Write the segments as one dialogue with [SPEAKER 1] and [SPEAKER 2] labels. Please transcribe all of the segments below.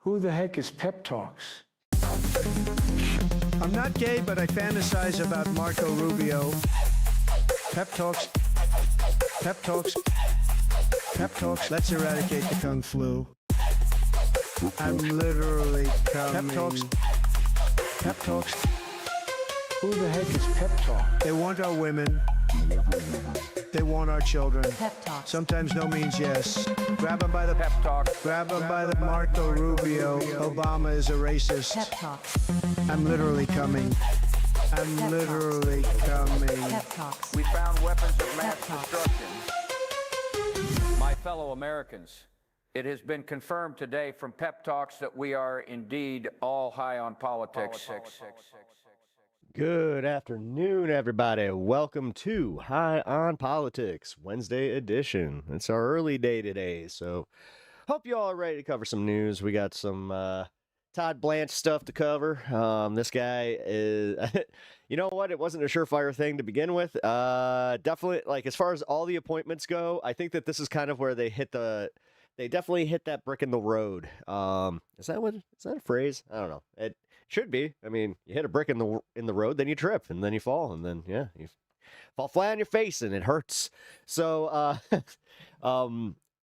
[SPEAKER 1] Who the heck is PepTalks?
[SPEAKER 2] I'm not gay, but I fantasize about Marco Rubio. PepTalks. PepTalks. PepTalks. Let's eradicate the Kung Flu. I'm literally coming. PepTalks. PepTalks.
[SPEAKER 1] Who the heck is PepTalk?
[SPEAKER 2] They want our women. They want our children.
[SPEAKER 3] PepTalks.
[SPEAKER 2] Sometimes no means yes. Grab them by the
[SPEAKER 1] PepTalk.
[SPEAKER 2] Grab them by the Marco Rubio. Obama is a racist.
[SPEAKER 3] PepTalks.
[SPEAKER 2] I'm literally coming. I'm literally coming.
[SPEAKER 3] PepTalks.
[SPEAKER 4] We found weapons of mass
[SPEAKER 3] PepTalks.
[SPEAKER 4] destruction. My fellow Americans, it has been confirmed today from PepTalks that we are indeed all high on politics.
[SPEAKER 5] Good afternoon, everybody. Welcome to High on Politics, Wednesday edition. It's our early day today, so hope you all are ready to cover some news. We got some Todd Blanche stuff to cover. This guy is, you know what? It wasn't a surefire thing to begin with. Definitely, like as far as all the appointments go, I think that this is kind of where they definitely hit that brick in the road. Is that a phrase? I don't know. It should be. I mean, you hit a brick in the road, then you trip, and then you fall, and then you fall flat on your face, and it hurts. So,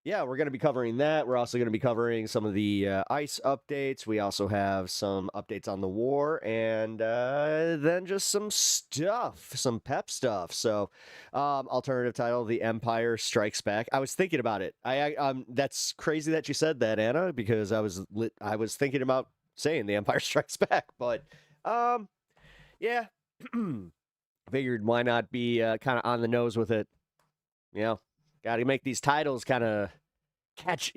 [SPEAKER 5] yeah, we're going to be covering that. We're also going to be covering some of the ICE updates. We also have some updates on the war, and then just some stuff, some pep stuff. So, alternative title: The Empire Strikes Back. I was thinking about it. That's crazy that you said that, Anna, because I was thinking about saying The Empire Strikes Back, but yeah, figured why not be kind of on the nose with it. You know, got to make these titles kind of catch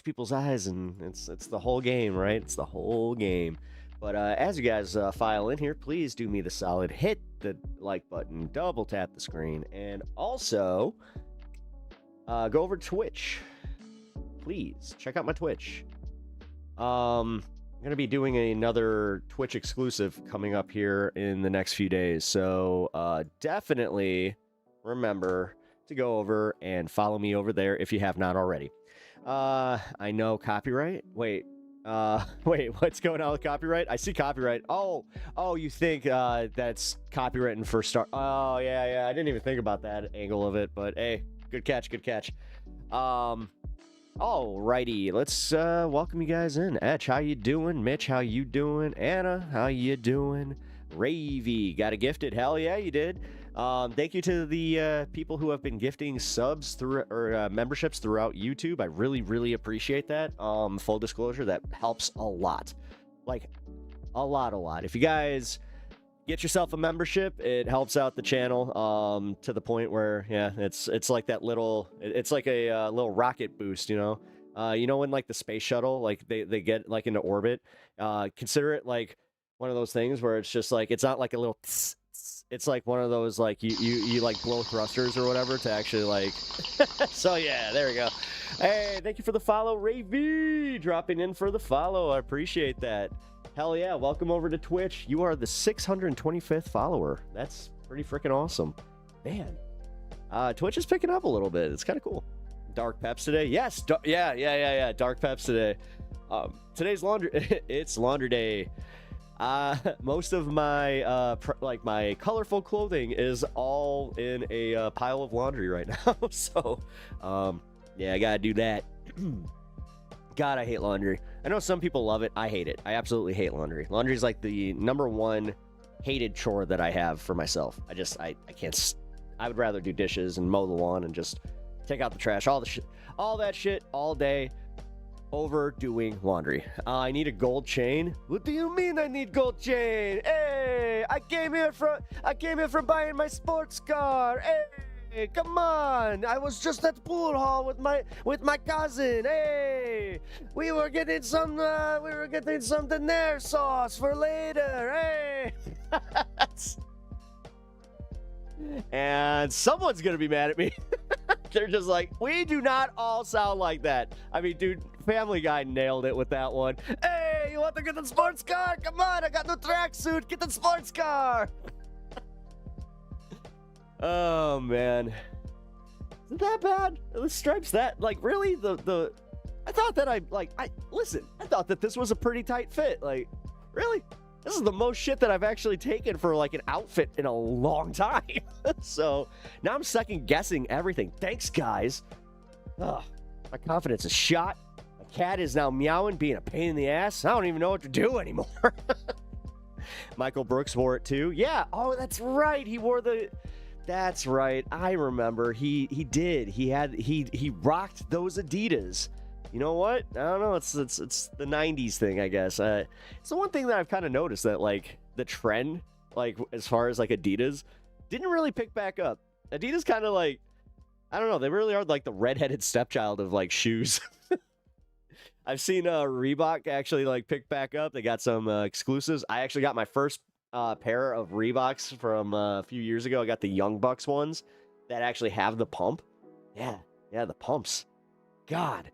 [SPEAKER 5] people's eyes, and it's the whole game, right? It's the whole game. But as you guys file in here, please do me the solid, hit the like button, double tap the screen, and also go over to Twitch. Please check out my Twitch. I'm going to be doing another Twitch exclusive coming up here in the next few days. So definitely remember to go over and follow me over there if you have not already. I know copyright. Wait, what's going on with copyright? I see copyright. Oh, you think that's copywritten for start? Oh, yeah. I didn't even think about that angle of it, but hey, good catch. Alrighty, let's welcome you guys in. Etch, how you doing? Mitch, how you doing? Anna, how you doing? Ravy, got a gifted? Hell yeah, you did. Thank you to the people who have been gifting subs through or memberships throughout YouTube. I really appreciate that. Full disclosure, that helps a lot, like a lot. If you guys get yourself a membership, it helps out the channel to the point where, yeah, it's like that little, it's like a little rocket boost, you know when like the space shuttle, like they get like into orbit, consider it like one of those things where it's just like, it's not like a little tss, tss, it's like one of those like you like blow thrusters or whatever to actually like so yeah, there we go. Hey, thank you for the follow, Ray V, dropping in for the follow. I appreciate that. Hell yeah, welcome over to Twitch. You are the 625th follower. That's pretty freaking awesome. Man, Twitch is picking up a little bit. It's kind of cool. Dark Peps today? Yes, yeah. Dark Peps today. Today's laundry, it's laundry day. Most of my, my colorful clothing is all in a pile of laundry right now. So, yeah, I gotta do that. God, I hate laundry. I know some people love it. I hate it. I absolutely hate laundry. Laundry is like the #1 hated chore that I have for myself. I can't. I would rather do dishes and mow the lawn and just take out the trash, all that shit all day over doing laundry. I need a gold chain. What do you mean I need gold chain? Hey, I came here from buying my sports car. Hey, come on! I was just at the pool hall with my cousin. Hey, we were getting some Daenerys sauce for later. Hey, and someone's gonna be mad at me. They're just like, we do not all sound like that. I mean, dude, Family Guy nailed it with that one. Hey, you want to get the sports car? Come on, I got no tracksuit. Get the sports car. Oh man, isn't that bad? The stripes, that like really the I thought that I thought that this was a pretty tight fit. Like, really? This is the most shit that I've actually taken for like an outfit in a long time. So now I'm second guessing everything. Thanks, guys. Ugh, my confidence is shot. My cat is now meowing, being a pain in the ass. I don't even know what to do anymore. Michael Brooks wore it too. Yeah. Oh, that's right. He wore the. That's right. I remember. He did. He rocked those Adidas. You know what? I don't know. It's the 90s thing, I guess. It's the one thing that I've kind of noticed that, like, the trend, like, as far as, like, Adidas, didn't really pick back up. Adidas kind of, like, I don't know. They really are, like, the redheaded stepchild of, like, shoes. I've seen Reebok actually, like, pick back up. They got some exclusives. I actually got my first pair of Reeboks from a few years ago. I got the Young Bucks ones that actually have the pump. Yeah, the pumps. God.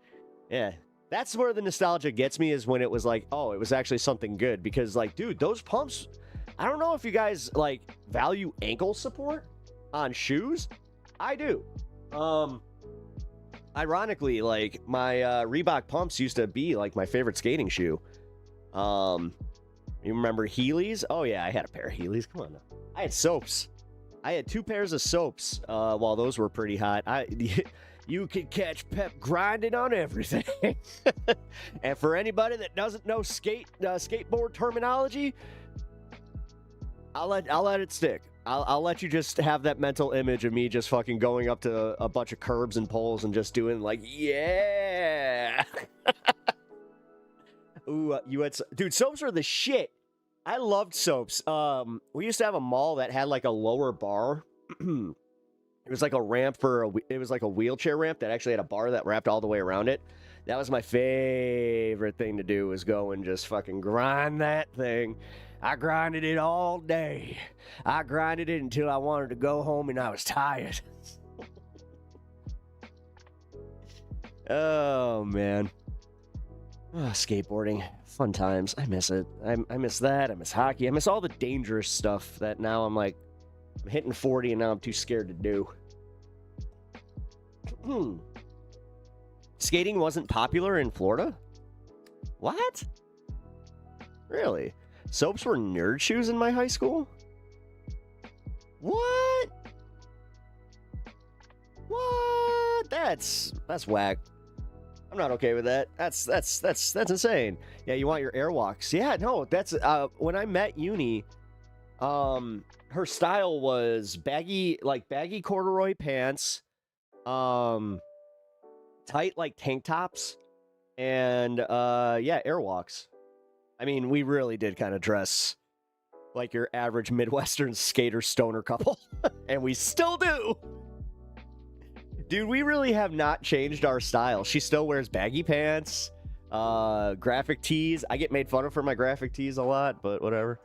[SPEAKER 5] Yeah, that's where the nostalgia gets me, is when it was like, oh, it was actually something good. Because, like, dude, those pumps, I don't know if you guys, like, value ankle support on shoes. I do. Ironically, like, my Reebok pumps used to be, like, my favorite skating shoe. You remember Heelys? Oh, yeah, I had a pair of Heelys. Come on now. I had soaps. I had 2 pairs of soaps while those were pretty hot. You can catch Pep grinding on everything. And for anybody that doesn't know skateboard terminology, I'll let it stick. I'll let you just have that mental image of me just fucking going up to a bunch of curbs and poles and just doing like, yeah. Ooh, dude, soaps are the shit. I loved soaps. We used to have a mall that had like a lower bar. It was like a ramp it was like a wheelchair ramp that actually had a bar that wrapped all the way around it. That was my favorite thing to do, was go and just fucking grind that thing. I grinded it all day. I grinded it until I wanted to go home and I was tired. Oh, man. Oh, skateboarding. Fun times. I miss it. I miss that. I miss hockey. I miss all the dangerous stuff that now I'm like, I'm hitting 40 and now I'm too scared to do. Skating wasn't popular in Florida? What? Really? Soaps were nerd shoes in my high school? What? What? That's whack. I'm not okay with that. That's insane. Yeah, you want your Airwalks. Yeah, no, that's when I met Uni, her style was baggy corduroy pants, tight like tank tops, and yeah, Airwalks. I mean, we really did kind of dress like your average Midwestern skater stoner couple, and we still do. Dude, we really have not changed our style. She still wears baggy pants, graphic tees. I get made fun of for my graphic tees a lot, but whatever.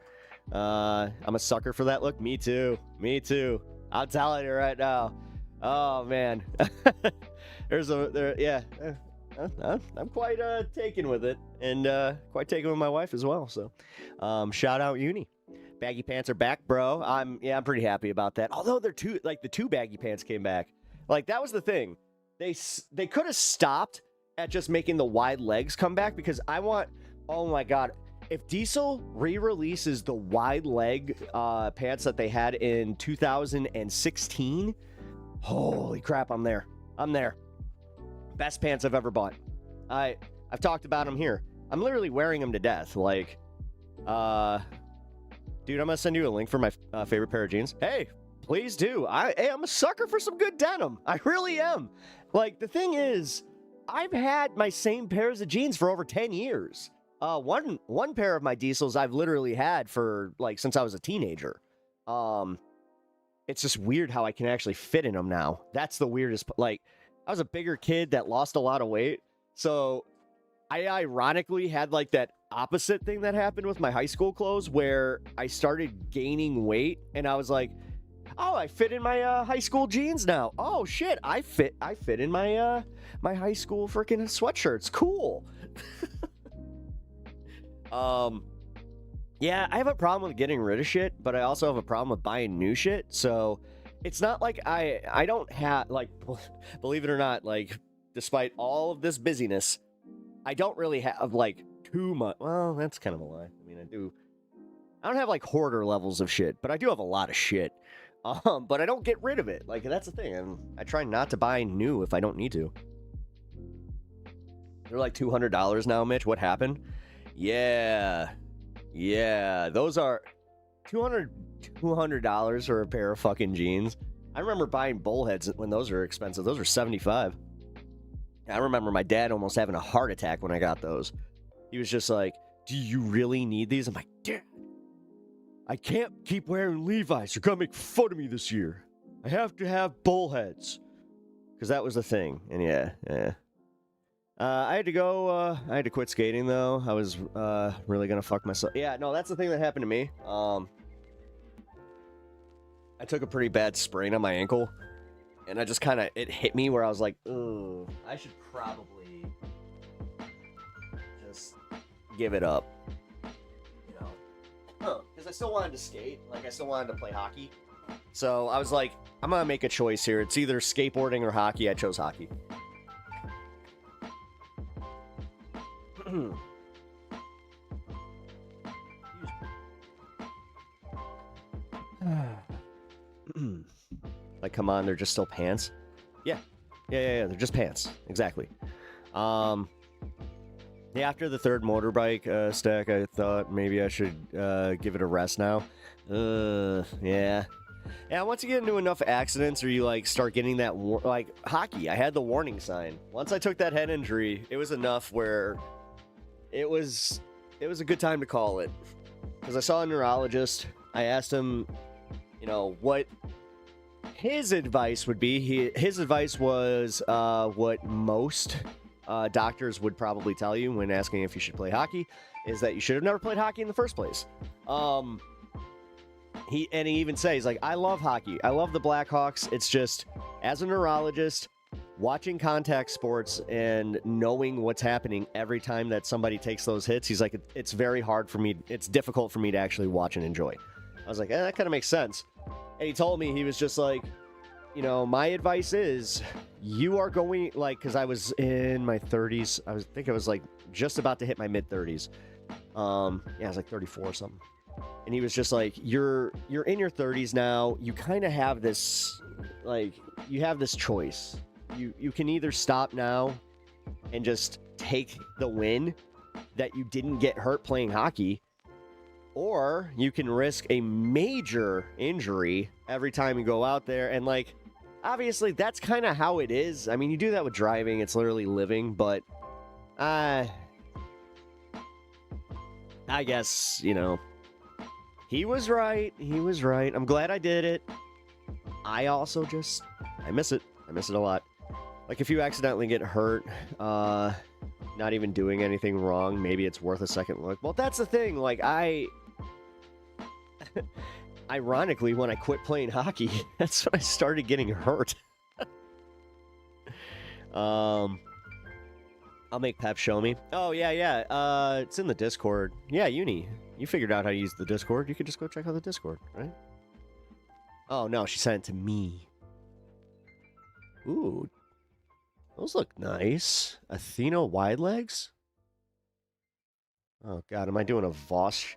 [SPEAKER 5] I'm a sucker for that look. Me too. I'm telling you right now. Oh man, yeah. I'm quite taken with it, and quite taken with my wife as well. So, shout out Uni. Baggy pants are back, bro. I'm pretty happy about that. Although the two baggy pants came back. Like, that was the thing. They could have stopped at just making the wide legs come back, because oh my god, if Diesel re-releases the wide leg pants that they had in 2016, holy crap, I'm there. Best pants I've ever bought. I've talked about them here. I'm literally wearing them to death. Like, dude, I'm gonna send you a link for my favorite pair of jeans. Hey, please do. I'm a sucker for some good denim. I really am. Like, the thing is, I've had my same pairs of jeans for over 10 years. One pair of my Diesels I've literally had for, like, since I was a teenager. It's just weird how I can actually fit in them now. That's the weirdest. Like, I was a bigger kid that lost a lot of weight. So I ironically had, like, that opposite thing that happened with my high school clothes, where I started gaining weight and I was like, oh, I fit in my high school jeans now. Oh shit, I fit in my my high school freaking sweatshirts. Cool. Yeah, I have a problem with getting rid of shit, but I also have a problem with buying new shit. So it's not like I don't have, like, believe it or not, like, despite all of this busyness, I don't really have, like, too much. Well, that's kind of a lie. I mean, I don't have, like, hoarder levels of shit, but I do have a lot of shit. But I don't get rid of it. Like, that's the thing. I try not to buy new if I don't need to. They're like $200 now, Mitch. What happened? Yeah. Yeah. Those are $200 for a pair of fucking jeans. I remember buying bullheads when those were expensive. Those were $75. I remember my dad almost having a heart attack when I got those. He was just like, do you really need these? I'm like, Dad, I can't keep wearing Levi's. You're going to make fun of me this year. I have to have bullheads. Because that was the thing. And yeah. I had to go, I had to quit skating, though. I was really going to fuck myself. Yeah, no, that's the thing that happened to me. I took a pretty bad sprain on my ankle. And I just kind of, it hit me where I was like, ooh, I should probably just give it up. Because I still wanted to skate. Like, I still wanted to play hockey. So I was like, I'm going to make a choice here. It's either skateboarding or hockey. I chose hockey. Like, come on, they're just still pants? Yeah, they're just pants. Exactly. Yeah, after the third motorbike stack, I thought maybe I should give it a rest now. Yeah. Yeah, once you get into enough accidents or you, like, start getting that, like, hockey, I had the warning sign. Once I took that head injury, it was enough where it was a good time to call it. Because I saw a neurologist. I asked him, you know, what his advice would be. His advice was what most doctors would probably tell you when asking if you should play hockey, is that you should have never played hockey in the first place. He even says, like, I love hockey. I love the Blackhawks. It's just, as a neurologist, watching contact sports and knowing what's happening every time that somebody takes those hits, he's like, it's very hard for me. It's difficult for me to actually watch and enjoy. I was like, that kind of makes sense. And he told me, he was just like, you know, my advice is you are going, like, because I was in my 30s. I think I was like just about to hit my mid 30s. Yeah, I was like 34 or something. And he was just like, you're in your 30s now. You kind of have this, like, you have this choice. You can either stop now and just take the win that you didn't get hurt playing hockey, or you can risk a major injury every time you go out there. And, like, obviously that's kind of how it is. I mean, you do that with driving. It's literally living, but I guess, you know, he was right. He was right. I'm glad I did it. I also just, I miss it. I miss it a lot. Like, if you accidentally get hurt, not even doing anything wrong, maybe it's worth a second look. Well, that's the thing. Like, ironically, when I quit playing hockey, that's when I started getting hurt. I'll make Pep show me. Oh, yeah. It's in the Discord. Yeah, Uni. You figured out how to use the Discord. You could just go check out the Discord, right? Oh, no, she sent it to me. Ooh. Those look nice. Athena wide legs? Oh, God. Am I doing a Vosh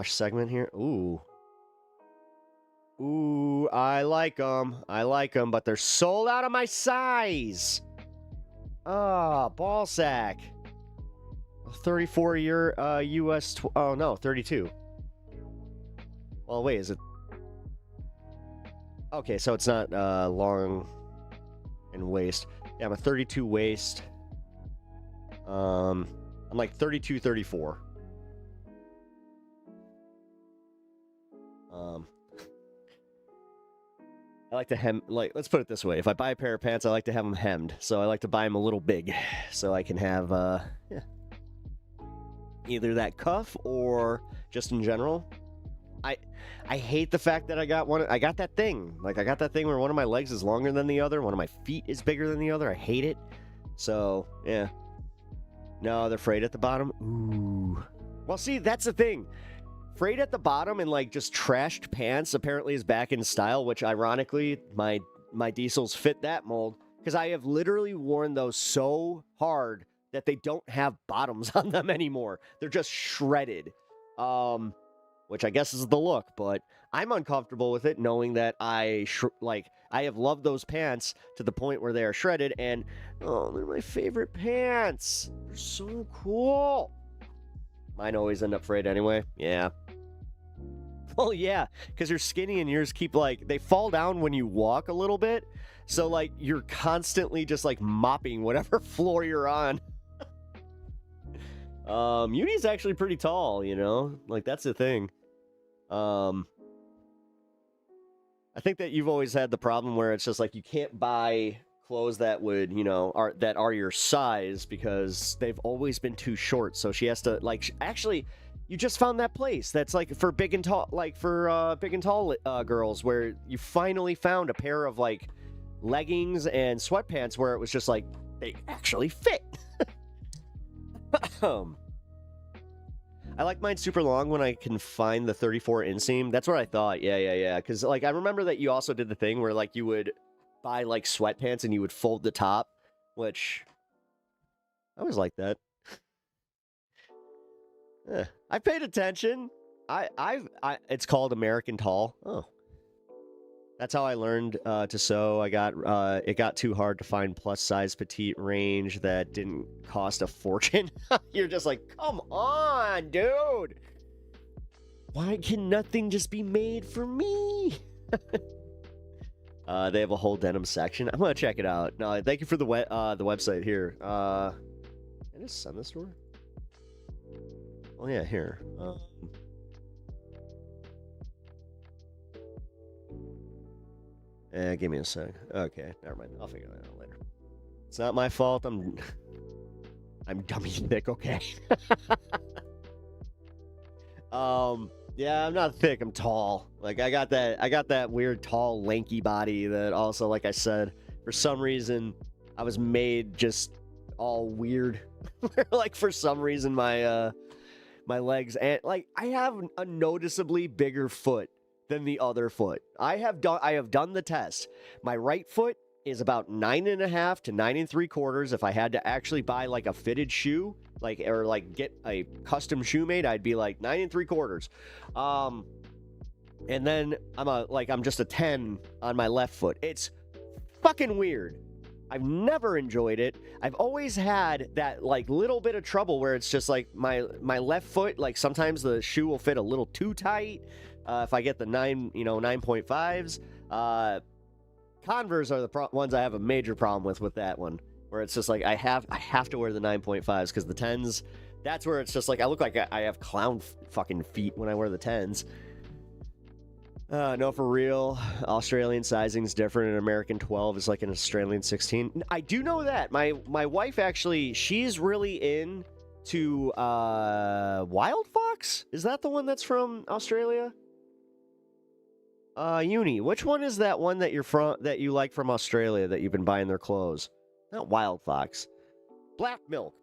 [SPEAKER 5] segment here? Ooh. Ooh, I like them. But they're sold out of my size. Ah, ball sack. 34 year US. Oh, no, 32. Well, wait, is it? Okay, so it's not long in waist. Yeah, I'm a 32 waist. I'm like 32, 34. I like to hem, like, let's put it this way. If I buy a pair of pants, I like to have them hemmed. So I like to buy them a little big so I can have, yeah, either that cuff or just in general. I hate the fact that I got that thing. Like, I got that thing where one of my legs is longer than the other. One of my feet is bigger than the other. I hate it. So, yeah. No, they're frayed at the bottom. Ooh. Well, see, that's the thing. Frayed at the bottom and, like, just trashed pants apparently is back in style, which, ironically, my diesels fit that mold. because I have literally worn those so hard that they don't have bottoms on them anymore. They're just shredded, which I guess is the look, but I'm uncomfortable with it knowing that I have loved those pants to the point where they are shredded, and oh, they're my favorite pants. They're so cool. Mine always end up frayed anyway. Yeah. Well, yeah, because you're skinny and yours keep, like, they fall down when you walk a little bit. So, like, you're constantly just, like, mopping whatever floor you're on. Uni's actually pretty tall, you know? Like, that's the thing. I think that you've always had the problem where it's just, like, you can't buy clothes that would, you know, that are your size because they've always been too short. So she has to, like, actually... You just found that place that's like for big and tall, like for big and tall girls, where you finally found a pair of like leggings and sweatpants where it was just like they actually fit. I like mine super long when I can find the 34 inseam. That's what I thought. Yeah. Because like I remember that you also did the thing where like you would buy like sweatpants and you would fold the top, which I always like that. I paid attention. It's called American Tall. Oh, that's how I learned to sew. It got too hard to find plus size petite range that didn't cost a fortune. You're just like, come on, dude. Why can nothing just be made for me? They have a whole denim section. I'm gonna check it out. No, thank you for the website here. Can I just send this to her? Oh yeah, here. Give me a sec. Okay, never mind. I'll figure that out later. It's not my fault. I'm dummy thick. Okay. Yeah, I'm not thick. I'm tall. Like I got that weird tall, lanky body that also, like I said, for some reason, I was made just all weird. Like for some reason, my legs and like I have a noticeably bigger foot than the other foot. I have done the test. My right foot is about 9.5 to 9 3/4. If I had to actually buy like a fitted shoe, or get a custom shoe made, I'd be like 9 3/4. And then I'm just a 10 on my left foot. It's fucking weird. I've never enjoyed it. I've always had that like little bit of trouble where it's just like my left foot, like sometimes the shoe will fit a little too tight. If I get the 9.5s, Converse are the ones I have a major problem with that one, where it's just like I have to wear the 9.5s because the 10s, that's where it's just like I look like I have clown fucking feet when I wear the 10s. No, for real. Australian sizing's different. An American 12 is like an Australian 16. I do know that. My wife actually, she's really into Wild Fox. Is that the one that's from Australia? Uni. Which one is that one that you like from Australia that you've been buying their clothes? Not Wild Fox. Black Milk.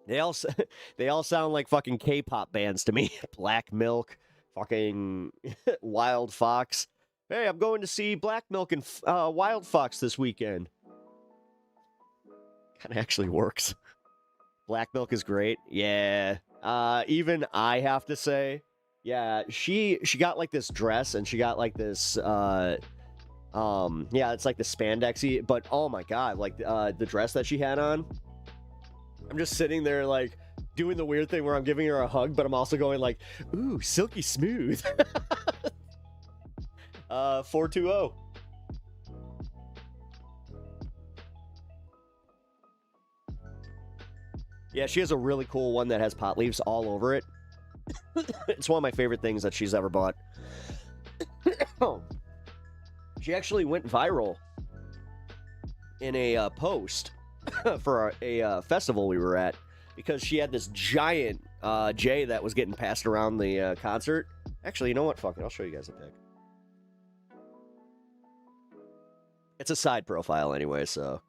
[SPEAKER 5] They all sound like fucking K-pop bands to me. Black Milk. Fucking Wild Fox. Hey, I'm going to see Black Milk and Wild Fox this weekend. Kind of actually works. Black Milk is great. Yeah. Even I have to say, yeah, she got like this dress and she got like this yeah, it's like the spandexy, but oh my god, like the dress that she had on. I'm just sitting there like doing the weird thing where I'm giving her a hug, but I'm also going like, ooh, silky smooth. 420. Yeah, she has a really cool one that has pot leaves all over it. It's one of my favorite things that she's ever bought. She actually went viral in a post for a festival we were at, because she had this giant J that was getting passed around the concert. Actually, you know what? Fuck it. I'll show you guys a pic. It's a side profile anyway, so.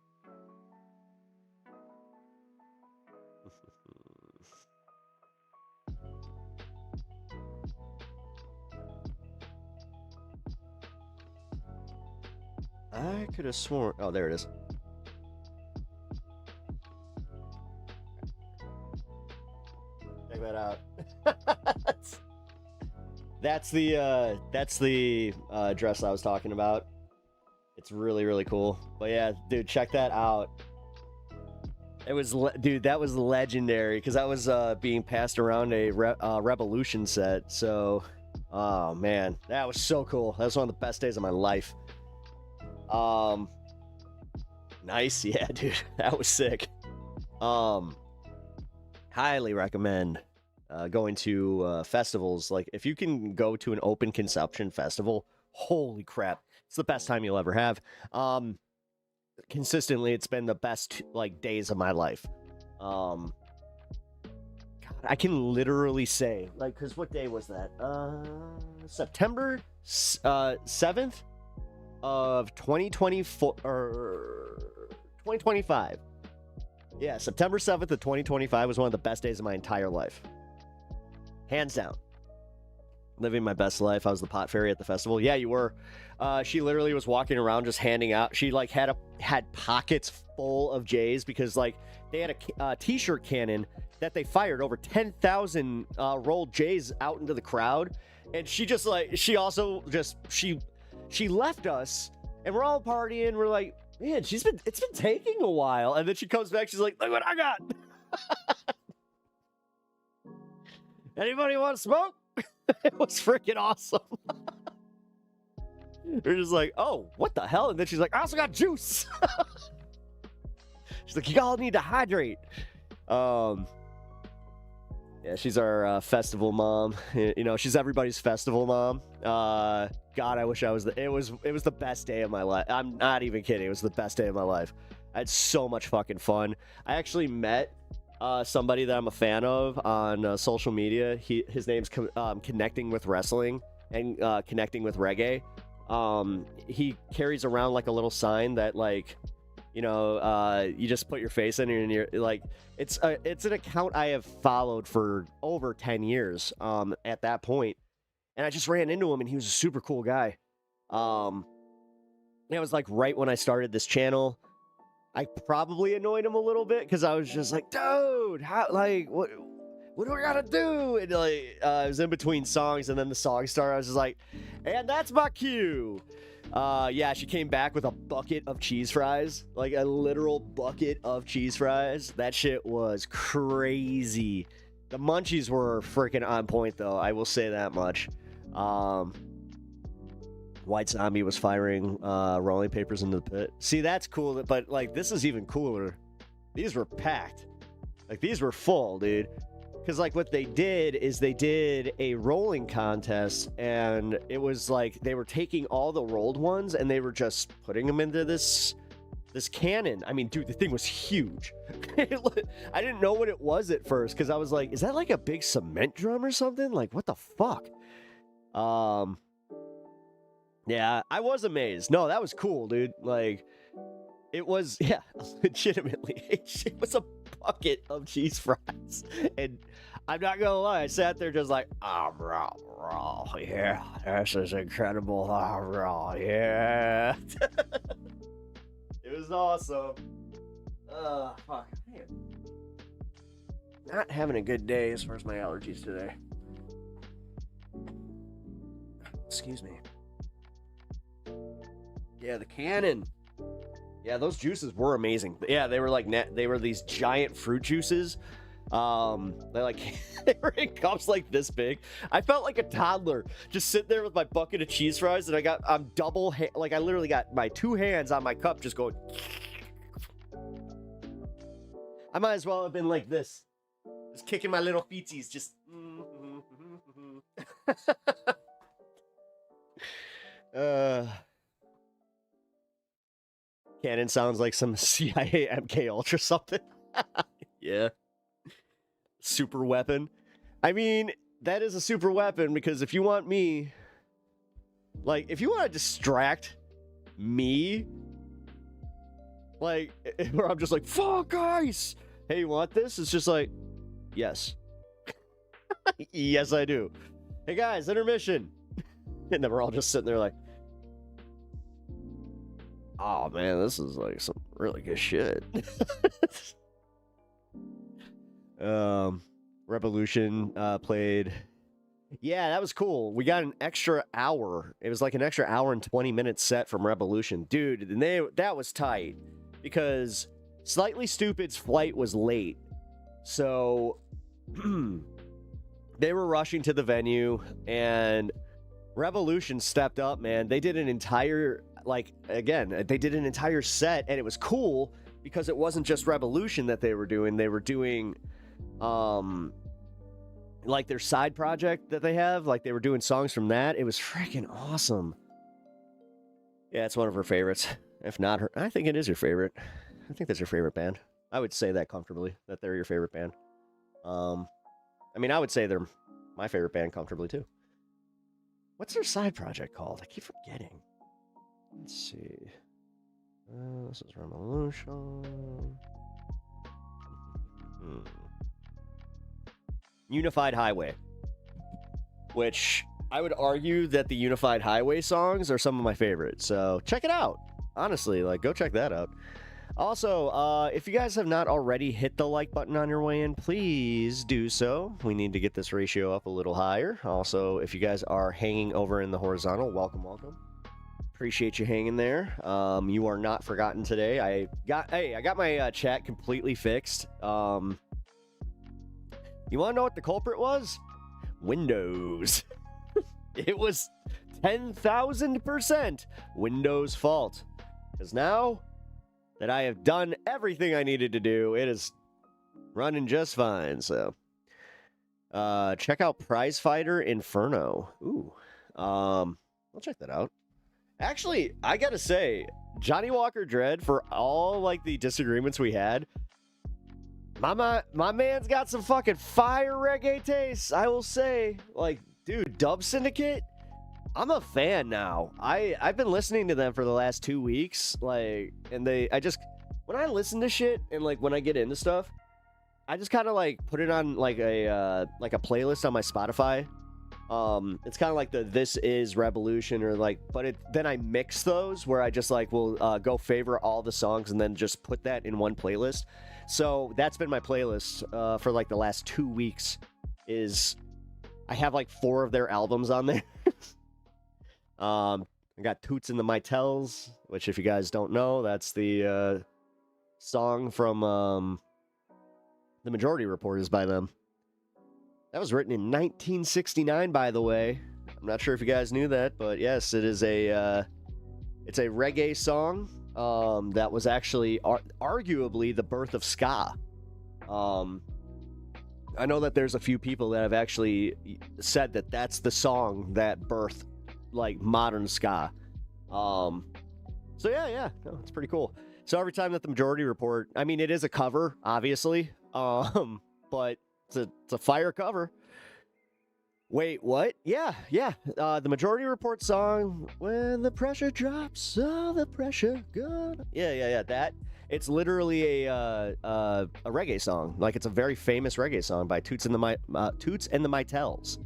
[SPEAKER 5] I could have sworn. Oh, there it is. Check that out. That's the dress I was talking about. It's really, really cool. But yeah, dude, check that out. It was, dude, that was legendary because that was being passed around a Revolution set. So, oh man, that was so cool. That was one of the best days of my life. Nice, yeah, dude, that was sick. Highly recommend going to festivals. Like, if you can go to an open consumption festival, holy crap, it's the best time you'll ever have. Consistently, it's been the best like days of my life. God, I can literally say, like, because what day was that? September 7th of 2024 or 2025. Yeah, September 7th of 2025 was one of the best days of my entire life. Hands down. Living my best life. I was the pot fairy at the festival. Yeah, you were. She literally was walking around just handing out. She like had pockets full of J's because like they had a t-shirt cannon that they fired over 10,000 rolled J's out into the crowd. And she just like, she also just, she left us and we're all partying. We're like, man, it's been taking a while. And then she comes back. She's like, look what I got. Anybody want to smoke? It was freaking awesome. We're just like, oh, what the hell? And then she's like, I also got juice. She's like, you all need to hydrate. Yeah, she's our festival mom. You know, she's everybody's festival mom. God, I wish I was it was the best day of my life. I'm not even kidding. It was the best day of my life. I had so much fucking fun. I actually met somebody that I'm a fan of on social media. His name's Connecting with Wrestling and Connecting with Reggae. He carries around like a little sign that like, you know, you just put your face in and you're like, it's an account I have followed for over 10 years at that point. And I just ran into him and he was a super cool guy. It was like right when I started this channel. I probably annoyed him a little bit because I was just like, dude, how, like, what do I gotta do? And like, I was in between songs, and then the song started. I was just like, and that's my cue. Yeah, she came back with a bucket of cheese fries, like a literal bucket of cheese fries. That shit was crazy. The munchies were freaking on point, though. I will say that much. White Zombie was firing rolling papers into the pit. See, that's cool, but like this is even cooler. These were packed. Like these were full, dude. Because like what they did is they did a rolling contest, and it was like they were taking all the rolled ones and they were just putting them into this cannon. I mean, dude, the thing was huge. I didn't know what it was at first because I was like, is that like a big cement drum or something? Like, what the fuck? Yeah, I was amazed. No, that was cool, dude. Like, it was, yeah, legitimately, it was a bucket of cheese fries. And I'm not gonna lie, I sat there just like, raw, yeah, this is incredible, raw, yeah. It was awesome. Fuck, man. Not having a good day as far as my allergies today. Excuse me. Yeah, the cannon. Yeah, those juices were amazing. Yeah, they were like they were these giant fruit juices. They like they were in cups like this big. I felt like a toddler just sitting there with my bucket of cheese fries, and I'm double like I literally got my two hands on my cup just going. I might as well have been like this, just kicking my little feetsies, just. Cannon sounds like some CIA MK Ultra something. Yeah. Super weapon. I mean, that is a super weapon because if you want me, like, if you want to distract me, like, where I'm just like, fuck ice. Hey, you want this? It's just like, yes. Yes, I do. Hey guys, intermission. And then we're all just sitting there like, oh man, this is like some really good shit. Revolution played. Yeah, that was cool. We got an extra hour. It was like an extra hour and 20 minutes set from Revolution. Dude, and that was tight because Slightly Stupid's flight was late. So they were rushing to the venue and Revolution stepped up, man. They did an entire, they did an entire set and it was cool because it wasn't just Revolution that they were doing. They were doing, like their side project that they have, like they were doing songs from that. It was freaking awesome. Yeah, it's one of her favorites. If not her, I think it is your favorite. I think that's your favorite band. I would say that comfortably, that they're your favorite band. I mean, I would say they're my favorite band comfortably too. What's their side project called? I keep forgetting. Let's see. This is Revolution. Unified Highway, which I would argue that the Unified Highway songs are some of my favorites. So check it out. Honestly, like, go check that out. Also, if you guys have not already hit the like button on your way in, please do so. We need to get this ratio up a little higher. Also, if you guys are hanging over in the horizontal, welcome, welcome. Appreciate you hanging there. You are not forgotten today. I got my chat completely fixed. You want to know what the culprit was? Windows. It was 10,000% Windows' fault. Because now that I have done everything I needed to do, it is running just fine. So, check out Prizefighter Inferno. Ooh, I'll check that out. Actually, I gotta say, Johnny Walker Dread, for all like the disagreements we had, my man's got some fucking fire reggae tastes, I will say. Like, dude, Dub Syndicate, I'm a fan now. I've been listening to them for the last 2 weeks, like, and when I listen to shit and like when I get into stuff, I just kind of like put it on like a playlist on my Spotify. It's kind of like the This Is Revolution or like, but then I mix those where I just like will go favorite all the songs and then just put that in one playlist. So that's been my playlist for like the last 2 weeks. Is I have like 4 of their albums on there. I got Toots and the Maytals, which if you guys don't know, that's the song from The Majority Report is by them. That was written in 1969, by the way. I'm not sure if you guys knew that, but yes, it is it's a reggae song that was actually arguably the birth of ska. I know that there's a few people that have actually said that that's the song that birthed like modern ska. So yeah, no, it's pretty cool. So every time that the Majority Report, I mean, it is a cover, obviously, but it's a fire cover. Wait, what? Yeah. The Majority Report song, When the Pressure Drops, All the Pressure Gone. Yeah. That. It's literally a reggae song. Like, it's a very famous reggae song by Toots and the Maytals.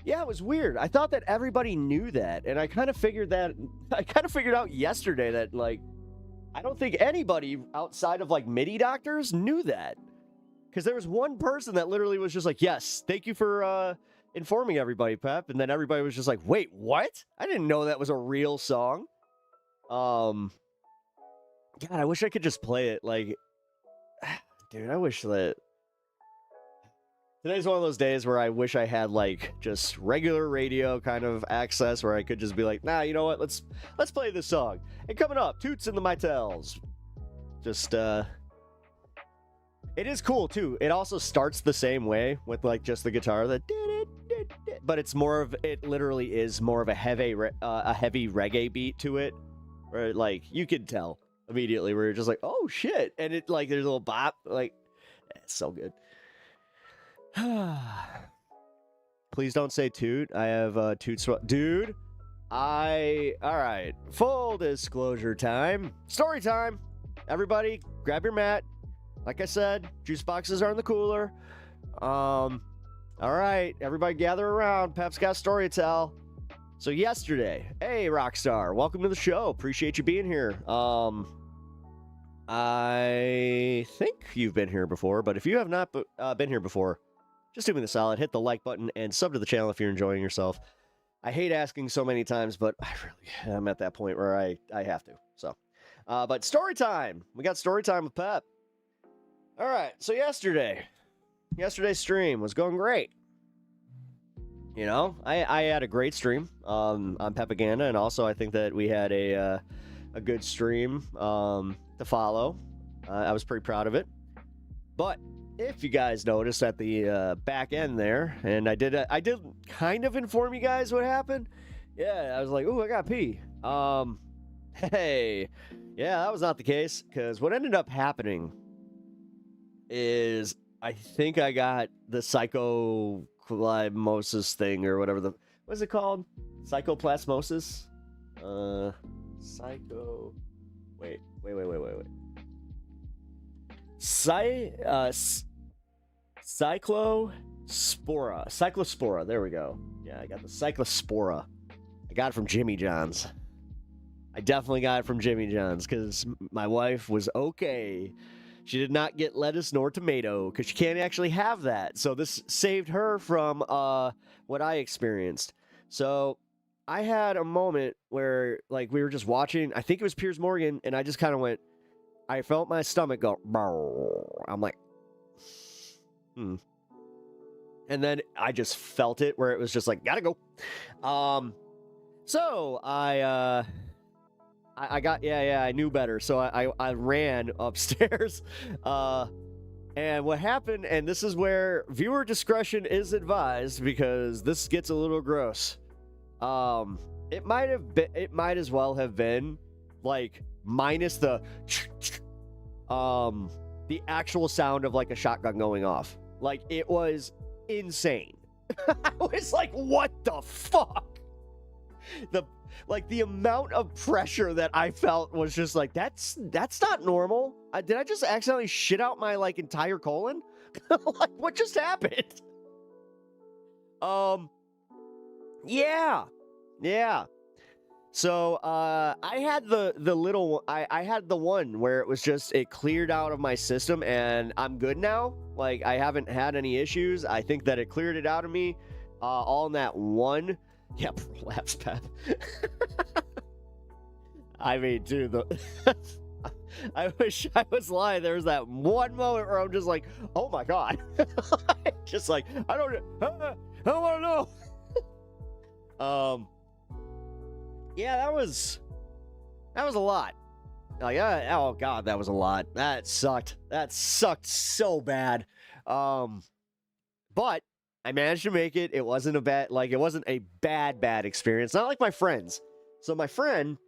[SPEAKER 5] Yeah, it was weird. I thought that everybody knew that, and I kind of figured out yesterday that, like, I don't think anybody outside of like MIDI doctors knew that. Because there was one person that literally was just like, yes, thank you for informing everybody, Pep. And then everybody was just like, wait, what? I didn't know that was a real song. God, I wish I could just play it. Like, dude, I wish that... Today's one of those days where I wish I had, like, just regular radio kind of access where I could just be like, nah, you know what? Let's play this song. And coming up, Toots and the Maytals. Just, It is cool, too. It also starts the same way with, like, just the guitar. But it's more of... It literally is more of a heavy reggae beat to it. Where, like, you can tell immediately where you're just like, oh, shit. And it, like, there's a little bop. Like, it's so good. Please don't say toot. I have toot. Dude, alright. Full disclosure time. Story time. Everybody, grab your mat. Like I said, juice boxes are in the cooler. Alright, everybody gather around. Pep's got a story to tell. So yesterday, hey Rockstar, welcome to the show. Appreciate you being here. I think you've been here before, but if you have not been here before, just do me the solid, hit the like button and sub to the channel if you're enjoying yourself. I hate asking so many times, but I really am at that point where I have to. So, but story time. We got story time with Pep. All right. So yesterday's stream was going great. You know, I had a great stream on Pepaganda, and also I think that we had a good stream to follow. I was pretty proud of it. But if you guys noticed at the back end there, and I did kind of inform you guys what happened. Yeah, I was like, ooh, I got pee. Hey, yeah, that was not the case, because what ended up happening is I think I got the psychoplasmosis thing, or whatever what's it called? Psychoplasmosis? Wait. Cyclospora. There we go. Yeah, I got the cyclospora. I got it from Jimmy John's. I definitely got it from Jimmy John's because my wife was okay. She did not get lettuce nor tomato because she can't actually have that. So this saved her from what I experienced. So I had a moment where, like, we were just watching, I think it was Piers Morgan, and I just kind of went, I felt my stomach go, I'm like, And then I just felt it where it was just like, gotta go. So I got, I knew better. So I ran upstairs. And what happened, and this is where viewer discretion is advised because this gets a little gross. It might as well have been like minus the actual sound of like a shotgun going off. Like, it was insane. I was like, what the fuck? The amount of pressure that I felt was just like, that's not normal. Did I just accidentally shit out my like entire colon? Like, what just happened? Yeah. So, I had the little, I had the one where it was just, it cleared out of my system and I'm good now. Like, I haven't had any issues. I think that it cleared it out of me, all in that one. Yeah, prolapse, Pep. I mean, dude, I wish I was lying. There was that one moment where I'm just like, oh my God. Just like, I don't want to know. Yeah, that was a lot. Like, oh God, that was a lot. That sucked. That sucked so bad. But I managed to make it. It wasn't a bad experience. Not like my friends. So my friend,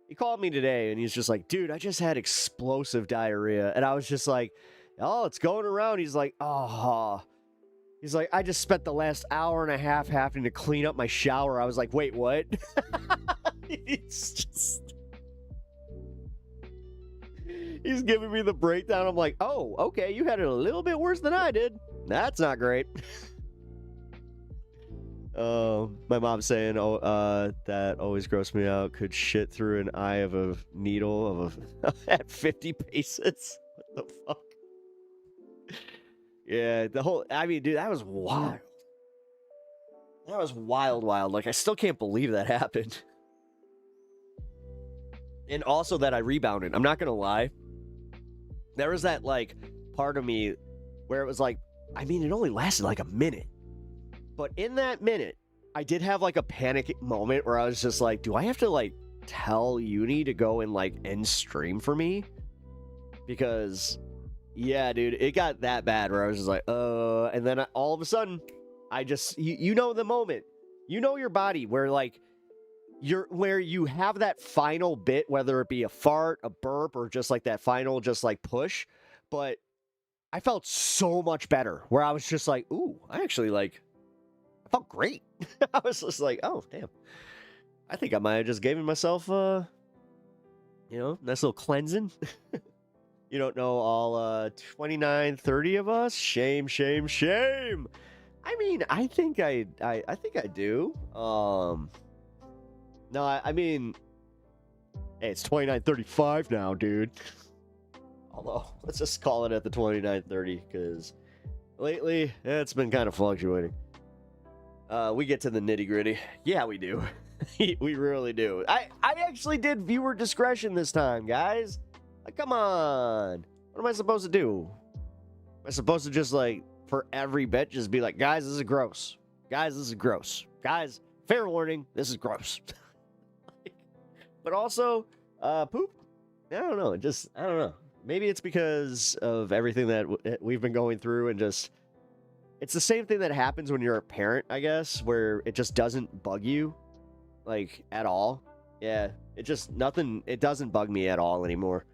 [SPEAKER 5] he called me today and he's just like, dude, I just had explosive diarrhea. And I was just like, oh, it's going around. He's like, oh. He's like, I just spent the last hour and a half having to clean up my shower. I was like, wait, what? It's just... He's giving me the breakdown. I'm like, oh, okay, you had it a little bit worse than I did. That's not great. My mom's saying, that always grossed me out. Could shit through an eye of a needle at 50 paces. What the fuck? Yeah, I mean, dude, that was wild. That was wild. Like, I still can't believe that happened. And also that I rebounded. I'm not gonna lie. There was that, like, part of me where it was like, I mean, it only lasted like a minute. But in that minute, I did have like a panic moment where I was just like, do I have to like tell Uni to go and like end stream for me? Because, yeah, dude, it got that bad where I was just like, and then all of a sudden, I just, you know the moment. You know your body where like, where you have that final bit, whether it be a fart, a burp, or just like that final just like push. But I felt so much better where I was just like, ooh, I actually like, I felt great. I was just like, oh, damn. I think I might have just given myself, nice little cleansing. You don't know all 29, 30 of us? Shame, shame, shame. I mean, I think I do. No, I mean, hey, it's 29:35 now, dude. Although, let's just call it at the 29:30, because lately, it's been kind of fluctuating. We get to the nitty-gritty. Yeah, we do. We really do. I actually did viewer discretion this time, guys. Like, come on. What am I supposed to do? Am I supposed to just, like, for every bit, just be like, guys, this is gross. Guys, this is gross. Guys, fair warning, this is gross. But also, poop? I don't know. I don't know. Maybe it's because of everything that we've been going through and just... It's the same thing that happens when you're a parent, I guess, where it just doesn't bug you, like, at all. Yeah, it just, nothing, it doesn't bug me at all anymore.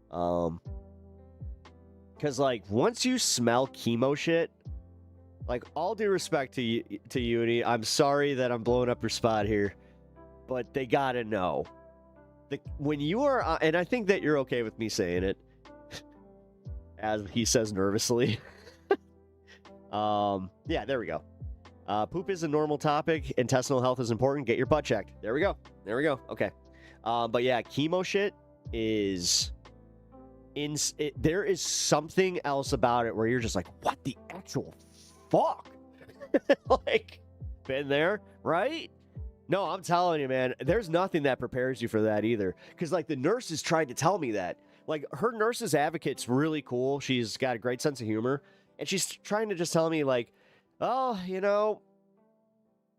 [SPEAKER 5] Because, like, once you smell chemo shit, like, all due respect to Uni, I'm sorry that I'm blowing up your spot here, but they gotta know. When you are, and I think that you're okay with me saying it, as he says nervously. Yeah, there we go. Poop is a normal topic. Intestinal health is important. Get your butt checked. There we go. There we go. Okay. But yeah, chemo shit is... there is something else about it where you're just like, what the actual fuck? Like, been there, right? No, I'm telling you, man, there's nothing that prepares you for that either. Because, like, the nurses tried to tell me that. Like, her nurses advocate's really cool. She's got a great sense of humor. And she's trying to just tell me, like, oh, you know,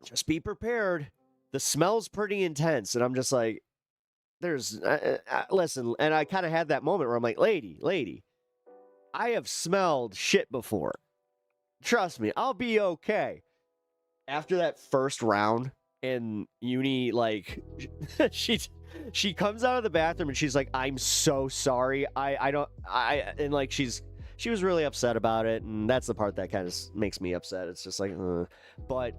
[SPEAKER 5] just be prepared. The smell's pretty intense. And I'm just like, listen. And I kind of had that moment where I'm like, lady, I have smelled shit before. Trust me, I'll be okay. After that first round, and Uni, like, she comes out of the bathroom and she's like, I'm so sorry. And like, she was really upset about it, and that's the part that kind of makes me upset. It's just like, but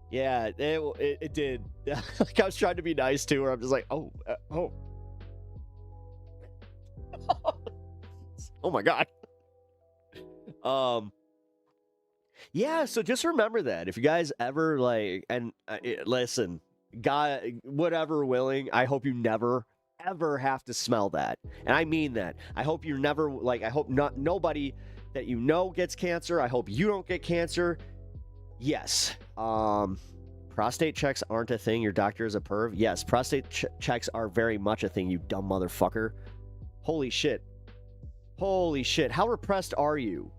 [SPEAKER 5] yeah, it did. Like, I was trying to be nice to her. I'm just like, oh my God. Yeah, so just remember that if you guys ever, like, and listen, God, whatever willing, I hope you never ever have to smell that. And I mean that. I hope you never, like, I hope nobody that you know gets cancer. I hope you don't get cancer. Yes. Prostate checks aren't a thing. Your doctor is a perv. Yes, prostate checks are very much a thing, you dumb motherfucker. Holy shit. Holy shit. How repressed are you?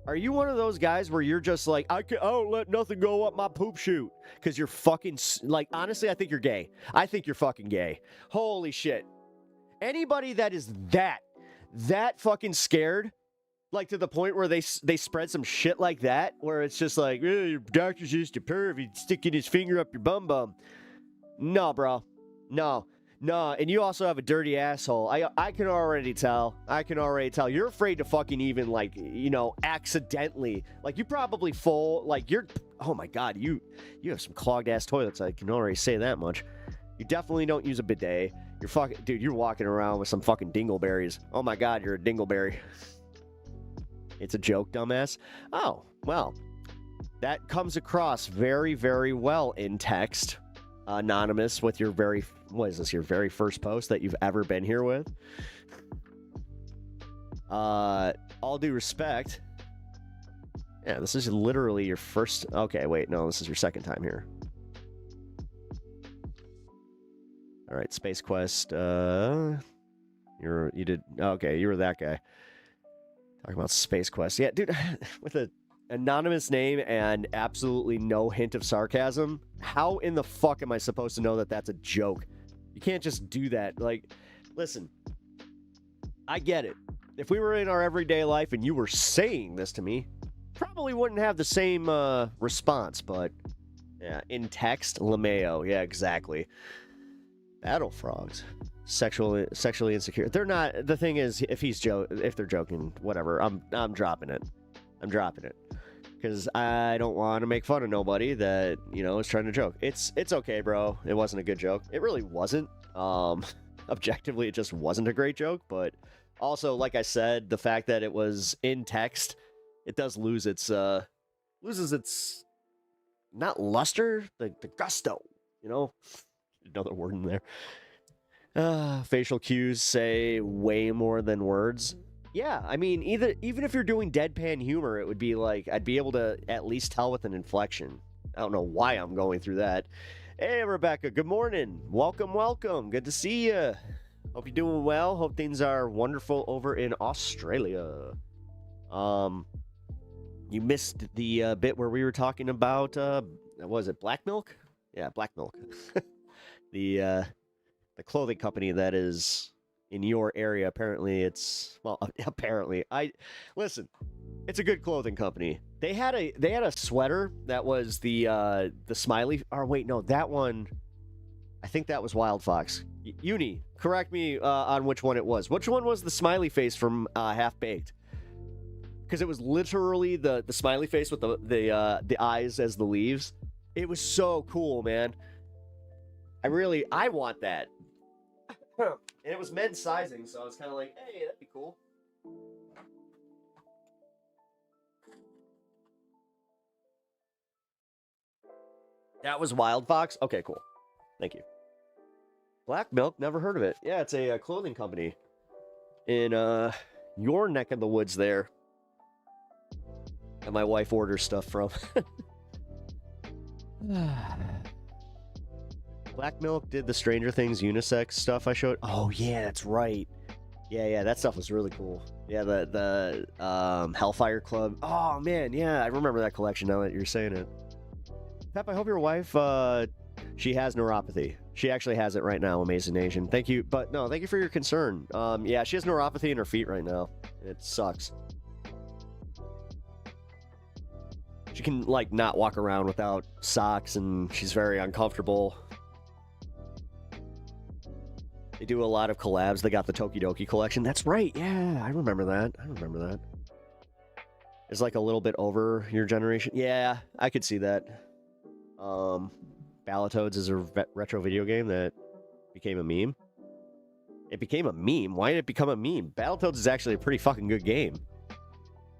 [SPEAKER 5] Are you one of those guys where you're just like, I don't let nothing go up my poop chute? Because you're fucking, like, honestly, I think you're gay. I think you're fucking gay. Holy shit. Anybody that is that fucking scared, like, to the point where they spread some shit like that, where it's just like, your doctor's just a perv, he's sticking his finger up your bum. No, bro. No, and you also have a dirty asshole. I can already tell. You're afraid to fucking even, like, you know, accidentally. Like, you probably oh my God, you have some clogged ass toilets. I can already say that much. You definitely don't use a bidet. You're walking around with some fucking dingleberries. Oh my God, you're a dingleberry. It's a joke, dumbass. Oh, well, that comes across very, very well in text. Anonymous, with your very first post that you've ever been here with? All due respect. Yeah, this is literally your first... Okay, wait, no, this is your second time here. All right, Space Quest. You were that guy. Talking about Space Quest. Yeah, dude, with a anonymous name and absolutely no hint of sarcasm. How in the fuck am I supposed to know that that's a joke? You can't just do that. Like, listen, I get it. If we were in our everyday life and you were saying this to me, probably wouldn't have the same response, but yeah, in text, LeMayo. Yeah, exactly. Battle frogs. Sexually insecure. They're not. The thing is, if they're joking, whatever, I'm dropping it. I'm dropping it. Because I don't want to make fun of nobody that, you know, is trying to joke. It's okay, bro. It wasn't a good joke. It really wasn't. Objectively, it just wasn't a great joke. But also, like I said, the fact that it was in text, it does lose its, not luster, the gusto, you know? Another word in there. Facial cues say way more than words. Yeah, I mean, even if you're doing deadpan humor, it would be like, I'd be able to at least tell with an inflection. I don't know why I'm going through that. Hey, Rebecca, good morning. Welcome, welcome. Good to see you. Hope you're doing well. Hope things are wonderful over in Australia. You missed the bit where we were talking about, what was it, black milk? Yeah, black milk. The clothing company that is in your area. Apparently it's, well, apparently listen, it's a good clothing company. They had a sweater that was the smiley, or wait, no, that one, I think that was Wild Fox. Uni, correct me on which one it was. Which one was the smiley face from Half Baked? Because it was literally the smiley face with the eyes as the leaves. It was so cool, man. I want that. And it was men's sizing, so I was kind of like, hey, that'd be cool. That was Wild Fox? Okay, cool. Thank you. Black Milk, never heard of it. Yeah, it's a clothing company in your neck of the woods there. And my wife orders stuff from. Black Milk did the Stranger Things unisex stuff I showed. Oh yeah, that's right. Yeah, that stuff was really cool. Yeah, the Hellfire Club. Oh man, yeah, I remember that collection now that you're saying it. Pep, I hope your wife, she has neuropathy. She actually has it right now, Amazing Nation. Thank you, but no, thank you for your concern. Yeah, she has neuropathy in her feet right now. It sucks. She can, like, not walk around without socks, and she's very uncomfortable. They do a lot of collabs. They got the Tokidoki collection. That's right. Yeah, I remember that. It's like a little bit over your generation. Yeah, I could see that. Battletoads is a retro video game that became a meme. It became a meme? Why did it become a meme? Battletoads is actually a pretty fucking good game.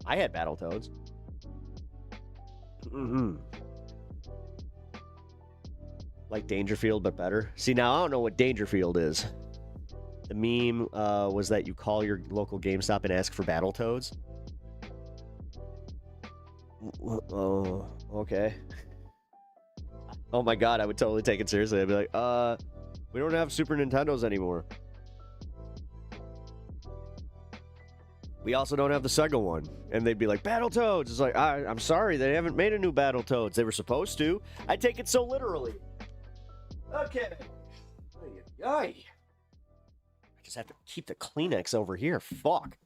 [SPEAKER 5] I had Battletoads. Like Dangerfield, but better. See, now I don't know what Dangerfield is. The meme was that you call your local GameStop and ask for Battletoads. Oh, okay. Oh my god, I would totally take it seriously. I'd be like, we don't have Super Nintendos anymore. We also don't have the Sega one. And they'd be like, Battletoads! It's like, I'm sorry, they haven't made a new Battletoads. They were supposed to. I take it so literally. Okay. I just have to keep the Kleenex over here. Fuck.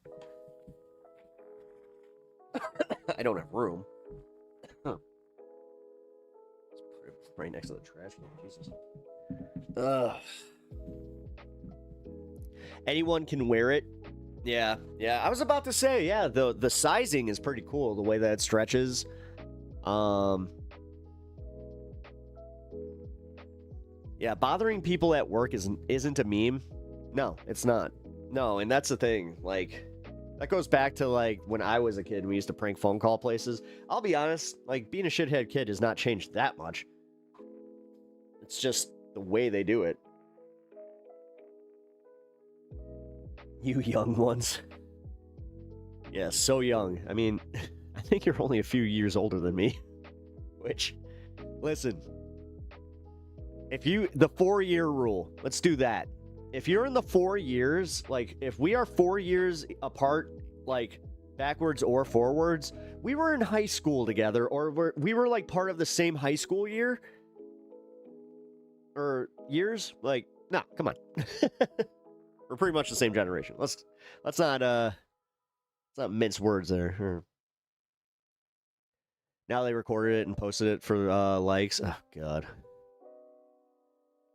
[SPEAKER 5] I don't have room. Huh. Let's put it right next to the trash can. Jesus. Ugh. Anyone can wear it. Yeah. I was about to say, yeah, the sizing is pretty cool, the way that it stretches. Yeah, bothering people at work isn't a meme. No, it's not. No, and that's the thing. Like, that goes back to, like, when I was a kid and we used to prank phone call places. I'll be honest, like, being a shithead kid has not changed that much. It's just the way they do it. You young ones. Yeah, so young. I mean, I think you're only a few years older than me. Which, listen. The 4-year rule, let's do that. If you're in the 4 years, like, if we are 4 years apart, like, backwards or forwards, we were in high school together, or we were, like, part of the same high school year, or years, like, nah, come on. We're pretty much the same generation. Let's not mince words there. Now they recorded it and posted it for likes. Oh, God.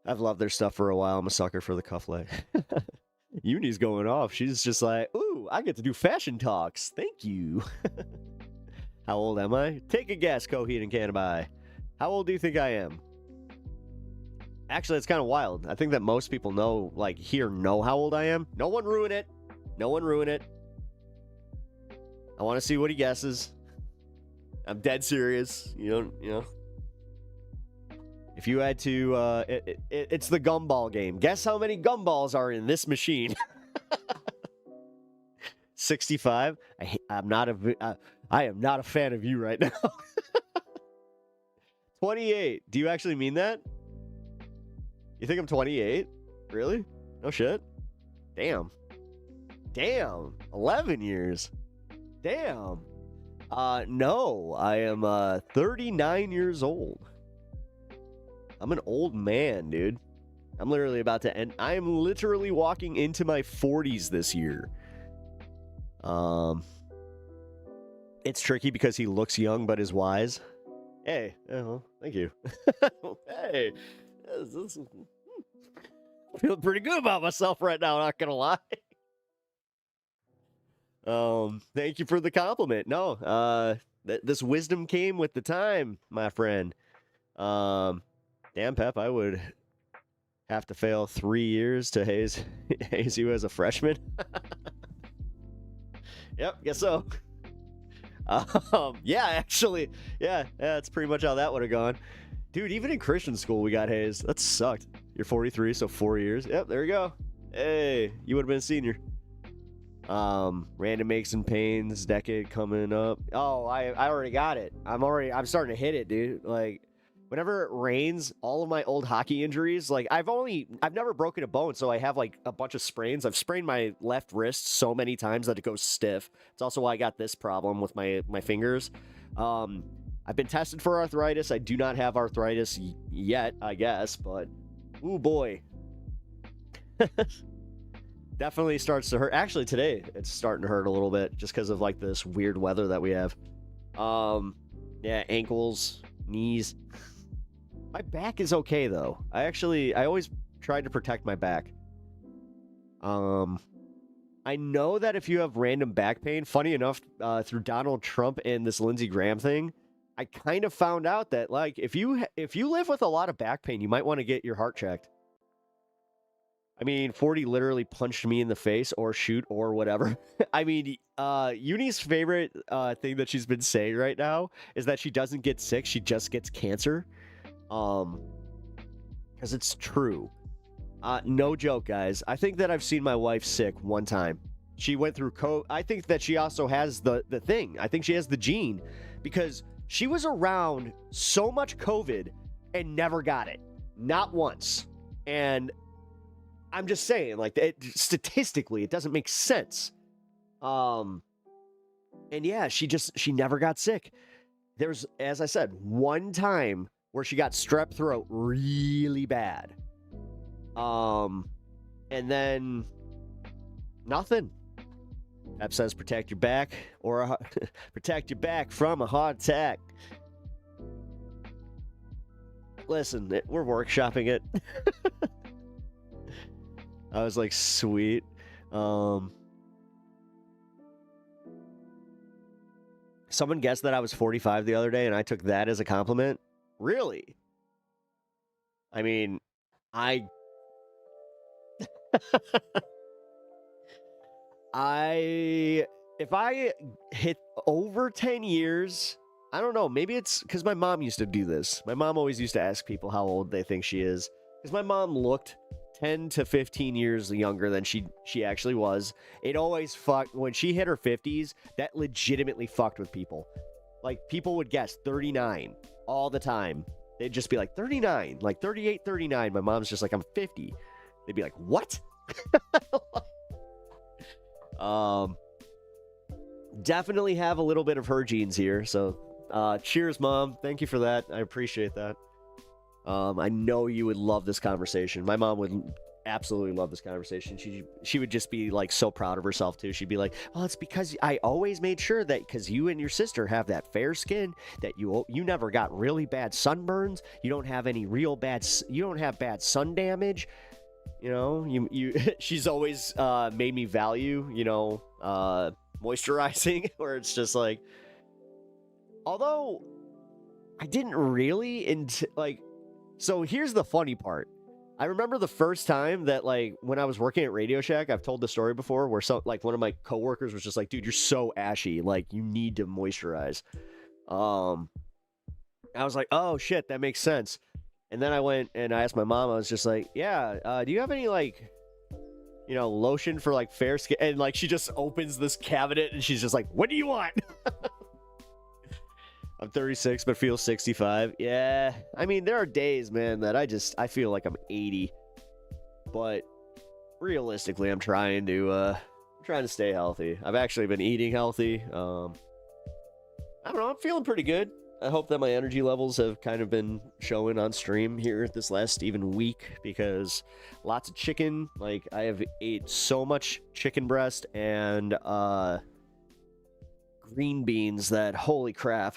[SPEAKER 5] I've loved their stuff for a while. I'm a sucker for the cufflay. Uni's going off. She's just like, ooh, I get to do fashion talks. Thank you. How old am I? Take a guess, Coheed and Cannabis. How old do you think I am? Actually, it's kind of wild. I think that most people know, like, here know how old I am. No one ruin it. No one ruin it. I want to see what he guesses. I'm dead serious. You know. If you had to, it's the gumball game. Guess how many gumballs are in this machine? 65. I am not a fan of you right now. 28. Do you actually mean that? You think I'm 28? Really? No shit. Damn. 11 years. Damn. No, I am 39 years old. I'm an old man, dude. I'm literally about to end. I am literally walking into my 40s this year. It's tricky because he looks young but is wise. Hey, well, thank you. Hey, feeling pretty good about myself right now, not gonna lie. Thank you for the compliment. No, this wisdom came with the time, my friend. Damn, Pep, I would have to fail 3 years to haze you as a freshman. Yep, guess so. Yeah, actually, yeah, that's pretty much how that would have gone. Dude, even in Christian school, we got hazed. That sucked. You're 43, so 4 years. Yep, there you go. Hey, you would have been a senior. Random aches and pains, decade coming up. Oh, I already got it. I'm starting to hit it, dude. Like, whenever it rains, all of my old hockey injuries, like, I've never broken a bone, so I have, like, a bunch of sprains. I've sprained my left wrist so many times that it goes stiff. It's also why I got this problem with my fingers. I've been tested for arthritis. I do not have arthritis yet, I guess, but, ooh, boy. Definitely starts to hurt. Actually, today, it's starting to hurt a little bit, just because of, like, this weird weather that we have. Yeah, ankles, knees. My back is okay, though. I always tried to protect my back. I know that if you have random back pain, funny enough, through Donald Trump and this Lindsey Graham thing, I kind of found out that, like, if you live with a lot of back pain, you might want to get your heart checked. I mean, 40 literally punched me in the face or shoot or whatever. I mean, Uni's favorite thing that she's been saying right now is that she doesn't get sick, she just gets cancer. Because it's true. No joke, guys. I think that I've seen my wife sick one time. She went through COVID. I think that she also has the thing. I think she has the gene because she was around so much COVID and never got it. Not once. And I'm just saying, like, statistically, it doesn't make sense. And yeah, she never got sick. There's, as I said, one time where she got strep throat really bad. And then nothing. Pep says protect your back protect your back from a heart attack. Listen, we're workshopping it. I was like, sweet. Someone guessed that I was 45 the other day, and I took that as a compliment. Really? I mean, if I hit over 10 years, I don't know, maybe it's because my mom used to do this. My mom always used to ask people how old they think she is. Because my mom looked 10 to 15 years younger than she actually was. It always fucked. When she hit her 50s, that legitimately fucked with people. Like, people would guess 39 all the time. They'd just be like, 39, like 38, 39. My mom's just like, I'm 50. They'd be like, what? Definitely have a little bit of her genes here. So, cheers, Mom. Thank you for that. I appreciate that. I know you would love this conversation. My mom would absolutely love this conversation. She would just be like so proud of herself too. She'd be like, "Well, it's because I always made sure that because you and your sister have that fair skin, that you never got really bad sunburns. You don't have any you don't have bad sun damage. You know, you she's always made me value, you know, moisturizing, where it's just like, although I didn't really so here's the funny part. I remember the first time that, like, when I was working at Radio Shack, I've told the story before, where one of my coworkers was just like, dude, you're so ashy, like, you need to moisturize. I was like, oh shit, that makes sense. And then I went and I asked my mom, I was just like, yeah, do you have any, like, you know, lotion for, like, fair skin? And, like, she just opens this cabinet and she's just like, what do you want? I'm 36, but feel 65. Yeah, I mean, there are days, man, that I feel like I'm 80. But realistically, I'm trying to stay healthy. I've actually been eating healthy. I don't know, I'm feeling pretty good. I hope that my energy levels have kind of been showing on stream here this last even week, because lots of chicken. Like, I have ate so much chicken breast and green beans that, holy crap.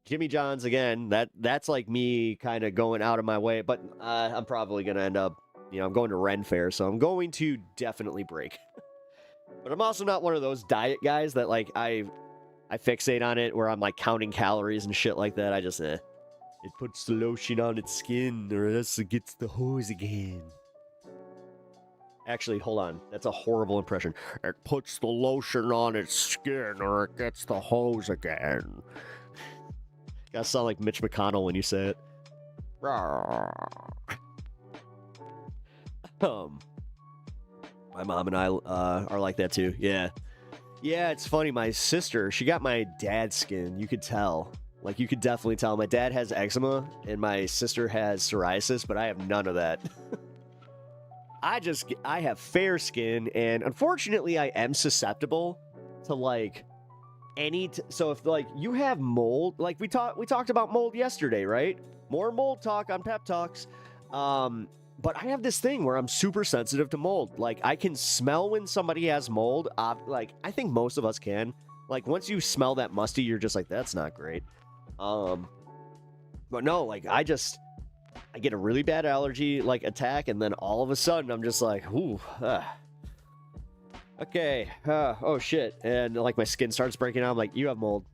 [SPEAKER 5] Jimmy John's again. That's like me kind of going out of my way, but I'm probably gonna end up, you know, I'm going to Ren Fair, so I'm going to definitely break. But I'm also not one of those diet guys that, like, I fixate on it where I'm like counting calories and shit like that. I just it puts the lotion on its skin, or else it gets the hose again. Actually, hold on. That's a horrible impression. It puts the lotion on its skin, or it gets the hose again. Gotta sound like Mitch McConnell when you say it. My mom and I are like that too. Yeah. Yeah, it's funny. My sister, she got my dad's skin. You could tell. Like, you could definitely tell. My dad has eczema, and my sister has psoriasis, but I have none of that. I have fair skin, and unfortunately, I am susceptible to, like, so if, like, you have mold, like, we talked about mold yesterday, right? More mold talk on Pep Talks. But I have this thing where I'm super sensitive to mold. Like, I can smell when somebody has mold. Like, I think most of us can. Like, once you smell that musty, you're just like, that's not great. But no, like, I get a really bad allergy, like, attack, and then all of a sudden, I'm just like, ooh, okay, oh shit. And, like, my skin starts breaking out. I'm like, you have mold.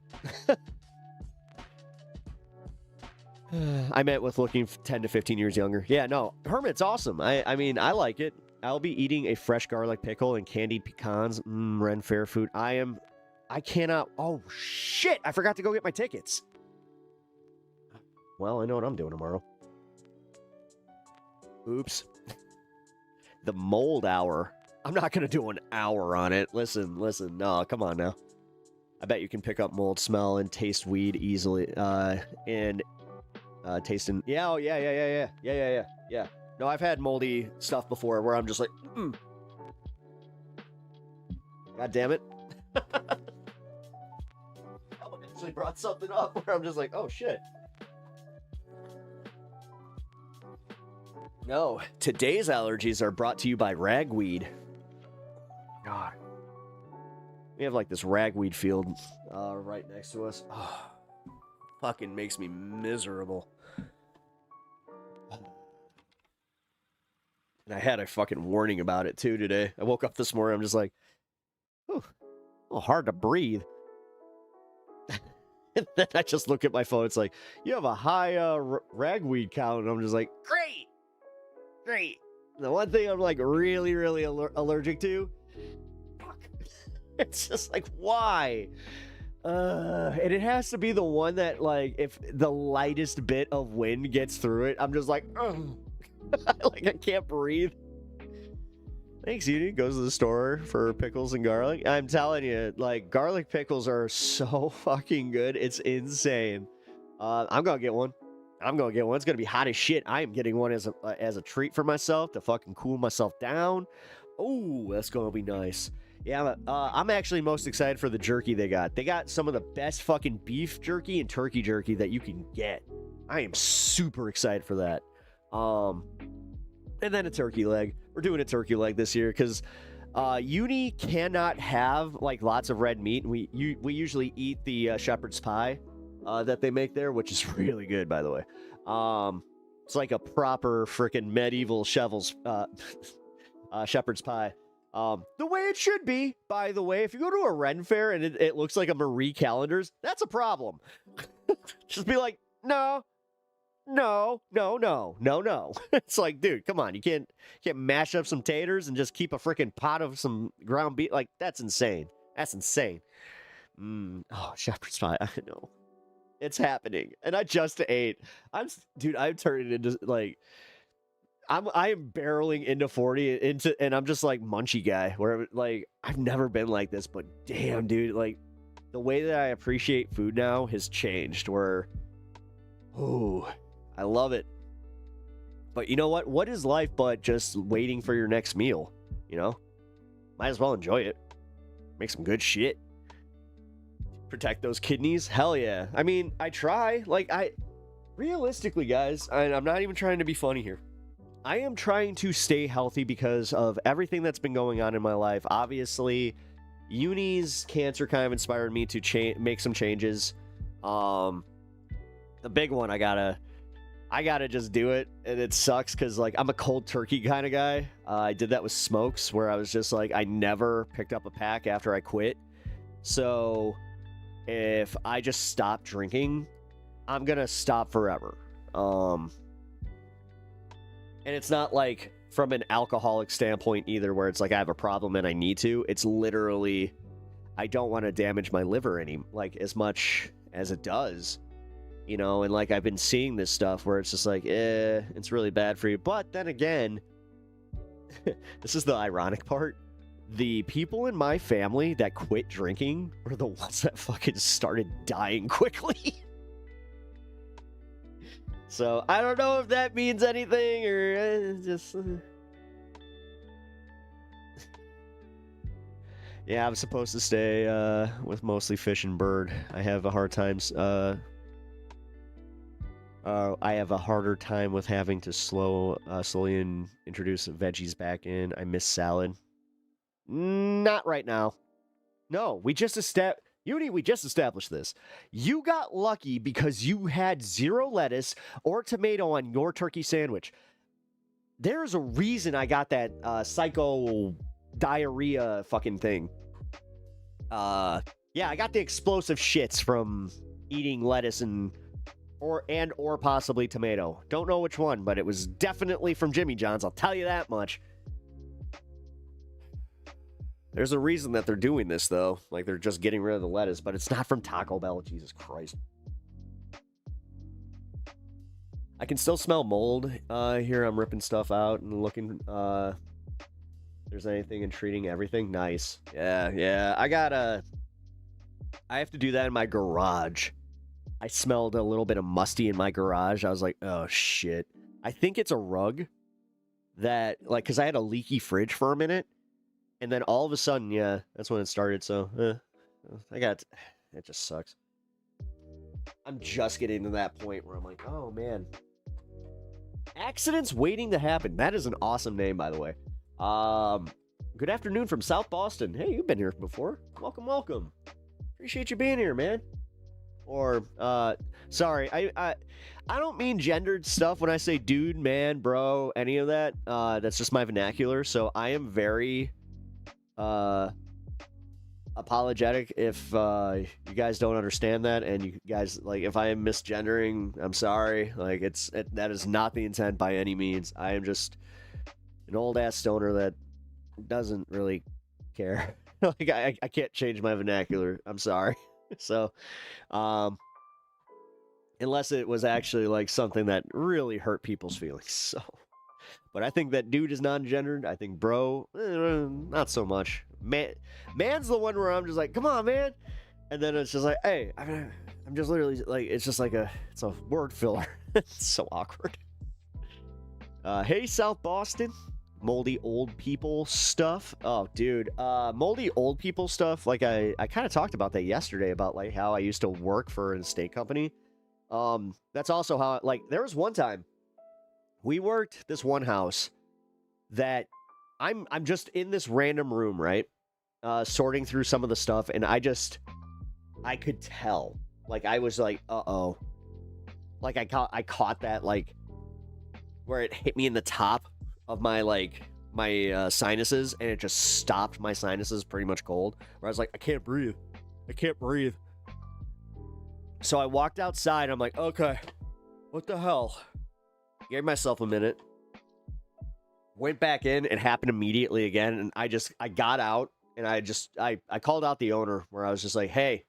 [SPEAKER 5] I meant with looking 10 to 15 years younger. Yeah, no, Hermit's awesome. I mean, I like it. I'll be eating a fresh garlic pickle and candied pecans. Ren Fair food. I cannot. Oh, shit. I forgot to go get my tickets. Well, I know what I'm doing tomorrow. Oops. The mold hour. I'm not going to do an hour on it. Listen. No, come on now. I bet you can pick up mold smell and taste weed easily. Tasting. Yeah, oh, yeah. No, I've had moldy stuff before where I'm just like, God damn it. I actually brought something up where I'm just like, oh shit. No, today's allergies are brought to you by ragweed. God. We have like this ragweed field right next to us. Oh, fucking makes me miserable. And I had a fucking warning about it too today. I woke up this morning, I'm just like, oh, a little hard to breathe. And then I just look at my phone, it's like, you have a high ragweed count. And I'm just like, great. The one thing I'm like really, really allergic to, fuck. It's just like, why? And it has to be the one that, like, if the lightest bit of wind gets through it, I'm just like, like, I can't breathe. Thanks, Edie. Goes to the store for pickles and garlic. I'm telling you, like, garlic pickles are so fucking good. It's insane. I'm gonna get one. It's gonna be hot as shit. I am getting one as a treat for myself to fucking cool myself down. Oh, that's gonna be nice. Yeah, I'm actually most excited for the jerky they got. They got some of the best fucking beef jerky and turkey jerky that you can get. I am super excited for that. And then a turkey leg. We're doing a turkey leg this year because uni cannot have like lots of red meat. We usually eat the shepherd's pie that they make there, which is really good, by the way. It's like a proper freaking medieval shepherd's pie. The way it should be, by the way. If you go to a Ren Fair and it looks like a Marie Callender's, that's a problem. Just be like, no. It's like, dude, come on. You can't mash up some taters and just keep a freaking pot of some ground beef. Like, that's insane. Oh, shepherd's pie. I know. It's happening. And I just ate. Dude, I'm turning into like I am barreling into 40 and I'm just like munchy guy where like I've never been like this, but damn, dude, like the way that I appreciate food now has changed where oh, I love it. But you know what? What is life but just waiting for your next meal, you know? Might as well enjoy it. Make some good shit. Protect those kidneys? Hell yeah. I mean, I try. Like, realistically, guys, I'm not even trying to be funny here. I am trying to stay healthy because of everything that's been going on in my life. Obviously, uni's cancer kind of inspired me to make some changes. The big one, I gotta just do it, and it sucks because like I'm a cold turkey kind of guy. I did that with smokes where I was just like I never picked up a pack after I quit. So if I just stop drinking, I'm gonna stop forever. And it's not like from an alcoholic standpoint either where it's like I have a problem and I need to. It's literally I don't want to damage my liver as much as it does. You know, and like I've been seeing this stuff where it's just like, it's really bad for you. But then again, this is the ironic part. The people in my family that quit drinking were the ones that fucking started dying quickly. So I don't know if that means anything or just. Yeah, I'm supposed to stay with mostly fish and bird. I have a hard time. I have a harder time with having to slowly introduce veggies back in. I miss salad. Not right now. No, we just established this. You got lucky because you had 0 lettuce or tomato on your turkey sandwich. There's a reason I got that psycho diarrhea fucking thing. Yeah, I got the explosive shits from eating lettuce or possibly tomato. Don't know which one, but it was definitely from Jimmy John's, I'll tell you that much. There's a reason that they're doing this, though. Like, they're just getting rid of the lettuce, but it's not from Taco Bell. Jesus Christ. I can still smell mold. Here I'm ripping stuff out and looking, if there's anything and treating everything. Nice. Yeah. I have to do that in my garage. I smelled a little bit of musty in my garage. I was like, oh, shit. I think it's a rug that, like, because I had a leaky fridge for a minute. And then all of a sudden, yeah, that's when it started. So, it just sucks. I'm just getting to that point where I'm like, oh, man. Accidents waiting to happen. That is an awesome name, by the way. Good afternoon from South Boston. Hey, you've been here before. Welcome. Appreciate you being here, man. Or, sorry, I don't mean gendered stuff when I say dude, man, bro, any of that. That's just my vernacular. So I am very apologetic if you guys don't understand that, and you guys, like, if I am misgendering, I'm sorry. Like, that is not the intent by any means. I am just an old ass stoner that doesn't really care. Like, I can't change my vernacular. I'm sorry. So, unless it was actually like something that really hurt people's feelings. So, but I think that dude is non-gendered. I think bro, not so much. Man's the one where I'm just like, come on, man. And then it's just like, hey, I'm just literally like, it's just like it's a word filler. It's so awkward. Hey, South Boston. Moldy old people stuff. Oh, dude. Moldy old people stuff. Like I kind of talked about that yesterday about like how I used to work for an estate company. That's also how, like, there was one time we worked this one house that I'm just in this random room, right? Sorting through some of the stuff, and I could tell. Like, I was like, uh-oh. Like, I caught that, like, where it hit me in the top of my, like, my sinuses, and it just stopped my sinuses pretty much cold, where I was like, I can't breathe. So I walked outside, I'm like, okay, what the hell? Gave myself a minute. Went back in, it happened immediately again, and I got out, and I called out the owner, where I was just like, hey,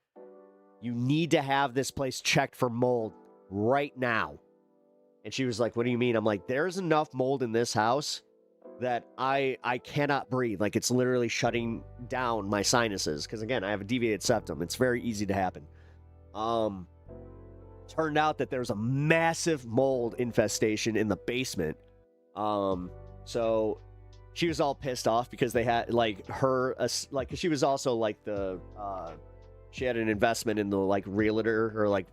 [SPEAKER 5] You need to have this place checked for mold right now. And she was like, what do you mean? I'm like, there's enough mold in this house that I cannot breathe. Like, it's literally shutting down my sinuses. Because, again, I have a deviated septum. It's very easy to happen. Turned out that there's a massive mold infestation in the basement. So she was all pissed off because they had, like, her, like, 'cause she was also, like, the, she had an investment in the, like, realtor, or, like,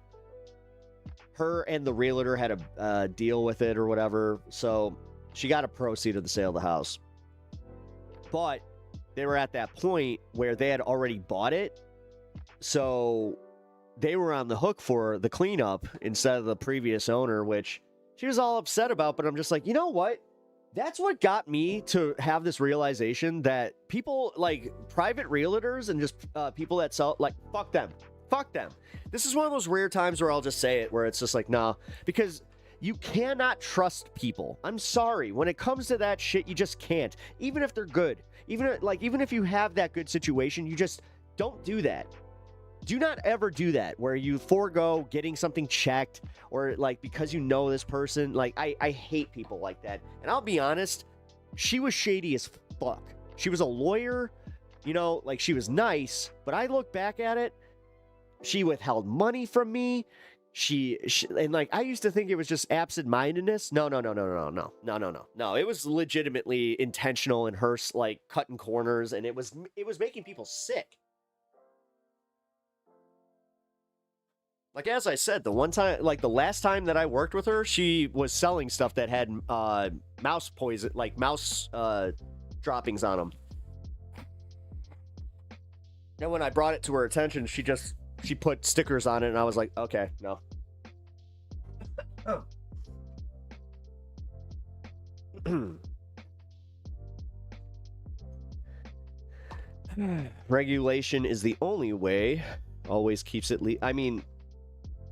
[SPEAKER 5] her and the realtor had a deal with it or whatever. So she got a proceed of the sale of the house. But they were at that point where they had already bought it. So they were on the hook for the cleanup instead of the previous owner, which she was all upset about. But I'm just like, you know what? That's what got me to have this realization that people, like private realtors and just people that sell, like, fuck them. Fuck them. This is one of those rare times where I'll just say it, where it's just like, nah, because you cannot trust people. I'm sorry. When it comes to that shit, you just can't. Even if they're good. Even if you have that good situation, you just don't do that. Do not ever do that, where you forego getting something checked, or, like, because you know this person. Like, I hate people like that. And I'll be honest, she was shady as fuck. She was a lawyer, you know, like, she was nice, but I look back at it, she withheld money from me. She and, like, I used to think it was just absent-mindedness. No. It was legitimately intentional, in her, like, cutting corners, and it was making people sick. Like, as I said, the one time, like, the last time that I worked with her, she was selling stuff that had mouse poison, like mouse droppings on them. And when I brought it to her attention, she put stickers on it, and I was like, okay, no. Regulation is the only way. Always keeps it I mean,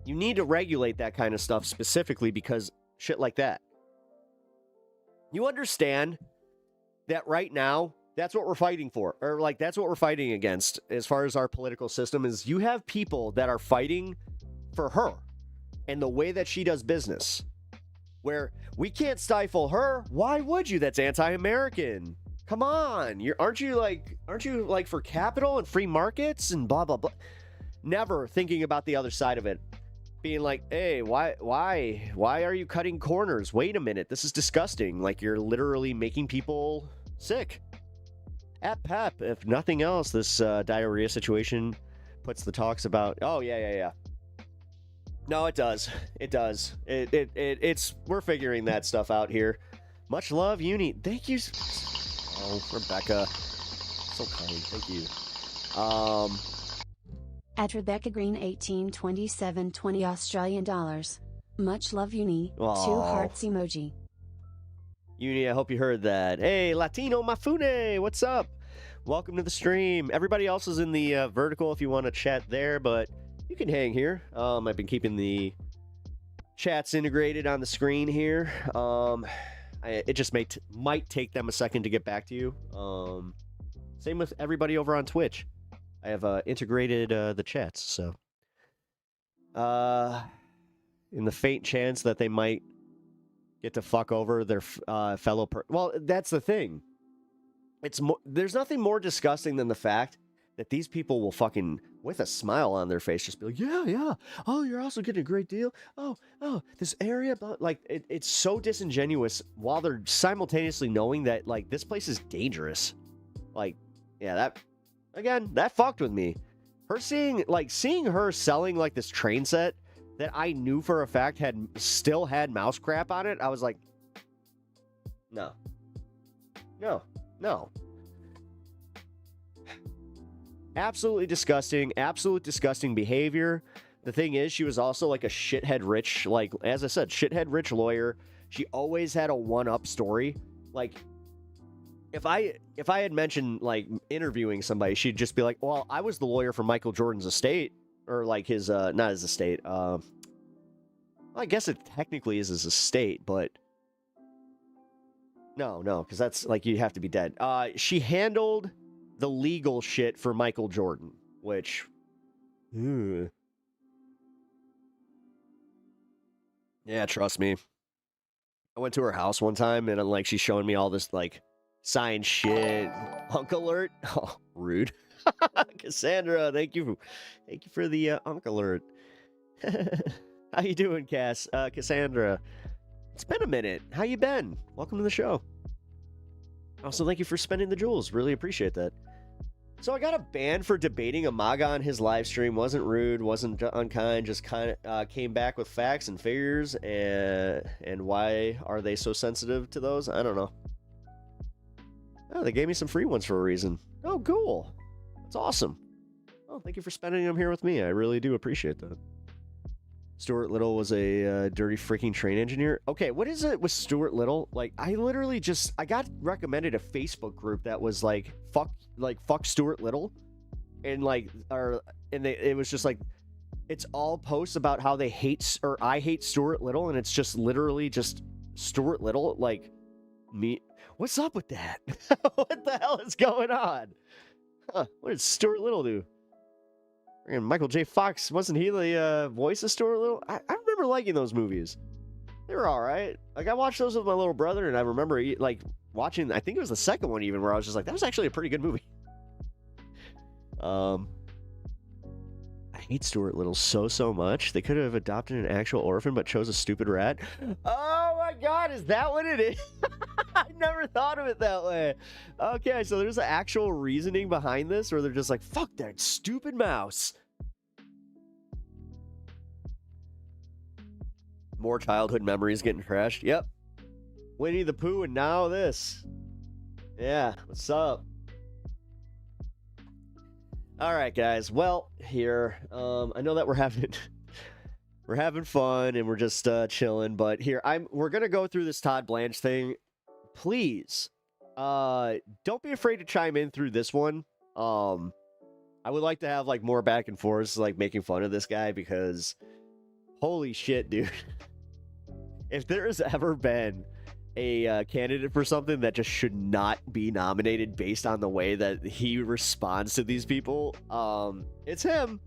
[SPEAKER 5] you need to regulate that kind of stuff specifically because shit like that. You understand that right now, that's what we're fighting for. Or, like, that's what we're fighting against as far as our political system is. You have people that are fighting for her and the way that she does business. Where we can't stifle her. Why would you? That's anti-American. Come on. Aren't you like for capital and free markets and blah, blah, blah. Never thinking about the other side of it. Being like, hey, why are you cutting corners? Wait a minute, this is disgusting. Like, you're literally making people sick. At Pep, if nothing else, this diarrhea situation puts the talks about. Oh yeah. No, it does. It does. It's we're figuring that stuff out here. Much love, Uni. Thank you. Oh, Rebecca, so kind. Thank you.
[SPEAKER 3] At Rebecca Green 1827.20 Australian dollars. Much love, Uni.
[SPEAKER 5] Aw.
[SPEAKER 3] 2 hearts emoji.
[SPEAKER 5] Uni, I hope you heard that. Hey, Latino Mafune, what's up? Welcome to the stream. Everybody else is in the vertical if you want to chat there, but you can hang here. I've been keeping the chats integrated on the screen here. It just might take them a second to get back to you. Same with everybody over on Twitch. I have integrated the chats, so in the faint chance that they might get to fuck over their fellow well, that's the thing. There's nothing more disgusting than the fact that these people will fucking, with a smile on their face, just be like, yeah. Oh, you're also getting a great deal. Oh, this area, like, it's so disingenuous while they're simultaneously knowing that, like, this place is dangerous. Like, yeah, that fucked with me. Seeing her selling, like, this train set that I knew for a fact still had mouse crap on it, I was like, no. Absolutely disgusting. Absolute disgusting behavior. The thing is, she was also like a shithead rich, like, as I said, shithead rich lawyer. She always had a one-up story. Like, if I had mentioned, like, interviewing somebody, she'd just be like, well, I was the lawyer for Michael Jordan's estate. Or, like, his, not his estate. I guess it technically is his estate, but no, because that's, like, you have to be dead. She handled the legal shit for Michael Jordan, which, Yeah, trust me. I went to her house one time and like she's showing me all this like science shit. Unk alert. Oh, rude. Cassandra, thank you. Thank you for the unk alert. How you doing, Cassandra? It's been a minute. How you been? Welcome to the show. Also, thank you for spending the jewels. Really appreciate that. So I got a ban for debating a MAGA on his live stream. Wasn't rude, wasn't unkind, just kind of came back with facts and figures. And why are they so sensitive to those? I don't know. Oh, they gave me some free ones for a reason. Oh, cool. That's awesome. Oh, thank you for spending them here with me. I really do appreciate that. Stuart Little was a dirty freaking train engineer. Okay, what is it with Stuart Little? Like, I literally just, I got recommended a Facebook group that was like fuck Stuart Little, and like, it was just like, it's all posts about how they hate, or I hate Stuart Little, and it's just literally just Stuart Little, like, me. What's up with that? What the hell is going on? Huh, what did Stuart Little do? And Michael J. Fox, wasn't he the voice of Stuart Little? I remember liking those movies. They were all right. Like, I watched those with my little brother, and I remember like watching, I think it was the second one even, where I was just like, that was actually a pretty good movie. I hate Stuart Little so much. They could have adopted an actual orphan, but chose a stupid rat. Oh my god, is that what it is? I never thought of it that way. Okay, so there's an actual reasoning behind this, or they're just like, fuck that stupid mouse. More childhood memories getting trashed. Yep. Winnie the Pooh, and now this. Yeah, what's up? All right, guys. Well, here, I know that we're having fun and we're just chilling, but here we're gonna go through this Todd Blanche thing. Please, don't be afraid to chime in through this one. I would like to have like more back and forth, like making fun of this guy, because holy shit, dude. If there has ever been a candidate for something that just should not be nominated based on the way that he responds to these people, it's him.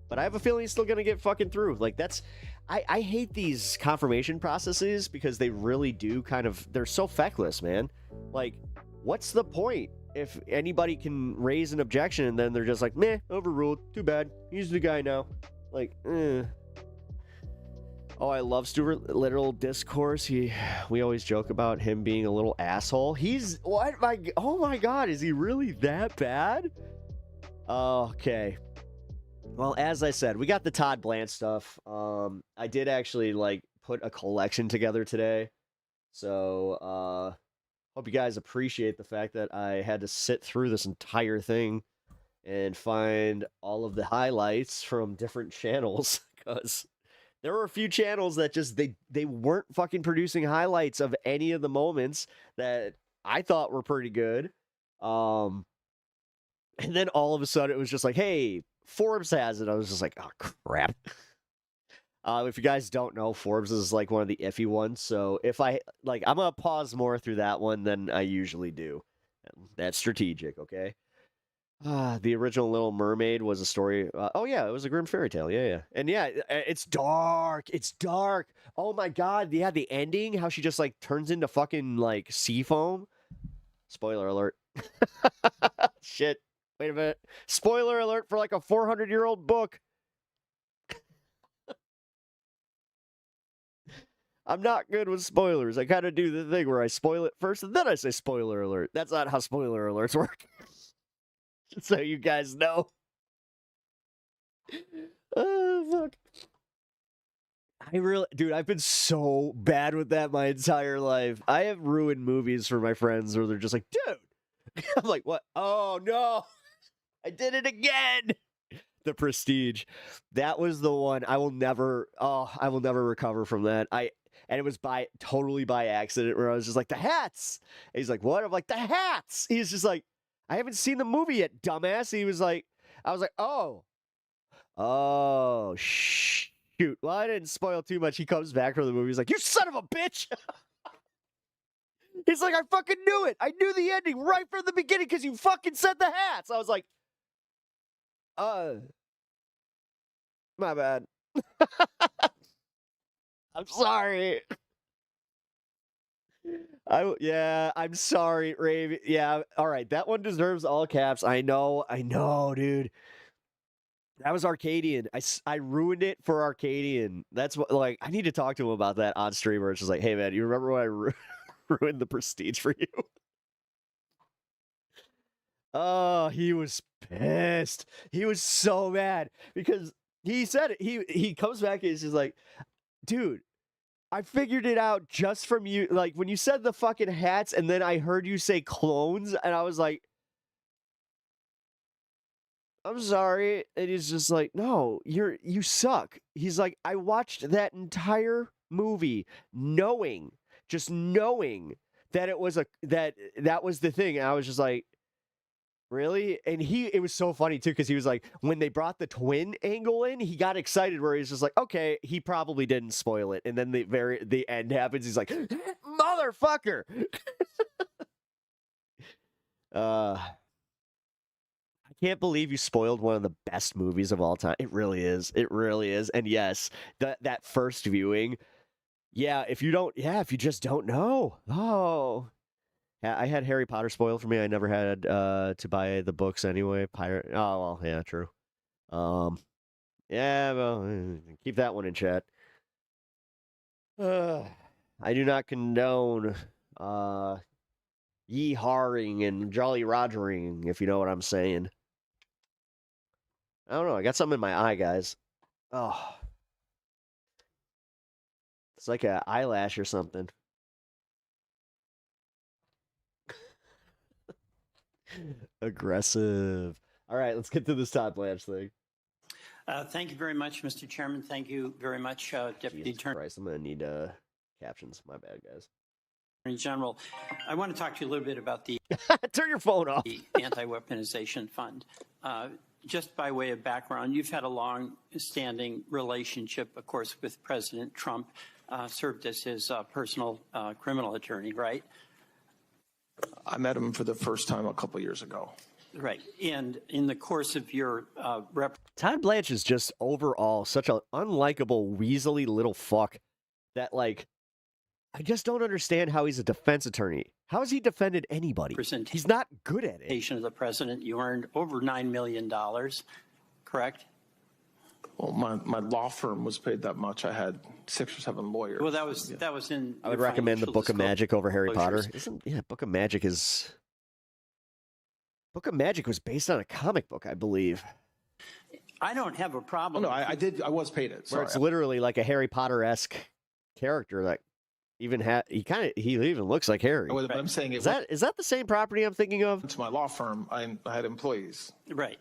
[SPEAKER 5] But I have a feeling he's still gonna get fucking through. Like, that's, I hate these confirmation processes because they really do kind of, they're so feckless, man. Like, what's the point if anybody can raise an objection and then they're just like, meh, overruled, too bad, he's the guy now. Like, Oh, I love Stuart Little discourse. We always joke about him being a little asshole. He's, what? Oh my god, is he really that bad? Okay. Well, as I said, we got the Todd Blanche stuff. I did actually like put a collection together today. So, hope you guys appreciate the fact that I had to sit through this entire thing and find all of the highlights from different channels, because there were a few channels that just, they weren't fucking producing highlights of any of the moments that I thought were pretty good. And then all of a sudden it was just like, hey, Forbes has it. I was just like, oh crap. If you guys don't know, Forbes is like one of the iffy ones. So if I'm gonna pause more through that one than I usually do. That's strategic, okay? The original Little Mermaid was a story. Oh yeah, it was a grim fairy tale. Yeah. And yeah, it's dark. It's dark. Oh my god. Yeah, the ending, how she just like turns into fucking like sea foam. Spoiler alert. Shit. Wait a minute. Spoiler alert for like a 400-year-old book. I'm not good with spoilers. I kind of do the thing where I spoil it first and then I say spoiler alert. That's not how spoiler alerts work. Just so you guys know. Oh, fuck. Dude, I've been so bad with that my entire life. I have ruined movies for my friends where they're just like, dude. I'm like, what? Oh, no. I did it again. The Prestige. That was the one. I will never recover from that. And it was totally by accident, where I was just like, the hats. And he's like, what? I'm like, the hats. He's just like, I haven't seen the movie yet, dumbass. He was like, I was like, oh, shoot. Well, I didn't spoil too much. He comes back from the movie. He's like, you son of a bitch. He's like, I fucking knew it. I knew the ending right from the beginning because you fucking said the hats. I was like, my bad. I'm sorry. I'm sorry, Rave. Yeah, all right. That one deserves all caps. I know, dude. That was Arcadian. I ruined it for Arcadian. That's what, like, I need to talk to him about that on stream where it's just like, hey, man, you remember when I ruined the Prestige for you? Oh, he was pissed. He was so mad because he said it. He comes back and he's just like, dude, I figured it out just from you. Like, when you said the fucking hats and then I heard you say clones, and I was like, I'm sorry. And he's just like, no, you suck. He's like, I watched that entire movie knowing that it was that was the thing. And I was just like, really? And it was so funny too, because he was like, when they brought the twin angle in, he got excited where he's just like, okay, he probably didn't spoil it. And then the end happens, he's like, motherfucker. I can't believe you spoiled one of the best movies of all time. It really is. It really is. And yes, that first viewing, if you just don't know. Oh. Yeah, I had Harry Potter spoiled for me. I never had to buy the books anyway. Pirate. Oh, well, yeah, true. Yeah, well, keep that one in chat. I do not condone yee-hawing and jolly rogering, if you know what I'm saying. I don't know. I got something in my eye, guys. Oh. It's like an eyelash or something. Aggressive. All right, let's get to this Todd Blanche thing.
[SPEAKER 6] Thank you very much, Mr. Chairman. Thank you very much, Deputy Attorney
[SPEAKER 5] Christ, I'm going to need captions. My bad, guys.
[SPEAKER 6] General. I want to talk to you a little bit about the
[SPEAKER 5] turn your phone off.
[SPEAKER 6] The Anti-Weaponization Fund. Just by way of background, you've had a long-standing relationship, of course, with President Trump. Served as his personal criminal attorney, right?
[SPEAKER 7] I met him for the first time a couple years ago.
[SPEAKER 6] Right. And in the course of your
[SPEAKER 5] Todd Blanche is just overall such an unlikable, weaselly little fuck that, like, I just don't understand how he's a defense attorney. How has he defended anybody? He's not good at it.
[SPEAKER 6] Of the president, you earned over $9 million, correct?
[SPEAKER 7] Well, my law firm was paid that much. I had 6 or 7 lawyers.
[SPEAKER 6] Well, that was in.
[SPEAKER 5] I would recommend the Book of Magic over Harry Potter. Book of Magic was based on a comic book, I believe.
[SPEAKER 6] I don't have a problem.
[SPEAKER 7] Oh, no, I was paid it.
[SPEAKER 5] Where it's literally like a Harry Potter-esque character that even he even looks like Harry.
[SPEAKER 7] But I'm saying
[SPEAKER 5] is that the same property I'm thinking of?
[SPEAKER 7] To my law firm, I had employees.
[SPEAKER 6] Right.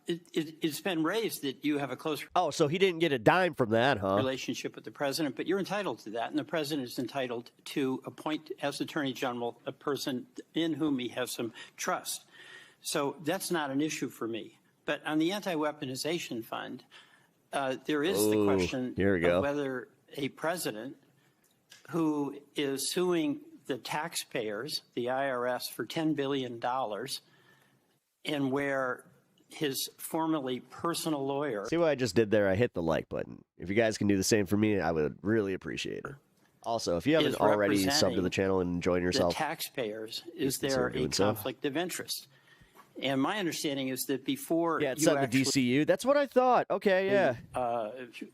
[SPEAKER 6] It's been raised that you have a close
[SPEAKER 5] so he didn't get a dime from that, huh?
[SPEAKER 6] Relationship with the president, but you're entitled to that, and the president is entitled to appoint as Attorney General a person in whom he has some trust. So that's not an issue for me. But on the Anti-Weaponization Fund, there is the question of whether a president who is suing the taxpayers, the IRS, for $10 billion, and where his formerly personal lawyer.
[SPEAKER 5] See what I just did there? I hit the like button. If you guys can do the same for me, I would really appreciate it. Also, if you haven't already subbed to the channel and joined yourself,
[SPEAKER 6] the taxpayers, is there a conflict of interest? And my understanding is that before
[SPEAKER 5] it's at the DCU. That's what I thought. Okay, yeah.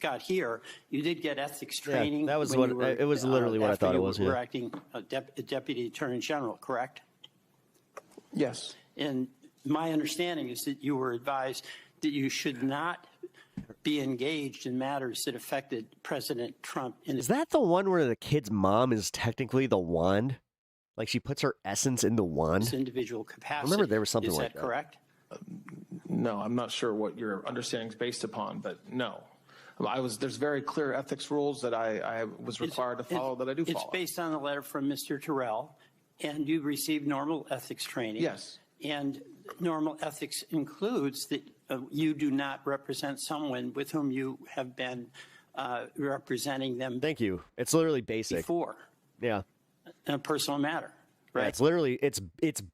[SPEAKER 6] Got here, you did get ethics training.
[SPEAKER 5] That was it was literally what I thought it was.
[SPEAKER 6] You were acting Deputy Attorney General, correct?
[SPEAKER 7] Yes.
[SPEAKER 6] And my understanding is that you were advised that you should not be engaged in matters that affected President Trump.
[SPEAKER 5] Is that the one where the kid's mom is technically the wand? Like she puts her essence in the wand?
[SPEAKER 6] This individual capacity.
[SPEAKER 5] I remember there was something
[SPEAKER 6] like that.
[SPEAKER 5] Is that
[SPEAKER 6] correct?
[SPEAKER 7] No, I'm not sure what your understanding is based upon, but no. There's very clear ethics rules that I was required to follow that I do follow.
[SPEAKER 6] It's based on a letter from Mr. Terrell, and you received normal ethics training.
[SPEAKER 7] Yes.
[SPEAKER 6] And normal ethics includes that you do not represent someone with whom you have been representing them.
[SPEAKER 5] Thank you. It's literally basic.
[SPEAKER 6] Before.
[SPEAKER 5] Yeah.
[SPEAKER 6] In a personal matter. Right.
[SPEAKER 5] Yeah, it's literally, it's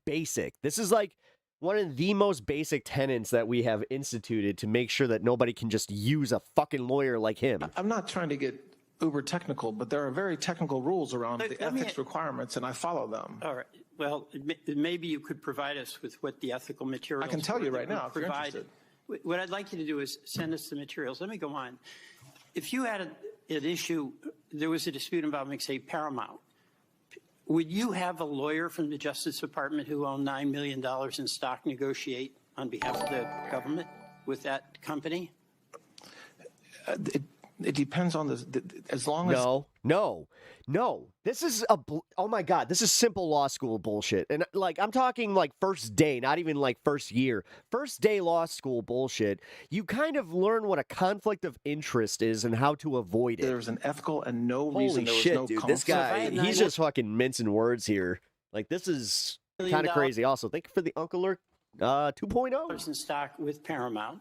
[SPEAKER 5] basic. This is like one of the most basic tenets that we have instituted to make sure that nobody can just use a fucking lawyer like him.
[SPEAKER 7] I'm not trying to get uber technical, but there are very technical rules around the
[SPEAKER 6] let me-
[SPEAKER 7] ethics requirements, and I follow them.
[SPEAKER 6] All right. Well, maybe you could provide us with what the ethical materials
[SPEAKER 7] I can tell
[SPEAKER 6] were
[SPEAKER 7] you
[SPEAKER 6] that
[SPEAKER 7] right
[SPEAKER 6] were
[SPEAKER 7] now if you're
[SPEAKER 6] provided. What I'd like you to do is send us the materials. Let me go on. If you had an issue, there was a dispute involving, say, Paramount, would you have a lawyer from the Justice Department who owned $9 million in stock negotiate on behalf of the government with that company?
[SPEAKER 7] It depends on as long as
[SPEAKER 5] No. This is oh my God, this is simple law school bullshit. And like, I'm talking like first day, not even like first year. First day law school bullshit. You kind of learn what a conflict of interest is and how to avoid it.
[SPEAKER 7] there's an ethical and no
[SPEAKER 5] Holy
[SPEAKER 7] reason there was
[SPEAKER 5] shit,
[SPEAKER 7] no
[SPEAKER 5] dude.
[SPEAKER 7] conflict.
[SPEAKER 5] This guy,
[SPEAKER 6] had
[SPEAKER 5] he's just fucking mincing words here. Like, this is kind of crazy. Also, thank you for the Uncle Lurk 2.0.
[SPEAKER 6] In stock with Paramount.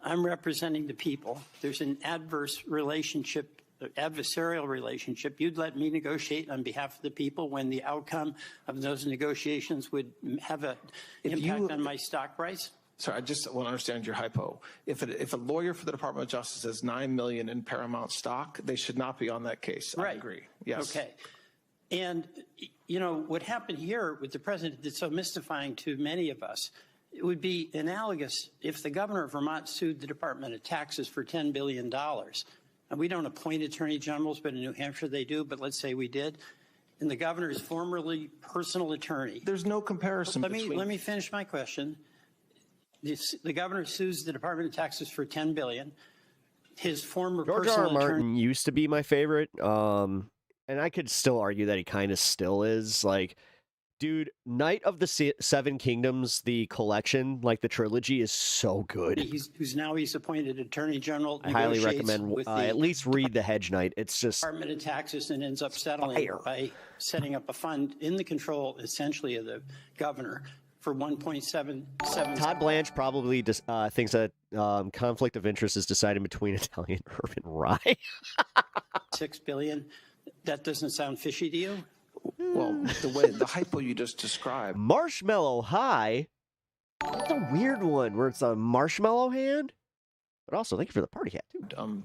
[SPEAKER 6] I'm representing the people. There's an adverse relationship, adversarial relationship. You'd let me negotiate on behalf of the people when the outcome of those negotiations would have an impact on my stock price?
[SPEAKER 7] Sorry, I just want to understand your hypo. If a lawyer for the Department of Justice has $9 million in Paramount stock, they should not be on that case.
[SPEAKER 6] Right.
[SPEAKER 7] I agree. Yes.
[SPEAKER 6] Okay. And, you know, what happened here with the president that's so mystifying to many of us, it would be analogous if the governor of Vermont sued the Department of Taxes for $10 billion. And we don't appoint attorney generals, but in New Hampshire they do, but let's say we did. And the governor is formerly personal attorney.
[SPEAKER 7] There's no comparison
[SPEAKER 6] Let me finish my question. The governor sues the Department of Taxes for $10 billion. His former
[SPEAKER 5] George
[SPEAKER 6] personal
[SPEAKER 5] R. R.
[SPEAKER 6] attorney.
[SPEAKER 5] Martin used to be my favorite. And I could still argue that he kind of still is. Like, dude, Knight of the Seven Kingdoms, the collection, like the trilogy, is so good.
[SPEAKER 6] He's appointed attorney general.
[SPEAKER 5] I highly
[SPEAKER 6] negotiates
[SPEAKER 5] recommend
[SPEAKER 6] with the
[SPEAKER 5] at least read The Hedge Knight. It's just
[SPEAKER 6] Department of Taxes and ends up settling by setting up a fund in the control, essentially, of the governor for 1.77.
[SPEAKER 5] Todd Blanche probably thinks that conflict of interest is decided between Italian herb and rye.
[SPEAKER 6] $6 billion. That doesn't sound fishy to you?
[SPEAKER 7] Well, the hypo you just described.
[SPEAKER 5] Marshmallow High. That's a weird one where it's a marshmallow hand. But also, thank you for the party hat, too.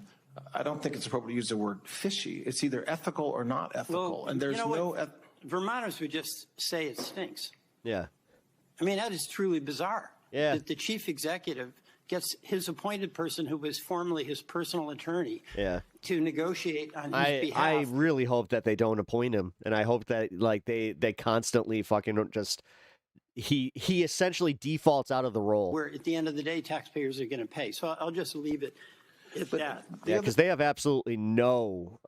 [SPEAKER 7] I don't think it's appropriate to use the word fishy. It's either ethical or not ethical.
[SPEAKER 6] Well,
[SPEAKER 7] and there's
[SPEAKER 6] you know
[SPEAKER 7] no.
[SPEAKER 6] what? Vermonters would just say it stinks.
[SPEAKER 5] Yeah.
[SPEAKER 6] I mean, that is truly bizarre.
[SPEAKER 5] Yeah.
[SPEAKER 6] That the chief executive gets his appointed person, who was formerly his personal attorney, to negotiate on his behalf.
[SPEAKER 5] I really hope that they don't appoint him, and I hope that like they constantly fucking just he essentially defaults out of the role.
[SPEAKER 6] Where at the end of the day, taxpayers are going to pay. So I'll just leave it at that.
[SPEAKER 5] Yeah, because they have absolutely no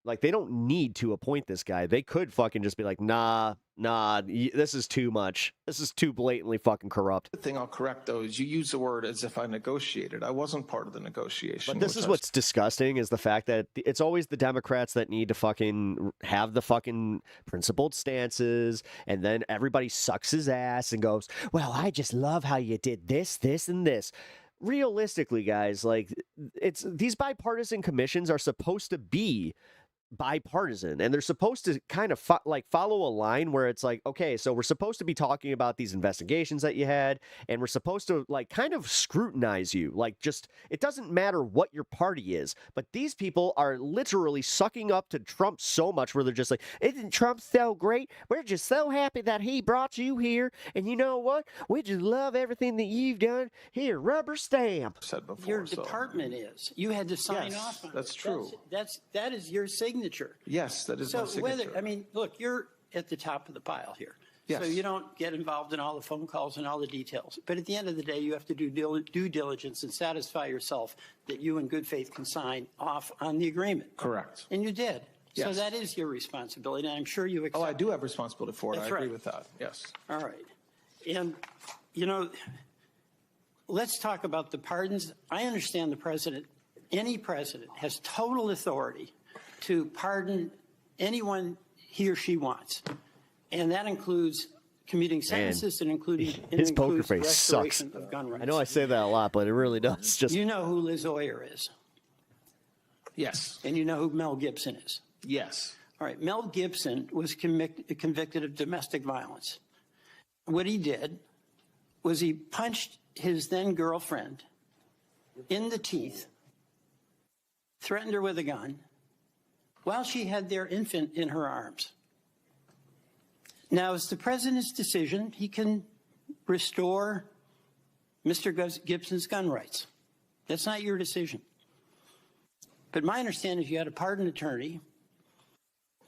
[SPEAKER 5] like they don't need to appoint this guy. They could fucking just be like, nah, this is too much. This is too blatantly fucking corrupt.
[SPEAKER 7] The thing I'll correct, though, is you use the word as if I negotiated. I wasn't part of the negotiation.
[SPEAKER 5] But this is what's disgusting is the fact that it's always the Democrats that need to fucking have the fucking principled stances, and then everybody sucks his ass and goes, well, I just love how you did this, this, and this. Realistically, guys, like these bipartisan commissions are supposed to be bipartisan, and they're supposed to kind of follow a line where it's like, okay, so we're supposed to be talking about these investigations that you had, and we're supposed to like kind of scrutinize you, like just it doesn't matter what your party is, but these people are literally sucking up to Trump so much where they're just like, isn't Trump so great? We're just so happy that he brought you here, and you know what, we just love everything that you've done. Here, rubber stamp.
[SPEAKER 7] Said before,
[SPEAKER 6] Your department is. You had to sign off on it.
[SPEAKER 7] That's true.
[SPEAKER 6] That is your signature.
[SPEAKER 7] Yes, that is my signature.
[SPEAKER 6] I mean, look, you're at the top of the pile here.
[SPEAKER 7] Yes.
[SPEAKER 6] So you don't get involved in all the phone calls and all the details. But at the end of the day, you have to do due diligence and satisfy yourself that you in good faith can sign off on the agreement.
[SPEAKER 7] Correct.
[SPEAKER 6] And you did. So
[SPEAKER 7] Yes.
[SPEAKER 6] that is your responsibility, and I'm sure you accept
[SPEAKER 7] Oh, I do have responsibility for it.
[SPEAKER 6] That's
[SPEAKER 7] I agree
[SPEAKER 6] right.
[SPEAKER 7] with that. Yes.
[SPEAKER 6] All right. And, you know, let's talk about the pardons. I understand the president, any president, has total authority to pardon anyone he or she wants. And that includes commuting sentences and
[SPEAKER 5] His poker face sucks.
[SPEAKER 6] of gun rights.
[SPEAKER 5] I know I say that a lot, but it really does. Just
[SPEAKER 6] You know who Liz Oyer is,
[SPEAKER 7] Yes.
[SPEAKER 6] and you know who Mel Gibson is.
[SPEAKER 7] Yes.
[SPEAKER 6] All right, Mel Gibson was convicted of domestic violence. What he did was he punched his then girlfriend in the teeth, threatened her with a gun, while she had their infant in her arms. Now, it's the president's decision. He can restore Mr. Gibson's gun rights. That's not your decision. But my understanding is you had a pardon attorney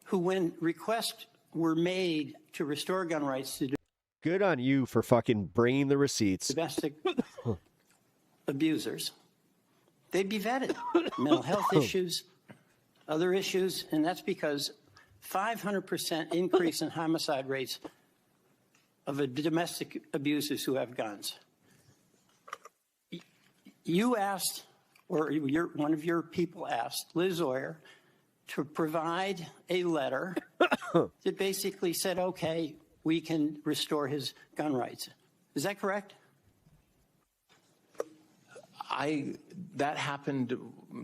[SPEAKER 6] who, when requests were made to restore gun rights to
[SPEAKER 5] Good on you for fucking bringing the receipts.
[SPEAKER 6] domestic abusers, they'd be vetted. Mental health issues, other issues, and that's because 500% increase in homicide rates of domestic abusers who have guns. You asked, or one of your people asked, Liz Oyer, to provide a letter that basically said, okay, we can restore his gun rights. Is that correct?
[SPEAKER 7] That happened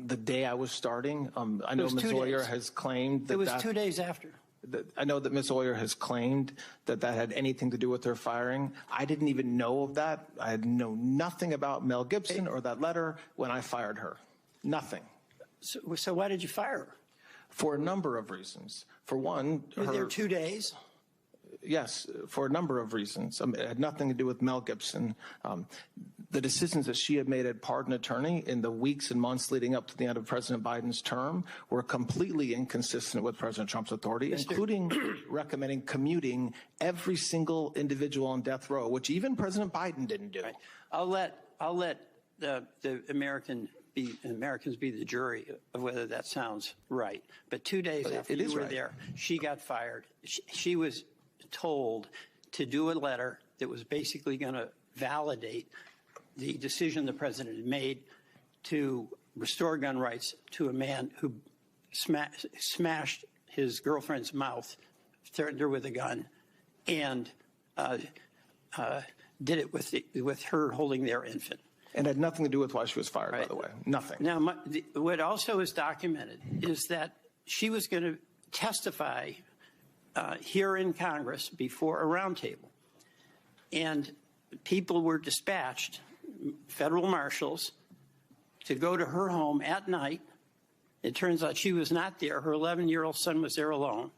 [SPEAKER 7] the day I was starting. I know Ms. Oyer has claimed that
[SPEAKER 6] it was 2 days after.
[SPEAKER 7] I know that Ms. Oyer has claimed that that had anything to do with her firing. I didn't even know of that. I had known nothing about Mel Gibson or that letter when I fired her. Nothing.
[SPEAKER 6] So why did you fire her?
[SPEAKER 7] For a number of reasons. For one,
[SPEAKER 6] You were there 2 days?
[SPEAKER 7] Yes, for a number of reasons. It had nothing to do with Mel Gibson. The decisions that she had made as pardon attorney in the weeks and months leading up to the end of President Biden's term were completely inconsistent with President Trump's authority, including recommending commuting every single individual on death row, which even President Biden didn't do.
[SPEAKER 6] Right. I'll let the Americans be the jury of whether that sounds right. But 2 days after you were there, she got fired. She was told to do a letter that was basically going to validate the decision the president had made to restore gun rights to a man who smashed his girlfriend's mouth, threatened her with a gun, and did it with her holding their infant.
[SPEAKER 7] And had nothing to do with why she was fired, by the way. Nothing.
[SPEAKER 6] Now, what also is documented is that she was going to testify here in Congress before a roundtable. And people were dispatched, federal marshals, to go to her home at night. It turns out she was not there. Her 11-year-old son was there alone.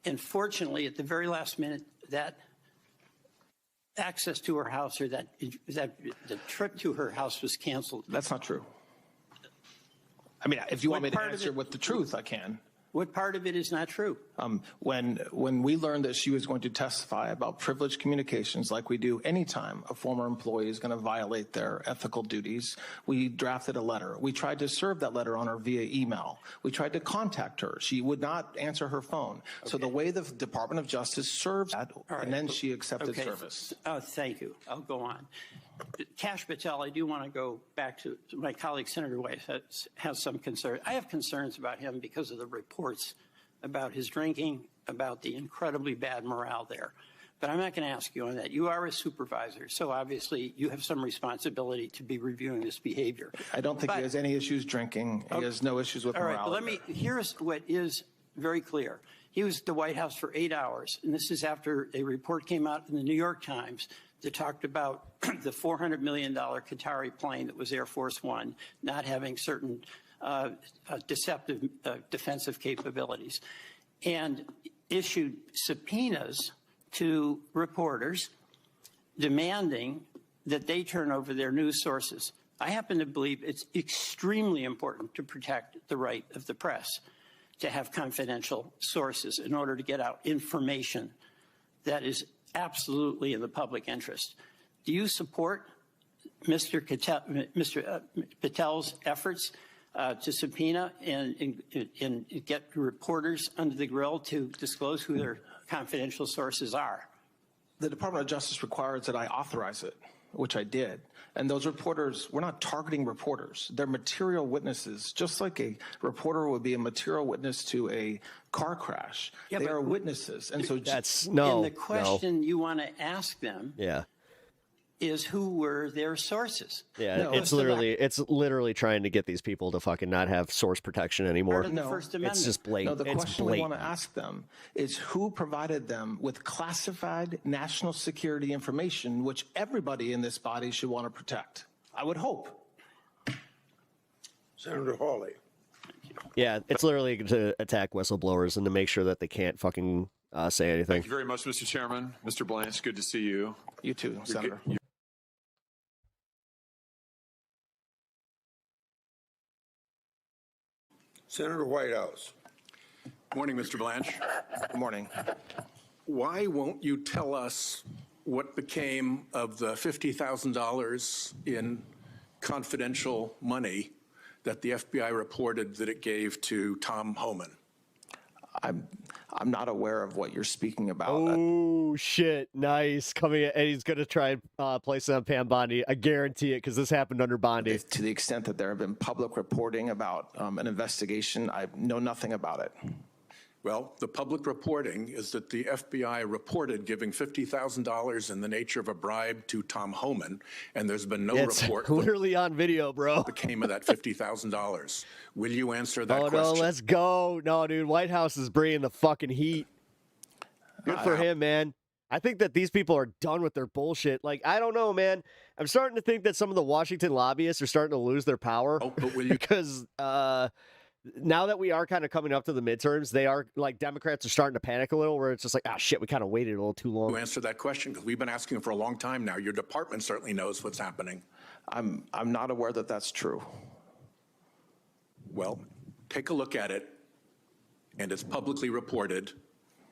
[SPEAKER 6] And fortunately, at the very last minute, that access to her house, or that the trip to her house, was canceled.
[SPEAKER 7] That's not true. I mean, if you want me to answer with the truth, I can.
[SPEAKER 6] What part of it is not true?
[SPEAKER 7] When we learned that she was going to testify about privileged communications, like we do anytime a former employee is going to violate their ethical duties, we drafted a letter. We tried to serve that letter on her via email. We tried to contact her. She would not answer her phone. Okay. So the way the Department of Justice serves that, and then she accepted service.
[SPEAKER 6] Thank you. I'll go on. Kash Patel, I do want to go back to my colleague, Senator White, has some concern. I have concerns about him because of the reports about his drinking, about the incredibly bad morale there. But I'm not going to ask you on that. You are a supervisor, so obviously you have some responsibility to be reviewing this behavior.
[SPEAKER 7] I don't think he has any issues drinking. He has no issues with morale.
[SPEAKER 6] All right, but here's what is very clear. He was at the White House for 8 hours, and this is after a report came out in the New York Times that talked about the $400 million Qatari plane that was Air Force One not having certain deceptive defensive capabilities, and issued subpoenas to reporters demanding that they turn over their news sources. I happen to believe it's extremely important to protect the right of the press to have confidential sources in order to get out information that is absolutely in the public interest. Do you support Mr. Patel's efforts to subpoena and get reporters under the grill to disclose who their confidential sources are?
[SPEAKER 7] The Department of Justice requires that I authorize it, which I did. And those reporters, we're not targeting reporters. They're material witnesses, just like a reporter would be a material witness to a car crash.
[SPEAKER 6] Yeah,
[SPEAKER 7] they are witnesses. And so
[SPEAKER 5] that's
[SPEAKER 6] and the question you want to ask them is who were their sources?
[SPEAKER 5] Yeah, it's literally trying to get these people to fucking not have source protection anymore.
[SPEAKER 6] Part of the First Amendment.
[SPEAKER 5] It's just blatant.
[SPEAKER 7] No, the question we want to ask them is who provided them with classified national security information, which everybody in this body should want to protect. I would hope.
[SPEAKER 2] Senator Hawley.
[SPEAKER 6] Thank
[SPEAKER 5] Yeah, it's literally to attack whistleblowers and to make sure that they can't fucking say anything.
[SPEAKER 8] Thank you very much, Mr. Chairman. Mr. Blanche, good to see you.
[SPEAKER 7] You too, Senator.
[SPEAKER 9] Senator Whitehouse.
[SPEAKER 8] Morning, Mr. Blanche.
[SPEAKER 7] Good morning.
[SPEAKER 9] Why won't you tell us what became of the $50,000 in confidential money that the FBI reported that it gave to Tom Homan?
[SPEAKER 7] I'm not aware of what you're speaking about.
[SPEAKER 5] Oh, shit. Nice. Coming in, and he's going to try and place it on Pam Bondi. I guarantee it, because this happened under Bondi.
[SPEAKER 7] To the extent that there have been public reporting about an investigation, I know nothing about it.
[SPEAKER 9] Well, the public reporting is that the FBI reported giving $50,000 in the nature of a bribe to Tom Homan, and there's been no
[SPEAKER 5] It's
[SPEAKER 9] report
[SPEAKER 5] literally on video, bro.
[SPEAKER 9] that came of that $50,000. Will you answer that
[SPEAKER 5] Oh,
[SPEAKER 9] question?
[SPEAKER 5] no, let's go. No, dude, White House is bringing the fucking heat. Good for him, man. I think that these people are done with their bullshit. Like, I don't know, man. I'm starting to think that some of the Washington lobbyists are starting to lose their power.
[SPEAKER 9] Oh, but will you?
[SPEAKER 5] Because now that we are kind of coming up to the midterms, they are, like, Democrats are starting to panic a little, where it's just like, ah, shit, we kind of waited a little too long.
[SPEAKER 9] You answer that question, because we've been asking for a long time now. Your department certainly knows what's happening.
[SPEAKER 7] I'm not aware that that's true.
[SPEAKER 9] Well, take a look at it, and it's publicly reported,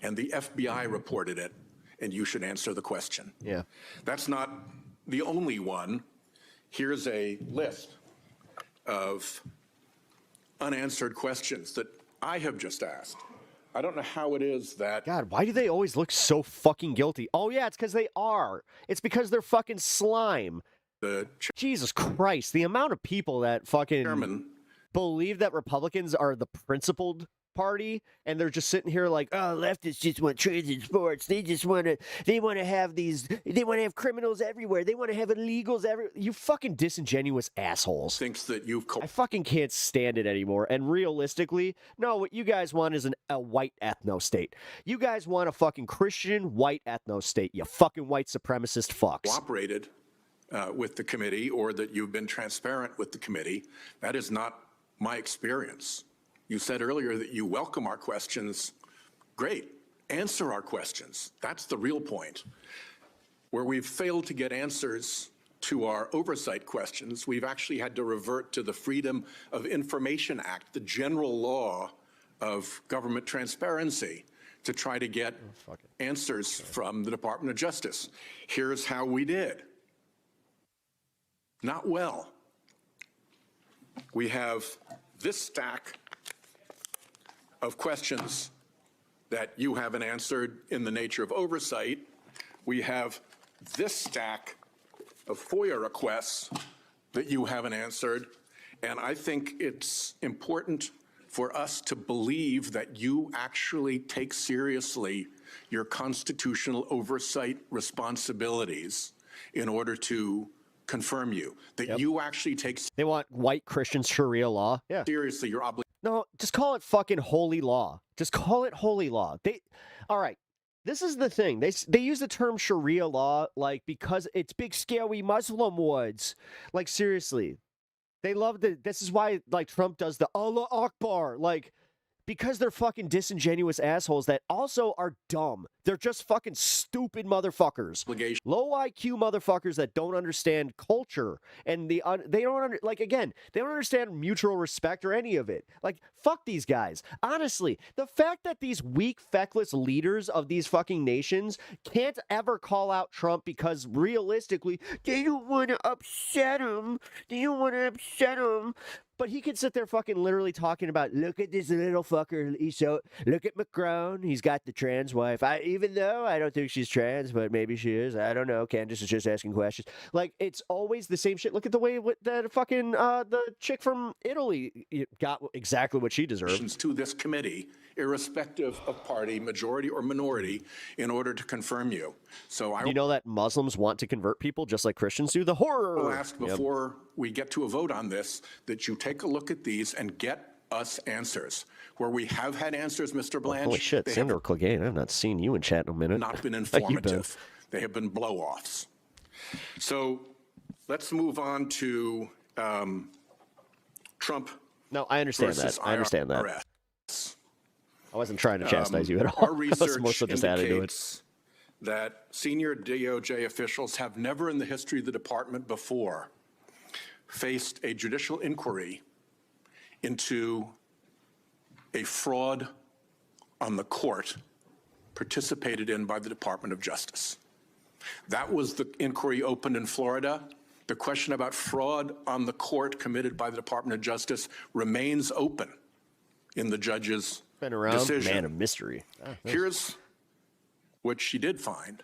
[SPEAKER 9] and the FBI reported it, and you should answer the question.
[SPEAKER 5] Yeah.
[SPEAKER 9] That's not the only one. Here's a list of unanswered questions that I have just asked. I don't know how it is that...
[SPEAKER 5] God, why do they always look so fucking guilty? Oh, yeah, it's because they are. It's because they're fucking slime. Jesus Christ, the amount of people that fucking believe that Republicans are the principled party, and they're just sitting here like, oh, leftists just want transit sports. They want to have criminals everywhere. They want to have illegals everywhere. You fucking disingenuous assholes.
[SPEAKER 9] Thinks that you've...
[SPEAKER 5] I fucking can't stand it anymore. And realistically, no, what you guys want is a white ethno state. You guys want a fucking Christian white ethno state, you fucking white supremacist fucks.
[SPEAKER 9] Cooperated with the committee, or that you've been transparent with the committee. That is not my experience. You said earlier that you welcome our questions. Great. Answer our questions. That's the real point. Where we've failed to get answers to our oversight questions, we've actually had to revert to the Freedom of Information Act, the general law of government transparency, to try to get answers from the Department of Justice. Here's how we did. Not well. We have this stack of questions that you haven't answered in the nature of oversight. We have this stack of FOIA requests that you haven't answered. And I think it's important for us to believe that you actually take seriously your constitutional oversight responsibilities in order to confirm you, that you actually take...
[SPEAKER 5] They want white Christian Sharia law. Yeah.
[SPEAKER 9] Seriously your obligation.
[SPEAKER 5] No, just call it fucking holy law. Just call it holy law. All right. This is the thing. They use the term Sharia law like because it's big scary Muslim words. Like seriously. They love this is why like Trump does the Allah Akbar, like because they're fucking disingenuous assholes that also are dumb. They're just fucking stupid motherfuckers. Low IQ motherfuckers that don't understand culture and they don't understand mutual respect or any of it. Like fuck these guys. Honestly, the fact that these weak feckless leaders of these fucking nations can't ever call out Trump because realistically they don't want to upset him. But he could sit there fucking literally talking about, look at this little fucker. Look at Macron. He's got the trans wife. Even though I don't think she's trans, but maybe she is. I don't know. Candace is just asking questions. Like, it's always the same shit. Look at the way that fucking the chick from Italy got exactly what she deserved.
[SPEAKER 9] To this committee, irrespective of party, majority or minority, in order to confirm you. So
[SPEAKER 5] you know that Muslims want to convert people just like Christians do? The horror.
[SPEAKER 9] I'll ask before we get to a vote on this that you take a look at these and get us answers. Where we have had answers, Mr. Blanche.
[SPEAKER 5] Holy shit, Senator Clegane, I've not seen you in chat in a minute.
[SPEAKER 9] Not been informative. They have been blow-offs. So let's move on to Trump
[SPEAKER 5] No, I understand that.
[SPEAKER 9] versus
[SPEAKER 5] I understand that.
[SPEAKER 9] IRS.
[SPEAKER 5] I wasn't trying to chastise you at all.
[SPEAKER 9] Our
[SPEAKER 5] I was
[SPEAKER 9] research
[SPEAKER 5] more so just adding to it.
[SPEAKER 9] indicates that senior DOJ officials have never in the history of the department before faced a judicial inquiry into a fraud on the court participated in by the Department of Justice. That was the inquiry opened in Florida. The question about fraud on the court committed by the Department of Justice remains open in the judge's
[SPEAKER 5] Been around,
[SPEAKER 9] decision.
[SPEAKER 5] man of mystery.
[SPEAKER 9] Here's what she did find.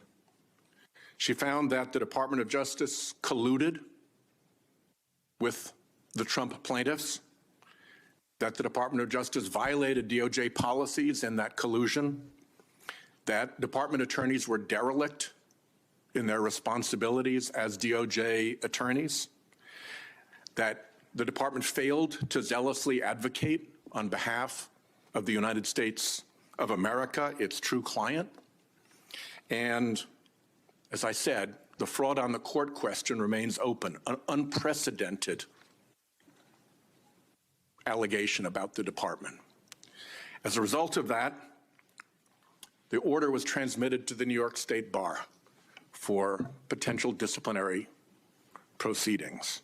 [SPEAKER 9] She found that the Department of Justice colluded with the Trump plaintiffs, that the Department of Justice violated DOJ policies in that collusion, that department attorneys were derelict in their responsibilities as DOJ attorneys, that the department failed to zealously advocate on behalf of the United States of America, its true client. And as I said, the fraud on the court question remains open, an unprecedented allegation about the department. As a result of that, the order was transmitted to the New York State Bar for potential disciplinary proceedings.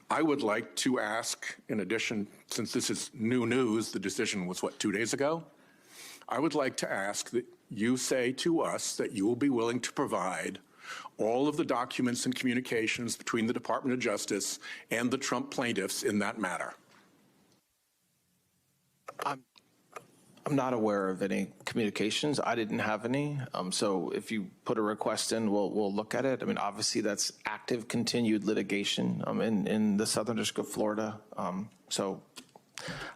[SPEAKER 9] I would like to ask, in addition, since this is new news, the decision was, 2 days ago? I would like to ask that you say to us that you will be willing to provide all of the documents and communications between the Department of Justice and the Trump plaintiffs in that matter.
[SPEAKER 7] I'm not aware of any communications. I didn't have any. So if you put a request in, we'll look at it. I mean, obviously that's active, continued litigation in the Southern District of Florida. So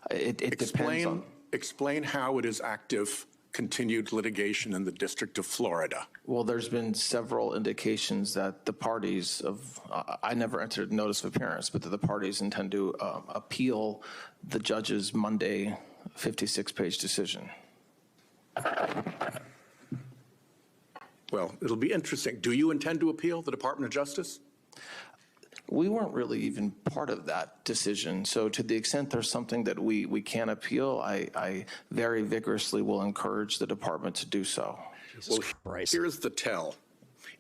[SPEAKER 7] it depends on.
[SPEAKER 9] Explain how it is active, continued litigation in the District of Florida.
[SPEAKER 7] Well, there's been several indications that the parties of, I never entered notice of appearance, but that the parties intend to appeal the judge's Monday 56-page decision.
[SPEAKER 9] Well, it'll be interesting. Do you intend to appeal the Department of Justice?
[SPEAKER 7] We weren't really even part of that decision. So to the extent there's something that we can appeal, I very vigorously will encourage the department to do so.
[SPEAKER 9] Well, here's the tell.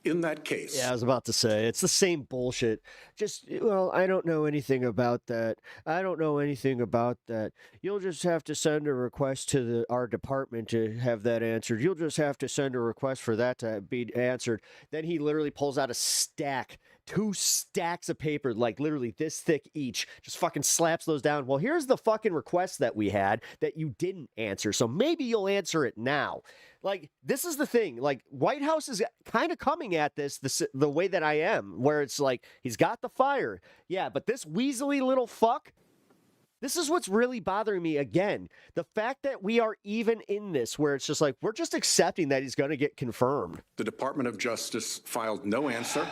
[SPEAKER 9] In that case.
[SPEAKER 5] Yeah, I was about to say, it's the same bullshit. Well, I don't know anything about that. I don't know anything about that. You'll just have to send a request to our department to have that answered. You'll just have to send a request for that to be answered. Then he literally pulls out a stack, 2 stacks of paper, like literally this thick each, just fucking slaps those down. Well, here's the fucking request that we had that you didn't answer, so maybe you'll answer it now. Like, this is the thing. Like, White House is kind of coming at this the way that I am, where it's like, he's got the fire. Yeah, but this weaselly little fuck, this is what's really bothering me again. The fact that we are even in this, where it's just like, we're just accepting that he's going to get confirmed.
[SPEAKER 9] The Department of Justice filed no answer,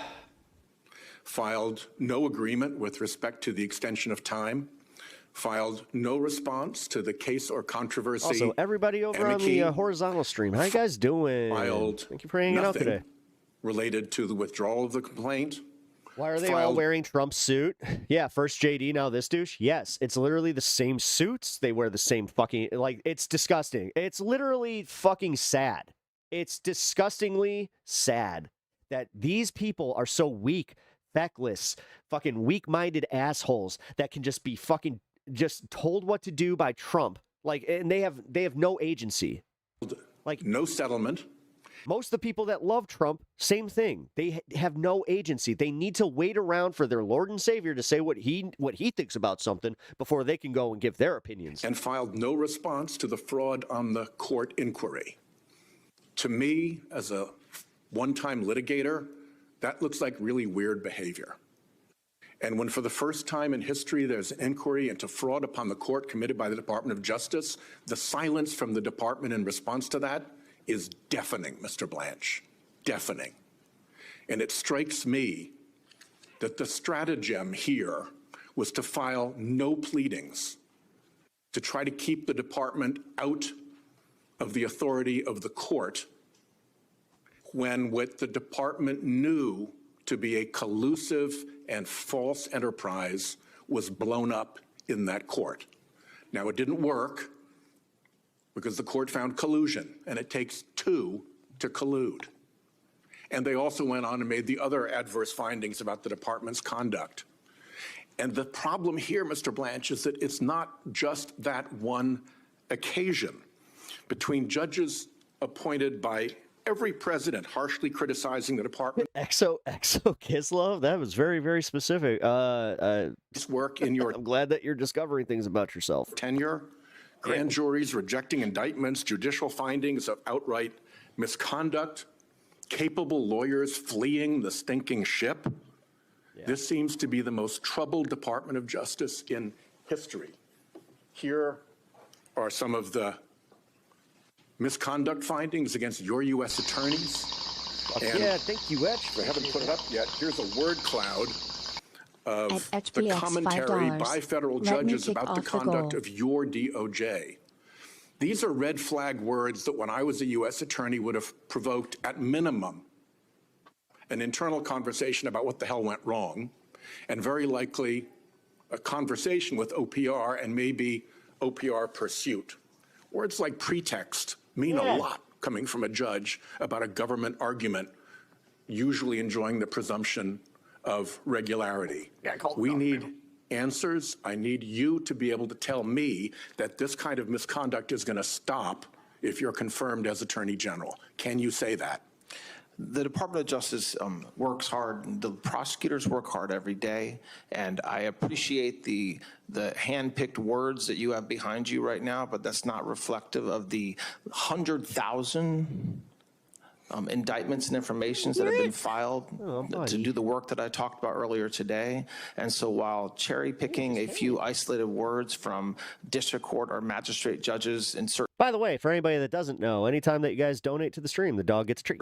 [SPEAKER 9] filed no agreement with respect to the extension of time, filed no response to the case or controversy.
[SPEAKER 5] Also, everybody over on the horizontal stream, how you guys doing? Thank you for hanging out today.
[SPEAKER 9] Related to the withdrawal of the complaint.
[SPEAKER 5] Why are they all wearing Trump's suit? Yeah, first JD, now this douche. Yes, it's literally the same suits. They wear the same fucking, like, it's disgusting. It's literally fucking sad. It's disgustingly sad that these people are so weak, feckless, fucking weak-minded assholes that can just be fucking just told what to do by Trump. Like, and they have no agency. Like,
[SPEAKER 9] no settlement.
[SPEAKER 5] Most of the people that love Trump, same thing. They have no agency. They need to wait around for their Lord and Savior to say what he thinks about something before they can go and give their opinions.
[SPEAKER 9] And filed no response to the fraud on the court inquiry. To me, as a one-time litigator, that looks like really weird behavior. And when for the first time in history there's an inquiry into fraud upon the court committed by the Department of Justice, the silence from the department in response to that is deafening, Mr. Blanche, deafening. And it strikes me that the stratagem here was to file no pleadings, to try to keep the department out of the authority of the court, when what the department knew to be a collusive and false enterprise was blown up in that court. Now, it didn't work because the court found collusion, and it takes two to collude. And they also went on and made the other adverse findings about the department's conduct. And the problem here, Mr. Blanche, is that it's not just that one occasion. Between judges appointed by every president harshly criticizing the department.
[SPEAKER 5] Exo Kislov? That was very, very specific.
[SPEAKER 9] Work in your
[SPEAKER 5] I'm glad that you're discovering things about yourself.
[SPEAKER 9] Tenure, grand juries rejecting indictments, judicial findings of outright misconduct, capable lawyers fleeing the stinking ship. Yeah. This seems to be the most troubled Department of Justice in history. Here are some of the misconduct findings against your U.S. attorneys. And
[SPEAKER 5] yeah, thank you, Etch.
[SPEAKER 9] I haven't put it up yet. Here's a word cloud of the commentary
[SPEAKER 3] $5.
[SPEAKER 9] by federal judges about the conduct of your DOJ. These are red flag words that when I was a U.S. attorney would have provoked at minimum an internal conversation about what the hell went wrong, and very likely a conversation with OPR and maybe OPR pursuit. Words like pretext mean a lot coming from a judge about a government argument, usually enjoying the presumption of regularity. We need answers. I need you to be able to tell me that this kind of misconduct is going to stop if you're confirmed as Attorney General. Can you say that?
[SPEAKER 7] The Department of Justice works hard. The prosecutors work hard every day, and I appreciate the hand-picked words that you have behind you right now, but that's not reflective of the 100,000 indictments and informations that have been filed to do the work that I talked about earlier today. And so while cherry picking a few isolated words from district court or magistrate judges in certain
[SPEAKER 5] By the way, for anybody that doesn't know, anytime that you guys donate to the stream, the dog gets a treat.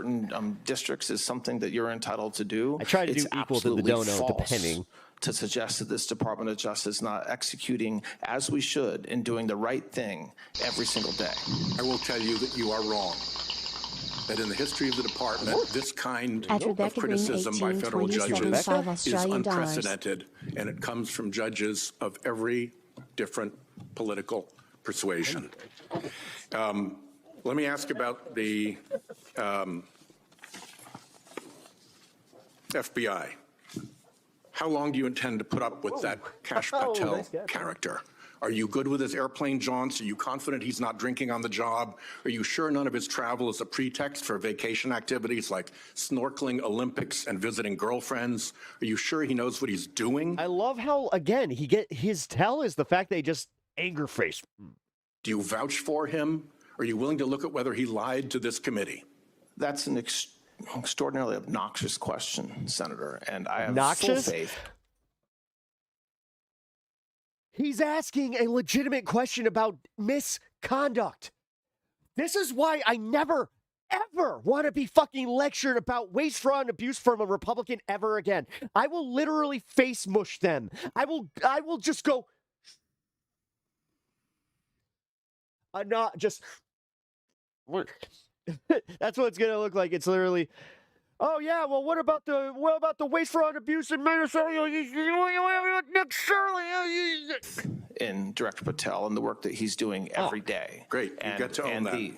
[SPEAKER 7] Districts is something that you're entitled to do.
[SPEAKER 5] I try to do equal to the dono, depending.
[SPEAKER 7] To suggest that this Department of Justice is not executing as we should and doing the right thing every single day.
[SPEAKER 9] I will tell you that you are wrong. That in the history of the department, this kind of criticism by federal judges is unprecedented, and it comes from judges of every different political persuasion. Let me ask about the FBI. How long do you intend to put up with that Kash Patel character? Are you good with his airplane jaunts? Are you confident he's not drinking on the job? Are you sure none of his travel is a pretext for vacation activities like snorkeling, Olympics, and visiting girlfriends? Are you sure he knows what he's doing?
[SPEAKER 5] I love how, again, his tell is the fact that he just anger faced.
[SPEAKER 9] Do you vouch for him? Are you willing to look at whether he lied to this committee?
[SPEAKER 7] That's an extraordinarily obnoxious question, Senator, and I have full faith.
[SPEAKER 5] He's asking a legitimate question about misconduct. This is why I never, ever want to be fucking lectured about waste, fraud, and abuse from a Republican ever again. I will literally face mush them. I will just go. I'm not just. That's what it's gonna look like. It's literally. Oh yeah, well, what about the waste, fraud, abuse in Minnesota? Nick Shirley
[SPEAKER 7] in Director Patel and the work that he's doing every day.
[SPEAKER 9] Great, you get to own that.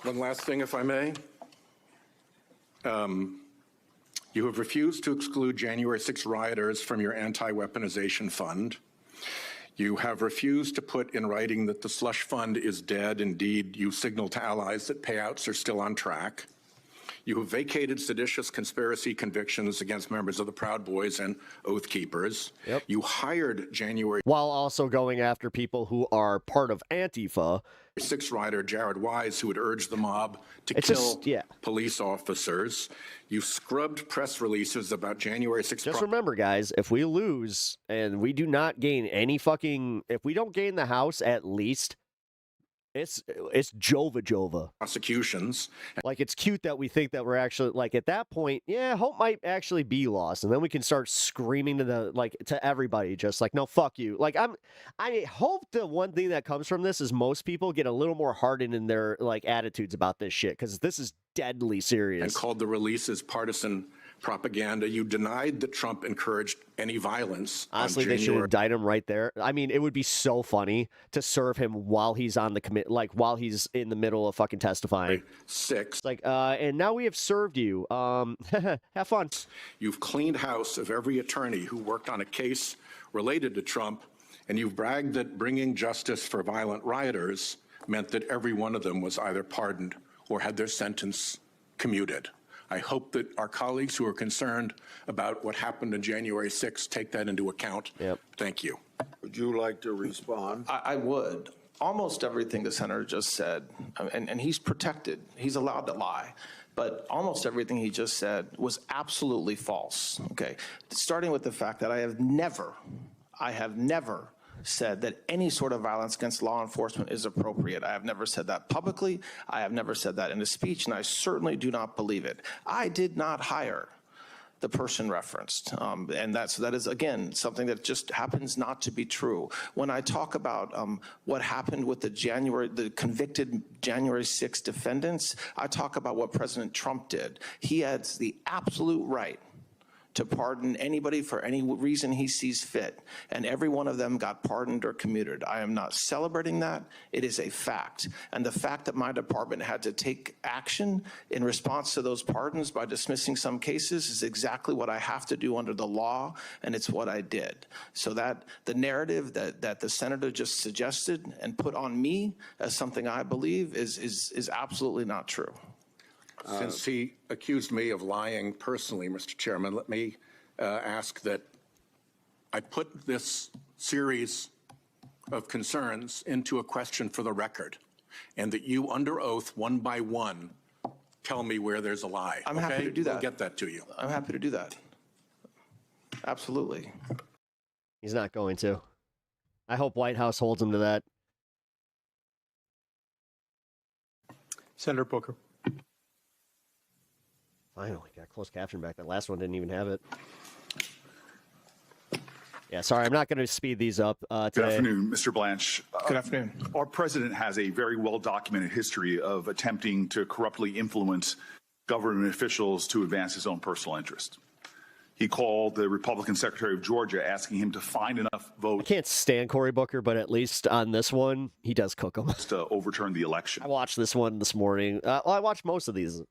[SPEAKER 9] One last thing, if I may. You have refused to exclude January 6 rioters from your anti-weaponization fund. You have refused to put in writing that the slush fund is dead. Indeed, you signal to allies that payouts are still on track. You have vacated seditious conspiracy convictions against members of the Proud Boys and Oath Keepers. Yep. You hired January
[SPEAKER 5] while also going after people who are part of Antifa.
[SPEAKER 9] 6 rider Jared Wise, who had urged the mob to kill police officers. You scrubbed press releases about January 6th.
[SPEAKER 5] Just remember, guys, if we lose and we do not gain any if we don't gain the House at least, it's Jova.
[SPEAKER 9] Prosecutions.
[SPEAKER 5] Like, it's cute that we think that we're actually, like, at that point, yeah, hope might actually be lost. And then we can start screaming to everybody, just like, no, fuck you. Like, I hope the one thing that comes from this is most people get a little more hardened in their, like, attitudes about this shit, because this is deadly serious.
[SPEAKER 9] And called the releases partisan propaganda. You denied that Trump encouraged any violence.
[SPEAKER 5] Honestly, they should indict him right there. I mean, it would be so funny to serve him while he's on the commit, like while he's in the middle of fucking testifying.
[SPEAKER 9] 6.
[SPEAKER 5] It's like, and now we have served you. Have fun.
[SPEAKER 9] You've cleaned house of every attorney who worked on a case related to Trump, and you've bragged that bringing justice for violent rioters meant that every one of them was either pardoned or had their sentence commuted. I hope that our colleagues who are concerned about what happened on January 6th take that into account.
[SPEAKER 5] Yep.
[SPEAKER 9] Thank you.
[SPEAKER 10] Would you like to respond?
[SPEAKER 7] I would. Almost everything the senator just said, and he's protected. He's allowed to lie. But almost everything he just said was absolutely false. Okay, starting with the fact that I have never said that any sort of violence against law enforcement is appropriate. I have never said that publicly. I have never said that in a speech, and I certainly do not believe it. I did not hire the person referenced, and that is, again, something that just happens not to be true. When I talk about what happened with the convicted January 6 defendants, I talk about what President Trump did. He has the absolute right to pardon anybody for any reason he sees fit, and every one of them got pardoned or commuted. I am not celebrating that. It is a fact. And the fact that my department had to take action in response to those pardons by dismissing some cases is exactly what I have to do under the law, and it's what I did. So that the narrative that the senator just suggested and put on me as something I believe is absolutely not true.
[SPEAKER 9] Since he accused me of lying personally, Mr. Chairman, let me ask that I put this series of concerns into a question for the record, and that you, under oath, one by one, tell me where there's a lie.
[SPEAKER 7] I'm happy to do that.
[SPEAKER 9] We'll get that to you.
[SPEAKER 7] I'm happy to do that. Absolutely.
[SPEAKER 5] He's not going to. I hope White House holds him to that.
[SPEAKER 2] Senator Booker.
[SPEAKER 5] Finally, got closed caption back. That last one didn't even have it. Yeah, sorry, I'm not going to speed these up today.
[SPEAKER 11] Good afternoon, Mr. Blanche.
[SPEAKER 7] Good afternoon.
[SPEAKER 11] Our president has a very well-documented history of attempting to corruptly influence government officials to advance his own personal interest. He called the Republican Secretary of Georgia asking him to find enough votes.
[SPEAKER 5] I can't stand Cory Booker, but at least on this one, he does cook them.
[SPEAKER 11] To overturn the election.
[SPEAKER 5] I watched this one this morning. Well, I watched most of these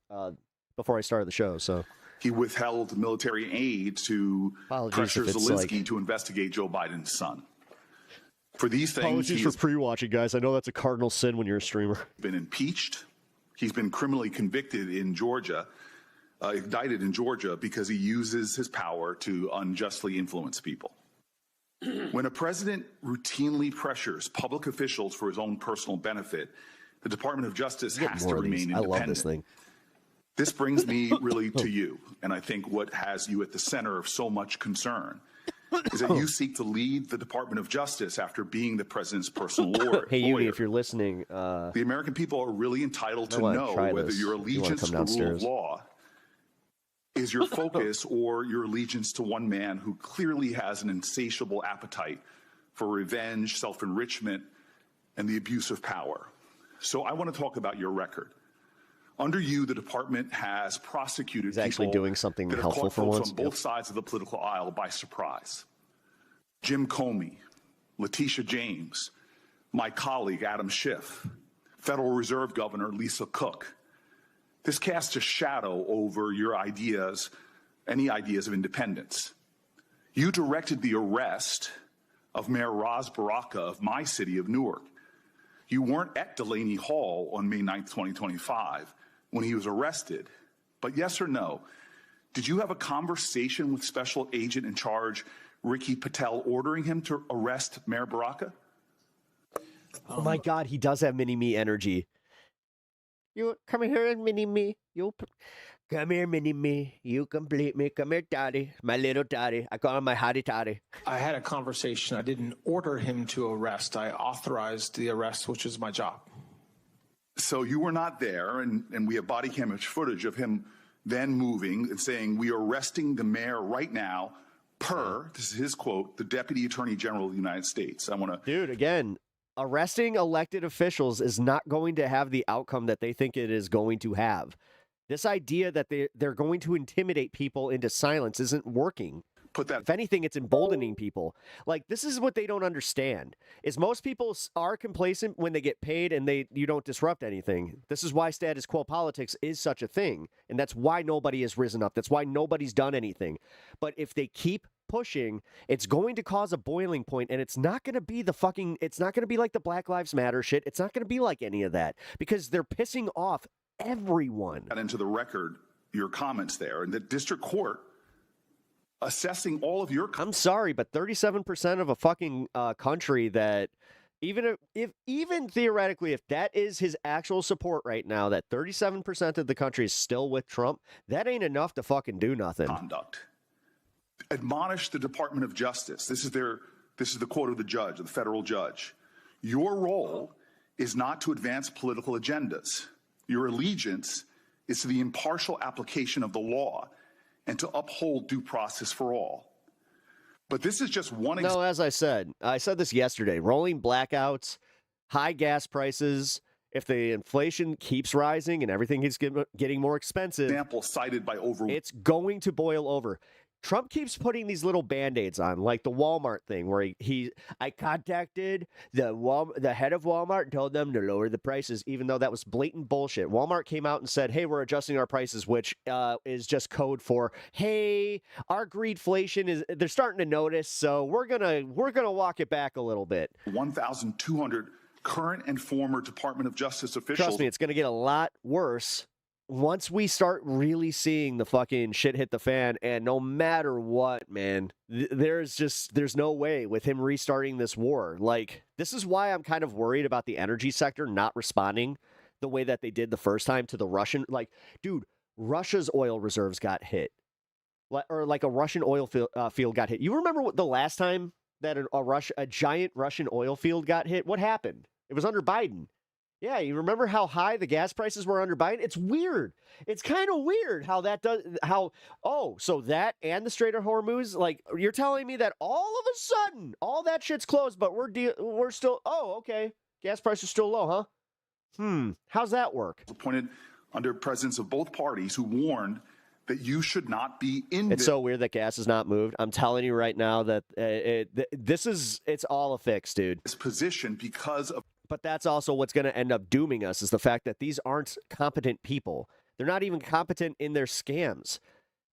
[SPEAKER 5] before I started the show, so.
[SPEAKER 11] He withheld military aid to pressure Zelensky to investigate Joe Biden's son. For these things,
[SPEAKER 5] apologies for pre-watching, guys. I know that's a cardinal sin when you're a streamer.
[SPEAKER 11] Been impeached. He's been criminally convicted in Georgia, indicted in Georgia because he uses his power to unjustly influence people. When a president routinely pressures public officials for his own personal benefit, the Department of Justice has to remain independent.
[SPEAKER 5] I love this thing.
[SPEAKER 11] This brings me really to you, and I think what has you at the center of so much concern is that you seek to lead the Department of Justice after being the president's personal lawyer.
[SPEAKER 5] Hey, Yumi, if you're listening.
[SPEAKER 11] The American people are really entitled to know whether your allegiance to the rule of law is your focus or your allegiance to one man who clearly has an insatiable appetite for revenge, self-enrichment, and the abuse of power. So I want to talk about your record. Under you, the department has prosecuted
[SPEAKER 5] He's actually doing something helpful for once.
[SPEAKER 11] On both sides of the political aisle by surprise. Jim Comey, Letitia James, my colleague Adam Schiff, Federal Reserve Governor Lisa Cook. This casts a shadow over your ideas, any ideas of independence. You directed the arrest of Mayor Ras Baraka of my city of Newark. You weren't at Delaney Hall on May 9th, 2025. When he was arrested, but yes or no, did you have a conversation with Special Agent in Charge Ricky Patel ordering him to arrest Mayor Baraka?
[SPEAKER 5] Oh my God, he does have mini-me energy. You come here and mini-me. You come here, mini-me. You complete me. Come here, daddy. My little daddy. I call him my hottie toddy.
[SPEAKER 7] I had a conversation. I didn't order him to arrest. I authorized the arrest, which is my job.
[SPEAKER 11] So you were not there, and we have body camera footage of him then moving and saying, we are arresting the mayor right now per, this is his quote, the Deputy Attorney General of the United States. I want to...
[SPEAKER 5] Dude, again, arresting elected officials is not going to have the outcome that they think it is going to have. This idea that they're going to intimidate people into silence isn't working. If anything, it's emboldening people. Like, this is what they don't understand, is most people are complacent when they get paid and you don't disrupt anything. This is why status quo politics is such a thing, and that's why nobody has risen up. That's why nobody's done anything. But if they keep pushing, it's going to cause a boiling point, and it's not going to be it's not going to be like the Black Lives Matter shit. It's not going to be like any of that, because they're pissing off everyone.
[SPEAKER 11] Got into the record your comments there, and the district court assessing all of your.
[SPEAKER 5] I'm sorry, but 37% of a fucking country that even theoretically, if that is his actual support right now, that 37% of the country is still with Trump, that ain't enough to fucking do nothing.
[SPEAKER 11] Conduct. Admonish the Department of Justice. This is the quote of the judge, the federal judge. Your role is not to advance political agendas. Your allegiance is to the impartial application of the law and to uphold due process for all. But this is just one example.
[SPEAKER 5] No, as I said this yesterday, rolling blackouts, high gas prices, if the inflation keeps rising and everything is getting more expensive,
[SPEAKER 11] example cited by
[SPEAKER 5] it's going to boil over. Trump keeps putting these little Band-Aids on, like the Walmart thing, where I contacted the head of Walmart and told them to lower the prices, even though that was blatant bullshit. Walmart came out and said, hey, we're adjusting our prices, which is just code for, hey, our greedflation they're starting to notice, so we're gonna walk it back a little bit.
[SPEAKER 11] 1,200 current and former Department of Justice officials.
[SPEAKER 5] Trust me, it's gonna get a lot worse once we start really seeing the fucking shit hit the fan. And no matter what, man, there's no way with him restarting this war. Like, this is why I'm kind of worried about the energy sector not responding the way that they did the first time to the Russian. Like, dude, Russia's oil reserves got hit, or like a Russian oil field got hit. You remember what the last time that a giant Russian oil field got hit? What happened? It was under Biden. Yeah, you remember how high the gas prices were under Biden? It's weird. It's kind of weird how that does, so that and the Strait of Hormuz, like, you're telling me that all of a sudden, all that shit's closed, but we're still, okay, gas prices still low, huh? How's that work?
[SPEAKER 11] Appointed under presidents of both parties who warned that you should not be in.
[SPEAKER 5] It's so weird that gas is not moved. I'm telling you right now that it's all a fix, dude.
[SPEAKER 11] This position because of.
[SPEAKER 5] But that's also what's going to end up dooming us, is the fact that these aren't competent people. They're not even competent in their scams.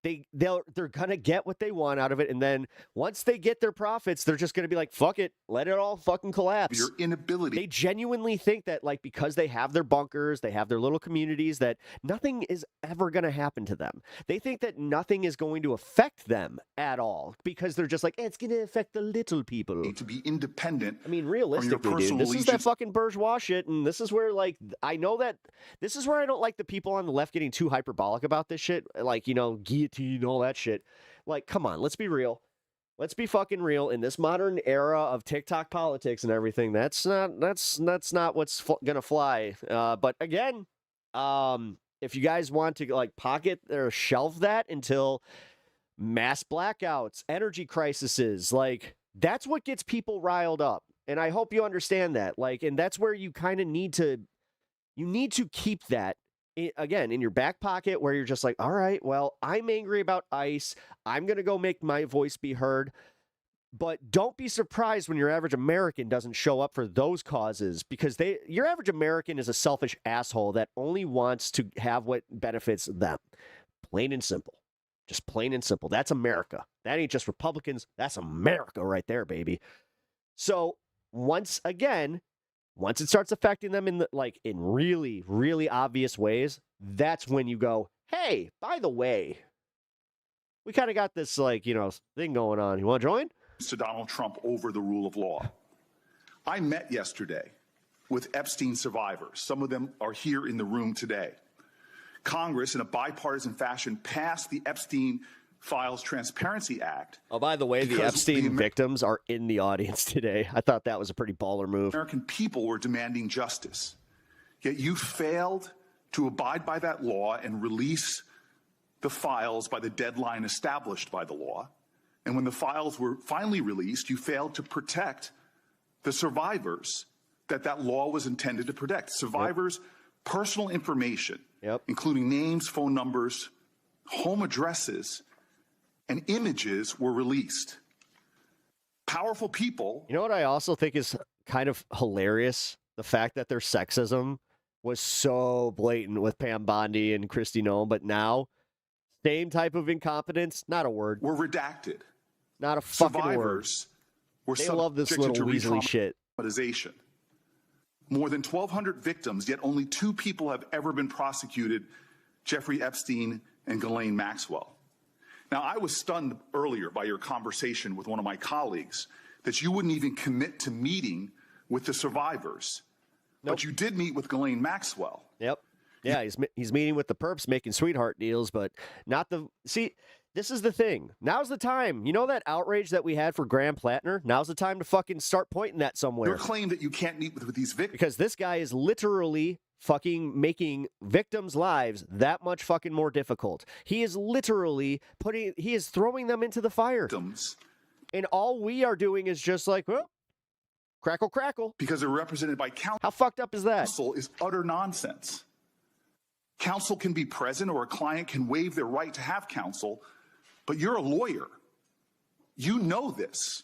[SPEAKER 5] They're going to get what they want out of it, and then once they get their profits, they're just going to be like, fuck it, let it all fucking collapse.
[SPEAKER 11] Your inability.
[SPEAKER 5] They genuinely think that, like, because they have their bunkers, they have their little communities, that nothing is ever going to happen to them. They think that nothing is going to affect them at all, because they're just like, it's going to affect the little people.
[SPEAKER 11] To be independent.
[SPEAKER 5] I mean, realistically, dude, this is that fucking bourgeois shit, and this is where, like, I know that this is where I don't like the people on the left getting too hyperbolic about this shit, like, guillotine, all that shit. Like, come on, let's be real. Let's be fucking real. In this modern era of TikTok politics and everything, that's not what's gonna fly. But again, if you guys want to, like, pocket or shelve that until mass blackouts, energy crises, like, that's what gets people riled up. And I hope you understand that. Like, and that's where you kind of need to keep that, again, in your back pocket, where you're just like, all right, well, I'm angry about ICE. I'm going to go make my voice be heard. But don't be surprised when your average American doesn't show up for those causes, because your average American is a selfish asshole that only wants to have what benefits them. Plain and simple. Just plain and simple. That's America. That ain't just Republicans. That's America right there, baby. So once it starts affecting them in really, really obvious ways, that's when you go, hey, by the way, we kind of got this, thing going on. You want to join?
[SPEAKER 11] To Donald Trump over the rule of law. I met yesterday with Epstein survivors. Some of them are here in the room today. Congress, in a bipartisan fashion, passed the Epstein Files Transparency Act.
[SPEAKER 5] Oh, by the way, the Epstein victims are in the audience today. I thought that was a pretty baller move.
[SPEAKER 11] American people were demanding justice. Yet you failed to abide by that law and release the files by the deadline established by the law. And when the files were finally released, you failed to protect the survivors that law was intended to protect. Survivors Personal information, including names, phone numbers, home addresses, and images were released. Powerful people.
[SPEAKER 5] You know what I also think is kind of hilarious? The fact that their sexism was so blatant with Pam Bondi and Kristi Noem, but now, same type of incompetence, not a word.
[SPEAKER 11] Were redacted.
[SPEAKER 5] Not a fucking
[SPEAKER 11] Survivors
[SPEAKER 5] word.
[SPEAKER 11] Were
[SPEAKER 5] they love this little Weasley shit.
[SPEAKER 11] More than 1,200 victims, yet only 2 people have ever been prosecuted, Jeffrey Epstein and Ghislaine Maxwell. Now, I was stunned earlier by your conversation with one of my colleagues that you wouldn't even commit to meeting with the survivors. Nope. But you did meet with Ghislaine Maxwell.
[SPEAKER 5] Yep. Yeah, he's meeting with the perps, making sweetheart deals, but not the... See, this is the thing. Now's the time. You know that outrage that we had for Graham Plattner? Now's the time to fucking start pointing that somewhere.
[SPEAKER 11] Your claim that you can't meet with these victims.
[SPEAKER 5] Because this guy is literally fucking making victims' lives that much fucking more difficult. He is literally he is throwing them into the fire.
[SPEAKER 11] Victims.
[SPEAKER 5] And all we are doing is just like, well, crackle, crackle.
[SPEAKER 11] Because they're represented by counsel.
[SPEAKER 5] How fucked up is that?
[SPEAKER 11] Counsel is utter nonsense. Counsel can be present or a client can waive their right to have counsel, but you're a lawyer. You know this.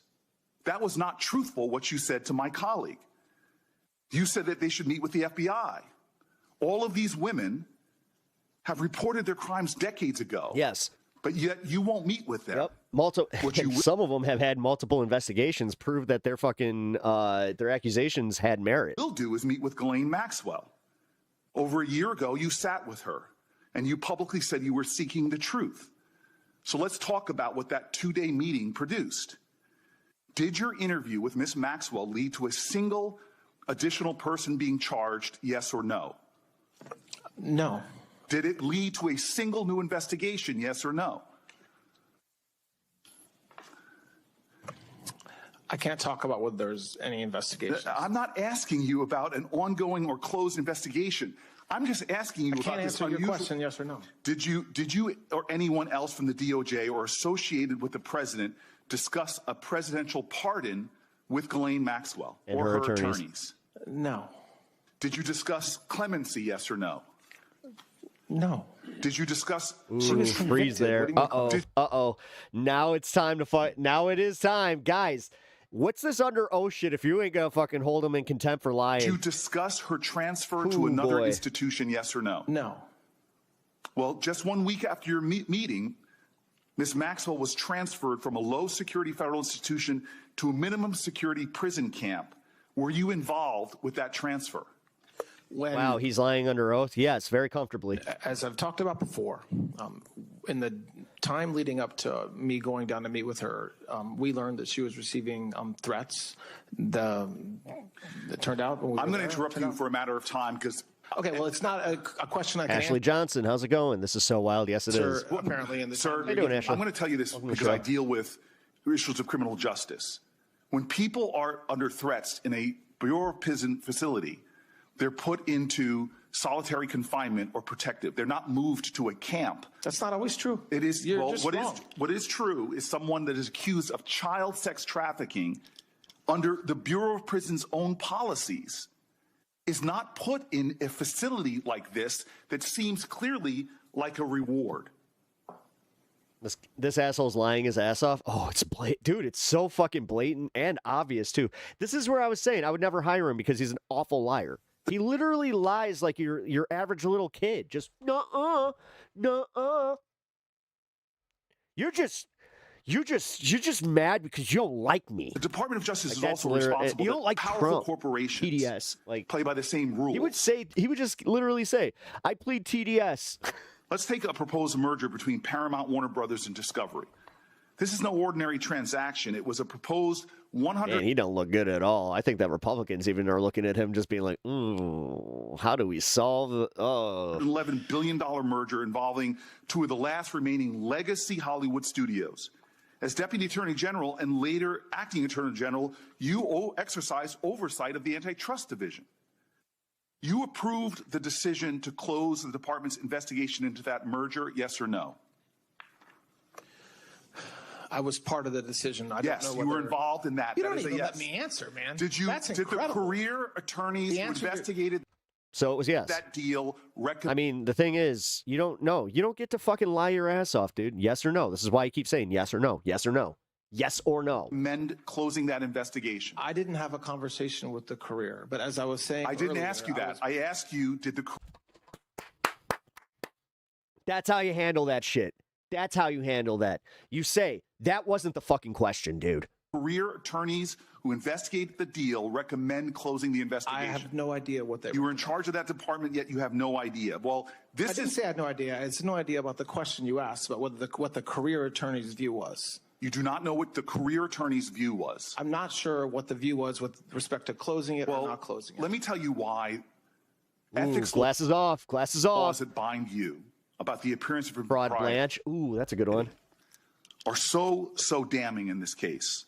[SPEAKER 11] That was not truthful, what you said to my colleague. You said that they should meet with the FBI. All of these women have reported their crimes decades ago.
[SPEAKER 5] Yes.
[SPEAKER 11] But yet you won't meet with them.
[SPEAKER 5] Yep. Some of them have had multiple investigations prove that their fucking their accusations had merit.
[SPEAKER 11] What you'll do is meet with Ghislaine Maxwell. Over a year ago, you sat with her, and you publicly said you were seeking the truth. So let's talk about what that 2-day meeting produced. Did your interview with Ms. Maxwell lead to a single additional person being charged, yes or no?
[SPEAKER 7] No.
[SPEAKER 11] Did it lead to a single new investigation, yes or no?
[SPEAKER 7] I can't talk about whether there's any investigation.
[SPEAKER 11] I'm not asking you about an ongoing or closed investigation. I'm just asking you about this unusual...
[SPEAKER 7] your question, yes or no.
[SPEAKER 11] Did you or anyone else from the DOJ or associated with the president discuss a presidential pardon with Ghislaine Maxwell
[SPEAKER 5] and
[SPEAKER 11] or
[SPEAKER 5] her
[SPEAKER 11] attorneys?
[SPEAKER 7] No.
[SPEAKER 11] Did you discuss clemency, yes or no?
[SPEAKER 7] No.
[SPEAKER 11] Did you discuss...
[SPEAKER 5] freeze there. Uh-oh. Now it's time to fight. Now it is time. Guys, what's this under oath shit if you ain't gonna fucking hold him in contempt for lying?
[SPEAKER 11] Did you discuss her transfer to another institution, yes or no?
[SPEAKER 7] No.
[SPEAKER 11] Well, just 1 week after your meeting, Ms. Maxwell was transferred from a low-security federal institution to a minimum-security prison camp. Were you involved with that transfer?
[SPEAKER 5] Wow, he's lying under oath? Yes, very comfortably.
[SPEAKER 7] As I've talked about before, in the time leading up to me going down to meet with her, we learned that she was receiving threats. It turned out...
[SPEAKER 11] I'm going to interrupt you for a matter of time because...
[SPEAKER 7] Okay, well, it's not a question I can
[SPEAKER 5] Ashley Johnson, how's it going? This is so wild. Yes, it is.
[SPEAKER 7] Apparently in the...
[SPEAKER 11] Sir,
[SPEAKER 5] how you doing, Ashley?
[SPEAKER 11] I'm going to tell you this because I deal with issues of criminal justice. When people are under threats in a Bureau of Prison facility, they're put into solitary confinement or protective. They're not moved to a camp.
[SPEAKER 7] That's not always true.
[SPEAKER 11] It is.
[SPEAKER 7] You're
[SPEAKER 11] well,
[SPEAKER 7] just
[SPEAKER 11] what
[SPEAKER 7] wrong.
[SPEAKER 11] is what is true is someone that is accused of child sex trafficking under the Bureau of Prison's own policies is not put in a facility like this that seems clearly like a reward.
[SPEAKER 5] This asshole's lying his ass off. Oh, it's blatant. Dude, it's so fucking blatant and obvious, too. This is where I was saying I would never hire him because he's an awful liar. He literally lies like your average little kid. Just, nuh-uh. You're just mad because you don't like me.
[SPEAKER 11] The Department of Justice is also responsible.
[SPEAKER 5] You don't like
[SPEAKER 11] powerful
[SPEAKER 5] Trump.
[SPEAKER 11] corporations
[SPEAKER 5] TDS, like
[SPEAKER 11] play by the same rules.
[SPEAKER 5] He would just literally say, "I plead TDS."
[SPEAKER 11] Let's take a proposed merger between Paramount, Warner Brothers, and Discovery. This is no ordinary transaction. It was a proposed 100...
[SPEAKER 5] Man, he don't look good at all. I think that Republicans even are looking at him just being like, how do we solve the...
[SPEAKER 11] $11 billion merger involving 2 of the last remaining legacy Hollywood studios. As Deputy Attorney General and later Acting Attorney General, you exercise oversight of the Antitrust Division. You approved the decision to close the department's investigation into that merger, yes or no?
[SPEAKER 7] I was part of the decision. I
[SPEAKER 11] yes,
[SPEAKER 7] don't know
[SPEAKER 11] you were involved in that.
[SPEAKER 7] You
[SPEAKER 11] That
[SPEAKER 7] don't
[SPEAKER 11] is
[SPEAKER 7] even
[SPEAKER 11] a yes.
[SPEAKER 7] let me answer, man.
[SPEAKER 11] Did the career attorneys who investigated...
[SPEAKER 5] So it was yes.
[SPEAKER 11] That deal
[SPEAKER 5] I mean, the thing is, you don't know. You don't get to fucking lie your ass off, dude. Yes or no. This is why you keep saying yes or no. Yes or no. Yes or no.
[SPEAKER 11] Recommend closing that investigation.
[SPEAKER 7] I didn't have a conversation with the career, but as I was saying
[SPEAKER 11] I didn't
[SPEAKER 7] earlier,
[SPEAKER 11] ask you that. I asked you, did the
[SPEAKER 5] That's how you handle that shit. That's how you handle that. You say, that wasn't the fucking question, dude.
[SPEAKER 11] career attorneys who investigated the deal recommend closing the investigation?
[SPEAKER 7] I have no idea what they
[SPEAKER 11] You were in charge of that department, yet you have no idea. Well,
[SPEAKER 7] I didn't say I had no idea. I had no idea about the question you asked about what the career attorney's view was.
[SPEAKER 11] You do not know what the career attorney's view was.
[SPEAKER 7] I'm not sure what the view was with respect to closing it or not closing it.
[SPEAKER 11] Let me tell you why
[SPEAKER 5] ethics glasses off. Glasses off.
[SPEAKER 11] Laws that bind you about the appearance of
[SPEAKER 5] Broad
[SPEAKER 11] impropriety
[SPEAKER 5] Blanche. Ooh, that's a good one.
[SPEAKER 11] Are so damning in this case.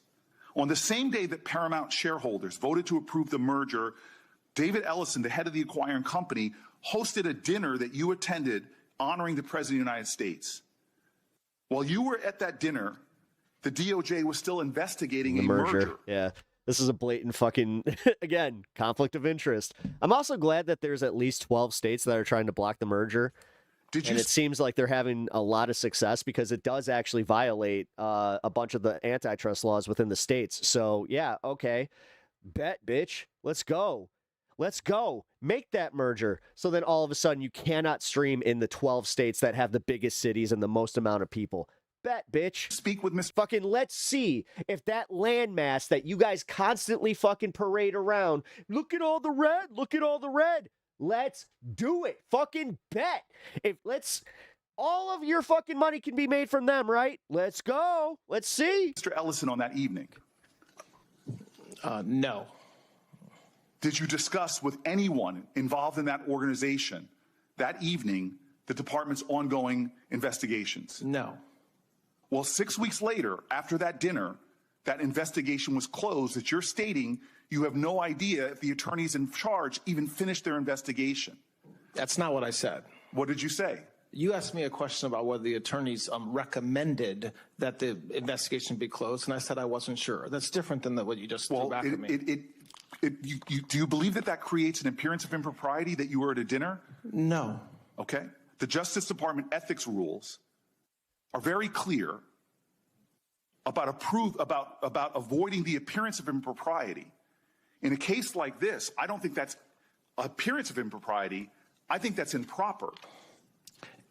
[SPEAKER 11] On the same day that Paramount shareholders voted to approve the merger, David Ellison, the head of the acquiring company, hosted a dinner that you attended honoring the President of the United States. While you were at that dinner, the DOJ was still investigating
[SPEAKER 5] The
[SPEAKER 11] a merger.
[SPEAKER 5] Yeah. This is a blatant fucking, again, conflict of interest. I'm also glad that there's at least 12 states that are trying to block the merger. And it seems like they're having a lot of success because it does actually violate a bunch of the antitrust laws within the states. So, yeah, okay. Bet, bitch. Let's go. Let's go. Make that merger. So then all of a sudden you cannot stream in the 12 states that have the biggest cities and the most amount of people. Bet, bitch.
[SPEAKER 11] Speak with Mr.
[SPEAKER 5] Fucking let's see if that landmass that you guys constantly fucking parade around, look at all the red, look at all the red. Let's do it. Fucking bet. All of your fucking money can be made from them, right? Let's go. Let's see.
[SPEAKER 11] Mr. Ellison on that evening?
[SPEAKER 7] No.
[SPEAKER 11] Did you discuss with anyone involved in that organization that evening the department's ongoing investigations?
[SPEAKER 7] No.
[SPEAKER 11] Well, 6 weeks later, after that dinner, that investigation was closed, that you're stating you have no idea if the attorneys in charge even finished their investigation.
[SPEAKER 7] That's not what I said.
[SPEAKER 11] What did you say?
[SPEAKER 7] You asked me a question about whether the attorneys recommended that the investigation be closed, and I said I wasn't sure. That's different than what you just threw back at me.
[SPEAKER 11] Do you believe that creates an appearance of impropriety that you were at a dinner?
[SPEAKER 7] No.
[SPEAKER 11] Okay. The Justice Department ethics rules are very clear about avoiding the appearance of impropriety. In a case like this, I don't think that's appearance of impropriety. I think that's improper.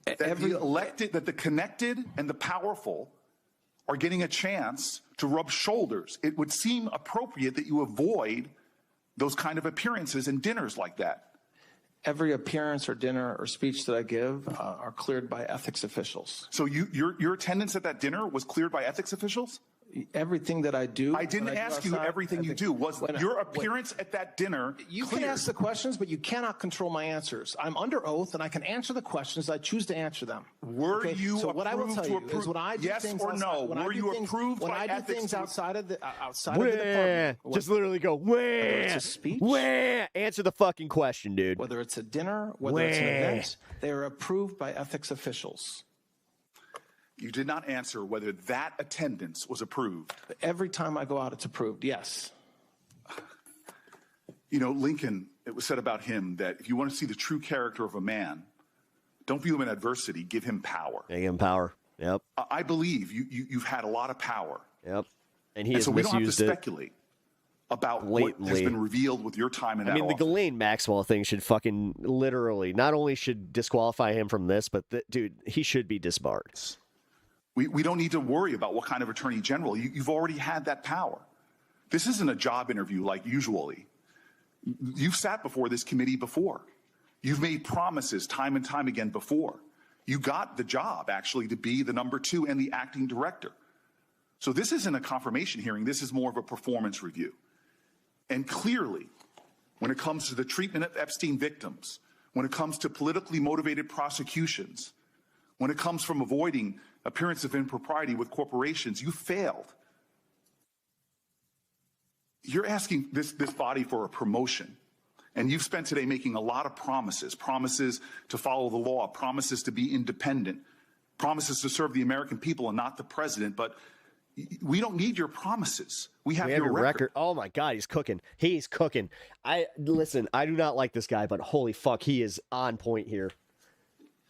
[SPEAKER 11] That the connected and the powerful are getting a chance to rub shoulders. It would seem appropriate that you avoid those kind of appearances and dinners like that.
[SPEAKER 7] Every appearance or dinner or speech that I give are cleared by ethics officials.
[SPEAKER 11] So your attendance at that dinner was cleared by ethics officials?
[SPEAKER 7] Everything that I do.
[SPEAKER 11] I didn't ask you everything you do. Was your appearance at that dinner
[SPEAKER 7] You
[SPEAKER 11] cleared?
[SPEAKER 7] can ask the questions, but you cannot control my answers. I'm under oath, and I can answer the questions. I choose to answer them.
[SPEAKER 11] Were you
[SPEAKER 7] so what I will tell you is when I do
[SPEAKER 11] yes
[SPEAKER 7] things
[SPEAKER 11] or
[SPEAKER 7] outside,
[SPEAKER 11] no?
[SPEAKER 7] when
[SPEAKER 11] Were
[SPEAKER 7] I do
[SPEAKER 11] you
[SPEAKER 7] things,
[SPEAKER 11] approved
[SPEAKER 7] when
[SPEAKER 11] by
[SPEAKER 7] I do
[SPEAKER 11] ethics
[SPEAKER 7] things
[SPEAKER 11] to-
[SPEAKER 7] outside of the department,
[SPEAKER 5] Just literally go, wah,
[SPEAKER 7] it's a speech,
[SPEAKER 5] wah. Answer the fucking question, dude.
[SPEAKER 7] whether it's a dinner, whether it's an event, they are approved by ethics officials.
[SPEAKER 11] You did not answer whether that attendance was approved.
[SPEAKER 7] Every time I go out, it's approved. Yes.
[SPEAKER 11] You know, Lincoln, it was said about him that if you want to see the true character of a man, don't view him in adversity, give him power.
[SPEAKER 5] Give him power. Yep.
[SPEAKER 11] I believe you've had a lot of power.
[SPEAKER 5] Yep. And he
[SPEAKER 11] And
[SPEAKER 5] has
[SPEAKER 11] so we don't have to
[SPEAKER 5] misused it.
[SPEAKER 11] speculate about
[SPEAKER 5] Blatantly.
[SPEAKER 11] what has been revealed with your time in
[SPEAKER 5] I
[SPEAKER 11] that
[SPEAKER 5] mean, the
[SPEAKER 11] office.
[SPEAKER 5] Ghislaine Maxwell thing should fucking literally, not only should disqualify him from this, but dude, he should be disbarred.
[SPEAKER 11] We don't need to worry about what kind of attorney general. You've already had that power. This isn't a job interview like usually. You've sat before this committee before. You've made promises time and time again before. You got the job, actually, to be the number 2 and the acting director. So this isn't a confirmation hearing. This is more of a performance review. And clearly, when it comes to the treatment of Epstein victims, when it comes to politically motivated prosecutions, when it comes from avoiding appearance of impropriety with corporations, you failed. You're asking this body for a promotion. And you've spent today making a lot of promises to follow the law, promises to be independent, promises to serve the American people and not the president. But We don't need your promises. We have
[SPEAKER 5] your
[SPEAKER 11] your record.
[SPEAKER 5] Oh my God, he's cooking. He's cooking. Listen, I do not like this guy, but holy fuck, he is on point here.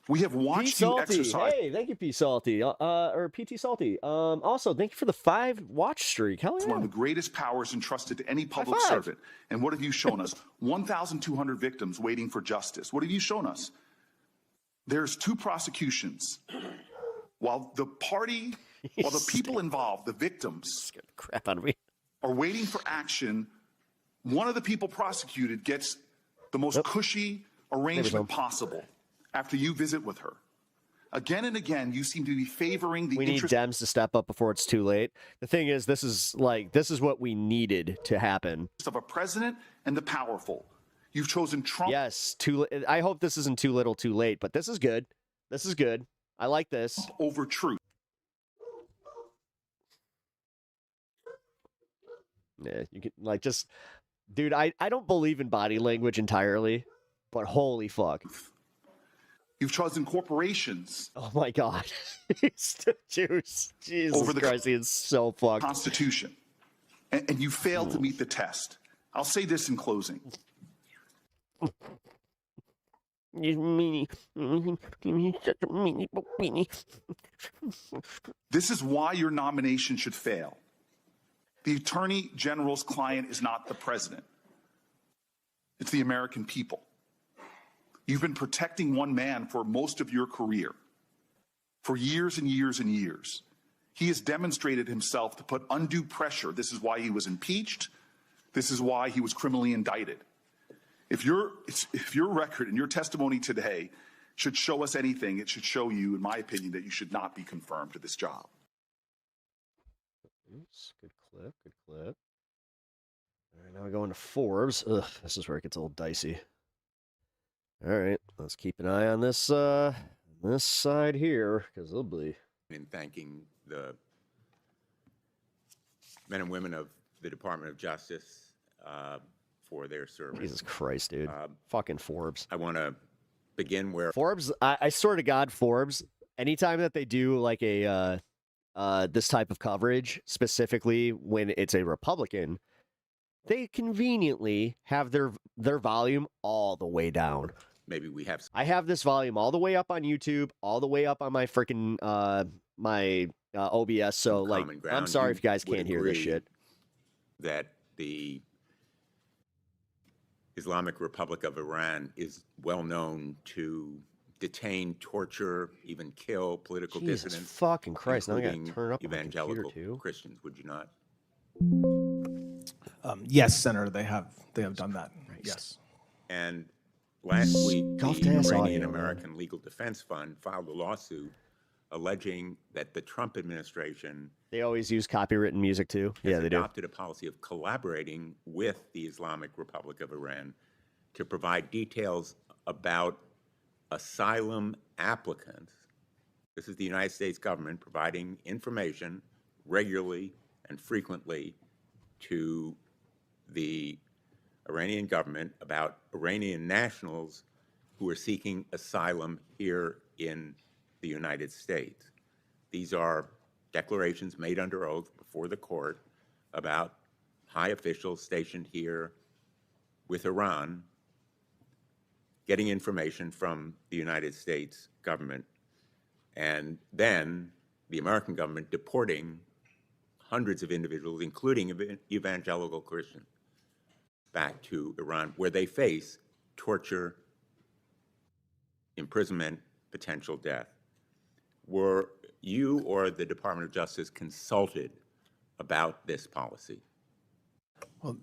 [SPEAKER 11] We have watched you exercise.
[SPEAKER 5] Hey, thank you, P Salty, or PT Salty. Also, thank you for the 5 watch streak. Hell yeah.
[SPEAKER 11] It's one of the greatest powers entrusted to any public servant. And what have you shown us? 1,200 victims waiting for justice. What have you shown us? There's 2 prosecutions. While the people involved, the victims,
[SPEAKER 5] scared the crap out of me,
[SPEAKER 11] are waiting for action, one of the people prosecuted gets the most cushy arrangement possible after you visit with her. Again and again, you seem to be favoring the
[SPEAKER 5] interest. We need Dems to step up before it's too late. The thing is, this is what we needed to happen.
[SPEAKER 11] Of a president and the powerful. You've chosen Trump.
[SPEAKER 5] Yes, I hope this isn't too little, too late, but this is good. This is good. I like this.
[SPEAKER 11] Over truth.
[SPEAKER 5] Yeah, you can dude, I don't believe in body language entirely, but holy fuck.
[SPEAKER 11] You've chosen corporations.
[SPEAKER 5] Oh my God. Juice. Jesus
[SPEAKER 11] over the
[SPEAKER 5] Christ, he is so fucked.
[SPEAKER 11] Constitution. And you failed to meet the test. I'll say this in closing. This is why your nomination should fail. The Attorney General's client is not the president. It's the American people. You've been protecting one man for most of your career, for years and years and years. He has demonstrated himself to put undue pressure. This is why he was impeached. This is why he was criminally indicted. If your record and your testimony today should show us anything, it should show you, in my opinion, that you should not be confirmed to this job.
[SPEAKER 5] Oops, good clip, good clip. All right, now we go into Forbes. Ugh, this is where it gets a little dicey. All right, let's keep an eye on this side here, because it'll be.
[SPEAKER 12] In thanking the men and women of the Department of Justice for their service.
[SPEAKER 5] Jesus Christ, dude. Fucking Forbes.
[SPEAKER 12] I want to begin where
[SPEAKER 5] Forbes, I swear to God, Forbes, anytime that they do like a this type of coverage, specifically when it's a Republican, they conveniently have their volume all the way down.
[SPEAKER 12] Maybe we have.
[SPEAKER 5] I have this volume all the way up on YouTube, all the way up on my freaking my OBS. So like, I'm sorry if you guys can't hear this shit.
[SPEAKER 12] That the Islamic Republic of Iran is well known to detain, torture, even kill political
[SPEAKER 5] Jesus
[SPEAKER 12] dissidents.
[SPEAKER 5] Fucking Christ! Now I gotta turn up
[SPEAKER 12] evangelical
[SPEAKER 5] too.
[SPEAKER 12] Christians. Would you not?
[SPEAKER 7] Yes, Senator. They have done that. Christ. Yes.
[SPEAKER 12] And last week, the Iranian American Legal Defense Fund filed a lawsuit alleging that the Trump administration
[SPEAKER 5] they always use copywritten music too. Yeah, they do.
[SPEAKER 12] Adopted a policy of collaborating with the Islamic Republic of Iran to provide details about asylum applicants. This is the United States government providing information regularly and frequently to the Iranian government about Iranian nationals who are seeking asylum here in the United States. These are declarations made under oath before the court about high officials stationed here with Iran getting information from the United States government, and then the American government deporting hundreds of individuals, including evangelical Christians, back to Iran, where they face torture, imprisonment, potential death. Were you or the Department of Justice consulted about this policy?
[SPEAKER 7] Well,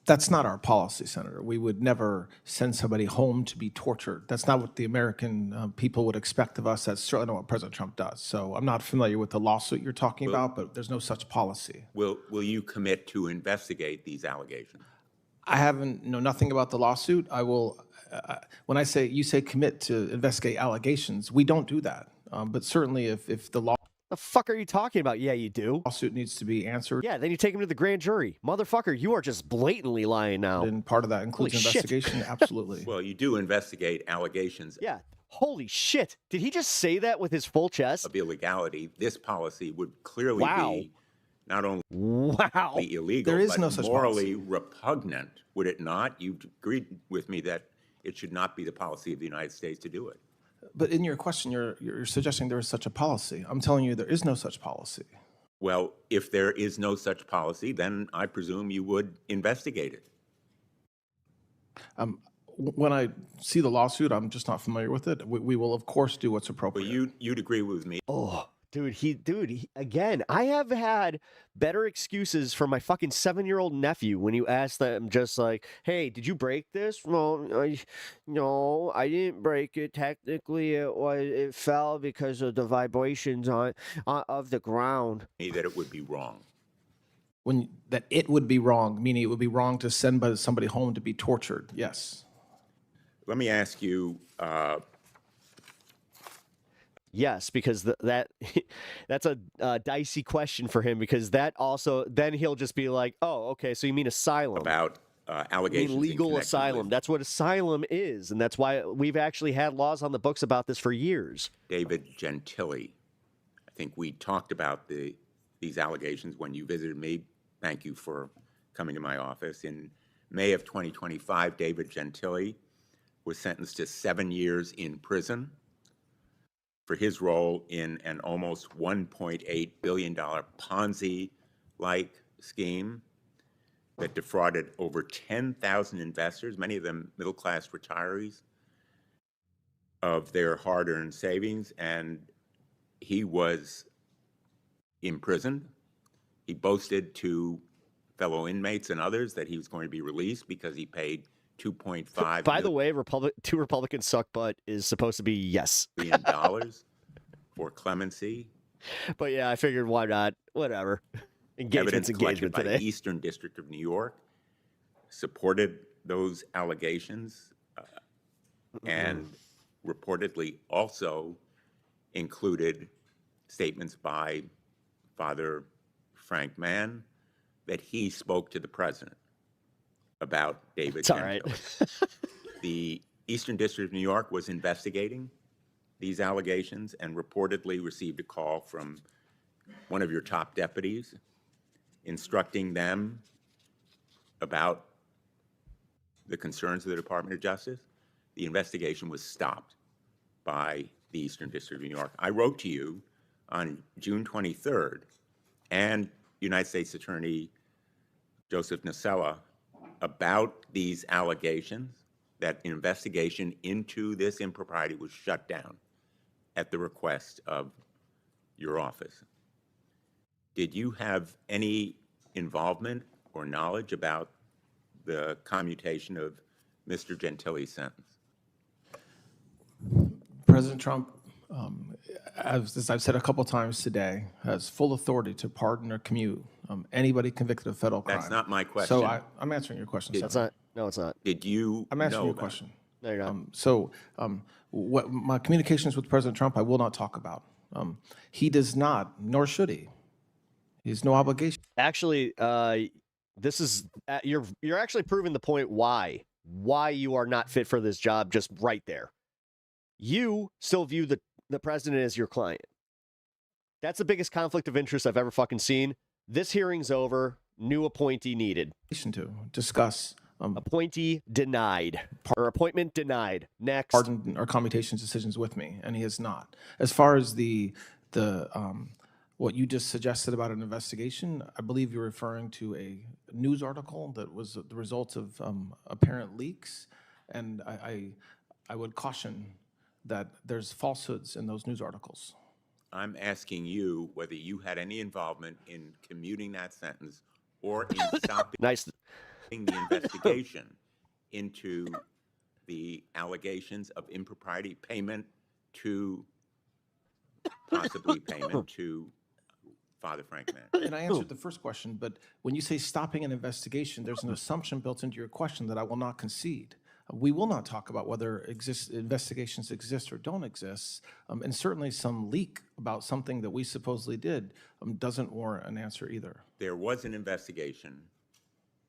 [SPEAKER 7] that's not our policy, Senator. We would never send somebody home to be tortured. That's not what the American people would expect of us. That's certainly not what President Trump does. So I'm not familiar with the lawsuit you're talking about, but there's no such policy.
[SPEAKER 12] Will you commit to investigate these allegations?
[SPEAKER 7] I know nothing about the lawsuit. I will, when you say commit to investigate allegations, we don't do that. But certainly if the law...
[SPEAKER 5] The fuck are you talking about? Yeah, you do.
[SPEAKER 7] Lawsuit needs to be answered.
[SPEAKER 5] Yeah, then you take him to the grand jury. Motherfucker, you are just blatantly lying now.
[SPEAKER 7] And part of that includes investigation, absolutely.
[SPEAKER 12] Well, you do investigate allegations.
[SPEAKER 5] Yeah. Holy shit. Did he just say that with his full chest?
[SPEAKER 12] Of illegality. This policy would clearly be not only
[SPEAKER 5] Wow.
[SPEAKER 12] illegal,
[SPEAKER 7] There is
[SPEAKER 12] but
[SPEAKER 7] no such
[SPEAKER 12] morally repugnant, would it not? You've agreed with me that it should not be the policy of the United States to do it.
[SPEAKER 7] But in your question, you're suggesting there is such a policy. I'm telling you there is no such policy.
[SPEAKER 12] Well, if there is no such policy, then I presume you would investigate it.
[SPEAKER 7] When I see the lawsuit, I'm just not familiar with it. We will, of course, do what's
[SPEAKER 12] But
[SPEAKER 7] appropriate.
[SPEAKER 12] you'd agree with me.
[SPEAKER 5] Oh, dude, again, I have had better excuses from my fucking 7-year-old nephew when you ask them just like, hey, did you break this? Well, no, I didn't break it. Technically, it fell because of the vibrations of the ground.
[SPEAKER 12] That it would be wrong.
[SPEAKER 7] That it would be wrong, meaning it would be wrong to send somebody home to be tortured. Yes.
[SPEAKER 12] Let me ask you,
[SPEAKER 5] Yes, because that's a dicey question for him, because that also, then he'll just be like, oh, okay, so you mean asylum.
[SPEAKER 12] about allegations.
[SPEAKER 5] You mean legal asylum. That's what asylum is, and that's why we've actually had laws on the books about this for years.
[SPEAKER 12] David Gentili. I think we talked about these allegations when you visited me. Thank you for coming to my office. In May of 2025, David Gentili was sentenced to 7 years in prison for his role in an almost $1.8 billion Ponzi-like scheme that defrauded over 10,000 investors, many of them middle-class retirees, of their hard-earned savings, and he was imprisoned. He boasted to fellow inmates and others that he was going to be released because he paid $2.5
[SPEAKER 5] By the way, two Republicans suck butt is supposed to be yes.
[SPEAKER 12] million for clemency.
[SPEAKER 5] But yeah, I figured why not? Whatever.
[SPEAKER 12] Evidence collected by
[SPEAKER 5] today.
[SPEAKER 12] the Eastern District of New York supported those allegations and reportedly also included statements by Father Frank Mann that he spoke to the president about David
[SPEAKER 5] It's all right.
[SPEAKER 12] The Eastern District of New York was investigating these allegations and reportedly received a call from one of your top deputies instructing them about the concerns of the Department of Justice. The investigation was stopped by the Eastern District of New York. I wrote to you on June 23rd and United States Attorney Joseph Nacella about these allegations that an investigation into this impropriety was shut down at the request of your office. Did you have any involvement or knowledge about the commutation of Mr. Gentili's sentence?
[SPEAKER 7] President Trump, as I've said a couple times today, has full authority to pardon or commute anybody convicted of federal crime.
[SPEAKER 12] That's not my question.
[SPEAKER 7] So I'm answering your question.
[SPEAKER 5] That's not. No, it's not.
[SPEAKER 12] Did you
[SPEAKER 7] I'm answering
[SPEAKER 12] know
[SPEAKER 7] your
[SPEAKER 12] about
[SPEAKER 7] question.
[SPEAKER 5] No, you're not.
[SPEAKER 7] What my communications with President Trump, I will not talk about. He does not, nor should he. He has no obligation.
[SPEAKER 5] Actually, this is you're actually proving the point why you are not fit for this job just right there. You still view the president as your client. That's the biggest conflict of interest I've ever fucking seen. This hearing's over. New appointee needed.
[SPEAKER 7] To discuss
[SPEAKER 5] appointee denied or appointment denied. Next.
[SPEAKER 7] Pardon or commutations decisions with me, and he has not. As far as the what you just suggested about an investigation, I believe you're referring to a news article that was the result of apparent leaks, and I would caution that there's falsehoods in those news articles.
[SPEAKER 12] I'm asking you whether you had any involvement in commuting that sentence or in stopping the investigation into the allegations of impropriety, possibly payment to Father Frank Mann.
[SPEAKER 7] And I answered the first question, but when you say stopping an investigation, there's an assumption built into your question that I will not concede. We will not talk about whether investigations exist or don't exist, and certainly some leak about something that we supposedly did doesn't warrant an answer either.
[SPEAKER 12] There was an investigation,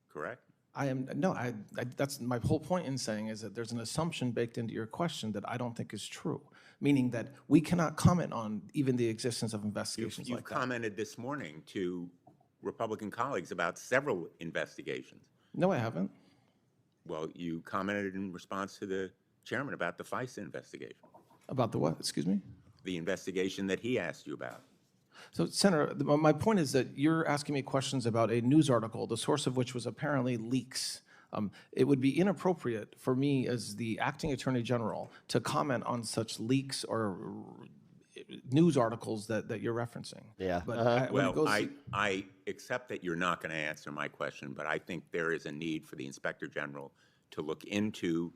[SPEAKER 12] correct?
[SPEAKER 7] That's my whole point in saying is that there's an assumption baked into your question that I don't think is true, meaning that we cannot comment on even the existence of investigations
[SPEAKER 12] You've
[SPEAKER 7] like that.
[SPEAKER 12] commented this morning to Republican colleagues about several investigations.
[SPEAKER 7] No, I haven't.
[SPEAKER 12] Well, you commented in response to the chairman about the FISA investigation,
[SPEAKER 7] About the what? Excuse me?
[SPEAKER 12] the investigation that he asked you about.
[SPEAKER 7] So, Senator, my point is that you're asking me questions about a news article, the source of which was apparently leaks. It would be inappropriate for me as the acting attorney general to comment on such leaks or news articles that you're referencing.
[SPEAKER 5] Yeah.
[SPEAKER 7] But
[SPEAKER 12] I accept that you're not going to answer my question, but I think there is a need for the Inspector General to look into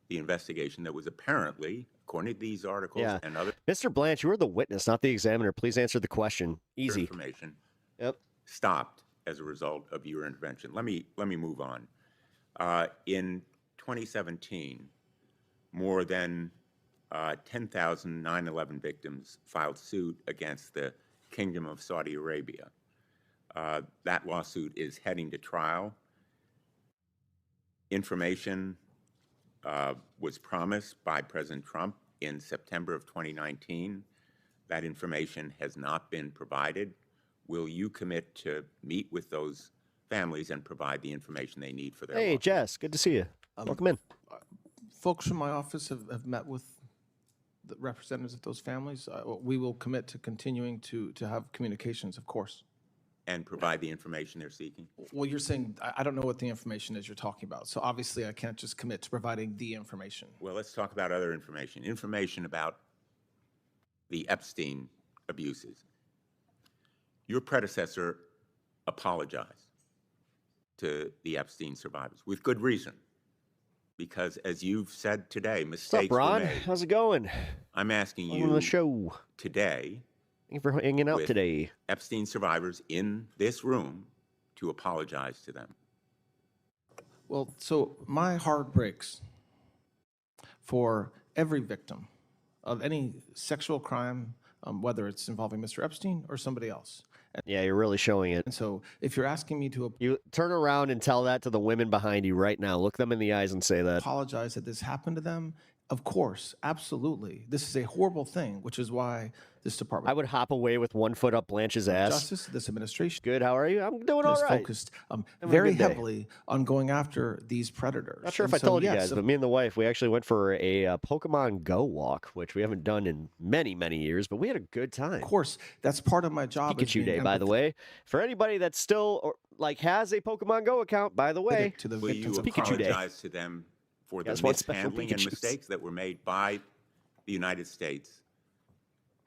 [SPEAKER 12] the investigation that was apparently, according to these articles and other
[SPEAKER 5] Mr. Blanche, you are the witness, not the examiner. Please answer the question. Easy.
[SPEAKER 12] information
[SPEAKER 5] Yep.
[SPEAKER 12] stopped as a result of your intervention. Let me move on. In 2017, more than 10,000 9/11 victims filed suit against the Kingdom of Saudi Arabia. That lawsuit is heading to trial. Information was promised by President Trump in September of 2019. That information has not been provided. Will you commit to meet with those families and provide the information they need for their
[SPEAKER 5] Hey,
[SPEAKER 12] lawsuit?
[SPEAKER 5] Jess, good to see you. Welcome in.
[SPEAKER 7] folks from my office have met with the representatives of those families. We will commit to continuing to have communications, of course.
[SPEAKER 12] And provide the information they're seeking?
[SPEAKER 7] Well, you're saying, I don't know what the information is you're talking about, so obviously I can't just commit to providing the information.
[SPEAKER 12] Well, let's talk about other information. Information about the Epstein abuses. Your predecessor apologized to the Epstein survivors with good reason. Because as you've said today, mistakes
[SPEAKER 5] What's up, Ron?
[SPEAKER 12] were made.
[SPEAKER 5] How's it going?
[SPEAKER 12] I'm asking
[SPEAKER 5] Welcome to
[SPEAKER 12] you
[SPEAKER 5] the show.
[SPEAKER 12] today,
[SPEAKER 5] Thank you for hanging out
[SPEAKER 12] with
[SPEAKER 5] today.
[SPEAKER 12] Epstein survivors in this room, to apologize to them.
[SPEAKER 7] Well, so my heart breaks for every victim of any sexual crime, whether it's involving Mr. Epstein or somebody else.
[SPEAKER 5] Yeah, you're really showing it.
[SPEAKER 7] And so if you're asking me to
[SPEAKER 5] You turn around and tell that to the women behind you right now. Look them in the eyes and say that.
[SPEAKER 7] apologize that this happened to them, of course, absolutely. This is a horrible thing, which is why this
[SPEAKER 5] I
[SPEAKER 7] department
[SPEAKER 5] would hop away with 1 foot up Blanche's
[SPEAKER 7] of
[SPEAKER 5] ass.
[SPEAKER 7] Justice, this administration,
[SPEAKER 5] Good, how are you? I'm doing all
[SPEAKER 7] is
[SPEAKER 5] right.
[SPEAKER 7] focused
[SPEAKER 5] Having a
[SPEAKER 7] very
[SPEAKER 5] good day.
[SPEAKER 7] heavily on going after these predators.
[SPEAKER 5] Not sure if
[SPEAKER 7] And
[SPEAKER 5] I
[SPEAKER 7] so,
[SPEAKER 5] told you
[SPEAKER 7] yes,
[SPEAKER 5] guys,
[SPEAKER 7] of
[SPEAKER 5] but me and the wife, we actually went for a Pokemon Go walk, which we haven't done in many, many years, but we had a good time.
[SPEAKER 7] Of course, that's part of my job. as
[SPEAKER 5] Pikachu
[SPEAKER 7] being
[SPEAKER 5] Day, by the way. For anybody that still has a Pokemon Go account, by the way,
[SPEAKER 7] empathetic to the
[SPEAKER 12] Will you
[SPEAKER 7] victims of
[SPEAKER 5] Pikachu Day.
[SPEAKER 12] apologize to them for the
[SPEAKER 5] Guys want special
[SPEAKER 12] mishandling and
[SPEAKER 5] Pikachus.
[SPEAKER 12] mistakes that were made by the United States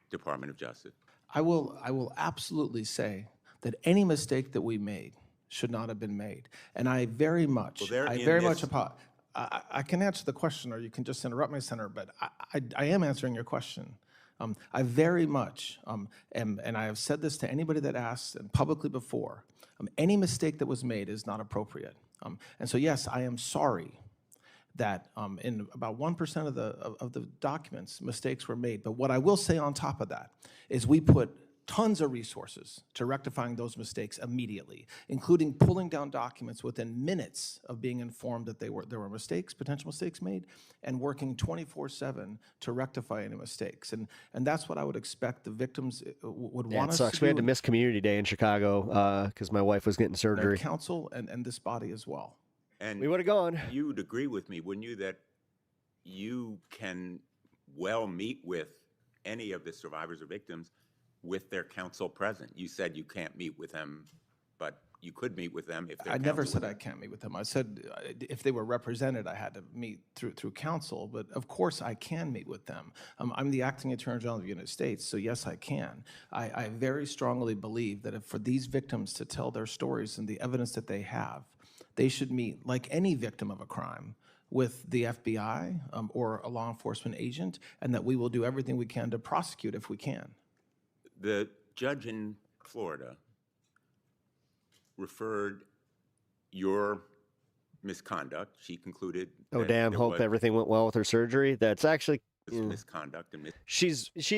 [SPEAKER 12] Department of Justice?
[SPEAKER 7] I will absolutely say that any mistake that we made should not have been made. And I very much,
[SPEAKER 12] Well, they're
[SPEAKER 7] I
[SPEAKER 12] in
[SPEAKER 7] very
[SPEAKER 12] this-
[SPEAKER 7] much apologize. I can answer the question, or you can just interrupt me, Senator, but I am answering your question. I very much am, and I have said this to anybody that asks and publicly before, any mistake that was made is not appropriate. And so, yes, I am sorry that in about 1% of the documents, mistakes were made. But what I will say on top of that is we put tons of resources to rectifying those mistakes immediately, including pulling down documents within minutes of being informed that there were mistakes, potential mistakes made, and working 24/7 to rectify any mistakes. And that's what I would expect the victims would
[SPEAKER 5] yeah,
[SPEAKER 7] want
[SPEAKER 5] it
[SPEAKER 7] us
[SPEAKER 5] sucks.
[SPEAKER 7] to
[SPEAKER 5] We
[SPEAKER 7] do.
[SPEAKER 5] had to miss Community Day in Chicago because my wife was getting
[SPEAKER 7] Our
[SPEAKER 5] surgery.
[SPEAKER 7] council and this body as well.
[SPEAKER 12] And
[SPEAKER 5] We would have gone.
[SPEAKER 12] you would agree with me, wouldn't you, that you can well meet with any of the survivors or victims with their counsel present? You said you can't meet with them, but you could meet with them if their
[SPEAKER 7] I never
[SPEAKER 12] counsel
[SPEAKER 7] said
[SPEAKER 12] was-
[SPEAKER 7] I can't meet with them. I said if they were represented, I had to meet through counsel. But of course, I can meet with them. I'm the acting attorney general of the United States, so yes, I can. I very strongly believe that if for these victims to tell their stories and the evidence that they have, they should meet, like any victim of a crime, with the FBI or a law enforcement agent, and that we will do everything we can to prosecute if we can.
[SPEAKER 12] The judge in Florida referred your misconduct. She concluded
[SPEAKER 5] Oh,
[SPEAKER 12] that
[SPEAKER 5] damn.
[SPEAKER 12] there
[SPEAKER 5] Hope
[SPEAKER 12] was
[SPEAKER 5] everything went well with her surgery. That's actually.
[SPEAKER 12] misconduct and
[SPEAKER 5] She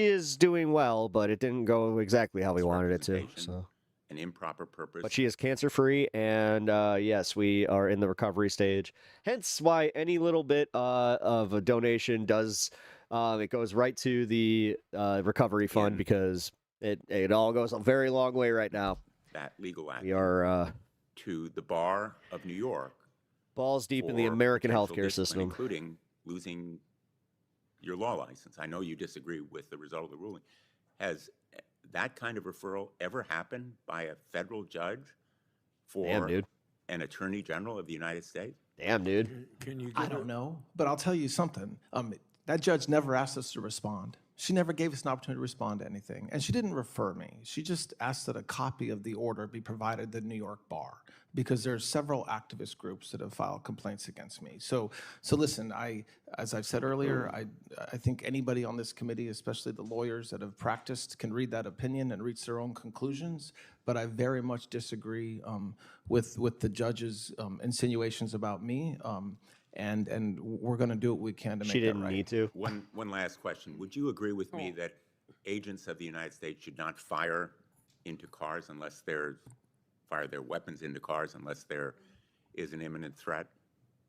[SPEAKER 5] is doing well, but it didn't go exactly how we wanted it to.
[SPEAKER 12] misrepresentation,
[SPEAKER 5] So,
[SPEAKER 12] an improper purpose.
[SPEAKER 5] but she is cancer free, and yes, we are in the recovery stage. Hence, why any little bit of a donation does it goes right to the recovery fund because it all goes a very long way right now.
[SPEAKER 12] that legal action
[SPEAKER 5] We are
[SPEAKER 12] to the bar of New York.
[SPEAKER 5] balls deep in the
[SPEAKER 12] for
[SPEAKER 5] American
[SPEAKER 12] potential
[SPEAKER 5] healthcare
[SPEAKER 12] discipline,
[SPEAKER 5] system.
[SPEAKER 12] including losing your law license. I know you disagree with the result of the ruling. Has that kind of referral ever happened by a federal judge for
[SPEAKER 5] Damn, dude.
[SPEAKER 12] an attorney general of the United States?
[SPEAKER 5] Damn, dude.
[SPEAKER 10] Can you
[SPEAKER 7] I
[SPEAKER 10] get
[SPEAKER 7] don't know, but I'll tell you something. That judge never asked us to respond. She never gave us an opportunity to respond to anything. And she didn't refer me. She just asked that a copy of the order be provided to the New York bar because there's several activist groups that have filed complaints against me. So listen, as I've said earlier, I think anybody on this committee, especially the lawyers that have practiced, can read that opinion and reach their own conclusions. But I very much disagree with the judge's insinuations about me. And we're going to do what we can to make
[SPEAKER 5] She
[SPEAKER 7] that
[SPEAKER 5] didn't
[SPEAKER 7] right.
[SPEAKER 5] need to.
[SPEAKER 12] One last question. Would you agree with me that agents of the United States should not fire into cars unless fire their weapons into cars unless there is an imminent threat?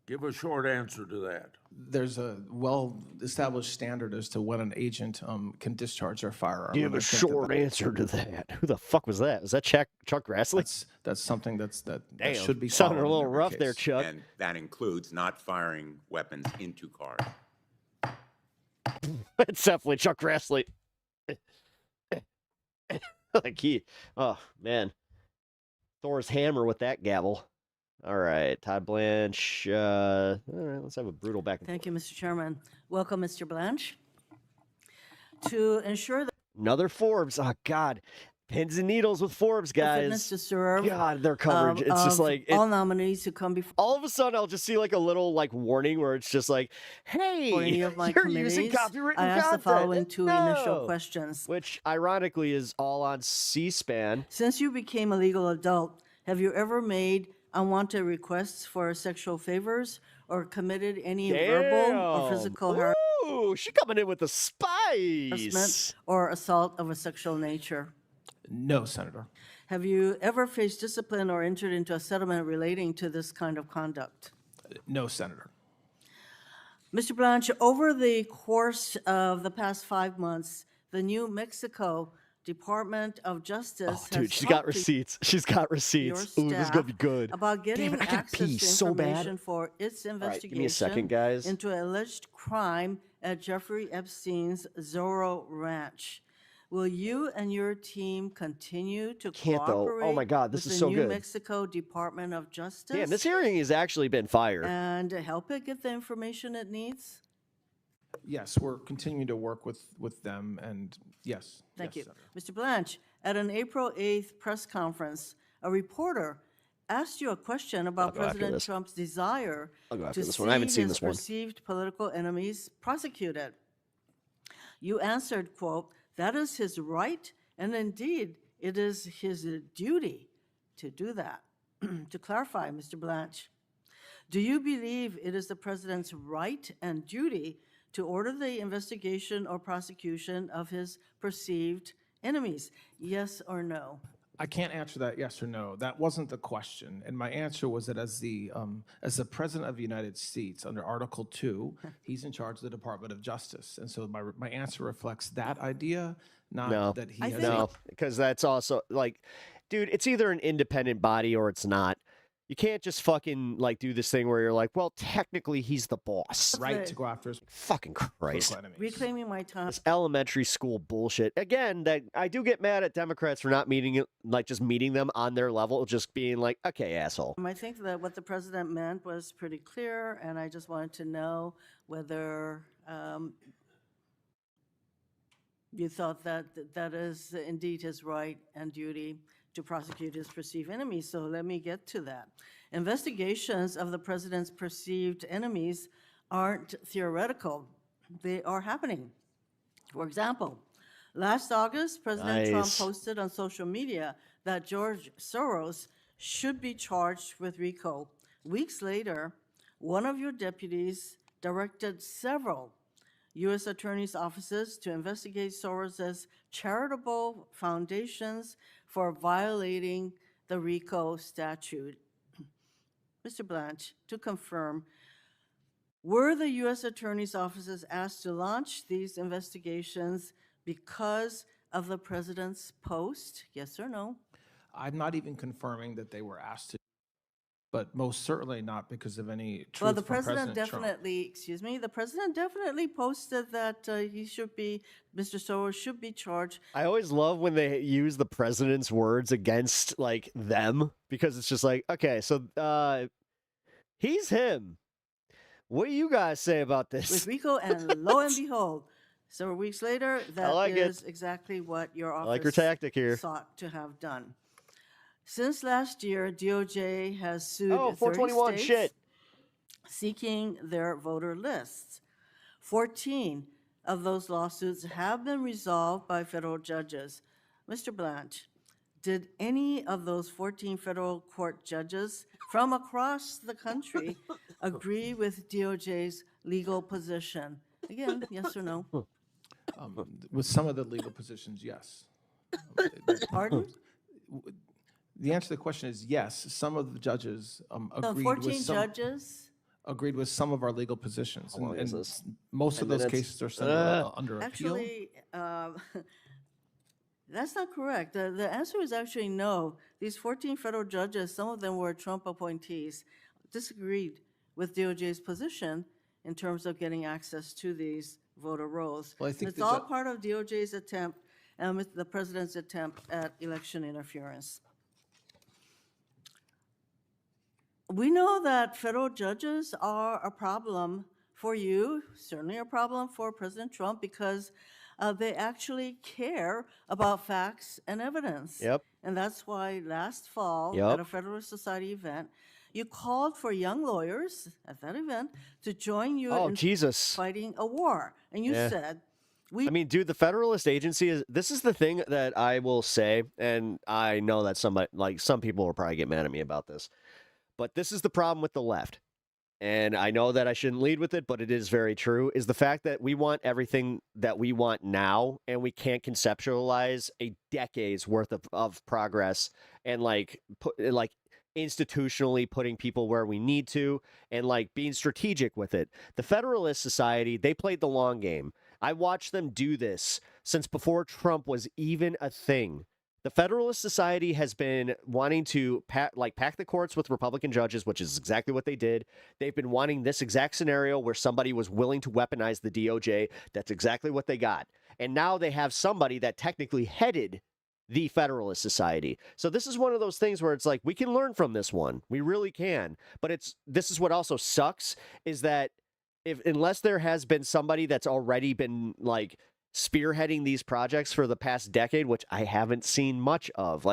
[SPEAKER 10] give a short answer to that?
[SPEAKER 7] There's a well-established standard as to when an agent can discharge their firearm.
[SPEAKER 5] Give
[SPEAKER 7] and I
[SPEAKER 5] a
[SPEAKER 7] think
[SPEAKER 5] short answer to that. Who the fuck was that? Was that Chuck Grassley?
[SPEAKER 7] That's something that
[SPEAKER 5] Damn,
[SPEAKER 7] should be
[SPEAKER 5] sounded a
[SPEAKER 7] followed in
[SPEAKER 5] little
[SPEAKER 7] every
[SPEAKER 5] rough
[SPEAKER 7] case.
[SPEAKER 5] there, Chuck.
[SPEAKER 12] And that includes not firing weapons into cars.
[SPEAKER 5] It's definitely Chuck Grassley. Oh man, Thor's hammer with that gavel. All right, Todd Blanche. All right, let's have a brutal back and
[SPEAKER 13] Thank you, Mr. Chairman. Welcome, Mr. Blanche. To ensure that
[SPEAKER 5] another Forbes. Oh God, pins and needles with Forbes,
[SPEAKER 13] fitness
[SPEAKER 5] guys.
[SPEAKER 13] to serve
[SPEAKER 5] God, their coverage. It's just
[SPEAKER 13] of
[SPEAKER 5] like
[SPEAKER 13] all nominees who come before
[SPEAKER 5] all of a sudden I'll just see like a little like warning where it's just like, hey,
[SPEAKER 13] any of my
[SPEAKER 5] you're using
[SPEAKER 13] committees.
[SPEAKER 5] copywritten
[SPEAKER 13] I ask the
[SPEAKER 5] content.
[SPEAKER 13] following two initial
[SPEAKER 5] No.
[SPEAKER 13] questions.
[SPEAKER 5] Which ironically is all on C-SPAN.
[SPEAKER 13] Since you became a legal adult, have you ever made unwanted requests for sexual favors or committed any verbal or physical
[SPEAKER 5] Ooh, she coming in with the
[SPEAKER 13] harassment
[SPEAKER 5] spice.
[SPEAKER 13] or assault of a sexual nature?
[SPEAKER 7] No, Senator.
[SPEAKER 13] Have you ever faced discipline or entered into a settlement relating to this kind of conduct?
[SPEAKER 7] No, Senator.
[SPEAKER 13] Mr. Blanche, over the course of the past 5 months, the New Mexico Department of Justice
[SPEAKER 5] Oh, dude,
[SPEAKER 13] has
[SPEAKER 5] she's got
[SPEAKER 13] talked to
[SPEAKER 5] receipts. She's got receipts.
[SPEAKER 13] your
[SPEAKER 5] Ooh, this is
[SPEAKER 13] staff
[SPEAKER 5] gonna be good.
[SPEAKER 13] about getting
[SPEAKER 5] Damn it, I gotta
[SPEAKER 13] access
[SPEAKER 5] pee
[SPEAKER 13] to
[SPEAKER 5] so bad.
[SPEAKER 13] information for its
[SPEAKER 5] right,
[SPEAKER 13] investigation
[SPEAKER 5] give me a second, guys.
[SPEAKER 13] into an alleged crime at Jeffrey Epstein's Zorro Ranch. Will you and your team continue to
[SPEAKER 5] Can't though.
[SPEAKER 13] cooperate
[SPEAKER 5] Oh my God, this
[SPEAKER 13] with
[SPEAKER 5] is
[SPEAKER 13] the
[SPEAKER 5] so
[SPEAKER 13] New
[SPEAKER 5] good.
[SPEAKER 13] Mexico Department of Justice
[SPEAKER 5] Damn, this hearing has actually been fire.
[SPEAKER 13] and help it get the information it needs?
[SPEAKER 7] Yes, we're continuing to work with them, and yes.
[SPEAKER 13] Thank
[SPEAKER 7] yes,
[SPEAKER 13] you.
[SPEAKER 7] Senator.
[SPEAKER 13] Mr. Blanche, at an April 8th press conference, a reporter asked you a question about
[SPEAKER 5] go after
[SPEAKER 13] President
[SPEAKER 5] this.
[SPEAKER 13] Trump's desire
[SPEAKER 5] I'll go after
[SPEAKER 13] to
[SPEAKER 5] this
[SPEAKER 13] see
[SPEAKER 5] one. I haven't seen
[SPEAKER 13] his
[SPEAKER 5] this one.
[SPEAKER 13] perceived political enemies prosecuted. You answered, quote, "That is his right, and indeed it is his duty to do that." To clarify, Mr. Blanche, do you believe it is the president's right and duty to order the investigation or prosecution of his perceived enemies? Yes or no?
[SPEAKER 7] I can't answer that yes or no. That wasn't the question, and my answer was that as the president of the United States under Article 2, he's in charge of the Department of Justice, and so my answer reflects that idea, not
[SPEAKER 5] No,
[SPEAKER 7] that he
[SPEAKER 13] I
[SPEAKER 7] has.
[SPEAKER 13] think-
[SPEAKER 5] no, because that's also like, dude, it's either an independent body or it's not. You can't just fucking like do this thing where you're like, well, technically he's the boss.
[SPEAKER 7] right to go after his
[SPEAKER 5] Fucking Christ.
[SPEAKER 7] political enemies.
[SPEAKER 13] Reclaiming my time.
[SPEAKER 5] This elementary school bullshit. Again, that I do get mad at Democrats for not meeting it, like just meeting them on their level, just being like, okay, asshole.
[SPEAKER 13] I think that what the president meant was pretty clear, and I just wanted to know whether you thought that that is indeed his right and duty to prosecute his perceived enemies. So let me get to that. Investigations of the president's perceived enemies aren't theoretical. They are happening. For example, last August, President Trump
[SPEAKER 5] Nice.
[SPEAKER 13] posted on social media that George Soros should be charged with RICO. Weeks later, one of your deputies directed several U.S. attorneys' offices to investigate Soros's charitable foundations for violating the RICO statute. Mr. Blanche, to confirm, were the U.S. attorneys' offices asked to launch these investigations because of the president's post? Yes or no?
[SPEAKER 7] I'm not even confirming that they were asked to, but most certainly not because of any truth
[SPEAKER 13] Well, the
[SPEAKER 7] from
[SPEAKER 13] president
[SPEAKER 7] President Trump.
[SPEAKER 13] definitely, excuse me, the president definitely posted that Mr. Soros should be charged.
[SPEAKER 5] I always love when they use the president's words against like them because it's just like, okay, so he's him. What do you guys say about
[SPEAKER 13] With
[SPEAKER 5] this?
[SPEAKER 13] RICO, and lo and behold, several weeks later, that is exactly what your office
[SPEAKER 5] I like your tactic here.
[SPEAKER 13] sought to have done. Since last year, DOJ has sued
[SPEAKER 5] 421
[SPEAKER 13] 30 states
[SPEAKER 5] shit.
[SPEAKER 13] seeking their voter lists. 14 of those lawsuits have been resolved by federal judges. Mr. Blanche, did any of those 14 federal court judges from across the country agree with DOJ's legal position? Again, yes or no?
[SPEAKER 7] With some of the legal positions, yes.
[SPEAKER 13] Pardon?
[SPEAKER 7] The answer to the question is yes. Some of the judges
[SPEAKER 13] So
[SPEAKER 7] agreed
[SPEAKER 13] 14
[SPEAKER 7] with some.
[SPEAKER 13] judges?
[SPEAKER 7] Agreed with some of our legal positions.
[SPEAKER 5] How long is this?
[SPEAKER 7] Most
[SPEAKER 5] 10
[SPEAKER 7] of those
[SPEAKER 5] minutes?
[SPEAKER 7] cases are still under appeal.
[SPEAKER 13] Actually, that's not correct. The answer is actually no. These 14 federal judges, some of them were Trump appointees, disagreed with DOJ's position in terms of getting access to these voter rolls.
[SPEAKER 7] Well, I think
[SPEAKER 13] It's all part of DOJ's attempt and with the president's attempt at election interference. We know that federal judges are a problem for you, certainly a problem for President Trump, because they actually care about facts and evidence.
[SPEAKER 5] Yep.
[SPEAKER 13] And that's why last fall
[SPEAKER 5] Yep.
[SPEAKER 13] at a Federalist Society event, you called for young lawyers at that event to join you in fighting a war. And you said,
[SPEAKER 5] I mean, dude, the Federalist Agency this is the thing that I will say, and I know that some people will probably get mad at me about this, but this is the problem with the left. And I know that I shouldn't lead with it, but it is very true, is the fact that we want everything that we want now, and we can't conceptualize a decade's worth of progress and institutionally putting people where we need to and being strategic with it. The Federalist Society, they played the long game. I watched them do this since before Trump was even a thing. The Federalist Society has been wanting to pack the courts with Republican judges, which is exactly what they did. They've been wanting this exact scenario where somebody was willing to weaponize the DOJ. That's exactly what they got. And now they have somebody that technically headed the Federalist Society. So this is one of those things where it's like, we can learn from this one. We really can. But this is what also sucks, is that unless there has been somebody that's already been spearheading these projects for the past decade, which I haven't seen much of.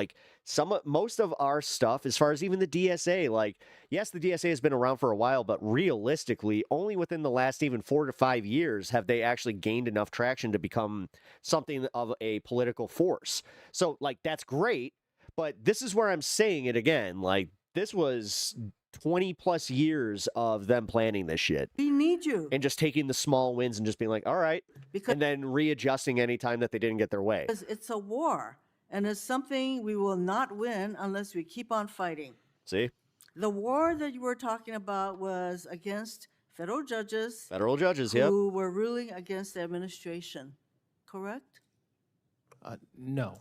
[SPEAKER 5] Most of our stuff, as far as even the DSA, yes, the DSA has been around for a while, but realistically, only within the last even 4 to 5 years have they actually gained enough traction to become something of a political force. So, that's great, but this is where I'm saying it again. This was 20 plus years of them planning this shit.
[SPEAKER 13] We need you.
[SPEAKER 5] And just taking the small wins and just being like, all right. And then readjusting any time that they didn't get their way.
[SPEAKER 13] Because it's a war, and it's something we will not win unless we keep on fighting.
[SPEAKER 5] See?
[SPEAKER 13] The war that you were talking about was against federal judges.
[SPEAKER 5] Federal judges,
[SPEAKER 13] who were ruling against the administration, correct?
[SPEAKER 7] No.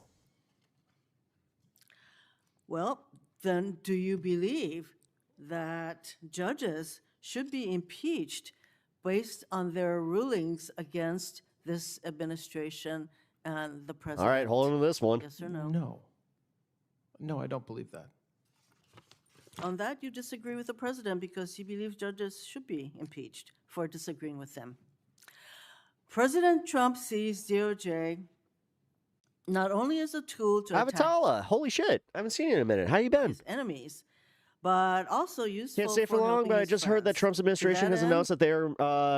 [SPEAKER 13] Well, then do you believe that judges should be impeached based on their rulings against this administration and the president?
[SPEAKER 5] All right, hold on to this one.
[SPEAKER 13] Yes or no?
[SPEAKER 7] No. No, I don't believe that.
[SPEAKER 13] On that, you disagree with the president because he believes judges should be impeached for disagreeing with them. President Trump sees DOJ not only as a tool to attack
[SPEAKER 5] Avatala, holy shit. I haven't seen you in a minute. How you been?
[SPEAKER 13] his enemies, but also useful
[SPEAKER 5] Can't stay for long,
[SPEAKER 13] helping
[SPEAKER 5] but I
[SPEAKER 13] his
[SPEAKER 5] just heard that
[SPEAKER 13] friends.
[SPEAKER 5] Trump's administration
[SPEAKER 13] To that
[SPEAKER 5] has announced that they are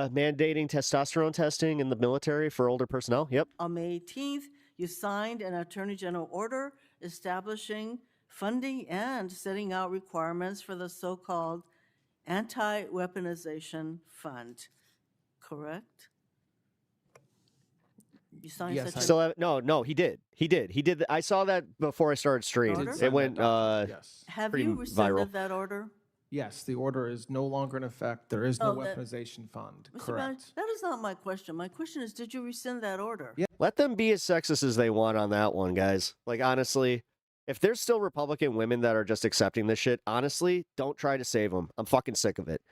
[SPEAKER 5] mandating testosterone testing in the military for older personnel. Yep.
[SPEAKER 13] On May 18th, you signed an Attorney General order establishing funding and setting out requirements for the so-called Anti-Weaponization Fund, correct? You signed
[SPEAKER 7] Yes,
[SPEAKER 13] such a...
[SPEAKER 5] No, he did. He did. I saw that before I started stream.
[SPEAKER 13] Order?
[SPEAKER 5] It went
[SPEAKER 7] Yes.
[SPEAKER 13] Have
[SPEAKER 5] pretty
[SPEAKER 13] you rescinded
[SPEAKER 5] viral.
[SPEAKER 13] that order?
[SPEAKER 7] Yes, the order is no longer in effect. There is no
[SPEAKER 13] Oh, that-
[SPEAKER 7] weaponization fund.
[SPEAKER 13] Mr.
[SPEAKER 7] Correct.
[SPEAKER 13] Bennett, that is not my question. My question is, did you rescind that order?
[SPEAKER 7] Yeah.
[SPEAKER 5] Let them be as sexist as they want on that one, guys. Honestly, If there's still Republican women that are just accepting this shit, honestly, don't try to save them. I'm fucking sick of it.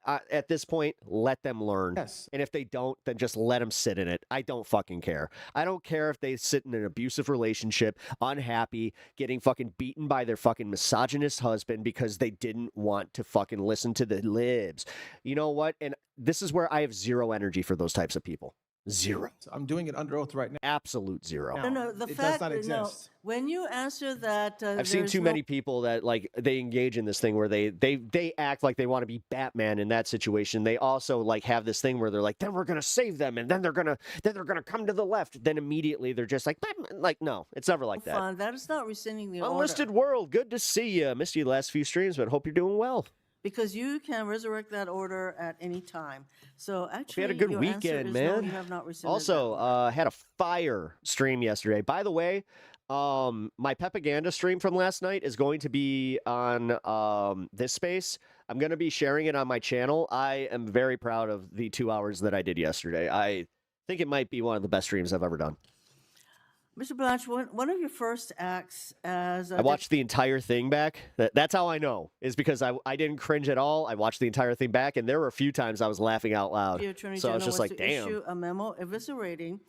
[SPEAKER 5] At this point, let them learn.
[SPEAKER 7] Yes.
[SPEAKER 5] And if they don't, then just let them sit in it. I don't fucking care. I don't care if they sit in an abusive relationship, unhappy, getting fucking beaten by their fucking misogynist husband because they didn't want to fucking listen to the libs. You know what? And this is where I have zero energy for those types of people. Zero.
[SPEAKER 7] I'm doing it under oath right now.
[SPEAKER 5] Absolute zero.
[SPEAKER 13] No, the
[SPEAKER 7] It does
[SPEAKER 13] fact
[SPEAKER 7] not
[SPEAKER 13] that
[SPEAKER 7] exist.
[SPEAKER 13] when you answer that,
[SPEAKER 5] I've seen too many people that like they engage in this thing where they act like they want to be Batman in that situation. They also like have this thing where they're like, then we're gonna save them, and then they're gonna come to the left. Then immediately they're just like, Batman. Like no, it's never like that.
[SPEAKER 13] Fun. That is not rescinding the
[SPEAKER 5] Unlisted
[SPEAKER 13] order.
[SPEAKER 5] World, good to see you. Missed you the last few streams, but hope you're doing well.
[SPEAKER 13] Because you can resurrect that order at any time. So actually,
[SPEAKER 5] We had a good
[SPEAKER 13] your answer
[SPEAKER 5] weekend,
[SPEAKER 13] is
[SPEAKER 5] man.
[SPEAKER 13] No, you have not rescinded
[SPEAKER 5] Also, had a fire stream yesterday. By the way, my Pepaganda stream from last night is going to be on this space. I'm going to be sharing it on my channel. I am very proud of the 2 hours that I did yesterday. I think it might be one of the best streams I've ever done.
[SPEAKER 13] Mr. Blanche, one of your first acts as
[SPEAKER 5] I watched the entire thing back. That's how I know, is because I didn't cringe at all. I watched the entire thing back, and there were a few times I was laughing out loud.
[SPEAKER 13] the Attorney
[SPEAKER 5] So I
[SPEAKER 13] General
[SPEAKER 5] was just like,
[SPEAKER 13] to
[SPEAKER 5] damn.
[SPEAKER 13] issue a memo eviscerating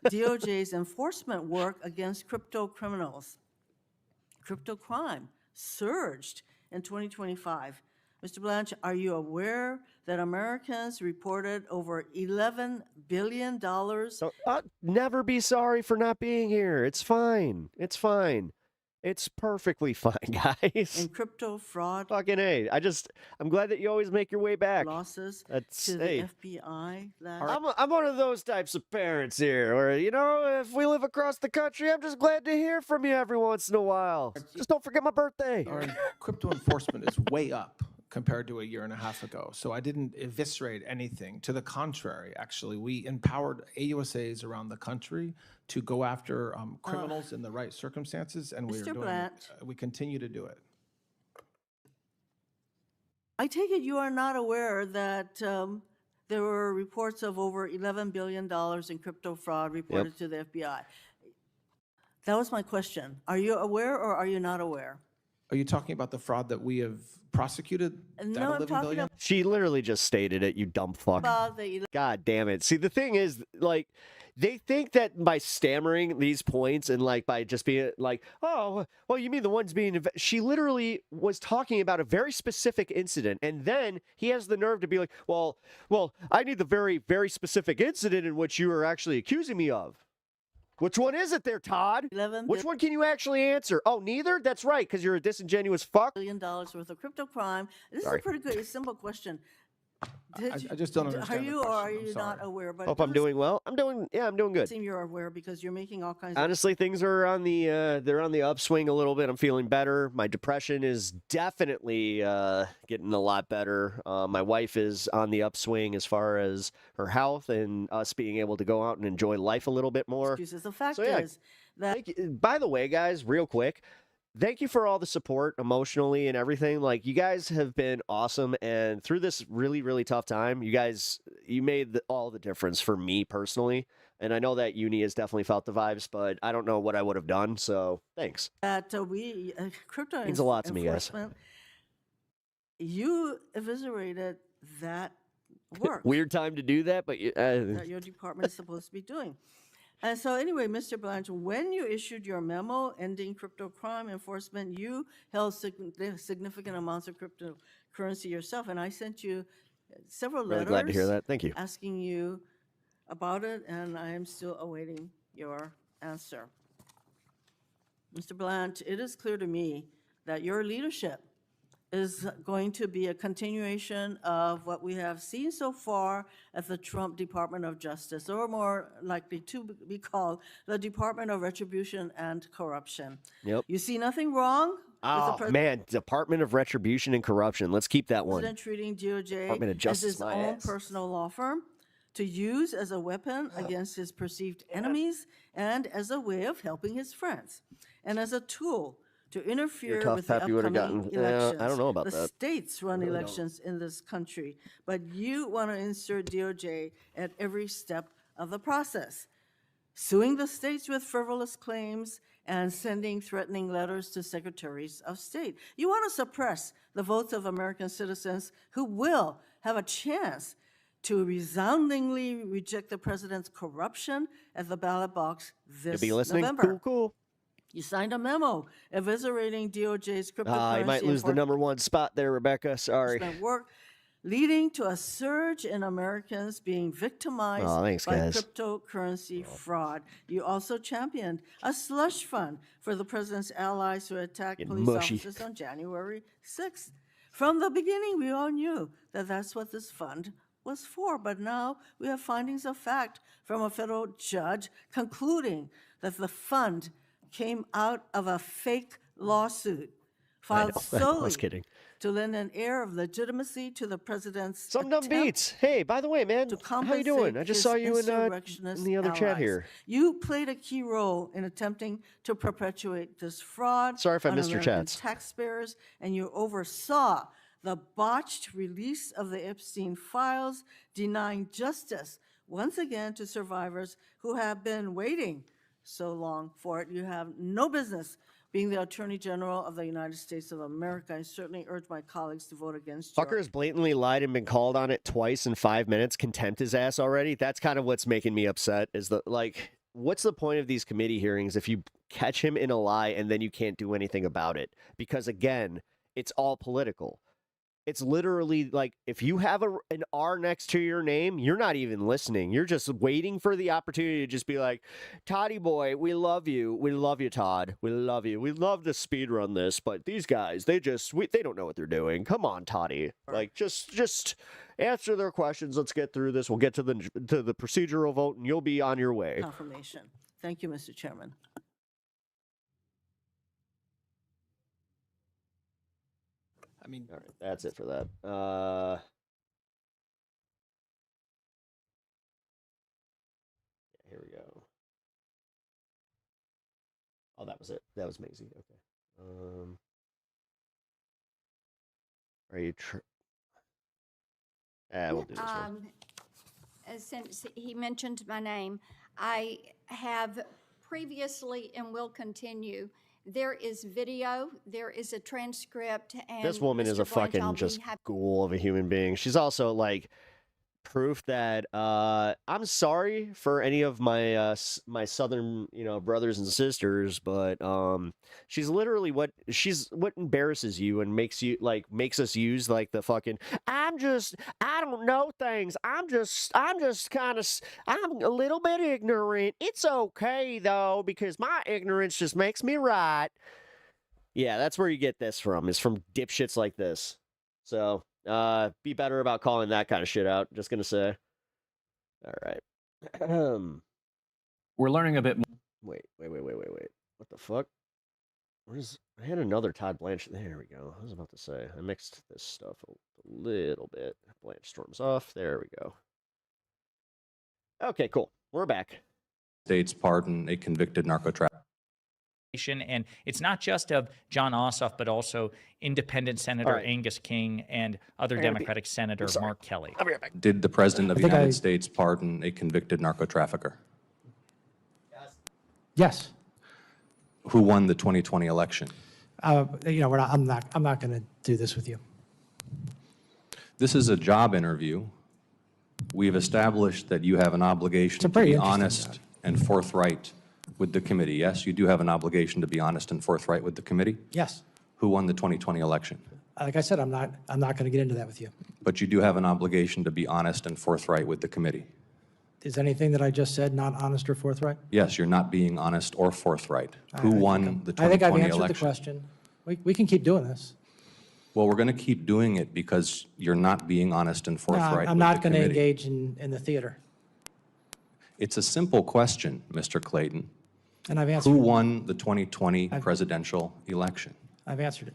[SPEAKER 13] DOJ's enforcement work against crypto criminals. Crypto crime surged in 2025. Mr. Blanche, are you aware that Americans reported over $11 billion?
[SPEAKER 5] So, never be sorry for not being here. It's fine. It's fine. It's perfectly fine, guys.
[SPEAKER 13] In crypto fraud
[SPEAKER 5] Fucking A. I'm glad that you always make your way back.
[SPEAKER 13] losses
[SPEAKER 5] That's
[SPEAKER 13] to
[SPEAKER 5] hey.
[SPEAKER 13] the FBI.
[SPEAKER 5] I'm one of those types of parents here where, you know, if we live across the country, I'm just glad to hear from you every once in a while. Just don't forget my birthday.
[SPEAKER 7] Our crypto enforcement is way up compared to a year and a half ago. So I didn't eviscerate anything. To the contrary, actually, we empowered AUSAs around the country to go after criminals in the right circumstances, and
[SPEAKER 13] Mr. Blanche.
[SPEAKER 7] we continue to do it.
[SPEAKER 13] I take it you are not aware that there were reports of over $11 billion in crypto fraud reported to the FBI. That was my question. Are you aware or are you not aware?
[SPEAKER 7] Are you talking about the fraud that we have prosecuted?
[SPEAKER 13] No, I'm talking about
[SPEAKER 5] She literally just stated it, you dumb fuck.
[SPEAKER 13] the
[SPEAKER 5] God damn it. See, the thing is, like, they think that by stammering these points and, like, by just being like, oh, well, you mean the ones being... She literally was talking about a very specific incident, and then he has the nerve to be like, well, I need the very, very specific incident in which you are actually accusing me of. Which one is it there, Todd? Which one can you actually answer? Oh, neither? That's right, because you're a disingenuous fuck.
[SPEAKER 13] $1 billion worth of crypto crime. This
[SPEAKER 5] Sorry.
[SPEAKER 13] is a pretty good, simple question.
[SPEAKER 7] I just don't understand
[SPEAKER 13] Are
[SPEAKER 7] the
[SPEAKER 13] you or
[SPEAKER 7] question.
[SPEAKER 13] are
[SPEAKER 7] I'm
[SPEAKER 13] you
[SPEAKER 7] sorry.
[SPEAKER 13] not aware? But
[SPEAKER 5] Hope I'm doing well. I'm doing good.
[SPEAKER 13] Seem you're aware because you're making all kinds
[SPEAKER 5] Honestly, things are on the they're on the upswing a little bit. I'm feeling better. My depression is definitely getting a lot better. My wife is on the upswing as far as her health and us being able to go out and enjoy life a little bit more.
[SPEAKER 13] excuses. The fact
[SPEAKER 5] So, yeah.
[SPEAKER 13] is that
[SPEAKER 5] Thank you. By the way, guys, real quick, thank you for all the support emotionally and everything. Like, you guys have been awesome, and through this really, really tough time, you made all the difference for me personally. And I know that Uni has definitely felt the vibes, but I don't know what I would have done. So thanks.
[SPEAKER 13] we crypto
[SPEAKER 5] Means a lot to me, guys.
[SPEAKER 13] enforcement, you eviscerated that work
[SPEAKER 5] Weird time to do that, but
[SPEAKER 13] that your department is supposed to be doing. And so anyway, Mr. Blanche, when you issued your memo ending crypto crime enforcement, you held significant amounts of cryptocurrency yourself, and I sent you several
[SPEAKER 5] really
[SPEAKER 13] letters
[SPEAKER 5] glad to hear that. Thank you.
[SPEAKER 13] asking you about it, and I am still awaiting your answer. Mr. Blanche, it is clear to me that your leadership is going to be a continuation of what we have seen so far at the Trump Department of Justice, or more likely to be called the Department of Retribution and Corruption.
[SPEAKER 5] Yep.
[SPEAKER 13] You see nothing wrong with the
[SPEAKER 5] Oh, man, Department of Retribution and Corruption. Let's keep that one.
[SPEAKER 13] president treating
[SPEAKER 5] Department of
[SPEAKER 13] DOJ as
[SPEAKER 5] Justice,
[SPEAKER 13] his
[SPEAKER 5] my
[SPEAKER 13] own
[SPEAKER 5] ass.
[SPEAKER 13] personal law firm to use as a weapon against his perceived enemies and as a way of helping his friends, and as a tool to interfere
[SPEAKER 5] tough,
[SPEAKER 13] with the
[SPEAKER 5] Pep. You would've
[SPEAKER 13] upcoming
[SPEAKER 5] gotten-
[SPEAKER 13] elections.
[SPEAKER 5] I don't know about
[SPEAKER 13] the
[SPEAKER 5] that.
[SPEAKER 13] states run
[SPEAKER 5] really
[SPEAKER 13] elections in this country, but you want to insert DOJ at every step of the process, suing the states with frivolous claims and sending threatening letters to secretaries of state. You want to suppress the votes of American citizens who will have a chance to resoundingly reject the president's corruption at the ballot box this
[SPEAKER 5] You'll be listening.
[SPEAKER 13] November.
[SPEAKER 5] Cool.
[SPEAKER 13] You signed a memo eviscerating DOJ's cryptocurrency
[SPEAKER 5] You might lose the #1 spot there, Rebecca. Sorry.
[SPEAKER 13] enforcement work, leading to a surge in Americans being victimized by
[SPEAKER 5] guys.
[SPEAKER 13] cryptocurrency fraud. You also championed a slush fund for the president's allies who attacked
[SPEAKER 5] Getting
[SPEAKER 13] police
[SPEAKER 5] mushy.
[SPEAKER 13] officers on January 6th. From the beginning, we all knew that that's what this fund was for, but now we have findings of fact from a federal judge concluding that the fund came out of a fake lawsuit filed
[SPEAKER 5] I
[SPEAKER 13] solely
[SPEAKER 5] was kidding.
[SPEAKER 13] to lend an air of legitimacy to the president's
[SPEAKER 5] Some dumb
[SPEAKER 13] attempt
[SPEAKER 5] beats. Hey, by the way, man,
[SPEAKER 13] to
[SPEAKER 5] how you doing?
[SPEAKER 13] compensate
[SPEAKER 5] I just
[SPEAKER 13] his
[SPEAKER 5] saw you in
[SPEAKER 13] insurrectionist
[SPEAKER 5] the other chat
[SPEAKER 13] allies.
[SPEAKER 5] here.
[SPEAKER 13] You played a key role in attempting to perpetuate this fraud
[SPEAKER 5] Sorry if I
[SPEAKER 13] on
[SPEAKER 5] missed your
[SPEAKER 13] American
[SPEAKER 5] chats.
[SPEAKER 13] taxpayers, and you oversaw the botched release of the Epstein files, denying justice once again to survivors who have been waiting so long for it. You have no business being the Attorney General of the United States of America. I certainly urge my colleagues to vote against you.
[SPEAKER 5] Fucker has blatantly lied and been called on it twice in 5 minutes. Contempt his ass already. That's kind of what's making me upset. Is the what's the point of these committee hearings if you catch him in a lie and then you can't do anything about it? Because again, it's all political. It's literally like if you have an R next to your name, you're not even listening. You're just waiting for the opportunity to just be like, Toddy boy, we love you. We love you, Todd. We love you. We love to speed run this, but these guys, they don't know what they're doing. Come on, Toddy. Like just answer their questions. Let's get through this. We'll get to the procedural vote and you'll be on your way.
[SPEAKER 13] Confirmation. Thank you, Mr. Chairman.
[SPEAKER 5] I mean, all right, that's it for that. Here we go. Oh, that was it. That was Maisie. Okay. Are you? We'll do this one.
[SPEAKER 14] Since he mentioned my name, I have previously and will continue. There is video, there is a transcript, and
[SPEAKER 5] This woman is a fucking just ghoul of a human being. She's also like proof that I'm sorry for any of my my southern brothers and sisters, but she's literally what embarrasses you and makes us use like the fucking I don't know things. I'm a little bit ignorant. It's okay though because my ignorance just makes me right. Yeah, that's where you get this from. Is from dipshits like this. So be better about calling that kind of shit out. Just gonna say. All right.
[SPEAKER 15] We're learning a bit more.
[SPEAKER 5] Wait. What the fuck? I had another Todd Blanche. There we go. I was about to say. I mixed this stuff a little bit. Blanche storms off. There we go. Okay, cool. We're back.
[SPEAKER 16] States pardon a convicted narco trafficker.
[SPEAKER 15] And it's not just of John Ossoff, but also independent Senator Angus King and other Democratic Senator Mark Kelly.
[SPEAKER 5] I'll be right back.
[SPEAKER 16] Did the President of the United States pardon a convicted narco trafficker?
[SPEAKER 17] Yes.
[SPEAKER 16] Who won the 2020 election?
[SPEAKER 17] I'm not going to do this with you.
[SPEAKER 16] This is a job interview. We've established that you have an obligation to be honest and forthright with the committee. Yes, you do have an obligation to be honest and forthright with the committee?
[SPEAKER 17] Yes.
[SPEAKER 16] Who won the 2020 election?
[SPEAKER 17] Like I said, I'm not going to get into that with you.
[SPEAKER 16] But you do have an obligation to be honest and forthright with the committee.
[SPEAKER 17] Is anything that I just said not honest or forthright?
[SPEAKER 16] Yes, you're not being honest or forthright. Who won the 2020 election?
[SPEAKER 17] I think I've answered the question. We can keep doing this.
[SPEAKER 16] Well, we're going to keep doing it because you're not being honest and forthright.
[SPEAKER 17] No, I'm not going to engage in the theater.
[SPEAKER 16] It's a simple question, Mr. Clayton.
[SPEAKER 17] And I've answered
[SPEAKER 16] Who
[SPEAKER 17] it.
[SPEAKER 16] won the 2020 presidential election?
[SPEAKER 17] I've answered it.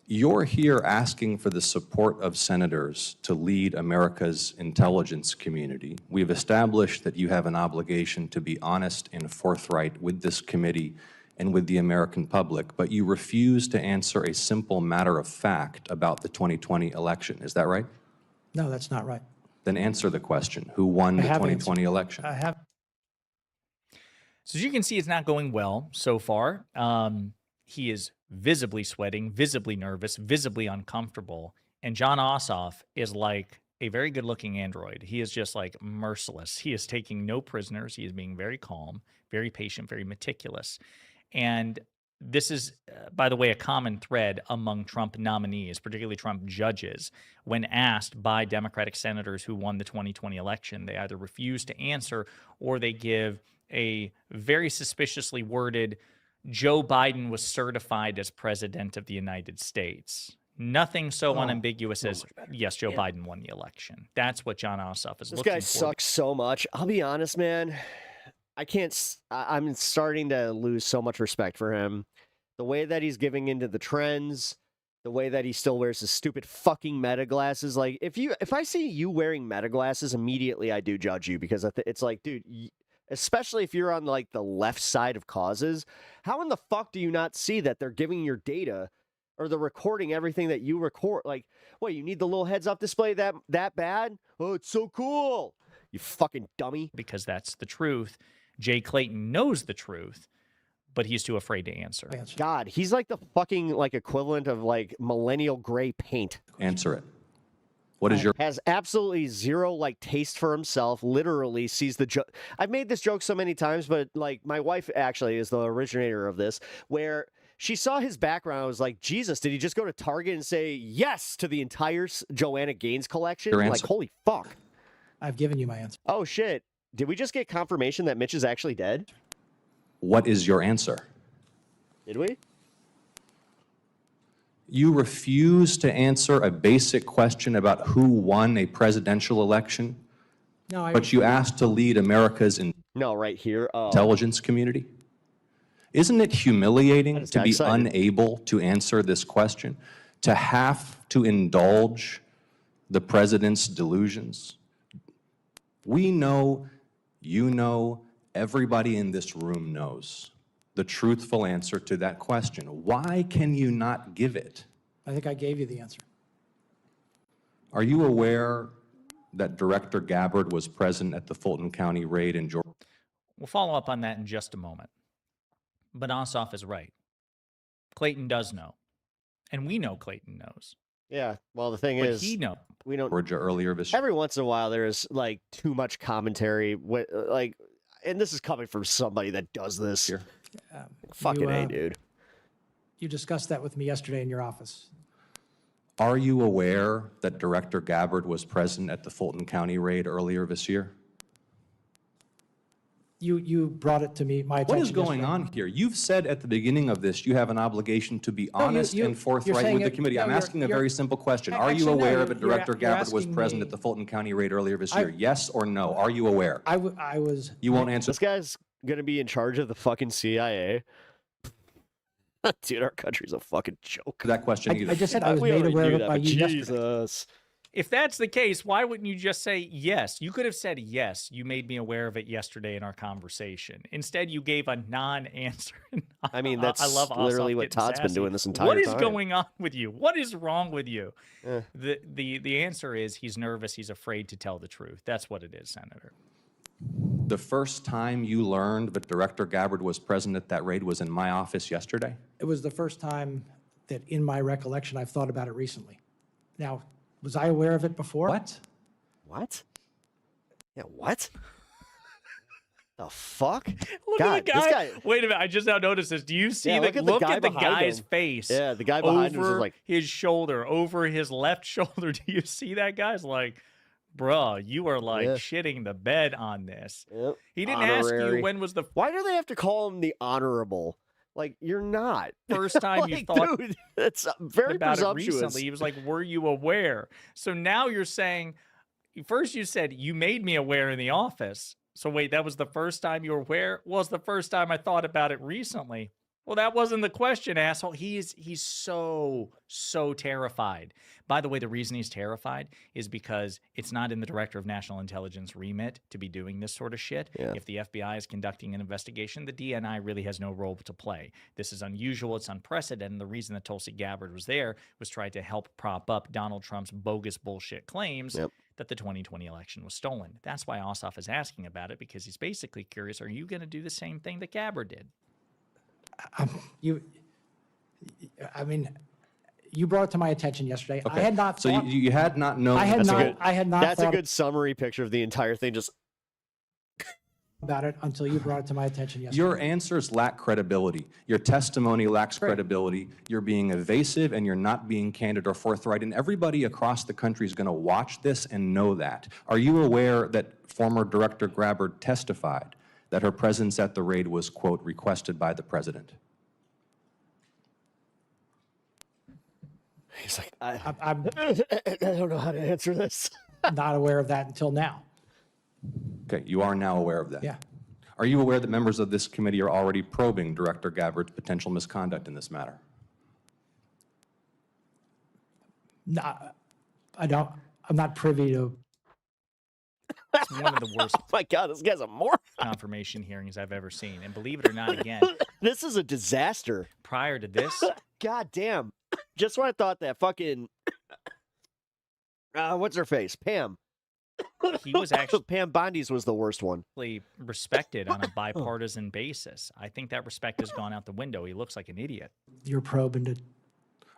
[SPEAKER 16] You're here asking for the support of senators to lead America's intelligence community. We've established that you have an obligation to be honest and forthright with this committee and with the American public, but you refuse to answer a simple matter of fact about the 2020 election. Is that right?
[SPEAKER 17] No, that's not right.
[SPEAKER 16] Then answer the question. Who won the 2020 election?
[SPEAKER 17] I have.
[SPEAKER 15] So as you can see, it's not going well so far. He is visibly sweating, visibly nervous, visibly uncomfortable. And John Ossoff is like a very good-looking android. He is just like merciless. He is taking no prisoners. He is being very calm, very patient, very meticulous. And this is, by the way, a common thread among Trump nominees, particularly Trump judges. When asked by Democratic senators who won the 2020 election, they either refuse to answer or they give a very suspiciously worded, Joe Biden was certified as president of the United States. Nothing so unambiguous as, yes, Joe Biden won the election. That's what John Ossoff is looking for.
[SPEAKER 5] This guy sucks so much. I'll be honest, man. I'm starting to lose so much respect for him. The way that he's giving into the trends, the way that he still wears his stupid fucking meta glasses. Like, if I see you wearing meta glasses, immediately I do judge you, because it's like, dude, especially if you're on like the left side of causes, how in the fuck do you not see that they're giving your data or they're recording everything that you record? Like, what, you need the little heads-up display that bad? Oh, it's so cool. You fucking dummy.
[SPEAKER 15] Because that's the truth. Jay Clayton knows the truth, but he's too afraid to answer.
[SPEAKER 5] God, he's like the fucking like equivalent of like millennial gray paint.
[SPEAKER 16] Answer it. What is your...
[SPEAKER 5] Has absolutely zero like taste for himself, literally sees the joke. I've made this joke so many times, but like my wife actually is the originator of this, where she saw his background. I was like, Jesus, did he just go to Target and say yes to the entire Joanna Gaines collection? Like, holy fuck.
[SPEAKER 17] I've given you my answer.
[SPEAKER 5] Oh, shit. Did we just get confirmation that Mitch is actually dead?
[SPEAKER 16] What is your answer?
[SPEAKER 5] Did we?
[SPEAKER 16] You refuse to answer a basic question about who won a presidential election, but you asked to lead America's
[SPEAKER 5] right here.
[SPEAKER 16] Intelligence community? Isn't it humiliating to be unable to answer this question, to have to indulge the president's delusions? We know, you know, everybody in this room knows the truthful answer to that question. Why can you not give it?
[SPEAKER 17] I think I gave you the answer.
[SPEAKER 16] Are you aware that Director Gabbard was present at the Fulton County raid in Georgia?
[SPEAKER 15] We'll follow up on that in just a moment. But Ossoff is right. Clayton does know. And we know Clayton knows.
[SPEAKER 5] Yeah, well, the thing is, we don't.
[SPEAKER 16] Georgia earlier this year.
[SPEAKER 5] Every once in a while, there is like too much commentary, like, and this is coming from somebody that does this. Fucking A, dude.
[SPEAKER 17] You discussed that with me yesterday in your office.
[SPEAKER 16] Are you aware that Director Gabbard was present at the Fulton County raid earlier this year?
[SPEAKER 17] You brought it to me, my attention.
[SPEAKER 16] What is going on here? You've said at the beginning of this you have an obligation to be honest and forthright with the committee. I'm asking a very simple question. Are you aware that Director Gabbard was present at the Fulton County raid earlier this year? Yes or no? Are you aware?
[SPEAKER 17] I was.
[SPEAKER 16] You won't answer.
[SPEAKER 5] This guy's going to be in charge of the fucking CIA. Dude, our country's a fucking joke.
[SPEAKER 16] That question either.
[SPEAKER 17] I just said I was made aware of it by you yesterday.
[SPEAKER 15] If that's the case, why wouldn't you just say yes? You could have said yes. You made me aware of it yesterday in our conversation. Instead, you gave a non-answer.
[SPEAKER 5] I mean, that's
[SPEAKER 15] I love
[SPEAKER 5] literally what Todd's been doing this entire time.
[SPEAKER 15] What is going on with you? What is wrong with you? The answer is he's nervous. He's afraid to tell the truth. That's what it is, Senator.
[SPEAKER 16] The first time you learned that Director Gabbard was present at that raid was in my office yesterday?
[SPEAKER 17] It was the first time that, in my recollection, I've thought about it recently. Now, was I aware of it before?
[SPEAKER 16] What?
[SPEAKER 5] What? Yeah, what? The fuck?
[SPEAKER 15] Look at the guy. This guy. Wait a minute. I just now noticed this. Do you see
[SPEAKER 5] look at the
[SPEAKER 15] guy's face?
[SPEAKER 5] Yeah, the guy behind him is
[SPEAKER 15] over
[SPEAKER 5] like
[SPEAKER 15] his shoulder, over his left shoulder. Do you see that guy's like, bruh, you are like shitting the bed on this.
[SPEAKER 5] Yep.
[SPEAKER 15] He didn't ask you when was the.
[SPEAKER 5] Why do they have to call him the honorable? Like, you're not.
[SPEAKER 15] First time you thought,
[SPEAKER 5] dude, it's very
[SPEAKER 15] about
[SPEAKER 5] presumptuous.
[SPEAKER 15] It recently. He was like, were you aware? So now you're saying, first you said, you made me aware in the office. So wait, that was the first time you were aware? Well, it's the first time I thought about it recently. Well, that wasn't the question, asshole. He's so terrified. By the way, the reason he's terrified is because it's not in the Director of National Intelligence remit to be doing this sort of shit.
[SPEAKER 5] Yeah.
[SPEAKER 15] If the FBI is conducting an investigation, the DNI really has no role to play. This is unusual. It's unprecedented. The reason that Tulsi Gabbard was there was try to help prop up Donald Trump's bogus bullshit claims.
[SPEAKER 5] Yep.
[SPEAKER 15] that the 2020 election was stolen. That's why Ossoff is asking about it, because he's basically curious, are you going to do the same thing that Gabbard did?
[SPEAKER 17] You brought it to my attention yesterday.
[SPEAKER 16] Okay.
[SPEAKER 17] I had not
[SPEAKER 16] So
[SPEAKER 17] thought,
[SPEAKER 16] you had not known.
[SPEAKER 17] I had not
[SPEAKER 5] That's a
[SPEAKER 17] thought
[SPEAKER 5] good summary picture of the entire thing. Just
[SPEAKER 17] about it until you brought it to my attention yesterday.
[SPEAKER 16] Your answers lack credibility. Your testimony lacks credibility. You're being evasive and you're not being candid or forthright. And everybody across the country is going to watch this and know that. Are you aware that former Director Gabbard testified that her presence at the raid was, quote, requested by the president?
[SPEAKER 5] he's like, I don't know how to answer this.
[SPEAKER 17] Not aware of that until now.
[SPEAKER 16] Okay, you are now aware of that.
[SPEAKER 17] Yeah.
[SPEAKER 16] Are you aware that members of this committee are already probing Director Gabbard's potential misconduct in this matter?
[SPEAKER 17] No, I'm not privy to.
[SPEAKER 15] It's one of the worst
[SPEAKER 5] Oh my God, this guy's a moron.
[SPEAKER 15] confirmation hearings I've ever seen. And believe it or not, again,
[SPEAKER 5] This is a disaster.
[SPEAKER 15] prior to this,
[SPEAKER 5] God damn. Just when I thought that fucking what's her face? Pam.
[SPEAKER 15] he was actually
[SPEAKER 5] Pam Bondi's was the worst one.
[SPEAKER 15] respected on a bipartisan basis. I think that respect has gone out the window. He looks like an idiot.
[SPEAKER 17] You're probing to.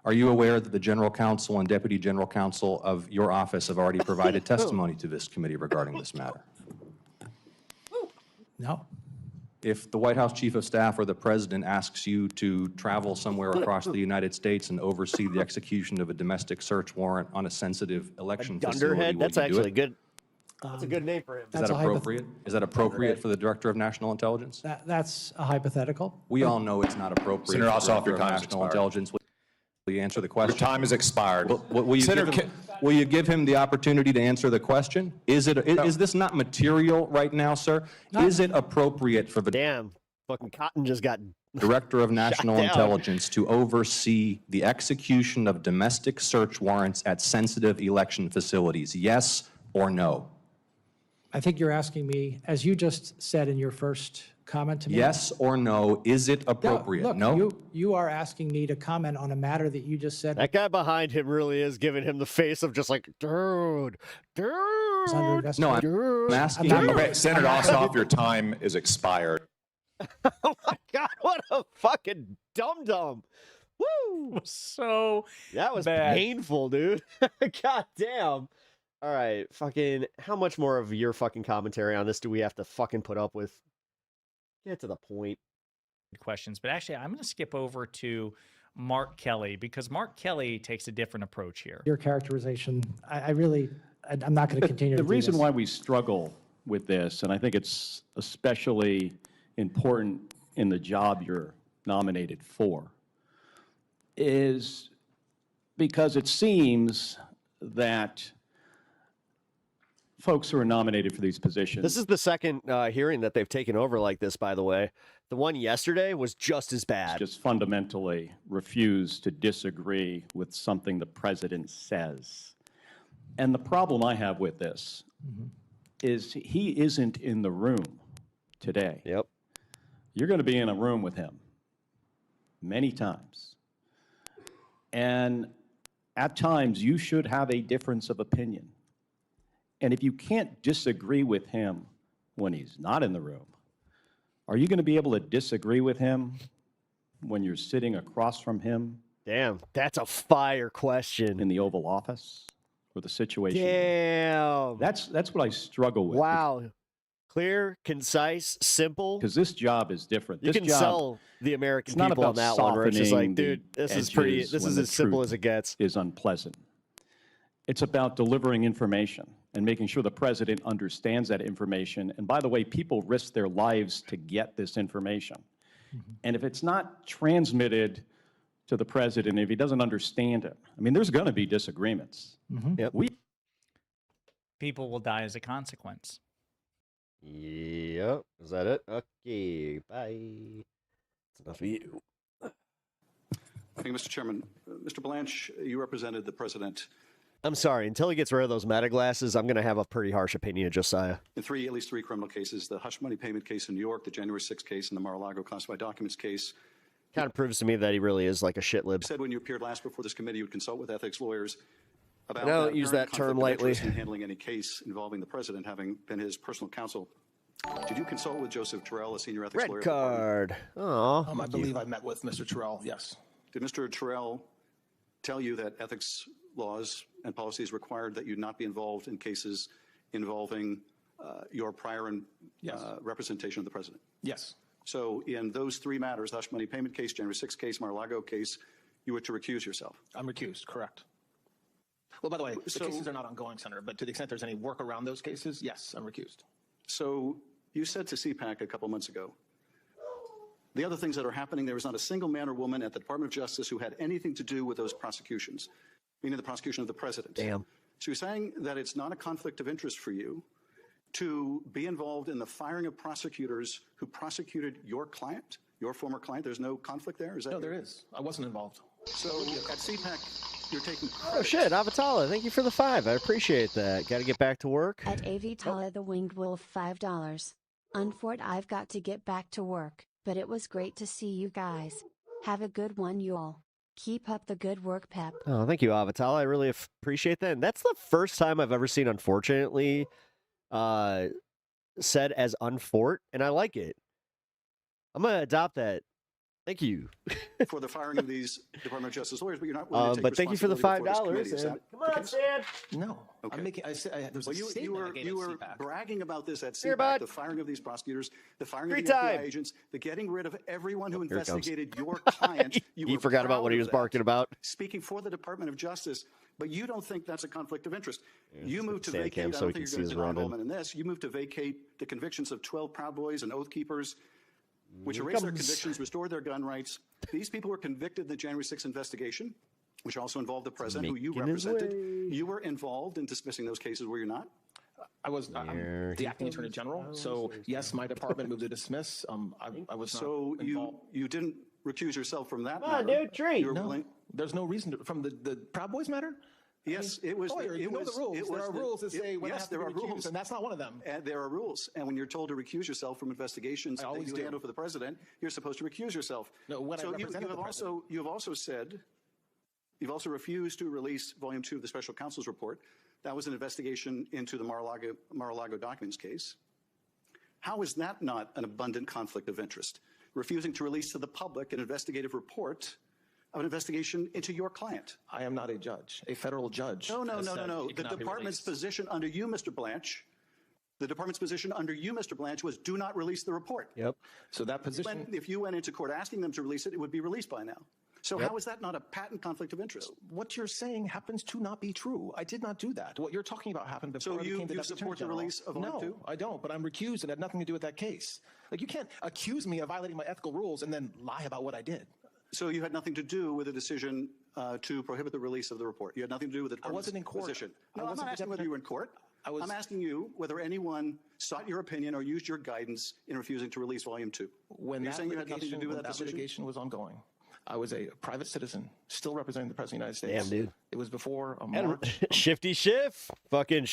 [SPEAKER 16] Are you aware that the General Counsel and Deputy General Counsel of your office have already provided testimony to this committee regarding this matter?
[SPEAKER 17] No.
[SPEAKER 16] If the White House Chief of Staff or the President asks you to travel somewhere across the United States and oversee the execution of a domestic search warrant on a sensitive election facility,
[SPEAKER 5] Dunderhead?
[SPEAKER 16] will
[SPEAKER 5] That's
[SPEAKER 16] you do
[SPEAKER 5] actually
[SPEAKER 16] it?
[SPEAKER 5] good. That's a good name for him.
[SPEAKER 16] Is that appropriate? Is that appropriate for the Director of National Intelligence?
[SPEAKER 17] That's a hypothetical.
[SPEAKER 16] We all know it's not appropriate.
[SPEAKER 8] Senator
[SPEAKER 16] for the
[SPEAKER 8] Ossoff, your
[SPEAKER 16] Director of
[SPEAKER 8] time has
[SPEAKER 16] National
[SPEAKER 8] expired.
[SPEAKER 16] Intelligence. Will you answer the question?
[SPEAKER 8] Your time is expired.
[SPEAKER 16] Will you give him the opportunity to answer the question? Is this not material right now, sir? Is it appropriate for the
[SPEAKER 5] Damn, fucking Cotton just got
[SPEAKER 16] Director of National
[SPEAKER 5] down.
[SPEAKER 16] Intelligence to oversee the execution of domestic search warrants at sensitive election facilities? Yes or no?
[SPEAKER 17] I think you're asking me, as you just said in your first comment to me.
[SPEAKER 16] Yes or no? Is it appropriate?
[SPEAKER 17] Look,
[SPEAKER 16] No?
[SPEAKER 17] you are asking me to comment on a matter that you just said
[SPEAKER 5] That guy behind him really is giving him the face of just like, dude.
[SPEAKER 17] was under
[SPEAKER 16] No,
[SPEAKER 17] investigation.
[SPEAKER 16] I'm asking.
[SPEAKER 17] I'm not-
[SPEAKER 8] Okay, Senator Ossoff, your time is expired.
[SPEAKER 5] Oh my God, what a fucking dum-dum. Woo!
[SPEAKER 15] So
[SPEAKER 5] That was
[SPEAKER 15] bad.
[SPEAKER 5] painful, dude. God damn. All right, fucking, how much more of your fucking commentary on this do we have to fucking put up with? Get to the point.
[SPEAKER 15] questions. But actually, I'm going to skip over to Mark Kelly, because Mark Kelly takes a different approach here.
[SPEAKER 17] Your characterization, I'm not going to continue to
[SPEAKER 18] The
[SPEAKER 17] do
[SPEAKER 18] reason
[SPEAKER 17] this.
[SPEAKER 18] why we struggle with this, and I think it's especially important in the job you're nominated for, is because it seems that folks who are nominated for these positions.
[SPEAKER 5] This is the second hearing that they've taken over like this, by the way. The one yesterday was just as bad.
[SPEAKER 18] Just fundamentally refuse to disagree with something the president says. And the problem I have with this is he isn't in the room today.
[SPEAKER 5] Yep.
[SPEAKER 18] You're going to be in a room with him many times. And at times, you should have a difference of opinion. And if you can't disagree with him when he's not in the room, are you going to be able to disagree with him when you're sitting across from him?
[SPEAKER 5] Damn, that's a fire question.
[SPEAKER 18] In the Oval Office or the situation?
[SPEAKER 5] Damn.
[SPEAKER 18] That's what I struggle with.
[SPEAKER 5] Wow. Clear, concise, simple.
[SPEAKER 18] Because this job is different.
[SPEAKER 5] You
[SPEAKER 18] This
[SPEAKER 5] can
[SPEAKER 18] job,
[SPEAKER 5] sell the American
[SPEAKER 18] it's not
[SPEAKER 5] people on
[SPEAKER 18] about
[SPEAKER 5] that one, where it's just like,
[SPEAKER 18] softening
[SPEAKER 5] dude,
[SPEAKER 18] the
[SPEAKER 5] this is pretty,
[SPEAKER 18] edges
[SPEAKER 5] this
[SPEAKER 18] when
[SPEAKER 5] is
[SPEAKER 18] the
[SPEAKER 5] as simple
[SPEAKER 18] truth
[SPEAKER 5] as it gets.
[SPEAKER 18] Is unpleasant. It's about delivering information and making sure the president understands that information. And by the way, people risk their lives to get this information. And if it's not transmitted to the president, if he doesn't understand it, I mean, there's going to be disagreements.
[SPEAKER 5] Yep.
[SPEAKER 15] People will die as a consequence.
[SPEAKER 5] Yep. Is that it? Okay. Bye. That's enough of you.
[SPEAKER 19] Thank you, Mr. Chairman. Mr. Blanche, you represented the president
[SPEAKER 5] I'm sorry. Until he gets rid of those meta glasses, I'm going to have a pretty harsh opinion of Josiah.
[SPEAKER 19] in at least three criminal cases, the hush money payment case in New York, the January 6th case, and the Mar-a-Lago classified documents case.
[SPEAKER 5] Kind of proves to me that he really is like a shit lib.
[SPEAKER 19] You said when you appeared last before this committee, you would consult with ethics lawyers. about
[SPEAKER 5] I don't
[SPEAKER 19] that
[SPEAKER 5] use
[SPEAKER 19] apparent
[SPEAKER 5] that term
[SPEAKER 19] conflict of
[SPEAKER 5] lightly.
[SPEAKER 19] interest in handling any case involving the president, having been his personal counsel. Did you consult with Joseph Terrell, a senior ethics lawyer?
[SPEAKER 5] Red card. Oh,
[SPEAKER 7] I believe I met with Mr. Terrell, yes.
[SPEAKER 19] Did Mr. Terrell tell you that ethics laws and policies required that you not be involved in cases involving your prior representation of the president?
[SPEAKER 7] Yes.
[SPEAKER 19] So in those three matters, the hush money payment case, January 6th case, Mar-a-Lago case, you were to recuse yourself?
[SPEAKER 7] I'm recused, correct. Well, by the way, the cases are not ongoing, Senator, but to the extent there's any work around those cases, yes, I'm recused.
[SPEAKER 19] So you said to CPAC a couple months ago, the other things that are happening, there is not a single man or woman at the Department of Justice who had anything to do with those prosecutions, meaning the prosecution of the president.
[SPEAKER 5] Damn.
[SPEAKER 19] So you're saying that it's not a conflict of interest for you to be involved in the firing of prosecutors who prosecuted your client, your former client? There's no conflict there? Is that
[SPEAKER 7] No, there is. I wasn't involved.
[SPEAKER 19] So at CPAC, you're taking
[SPEAKER 5] Oh, shit. Avatala, thank you for the 5. I appreciate that. Got to get back to work.
[SPEAKER 3] At Avitala the Winged Wolf $5. Unfort, I've got to get back to work, but it was great to see you guys. Have a good one, you all. Keep up the good work, Pep.
[SPEAKER 5] Oh, thank you, Avatala. I really appreciate that. And that's the first time I've ever seen, unfortunately, said as unfort, and I like it. I'm going to adopt that. Thank you.
[SPEAKER 19] for the firing of these Department of Justice lawyers, but you're not willing to take
[SPEAKER 5] But thank you for the
[SPEAKER 19] responsibility before this committee.
[SPEAKER 5] $5.
[SPEAKER 19] Is that
[SPEAKER 5] Come on,
[SPEAKER 19] the case?
[SPEAKER 5] Stan.
[SPEAKER 7] No.
[SPEAKER 19] Okay.
[SPEAKER 7] I'm making, there's
[SPEAKER 19] Well,
[SPEAKER 7] a
[SPEAKER 19] you
[SPEAKER 7] statement I gave
[SPEAKER 19] were
[SPEAKER 7] at CPAC.
[SPEAKER 19] bragging about this at
[SPEAKER 5] Here,
[SPEAKER 19] CPAC,
[SPEAKER 5] bud.
[SPEAKER 19] the firing of these prosecutors, the firing
[SPEAKER 5] Free
[SPEAKER 19] of the FBI
[SPEAKER 5] time.
[SPEAKER 19] agents, the getting rid of everyone who
[SPEAKER 5] Here it comes.
[SPEAKER 19] investigated your client.
[SPEAKER 5] He forgot about what he was barking about.
[SPEAKER 19] Speaking for the Department of Justice, but you don't think that's a conflict of interest. You
[SPEAKER 5] it's
[SPEAKER 19] moved to
[SPEAKER 5] Stan
[SPEAKER 19] vacate,
[SPEAKER 5] Cam
[SPEAKER 19] I
[SPEAKER 5] so
[SPEAKER 19] don't
[SPEAKER 5] he
[SPEAKER 19] think
[SPEAKER 5] can
[SPEAKER 19] you're going
[SPEAKER 5] see
[SPEAKER 19] to
[SPEAKER 5] his
[SPEAKER 19] deny
[SPEAKER 5] Robin.
[SPEAKER 19] involvement in this. You moved to vacate the convictions of 12 Proud Boys and Oath Keepers, which
[SPEAKER 5] Here
[SPEAKER 19] erased their
[SPEAKER 5] comes.
[SPEAKER 19] convictions, restored their gun rights. These people were convicted in the January 6th investigation, which also involved the president who you
[SPEAKER 5] Making his
[SPEAKER 19] represented.
[SPEAKER 5] way.
[SPEAKER 19] You were involved in dismissing those cases, were you not?
[SPEAKER 7] I was I'm the acting attorney general, so yes, my department moved to dismiss. I was
[SPEAKER 19] So
[SPEAKER 7] not involved.
[SPEAKER 19] you didn't recuse yourself from that
[SPEAKER 5] Come on,
[SPEAKER 19] matter.
[SPEAKER 5] dude, treat.
[SPEAKER 19] You were
[SPEAKER 7] No,
[SPEAKER 19] willing-
[SPEAKER 7] there's no reason to, from the Proud Boys matter.
[SPEAKER 19] Yes, it was.
[SPEAKER 7] Lawyer,
[SPEAKER 19] it
[SPEAKER 7] you know
[SPEAKER 19] was,
[SPEAKER 7] the rules.
[SPEAKER 19] it
[SPEAKER 7] There
[SPEAKER 19] was
[SPEAKER 7] are
[SPEAKER 19] the-
[SPEAKER 7] rules that say when I
[SPEAKER 19] yes,
[SPEAKER 7] have to
[SPEAKER 19] there are
[SPEAKER 7] be recused,
[SPEAKER 19] rules,
[SPEAKER 7] and that's not one of them.
[SPEAKER 19] and there are rules. And when you're told to recuse yourself from investigations
[SPEAKER 7] I
[SPEAKER 19] that
[SPEAKER 7] always
[SPEAKER 19] you
[SPEAKER 7] do.
[SPEAKER 19] handle for the president, you're supposed to recuse yourself.
[SPEAKER 7] No, when I
[SPEAKER 19] so
[SPEAKER 7] represented the president.
[SPEAKER 19] you've also said, you've also refused to release Volume 2 of the Special Counsel's report. That was an investigation into the Mar-a-Lago documents case. How is that not an abundant conflict of interest? Refusing to release to the public an investigative report of an investigation into your client.
[SPEAKER 7] I am not a judge, a federal judge.
[SPEAKER 19] No.
[SPEAKER 7] has said
[SPEAKER 19] The
[SPEAKER 7] it cannot be
[SPEAKER 19] department's
[SPEAKER 7] released.
[SPEAKER 19] position under you, Mr. Blanche, was do not release the report.
[SPEAKER 5] Yep.
[SPEAKER 7] So that position.
[SPEAKER 19] If you went into court asking them to release it, it would be released by now. So
[SPEAKER 5] Yep.
[SPEAKER 19] how is that not a patent conflict of interest?
[SPEAKER 7] What you're saying happens to not be true. I did not do that. What you're talking about happened before
[SPEAKER 19] So
[SPEAKER 7] I became the
[SPEAKER 19] you
[SPEAKER 7] Deputy
[SPEAKER 19] support
[SPEAKER 7] Attorney
[SPEAKER 19] the
[SPEAKER 7] General.
[SPEAKER 19] release of Volume
[SPEAKER 7] No,
[SPEAKER 19] 2?
[SPEAKER 7] I don't, but I'm recused and it had nothing to do with that case. Like, you can't accuse me of violating my ethical rules and then lie about what I did.
[SPEAKER 19] So you had nothing to do with the decision to prohibit the release of the report. You had nothing to do with the department's
[SPEAKER 7] wasn't in court.
[SPEAKER 19] position.
[SPEAKER 7] I
[SPEAKER 19] No, I'm
[SPEAKER 7] wasn't
[SPEAKER 19] not
[SPEAKER 7] the
[SPEAKER 19] asking whether
[SPEAKER 7] deputy-
[SPEAKER 19] you were in court. I'm asking you whether anyone sought your opinion or used your guidance in refusing to release Volume 2.
[SPEAKER 7] When
[SPEAKER 19] You're
[SPEAKER 7] that
[SPEAKER 19] saying you had nothing to
[SPEAKER 7] litigation,
[SPEAKER 19] do with
[SPEAKER 7] when
[SPEAKER 19] that
[SPEAKER 7] that
[SPEAKER 19] decision?
[SPEAKER 7] litigation was ongoing, I was a private citizen, still representing the President of the United States.
[SPEAKER 5] Damn, dude.
[SPEAKER 7] It was before
[SPEAKER 5] And
[SPEAKER 7] March.
[SPEAKER 5] shifty shift. Fucking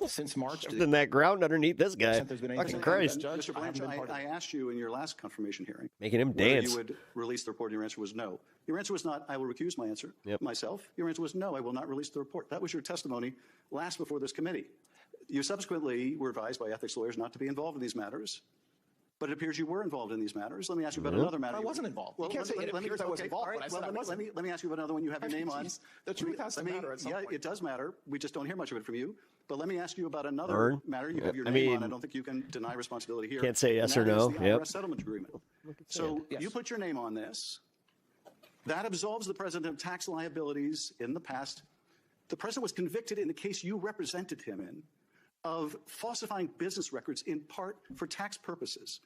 [SPEAKER 7] Since March.
[SPEAKER 5] in that ground underneath this guy.
[SPEAKER 7] Since there's been anything
[SPEAKER 5] Fucking
[SPEAKER 7] done,
[SPEAKER 5] Christ.
[SPEAKER 7] Judge,
[SPEAKER 19] Mr. Blanche,
[SPEAKER 7] I haven't been part of
[SPEAKER 19] I asked you in your last confirmation hearing
[SPEAKER 5] Making him
[SPEAKER 19] whether
[SPEAKER 5] dance.
[SPEAKER 19] you would release the report, and your answer was no. Your answer was not, I will recuse myself. Your answer was no, I will not release the report. That was your testimony last before this committee. You subsequently were advised by ethics lawyers not to be involved in these matters, but it appears you were involved in these matters. Let me ask you about another matter.
[SPEAKER 7] I wasn't involved. You can't say it appears I was involved, but I said I wasn't.
[SPEAKER 19] Let me ask you about another one you have your name on.
[SPEAKER 7] Jeez, the truth has to matter at some point.
[SPEAKER 19] It does matter. We just don't hear much of it from you. But let me ask you about another
[SPEAKER 5] Vern?
[SPEAKER 19] matter you have your
[SPEAKER 5] I
[SPEAKER 19] name
[SPEAKER 5] mean,
[SPEAKER 19] on. I don't think you can deny responsibility here.
[SPEAKER 5] can't say yes
[SPEAKER 19] and
[SPEAKER 5] or
[SPEAKER 19] that is
[SPEAKER 5] no.
[SPEAKER 19] the
[SPEAKER 5] Yep.
[SPEAKER 19] IRS settlement agreement. So you put your name on this. That absolves the president of tax liabilities in the past. The president was convicted in the case you represented him in of falsifying business records in part for tax purposes.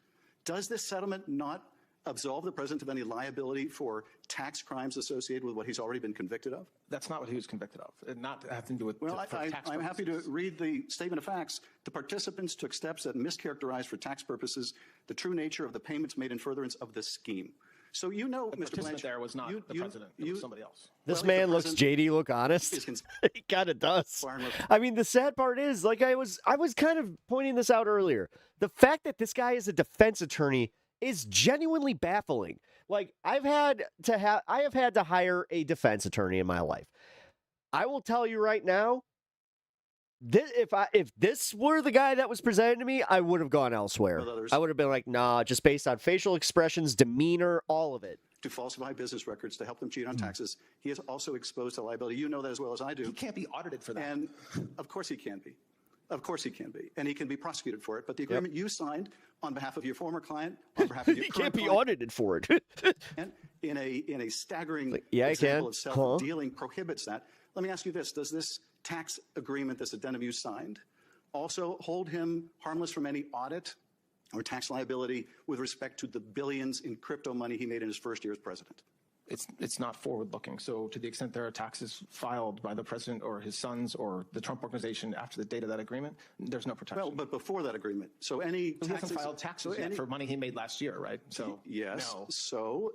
[SPEAKER 19] Does this settlement not absolve the president of any liability for tax crimes associated with what he's already been convicted of?
[SPEAKER 7] That's not what he was convicted of. It not having to do with
[SPEAKER 19] Well,
[SPEAKER 7] for tax
[SPEAKER 19] I'm happy to
[SPEAKER 7] purposes.
[SPEAKER 19] read the statement of facts. The participants took steps that mischaracterized for tax purposes the true nature of the payments made in furtherance of the scheme. So you know,
[SPEAKER 7] The
[SPEAKER 19] Mr.
[SPEAKER 7] participant
[SPEAKER 19] Blanche,
[SPEAKER 7] there was not the president. It was somebody else.
[SPEAKER 5] This
[SPEAKER 19] Well, if
[SPEAKER 5] man
[SPEAKER 19] the
[SPEAKER 5] looks
[SPEAKER 19] president
[SPEAKER 5] JD, look honest.
[SPEAKER 19] is cons-
[SPEAKER 5] He kind of does.
[SPEAKER 19] Byron, look-
[SPEAKER 5] I mean, the sad part is, like I was kind of pointing this out earlier. The fact that this guy is a defense attorney is genuinely baffling. Like I have had to hire a defense attorney in my life. I will tell you right now, if this were the guy that was presented to me, I would have gone elsewhere. I would have been like, nah, just based on facial expressions, demeanor, all of it.
[SPEAKER 19] To falsify business records to help them cheat on taxes. He is also exposed to liability. You know that as well as I do.
[SPEAKER 7] He can't be audited for that.
[SPEAKER 19] And of course he can be. Of course he can be. And he can be prosecuted for it. But the agreement you signed on behalf of your former client, on behalf of your
[SPEAKER 5] He
[SPEAKER 19] current
[SPEAKER 5] can't be
[SPEAKER 19] client,
[SPEAKER 5] audited for it.
[SPEAKER 19] and in a staggering
[SPEAKER 5] yeah, I
[SPEAKER 19] example
[SPEAKER 5] can.
[SPEAKER 19] of self-dealing prohibits that. Let me ask you this. Does this tax agreement, this addendum you signed, also hold him harmless from any audit or tax liability with respect to the billions in crypto money he made in his first year as president?
[SPEAKER 7] It's not forward-looking. So to the extent there are taxes filed by the president or his sons or the Trump organization after the date of that agreement, there's no protection.
[SPEAKER 19] Well, but before that agreement. So any
[SPEAKER 7] He
[SPEAKER 19] taxes...
[SPEAKER 7] hasn't filed taxes yet for money he made last year, right? So
[SPEAKER 19] Yes.
[SPEAKER 7] no.
[SPEAKER 19] So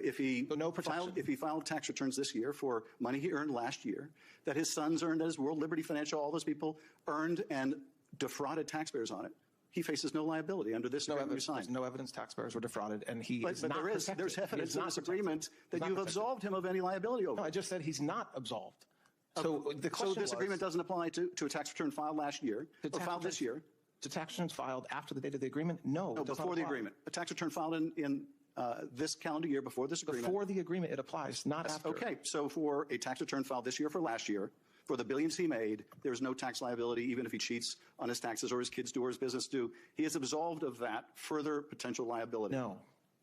[SPEAKER 19] if he
[SPEAKER 7] no protection.
[SPEAKER 19] if he filed tax returns this year for money he earned last year, that his sons earned, as World Liberty Financial, all those people earned and defrauded taxpayers on it, he faces no liability under this agreement you signed.
[SPEAKER 7] There's no evidence taxpayers were defrauded, and he is
[SPEAKER 19] But
[SPEAKER 7] not
[SPEAKER 19] there's
[SPEAKER 7] protected.
[SPEAKER 19] evidence
[SPEAKER 7] He
[SPEAKER 19] in
[SPEAKER 7] is
[SPEAKER 19] this
[SPEAKER 7] not
[SPEAKER 19] agreement
[SPEAKER 7] protected.
[SPEAKER 19] that
[SPEAKER 7] He's
[SPEAKER 19] you've
[SPEAKER 7] not
[SPEAKER 19] absolved him of any liability over
[SPEAKER 7] No,
[SPEAKER 19] it.
[SPEAKER 7] I just said he's not absolved. So the
[SPEAKER 19] So
[SPEAKER 7] question
[SPEAKER 19] this agreement doesn't apply to a tax return filed last year, or filed this year?
[SPEAKER 7] To tax returns filed after the date of the agreement? No,
[SPEAKER 19] No,
[SPEAKER 7] it does not
[SPEAKER 19] before the
[SPEAKER 7] apply.
[SPEAKER 19] agreement. A tax return filed in this calendar year before this agreement.
[SPEAKER 7] Before the agreement, it applies, not after.
[SPEAKER 19] Okay, so for a tax return filed this year for last year, for the billions he made, there's no tax liability even if he cheats on his taxes or his kids do or his business do. He is absolved of that further potential liability.
[SPEAKER 7] No.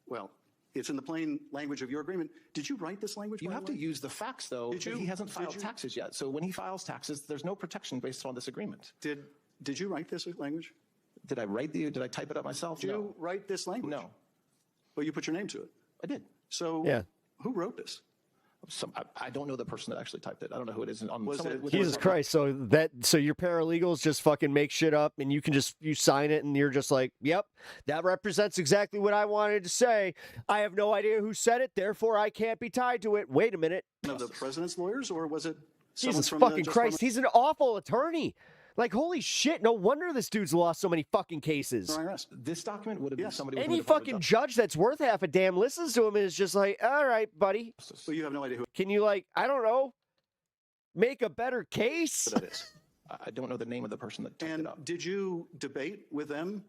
[SPEAKER 19] Well, it's in the plain language of your agreement. Did you write this language?
[SPEAKER 7] You
[SPEAKER 19] by
[SPEAKER 7] have
[SPEAKER 19] the
[SPEAKER 7] to
[SPEAKER 19] way?
[SPEAKER 7] use the facts, though,
[SPEAKER 19] Did
[SPEAKER 7] that
[SPEAKER 19] you-
[SPEAKER 7] he hasn't
[SPEAKER 19] did
[SPEAKER 7] filed
[SPEAKER 19] you-
[SPEAKER 7] taxes yet. So when he files taxes, there's no protection based on this agreement.
[SPEAKER 19] Did you write this language?
[SPEAKER 7] Did I type it up myself?
[SPEAKER 19] Did you write this language?
[SPEAKER 7] No.
[SPEAKER 19] Well, you put your name to it.
[SPEAKER 7] I did.
[SPEAKER 19] So
[SPEAKER 5] Yeah.
[SPEAKER 19] who wrote this?
[SPEAKER 7] I don't know the person that actually typed it. I don't know who it is.
[SPEAKER 5] Jesus Christ! So your paralegals just fucking make shit up, and you sign it, and you're just like, "Yep, that represents exactly what I wanted to say." I have no idea who said it, therefore I can't be tied to it. Wait a minute.
[SPEAKER 19] Of the president's lawyers, or was it someone
[SPEAKER 5] Jesus
[SPEAKER 19] from the
[SPEAKER 5] fucking
[SPEAKER 19] Justice
[SPEAKER 5] Christ!
[SPEAKER 19] Department?
[SPEAKER 5] He's an awful attorney. Like, holy shit! No wonder this dude's lost so many fucking cases.
[SPEAKER 7] This document would have been somebody.
[SPEAKER 5] Any fucking judge that's worth half a damn listens to him and is just like, all right, buddy.
[SPEAKER 19] So you have no idea who.
[SPEAKER 5] Can you, like, I don't know, make a better case?
[SPEAKER 19] That is.
[SPEAKER 7] I don't know the name of the person that typed it up.
[SPEAKER 19] Did you debate with them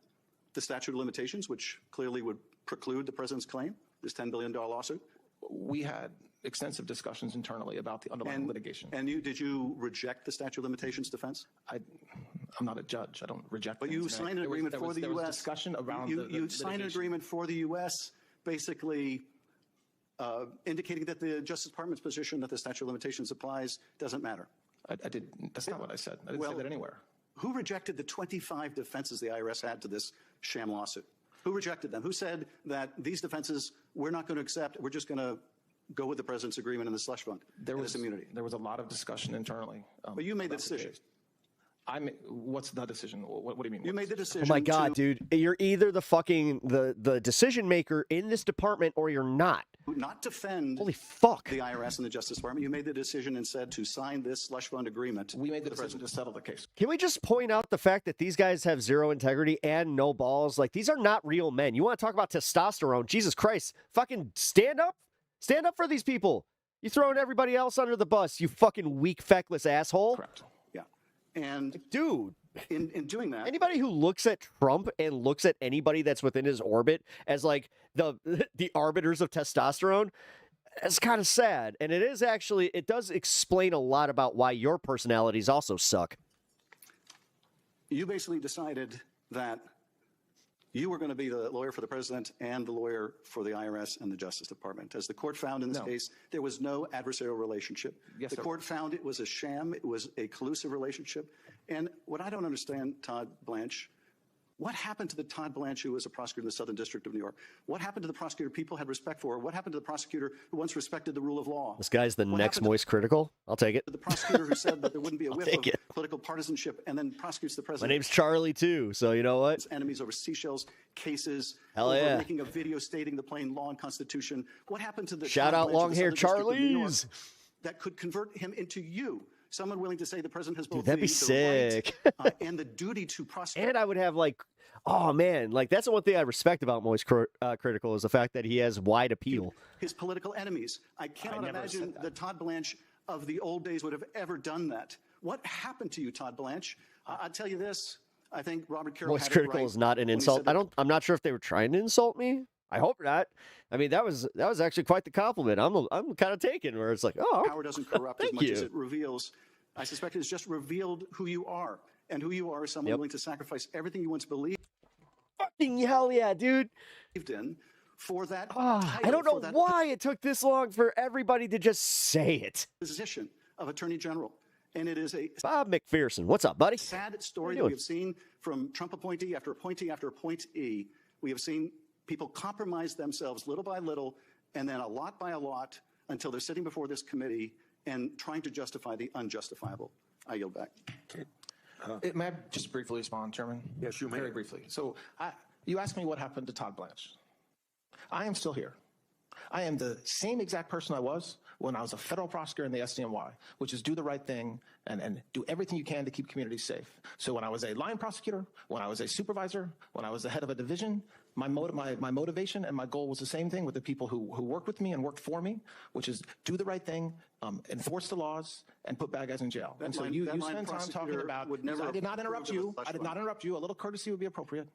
[SPEAKER 19] the statute of limitations, which clearly would preclude the president's claim, this $10 billion lawsuit?
[SPEAKER 7] We had extensive discussions internally about the underlying litigation.
[SPEAKER 19] And did you reject the statute of limitations defense?
[SPEAKER 7] I'm not a judge. I don't reject.
[SPEAKER 19] But you
[SPEAKER 7] things.
[SPEAKER 19] signed an agreement for the
[SPEAKER 7] there
[SPEAKER 19] U.S.
[SPEAKER 7] was discussion around
[SPEAKER 19] You signed an
[SPEAKER 7] litigation.
[SPEAKER 19] agreement for the U.S. basically indicating that the Justice Department's position that the statute of limitations applies doesn't matter.
[SPEAKER 7] I did. That's not what I said. I didn't say that anywhere.
[SPEAKER 19] Who rejected the 25 defenses the IRS had to this sham lawsuit? Who rejected them? Who said that these defenses we're not going to accept, we're just going to go with the president's agreement in the slush fund and this immunity?
[SPEAKER 7] There was a lot of discussion internally.
[SPEAKER 19] But you made the decision.
[SPEAKER 7] What's the decision? What do you mean?
[SPEAKER 19] You made the
[SPEAKER 5] Oh
[SPEAKER 19] decision.
[SPEAKER 5] my God, dude. You're either the fucking, the decision maker in this department or you're not.
[SPEAKER 19] Not defend
[SPEAKER 5] Holy fuck.
[SPEAKER 19] the IRS and the Justice Department. You made the decision and said to sign this slush fund agreement.
[SPEAKER 7] We made the decision to settle the case.
[SPEAKER 5] Can we just point out the fact that these guys have zero integrity and no balls? Like, these are not real men. You want to talk about testosterone? Jesus Christ. Fucking stand up. Stand up for these people. You're throwing everybody else under the bus, you fucking weak, feckless asshole.
[SPEAKER 19] Correct. Yeah. And
[SPEAKER 5] dude,
[SPEAKER 19] in doing that,
[SPEAKER 5] anybody who looks at Trump and looks at anybody that's within his orbit as like the arbiters of testosterone, it's kind of sad. And it is actually, it does explain a lot about why your personalities also suck.
[SPEAKER 19] you basically decided that you were going to be the lawyer for the president and the lawyer for the IRS and the Justice Department. As the court found in this case, there was no adversarial relationship.
[SPEAKER 7] Yes,
[SPEAKER 19] the
[SPEAKER 7] sir.
[SPEAKER 19] court found it was a sham. It was a collusive relationship. And what I don't understand, Todd Blanche, what happened to the Todd Blanche who was a prosecutor in the Southern District of New York? What happened to the prosecutor people had respect for? What happened to the prosecutor who once respected the rule of law?
[SPEAKER 5] This guy's the
[SPEAKER 19] What
[SPEAKER 5] next
[SPEAKER 19] happened to
[SPEAKER 5] Moist Critical. I'll take it.
[SPEAKER 19] the prosecutor who said that there wouldn't be a
[SPEAKER 5] I'll
[SPEAKER 19] whiff
[SPEAKER 5] take
[SPEAKER 19] of
[SPEAKER 5] it.
[SPEAKER 19] political partisanship and then prosecutes the
[SPEAKER 5] My
[SPEAKER 19] president?
[SPEAKER 5] name's Charlie too, so you know what?
[SPEAKER 19] Enemies over Seychelles cases.
[SPEAKER 5] Hell
[SPEAKER 19] over
[SPEAKER 5] yeah.
[SPEAKER 19] making a video stating the plain law and constitution. What happened to the
[SPEAKER 5] Shout
[SPEAKER 19] Todd
[SPEAKER 5] out
[SPEAKER 19] Blanche of
[SPEAKER 5] long
[SPEAKER 19] the
[SPEAKER 5] hair
[SPEAKER 19] Southern District of New York
[SPEAKER 5] Charlies.
[SPEAKER 19] that could convert him into you? Someone willing to say the president has both
[SPEAKER 5] that'd be
[SPEAKER 19] the
[SPEAKER 5] sick.
[SPEAKER 19] right, and the duty to prosecute.
[SPEAKER 5] And I would have like, oh man, like that's the one thing I respect about Moist Critical is the fact that he has wide appeal.
[SPEAKER 19] His political enemies. I cannot
[SPEAKER 7] never
[SPEAKER 19] imagine
[SPEAKER 7] said
[SPEAKER 19] that Todd Blanche of the old days would have ever done that. What happened to you, Todd Blanche? I'll tell you this. I think Robert Carroll
[SPEAKER 5] What's
[SPEAKER 19] had
[SPEAKER 5] critical
[SPEAKER 19] it right
[SPEAKER 5] is not an
[SPEAKER 19] when he
[SPEAKER 5] insult.
[SPEAKER 19] said that
[SPEAKER 5] I'm not sure if they were trying to insult me. I hope not. I mean, that was actually quite the compliment. I'm kind of taken where it's like, oh,
[SPEAKER 19] power doesn't corrupt as
[SPEAKER 5] thank
[SPEAKER 19] much as
[SPEAKER 5] you.
[SPEAKER 19] it reveals. I suspect it's just revealed who you are, and who you are is someone willing to sacrifice everything you once believed
[SPEAKER 5] Fucking hell yeah, dude.
[SPEAKER 19] in for that.
[SPEAKER 5] I don't know why it took this long for everybody to just say it.
[SPEAKER 19] Position of Attorney General. And it is a
[SPEAKER 5] Bob McPherson. What's up, buddy?
[SPEAKER 19] sad story that we have seen from Trump appointee after appointee after appointee. We have seen people compromise themselves little by little and then a lot by a lot until they're sitting before this committee and trying to justify the unjustifiable. I yield back.
[SPEAKER 7] May I just briefly respond, Chairman?
[SPEAKER 10] Yes, you may.
[SPEAKER 7] Very briefly. So you asked me what happened to Todd Blanche. I am still here. I am the same exact person I was when I was a federal prosecutor in the SDNY, which is do the right thing and do everything you can to keep communities safe. So when I was a line prosecutor, when I was a supervisor, when I was the head of a division, my motivation and my goal was the same thing with the people who worked with me and worked for me, which is do the right thing, enforce the laws, and put bad guys in jail. And so you spend time talking about, I did not interrupt you. I did not interrupt you. A little courtesy would be appropriate.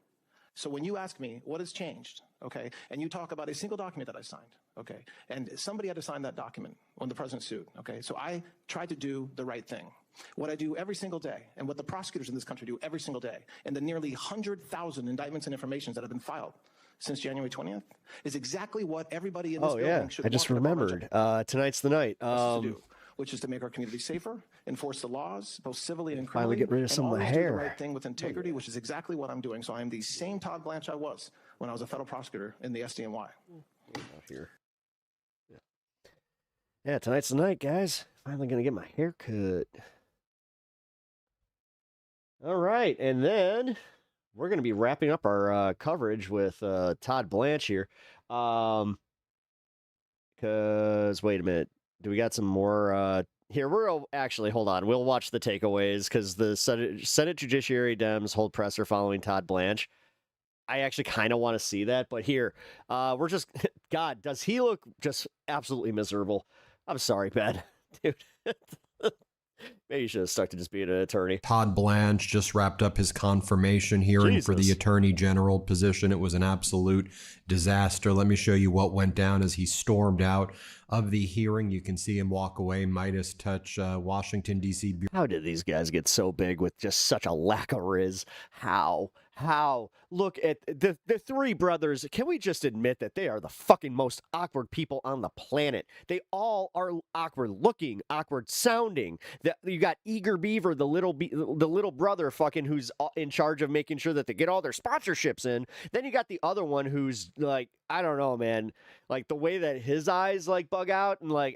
[SPEAKER 7] So when you ask me what has changed, okay, and you talk about a single document that I signed, okay, and somebody had to sign that document when the president sued, okay, so I tried to do the right thing. What I do every single day, and what the prosecutors in this country do every single day, and the nearly 100,000 indictments and informations that have been filed since January 20th, is exactly what everybody in this building should
[SPEAKER 5] I just
[SPEAKER 7] want in a
[SPEAKER 5] remembered. Tonight's the night.
[SPEAKER 7] to do, which is to make our community safer, enforce the laws, both civilly and
[SPEAKER 5] Finally
[SPEAKER 7] criminally,
[SPEAKER 5] get rid of some of
[SPEAKER 7] and
[SPEAKER 5] my
[SPEAKER 7] always do
[SPEAKER 5] hair.
[SPEAKER 7] the right thing with integrity, which is exactly what I'm doing. So I am the same Todd Blanche I was when I was a federal prosecutor in the SDNY.
[SPEAKER 5] Here. Yeah, tonight's the night, guys. Finally gonna get my hair cut. All right, and then we're gonna be wrapping up our coverage with Todd Blanche here. Because wait a minute, do we got some more? Here, actually, hold on. We'll watch the takeaways because the Senate Judiciary Dems hold presser following Todd Blanche. I actually kind of want to see that, but here, we're just, God, does he look just absolutely miserable? I'm sorry, Ben. Dude. Maybe you should have stuck to just being an attorney.
[SPEAKER 20] Todd Blanche just wrapped up his confirmation hearing for the Attorney General position. It was an absolute disaster. Let me show you what went down as he stormed out of the hearing. You can see him walk away, Midas touch Washington, D.C.
[SPEAKER 5] How did these guys get so big with just such a lack of riz? How? Look at the three brothers. Can we just admit that they are the fucking most awkward people on the planet? They all are awkward looking, awkward sounding. You got Eager Beaver, the little brother fucking who's in charge of making sure that they get all their sponsorships in. Then you got the other one who's like, I don't know, man. Like the way that his eyes like bug out and like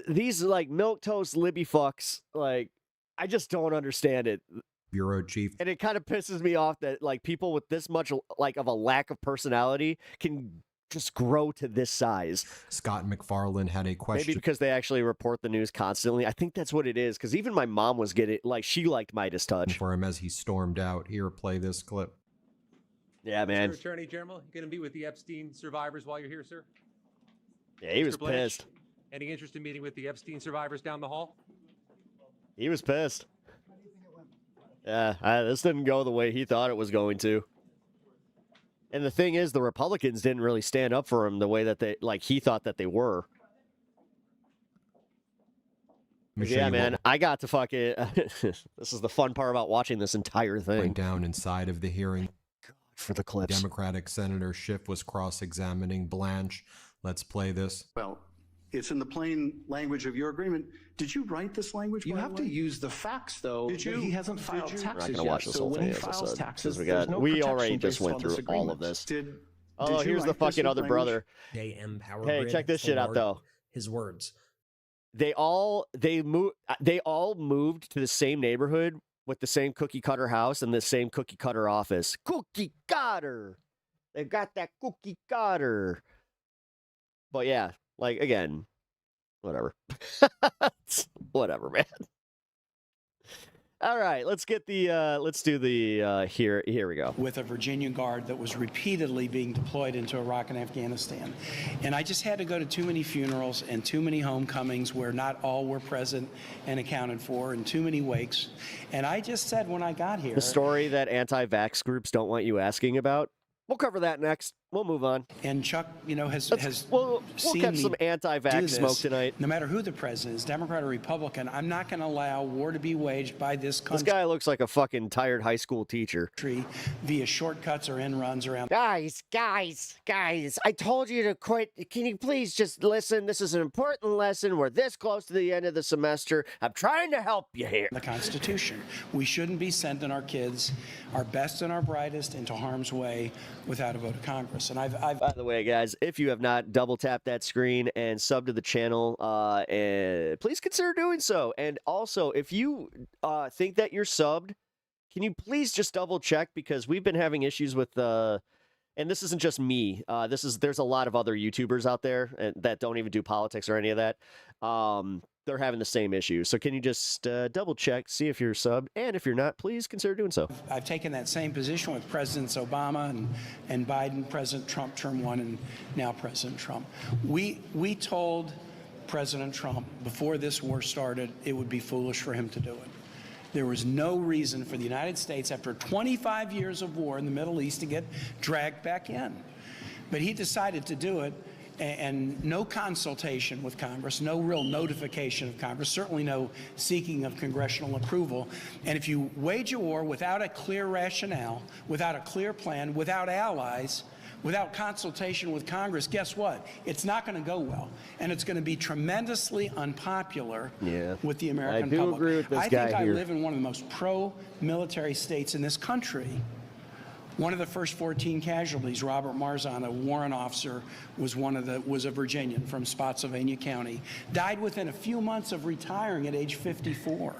[SPEAKER 5] these like milquetoast Libby fucks, like I just don't understand it.
[SPEAKER 20] Bureau chief.
[SPEAKER 5] And it kind of pisses me off that like people with this much like of a lack of personality can just grow to this size.
[SPEAKER 20] Scott McFarland had a question.
[SPEAKER 5] Maybe because they actually report the news constantly. I think that's what it is. Because even my mom was getting like she liked Midas touch
[SPEAKER 20] for him as he stormed out. Here, play this clip.
[SPEAKER 5] Yeah, man.
[SPEAKER 21] Mr. Attorney General, you going to meet with the Epstein survivors while you're here, sir?
[SPEAKER 5] Yeah, he was
[SPEAKER 21] Blanche,
[SPEAKER 5] pissed.
[SPEAKER 21] Any interest in meeting with the Epstein survivors down the hall?
[SPEAKER 5] He was pissed. Yeah, this didn't go the way he thought it was going to. And the thing is, the Republicans didn't really stand up for him the way that he thought that they were. Yeah, man, I got to fucking... this is the fun part about watching this entire thing.
[SPEAKER 20] Went down inside of the hearing.
[SPEAKER 5] God, for the clips.
[SPEAKER 20] Democratic Senator Schiff was cross-examining Blanche. Let's play this.
[SPEAKER 19] Well, it's in the plain language of your agreement. Did you write this language?
[SPEAKER 7] You have to use the facts, though.
[SPEAKER 19] Did you?
[SPEAKER 7] He hasn't filed
[SPEAKER 19] Did you?
[SPEAKER 7] taxes
[SPEAKER 5] We're not going to
[SPEAKER 7] yet.
[SPEAKER 5] watch this
[SPEAKER 7] So
[SPEAKER 5] whole
[SPEAKER 7] when
[SPEAKER 5] thing,
[SPEAKER 7] he
[SPEAKER 5] as I
[SPEAKER 7] files
[SPEAKER 5] said.
[SPEAKER 7] taxes,
[SPEAKER 5] Because we already just went through all of this.
[SPEAKER 19] Did
[SPEAKER 5] Oh, here's the fucking other brother.
[SPEAKER 22] They empower
[SPEAKER 5] Hey, check this shit out, though.
[SPEAKER 22] His words.
[SPEAKER 5] They all moved to the same neighborhood with the same cookie cutter house and the same cookie cutter office. Cookie cutter. They've got that cookie cutter. But yeah, like again, whatever. Whatever, man. All right, let's get the let's do the here we go.
[SPEAKER 1] With a Virginia Guard that was repeatedly being deployed into Iraq and Afghanistan. And I just had to go to too many funerals and too many homecomings where not all were present and accounted for, and too many wakes. And I just said when I got here,
[SPEAKER 5] The story that anti-vax groups don't want you asking about. We'll cover that next. We'll move on.
[SPEAKER 1] And Chuck,
[SPEAKER 5] we'll
[SPEAKER 1] seen
[SPEAKER 5] catch
[SPEAKER 1] me
[SPEAKER 5] some anti-vax
[SPEAKER 1] do this.
[SPEAKER 5] smoke tonight.
[SPEAKER 1] No matter who the president is, Democrat or Republican, I'm not going to allow war to be waged by this country.
[SPEAKER 5] This guy looks like a fucking tired high school teacher.
[SPEAKER 1] Via shortcuts or end runs around.
[SPEAKER 5] Guys, I told you to quit. Can you please just listen? This is an important lesson. We're this close to the end of the semester. I'm trying to help you here.
[SPEAKER 1] The Constitution. We shouldn't be sending our kids, our best and our brightest, into harm's way without a vote of Congress. And
[SPEAKER 5] By the way, guys, if you have not double tapped that screen and subbed to the channel, please consider doing so. And also, if you think that you're subbed, can you please just double check, because we've been having issues with and this isn't just me. There's a lot of other YouTubers out there that don't even do politics or any of that. They're having the same issue. So can you just double check, see if you're subbed, and if you're not, please consider doing so.
[SPEAKER 1] I've taken that same position with Presidents Obama and Biden, President Trump, term one, and now President Trump. We told President Trump before this war started it would be foolish for him to do it. There was no reason for the United States, after 25 years of war in the Middle East, to get dragged back in. But he decided to do it, and no consultation with Congress, no real notification of Congress, certainly no seeking of congressional approval. And if you wage a war without a clear rationale, without a clear plan, without allies, without consultation with Congress, guess what? It's not going to go well. And it's going to be tremendously unpopular with the American public.
[SPEAKER 5] I do agree with this guy
[SPEAKER 1] think
[SPEAKER 5] here.
[SPEAKER 1] I live in one of the most pro-military states in this country. One of the first 14 casualties, Robert Marzon, a warrant officer, was a Virginian from Spotsylvania County, died within a few months of retiring at age 54.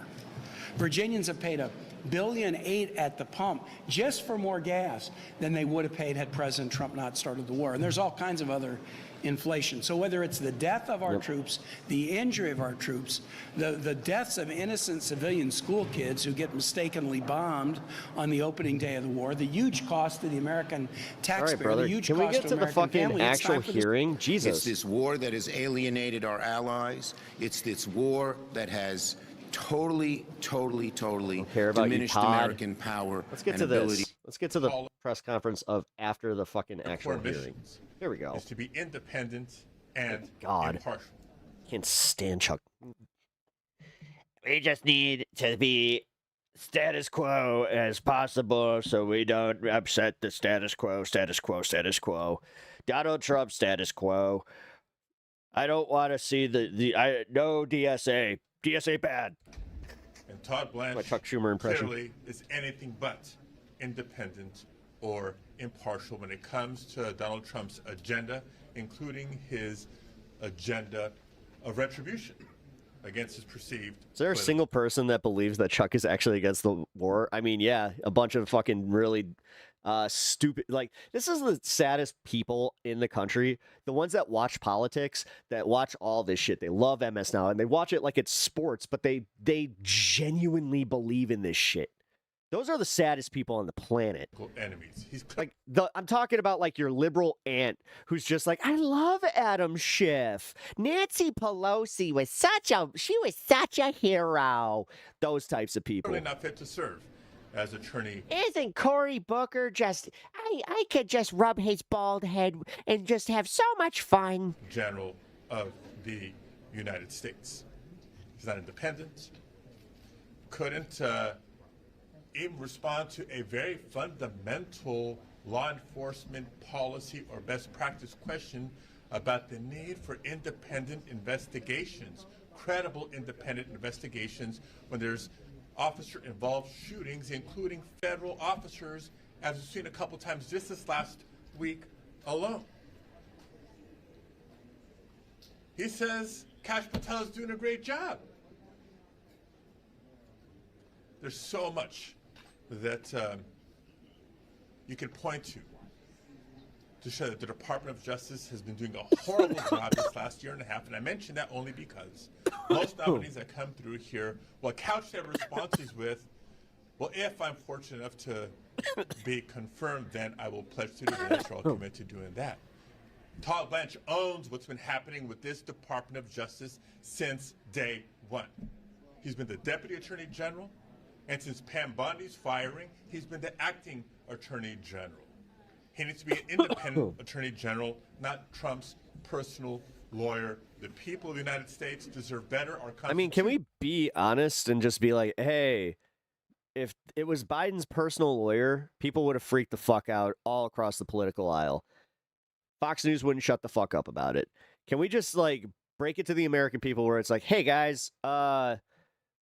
[SPEAKER 1] Virginians have paid $1.8 billion at the pump just for more gas than they would have paid had President Trump not started the war. And there's all kinds of other inflation. So whether it's the death of our troops, the injury of our troops, the deaths of innocent civilian school kids who get mistakenly bombed on the opening day of the war, the huge cost to the American taxpayer,
[SPEAKER 5] All right, brother.
[SPEAKER 1] the huge
[SPEAKER 5] Can we
[SPEAKER 1] cost
[SPEAKER 5] get
[SPEAKER 1] to
[SPEAKER 5] to the
[SPEAKER 1] American
[SPEAKER 5] fucking
[SPEAKER 1] family, it's
[SPEAKER 5] actual
[SPEAKER 1] time for this-
[SPEAKER 5] hearing? Jesus.
[SPEAKER 22] It's this war that has alienated our allies. It's this war that has totally diminished American power
[SPEAKER 5] Let's get
[SPEAKER 22] and
[SPEAKER 5] to
[SPEAKER 22] ability.
[SPEAKER 5] this. Let's get to the press conference of after the fucking actual hearing. Here we go.
[SPEAKER 23] Is to be independent and
[SPEAKER 5] God.
[SPEAKER 23] impartial.
[SPEAKER 5] Can't stand Chuck.
[SPEAKER 24] We just need to be status quo as possible so we don't upset the status quo, status quo, status quo. Donald Trump status quo. I don't want to see no DSA. DSA bad.
[SPEAKER 23] And Todd Blanche
[SPEAKER 5] My Chuck Schumer impression.
[SPEAKER 23] clearly is anything but independent or impartial when it comes to Donald Trump's agenda, including his agenda of retribution against his perceived.
[SPEAKER 5] Is there a single person that believes that Chuck is actually against the war? I mean, yeah, a bunch of fucking really stupid. Like, this is the saddest people in the country. The ones that watch politics, that watch all this shit. They love MS Now, and they watch it like it's sports, but they genuinely believe in this shit. Those are the saddest people on the planet.
[SPEAKER 23] Enemies. He's
[SPEAKER 5] like I'm talking about like your liberal aunt who's just like, I love Adam Schiff. Nancy Pelosi was such a hero. Those types of people.
[SPEAKER 23] clearly not fit to serve as attorney.
[SPEAKER 24] Isn't Cory Booker just, I could just rub his bald head and just have so much fun.
[SPEAKER 23] General of the United States. He's not independent. Couldn't even respond to a very fundamental law enforcement policy or best practice question about the need for independent investigations, credible independent investigations when there's officer-involved shootings, including federal officers, as we've seen a couple times just this last week alone. He says Kash Patel is doing a great job. There's so much that you can point to to show that the Department of Justice has been doing a horrible job this last year and a half. And I mention that only because most nominees that come through here will couch their responses with, well, if I'm fortunate enough to be confirmed, then I will pledge to do this or I'll commit to doing that. Todd Blanche owns what's been happening with this Department of Justice since day one. He's been the Deputy Attorney General, and since Pam Bondi's firing, he's been the Acting Attorney General. He needs to be an independent Attorney General, not Trump's personal lawyer. The people of the United States deserve better.
[SPEAKER 5] I mean, can we be honest and just be like, hey, if it was Biden's personal lawyer, people would have freaked the fuck out all across the political aisle. Fox News wouldn't shut the fuck up about it. Can we just like break it to the American people where it's like, hey guys,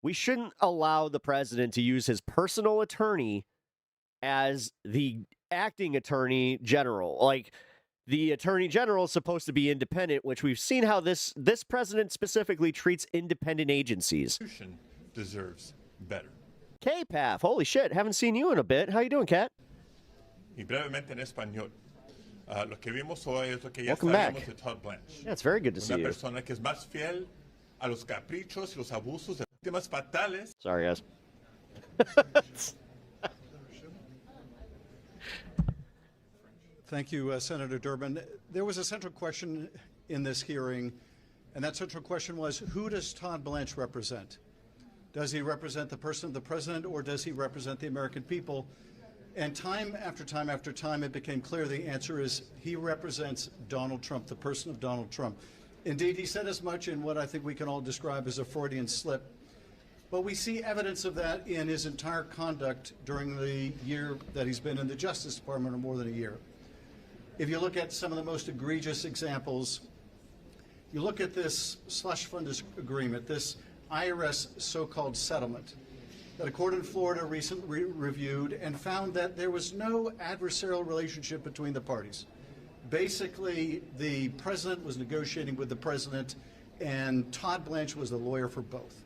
[SPEAKER 5] we shouldn't allow the president to use his personal attorney as the acting attorney general. Like, the attorney general is supposed to be independent, which we've seen how this president specifically treats independent agencies.
[SPEAKER 23] Deserves better.
[SPEAKER 5] K-Path, holy shit, haven't seen you in a bit. How you doing, Kat?
[SPEAKER 23] Y brevemente en español. Lo que vimos hoy es lo que ya
[SPEAKER 5] Welcome
[SPEAKER 23] sabemos
[SPEAKER 5] back.
[SPEAKER 23] de Todd Blanche.
[SPEAKER 5] Yeah, it's very good to see
[SPEAKER 23] Una
[SPEAKER 5] you.
[SPEAKER 23] persona que es más fiel a los caprichos y los abusos de víctimas fatales.
[SPEAKER 5] Sorry, guys.
[SPEAKER 2] Thank you, Senator Durbin. There was a central question in this hearing, and that central question was, who does Todd Blanche represent? Does he represent the person of the president, or does he represent the American people? And time after time after time, it became clear the answer is he represents Donald Trump, the person of Donald Trump. Indeed, he said as much in what I think we can all describe as a Freudian slip. But we see evidence of that in his entire conduct during the year that he's been in the Justice Department, or more than a year. If you look at some of the most egregious examples, you look at this slush fund agreement, this IRS so-called settlement that a court in Florida recently reviewed and found that there was no adversarial relationship between the parties. Basically, the president was negotiating with the president, and Todd Blanche was the lawyer for both.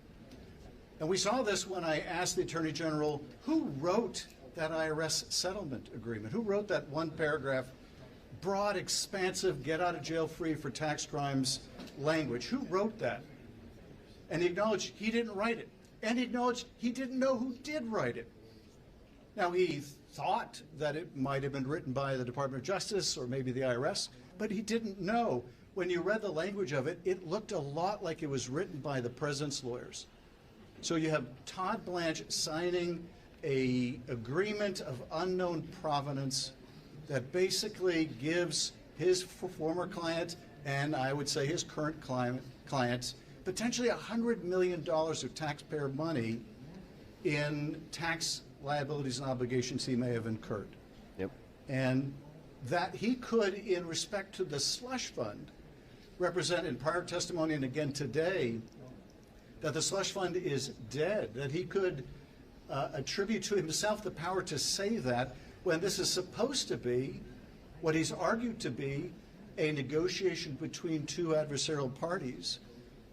[SPEAKER 2] And we saw this when I asked the Attorney General, who wrote that IRS settlement agreement? Who wrote that one paragraph, broad, expansive, get out of jail free for tax crimes language? Who wrote that? And he acknowledged he didn't write it. And he acknowledged he didn't know who did write it. Now, he thought that it might have been written by the Department of Justice or maybe the IRS, but he didn't know. When you read the language of it, it looked a lot like it was written by the president's lawyers. So you have Todd Blanche signing an agreement of unknown provenance that basically gives his former client, and I would say his current clients, potentially $100 million of taxpayer money in tax liabilities and obligations he may have incurred.
[SPEAKER 5] Yep.
[SPEAKER 2] And that he could, in respect to the slush fund, represent in prior testimony and again today, that the slush fund is dead, that he could attribute to himself the power to say that when this is supposed to be what he's argued to be a negotiation between two adversarial parties.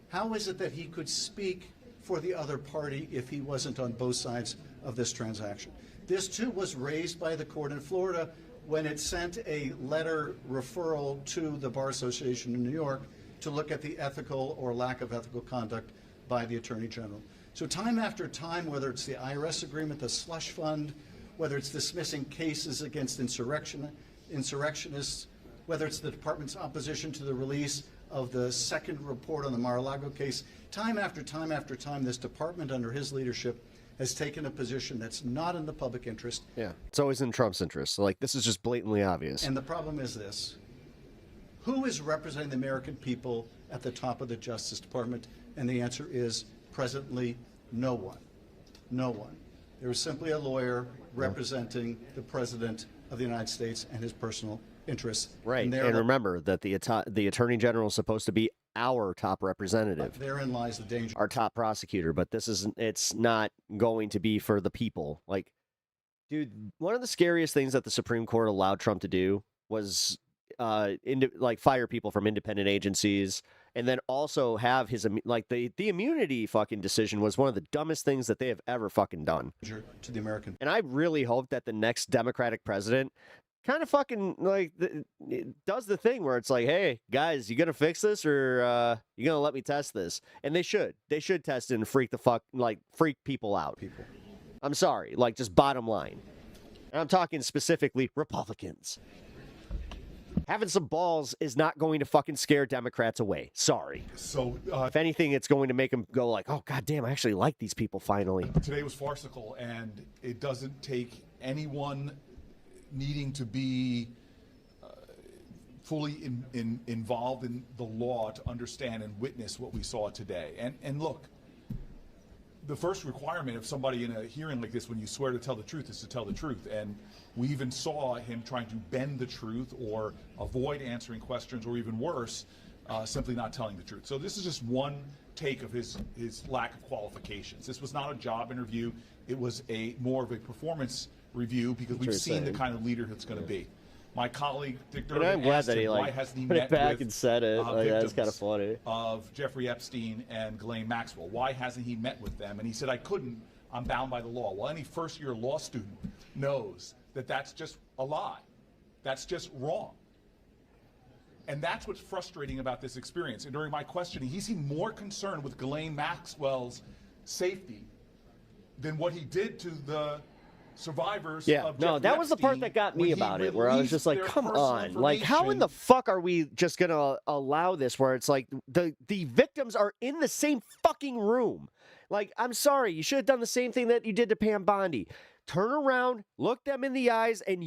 [SPEAKER 2] How is it that he could speak for the other party if he wasn't on both sides of this transaction? This, too, was raised by the court in Florida when it sent a letter referral to the Bar Association in New York to look at the ethical or lack of ethical conduct by the Attorney General. So time after time, whether it's the IRS agreement, the slush fund, whether it's dismissing cases against insurrectionists, whether it's the department's opposition to the release of the second report on the Mar-a-Lago case, time after time after time, this department under his leadership has taken a position that's not in the public interest.
[SPEAKER 5] Yeah, it's always in Trump's interest. Like, this is just blatantly obvious.
[SPEAKER 2] And the problem is this. Who is representing the American people at the top of the Justice Department? And the answer is presently no one. No one. There is simply a lawyer representing the President of the United States and his personal interests.
[SPEAKER 5] Right, and
[SPEAKER 2] therein
[SPEAKER 5] remember that the Attorney General is supposed to be our top representative.
[SPEAKER 2] Therein lies the danger.
[SPEAKER 5] Our top prosecutor, but it's not going to be for the people. Like, dude, one of the scariest things that the Supreme Court allowed Trump to do was fire people from independent agencies, and then also have his the immunity fucking decision was one of the dumbest things that they have ever fucking done
[SPEAKER 2] to the American.
[SPEAKER 5] And I really hope that the next Democratic president kind of fucking like it does the thing where it's like, hey guys, you gonna fix this or you gonna let me test this? And they should test it and freak people out. I'm sorry, like just bottom line. And I'm talking specifically Republicans. Having some balls is not going to fucking scare Democrats away. Sorry.
[SPEAKER 23] So,
[SPEAKER 5] if anything, it's going to make them go like, oh, god damn, I actually like these people finally.
[SPEAKER 23] Today was farcical, and it doesn't take anyone needing to be fully involved in the law to understand and witness what we saw today. And look, the first requirement of somebody in a hearing like this, when you swear to tell the truth, is to tell the truth. And we even saw him trying to bend the truth or avoid answering questions, or even worse, simply not telling the truth. So this is just one take of his lack of qualifications. This was not a job interview. It was more of a performance review, because we've seen the kind of leader that's going to be. My colleague Dick Durbin
[SPEAKER 5] I'm glad
[SPEAKER 23] asked
[SPEAKER 5] that he
[SPEAKER 23] him, why hasn't he
[SPEAKER 5] put it
[SPEAKER 23] met
[SPEAKER 5] back
[SPEAKER 23] with
[SPEAKER 5] and said it. Like, that's kind of
[SPEAKER 23] victims
[SPEAKER 5] funny.
[SPEAKER 23] of Jeffrey Epstein and Ghislaine Maxwell? Why hasn't he met with them? And he said, I couldn't. I'm bound by the law. Well, any first-year law student knows that that's just a lie. That's just wrong. And that's what's frustrating about this experience. And during my questioning, he seemed more concerned with Ghislaine Maxwell's safety than what he did to the survivors of Jeffrey
[SPEAKER 5] that was the part
[SPEAKER 23] Epstein
[SPEAKER 5] that got me
[SPEAKER 23] when he
[SPEAKER 5] about it, where I was just like,
[SPEAKER 23] released
[SPEAKER 5] come
[SPEAKER 23] their personal
[SPEAKER 5] on, like how in the fuck are we just gonna allow this, where it's like the victims are in the same fucking room? Like, I'm sorry, you should have done the same thing that you did to Pam Bondi. Turn around, look them in the eyes, and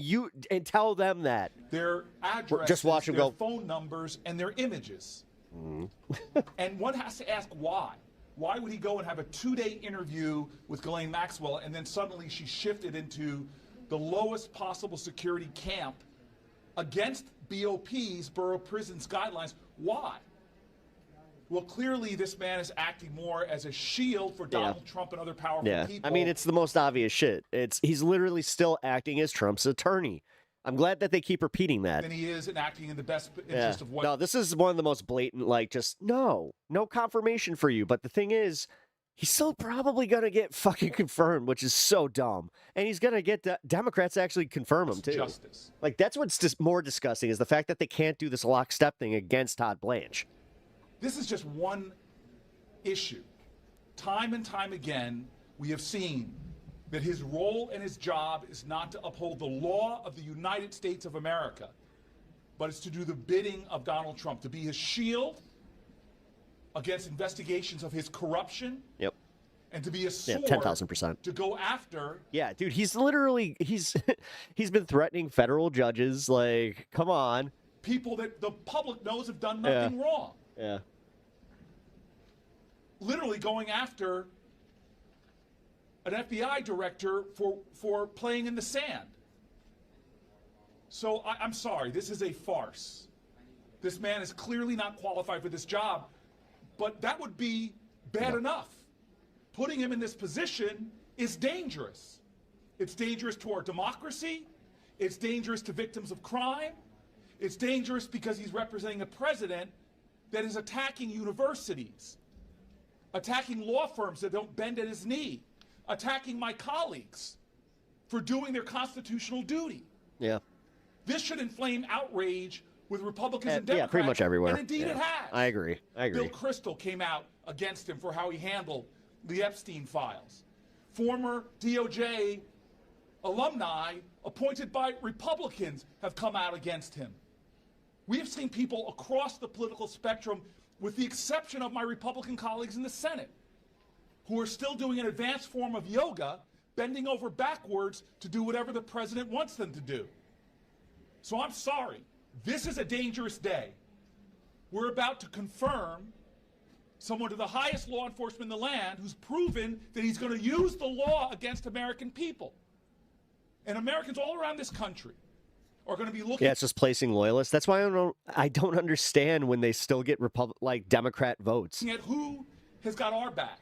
[SPEAKER 5] tell them that.
[SPEAKER 23] Their addresses,
[SPEAKER 5] just watch them
[SPEAKER 23] their
[SPEAKER 5] go.
[SPEAKER 23] phone numbers, and their images. And one has to ask why. Why would he go and have a 2-day interview with Ghislaine Maxwell, and then suddenly she shifted into the lowest possible security camp against BOP's, Borough Prisons guidelines? Why? Well, clearly this man is acting more as a shield for Donald Trump and other powerful people.
[SPEAKER 5] I mean, it's the most obvious shit. He's literally still acting as Trump's attorney. I'm glad that they keep repeating that.
[SPEAKER 23] Than he is in acting in the best interest of what.
[SPEAKER 5] No, this is one of the most blatant, like, just no confirmation for you. But the thing is, he's still probably going to get fucking confirmed, which is so dumb. And he's going to get Democrats to actually confirm him, too.
[SPEAKER 23] Justice.
[SPEAKER 5] Like, that's what's just more disgusting, is the fact that they can't do this lockstep thing against Todd Blanche.
[SPEAKER 23] This is just one issue. Time and time again, we have seen that his role and his job is not to uphold the law of the United States of America, but it's to do the bidding of Donald Trump, to be his shield against investigations of his corruption.
[SPEAKER 5] Yep.
[SPEAKER 23] And to be a sword
[SPEAKER 5] 10,000%.
[SPEAKER 23] to go after.
[SPEAKER 5] Yeah, dude, he's literally, he's been threatening federal judges, like, come on.
[SPEAKER 23] People that the public knows have done nothing wrong.
[SPEAKER 5] Yeah.
[SPEAKER 23] Literally going after an FBI director for playing in the sand. So I'm sorry, this is a farce. This man is clearly not qualified for this job, but that would be bad enough. Putting him in this position is dangerous. It's dangerous to our democracy. It's dangerous to victims of crime. It's dangerous because he's representing a president that is attacking universities, attacking law firms that don't bend at his knee, attacking my colleagues for doing their constitutional duty.
[SPEAKER 5] Yeah.
[SPEAKER 23] This should inflame outrage with Republicans and Democrats.
[SPEAKER 5] Yeah, pretty much everywhere.
[SPEAKER 23] And indeed it has.
[SPEAKER 5] I agree.
[SPEAKER 23] Bill Kristol came out against him for how he handled the Epstein files. Former DOJ alumni appointed by Republicans have come out against him. We have seen people across the political spectrum, with the exception of my Republican colleagues in the Senate, who are still doing an advanced form of yoga, bending over backwards to do whatever the president wants them to do. So I'm sorry. This is a dangerous day. We're about to confirm someone to the highest law enforcement in the land who's proven that he's going to use the law against American people. And Americans all around this country are going to be looking.
[SPEAKER 5] Yeah, it's just placing loyalists. That's why I don't understand when they still get Democrat votes.
[SPEAKER 23] At who has got our back?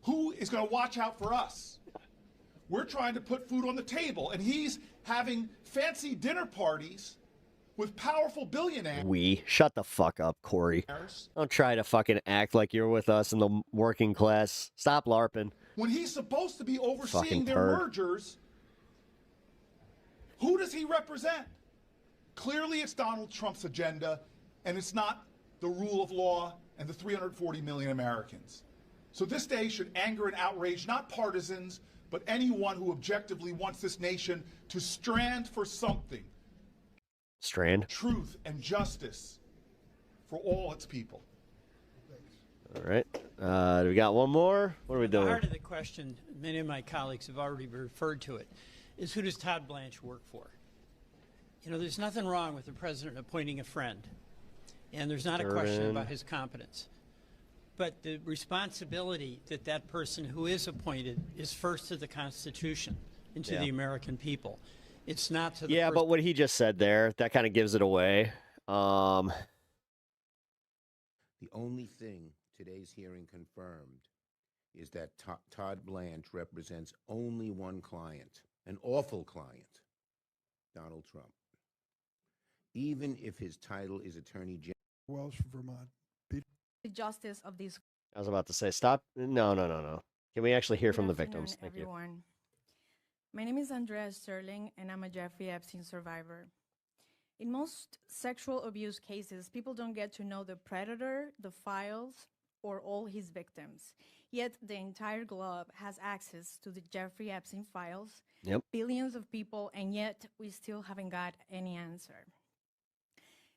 [SPEAKER 23] Who is going to watch out for us? We're trying to put food on the table, and he's having fancy dinner parties with powerful billionaires.
[SPEAKER 5] Shut the fuck up, Corey. Don't try to fucking act like you're with us in the working class. Stop LARPing.
[SPEAKER 23] When he's supposed to be overseeing
[SPEAKER 5] Fucking
[SPEAKER 23] their
[SPEAKER 5] turd.
[SPEAKER 23] mergers
[SPEAKER 4] Who does he represent? Clearly, it's Donald Trump's agenda, and it's not the rule of law and the 340 million Americans. So this day should anger and outrage not partisans, but anyone who objectively wants this nation to stand for something.
[SPEAKER 5] Strand.
[SPEAKER 4] Truth and justice for all its people.
[SPEAKER 5] All right. We got one more. What are we
[SPEAKER 6] The
[SPEAKER 5] doing?
[SPEAKER 6] heart of the question, many of my colleagues have already referred to it, is who does Todd Blanche work for? You know, there's nothing wrong with the president appointing a friend, and there's not a question
[SPEAKER 5] Durbin.
[SPEAKER 6] about his competence. But the responsibility that that person who is appointed is first to the Constitution and to
[SPEAKER 5] Yeah.
[SPEAKER 6] the American people. It's not to the
[SPEAKER 5] Yeah,
[SPEAKER 6] first
[SPEAKER 5] but what he just said there, that kind of gives it away.
[SPEAKER 22] The only thing today's hearing confirmed is that Todd Blanche represents only one client, an awful client, Donald Trump. Even if his title is Attorney General.
[SPEAKER 9] Wells from Vermont.
[SPEAKER 11] The justice of these.
[SPEAKER 5] I was about to say, stop. No. Can we actually hear from the
[SPEAKER 11] Good afternoon,
[SPEAKER 5] victims? Thank you.
[SPEAKER 11] everyone. My name is Andrea Sterling, and I'm a Jeffrey Epstein survivor. In most sexual abuse cases, people don't get to know the predator, the files, or all his victims. Yet the entire globe has access to the Jeffrey Epstein files,
[SPEAKER 5] Yep.
[SPEAKER 11] billions of people, and yet we still haven't got any answer.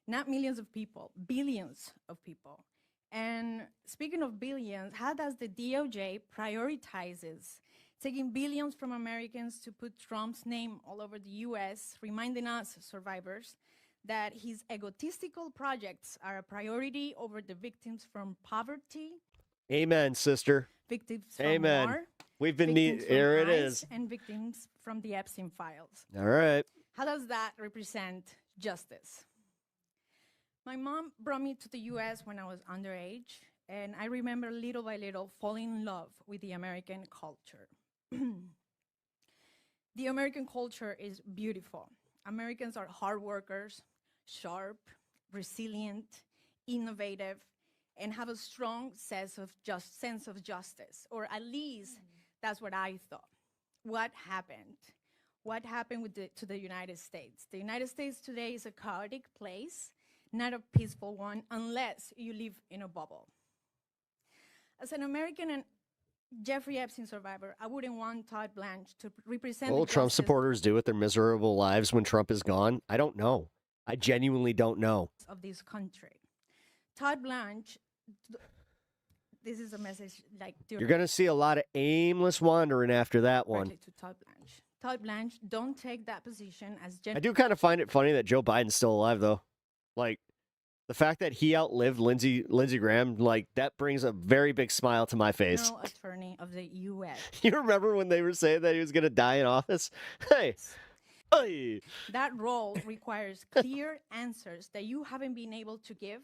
[SPEAKER 11] Not millions of people, billions of people. And speaking of billions, how does the DOJ prioritizes taking billions from Americans to put Trump's name all over the US, reminding us survivors that his egotistical projects are a priority over the victims from poverty,
[SPEAKER 5] Amen, sister.
[SPEAKER 11] victims from
[SPEAKER 5] Amen.
[SPEAKER 11] war,
[SPEAKER 5] We've been
[SPEAKER 11] victims from
[SPEAKER 5] here it
[SPEAKER 11] ICE,
[SPEAKER 5] is.
[SPEAKER 11] and victims from the Epstein files.
[SPEAKER 5] All right.
[SPEAKER 11] How does that represent justice? My mom brought me to the US when I was underage, and I remember little by little falling in love with the American culture. The American culture is beautiful. Americans are hard workers, sharp, resilient, innovative, and have a strong sense of justice, or at least that's what I thought. What happened? What happened to the United States? The United States today is a chaotic place, not a peaceful one, unless you live in a bubble. As an American and Jeffrey Epstein survivor, I wouldn't want Todd Blanche to represent
[SPEAKER 5] What will
[SPEAKER 11] the
[SPEAKER 5] Trump
[SPEAKER 11] justice
[SPEAKER 5] supporters do with their miserable lives when Trump is gone? I don't know. I genuinely don't know.
[SPEAKER 11] of this country. Todd Blanche, this is a message like
[SPEAKER 5] You're going to see a lot of aimless wandering after that one.
[SPEAKER 11] directly to Todd Blanche. Todd Blanche, don't take that position as
[SPEAKER 5] I do kind of find it funny that Joe Biden's still alive, though. Like, the fact that he outlived Lindsey Graham, like, that brings a very big smile to my face.
[SPEAKER 11] General Attorney of the U.S.
[SPEAKER 5] You remember when they were saying that he was going to die in office? Hey. Hey.
[SPEAKER 11] That role requires clear answers that you haven't been able to give,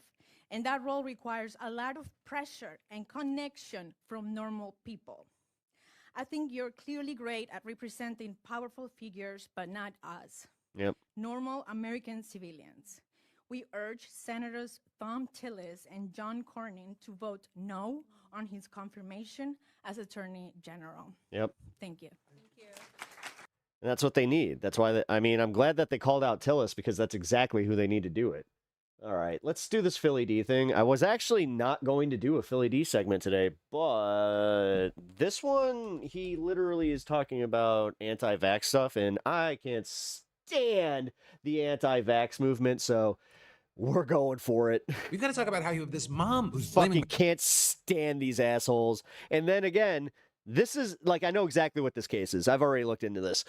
[SPEAKER 11] and that role requires a lot of pressure and connection from normal people. I think you're clearly great at representing powerful figures, but not us,
[SPEAKER 5] Yep.
[SPEAKER 11] normal American civilians. We urge Senators Thom Tillis and John Cornyn to vote no on his confirmation as Attorney General.
[SPEAKER 5] Yep.
[SPEAKER 11] Thank you.
[SPEAKER 5] And that's what they need. That's why, I'm glad that they called out Tillis because that's exactly who they need to do it. All right, let's do this Philly D thing. I was actually not going to do a Philly D segment today, but this one, he literally is talking about anti-vax stuff, and I can't stand the anti-vax movement, so we're going for it.
[SPEAKER 25] We've got to talk about how you have this mom who's
[SPEAKER 5] Fucking can't stand these assholes. And then again, this is, like, I know exactly what this case is. I've already looked into this.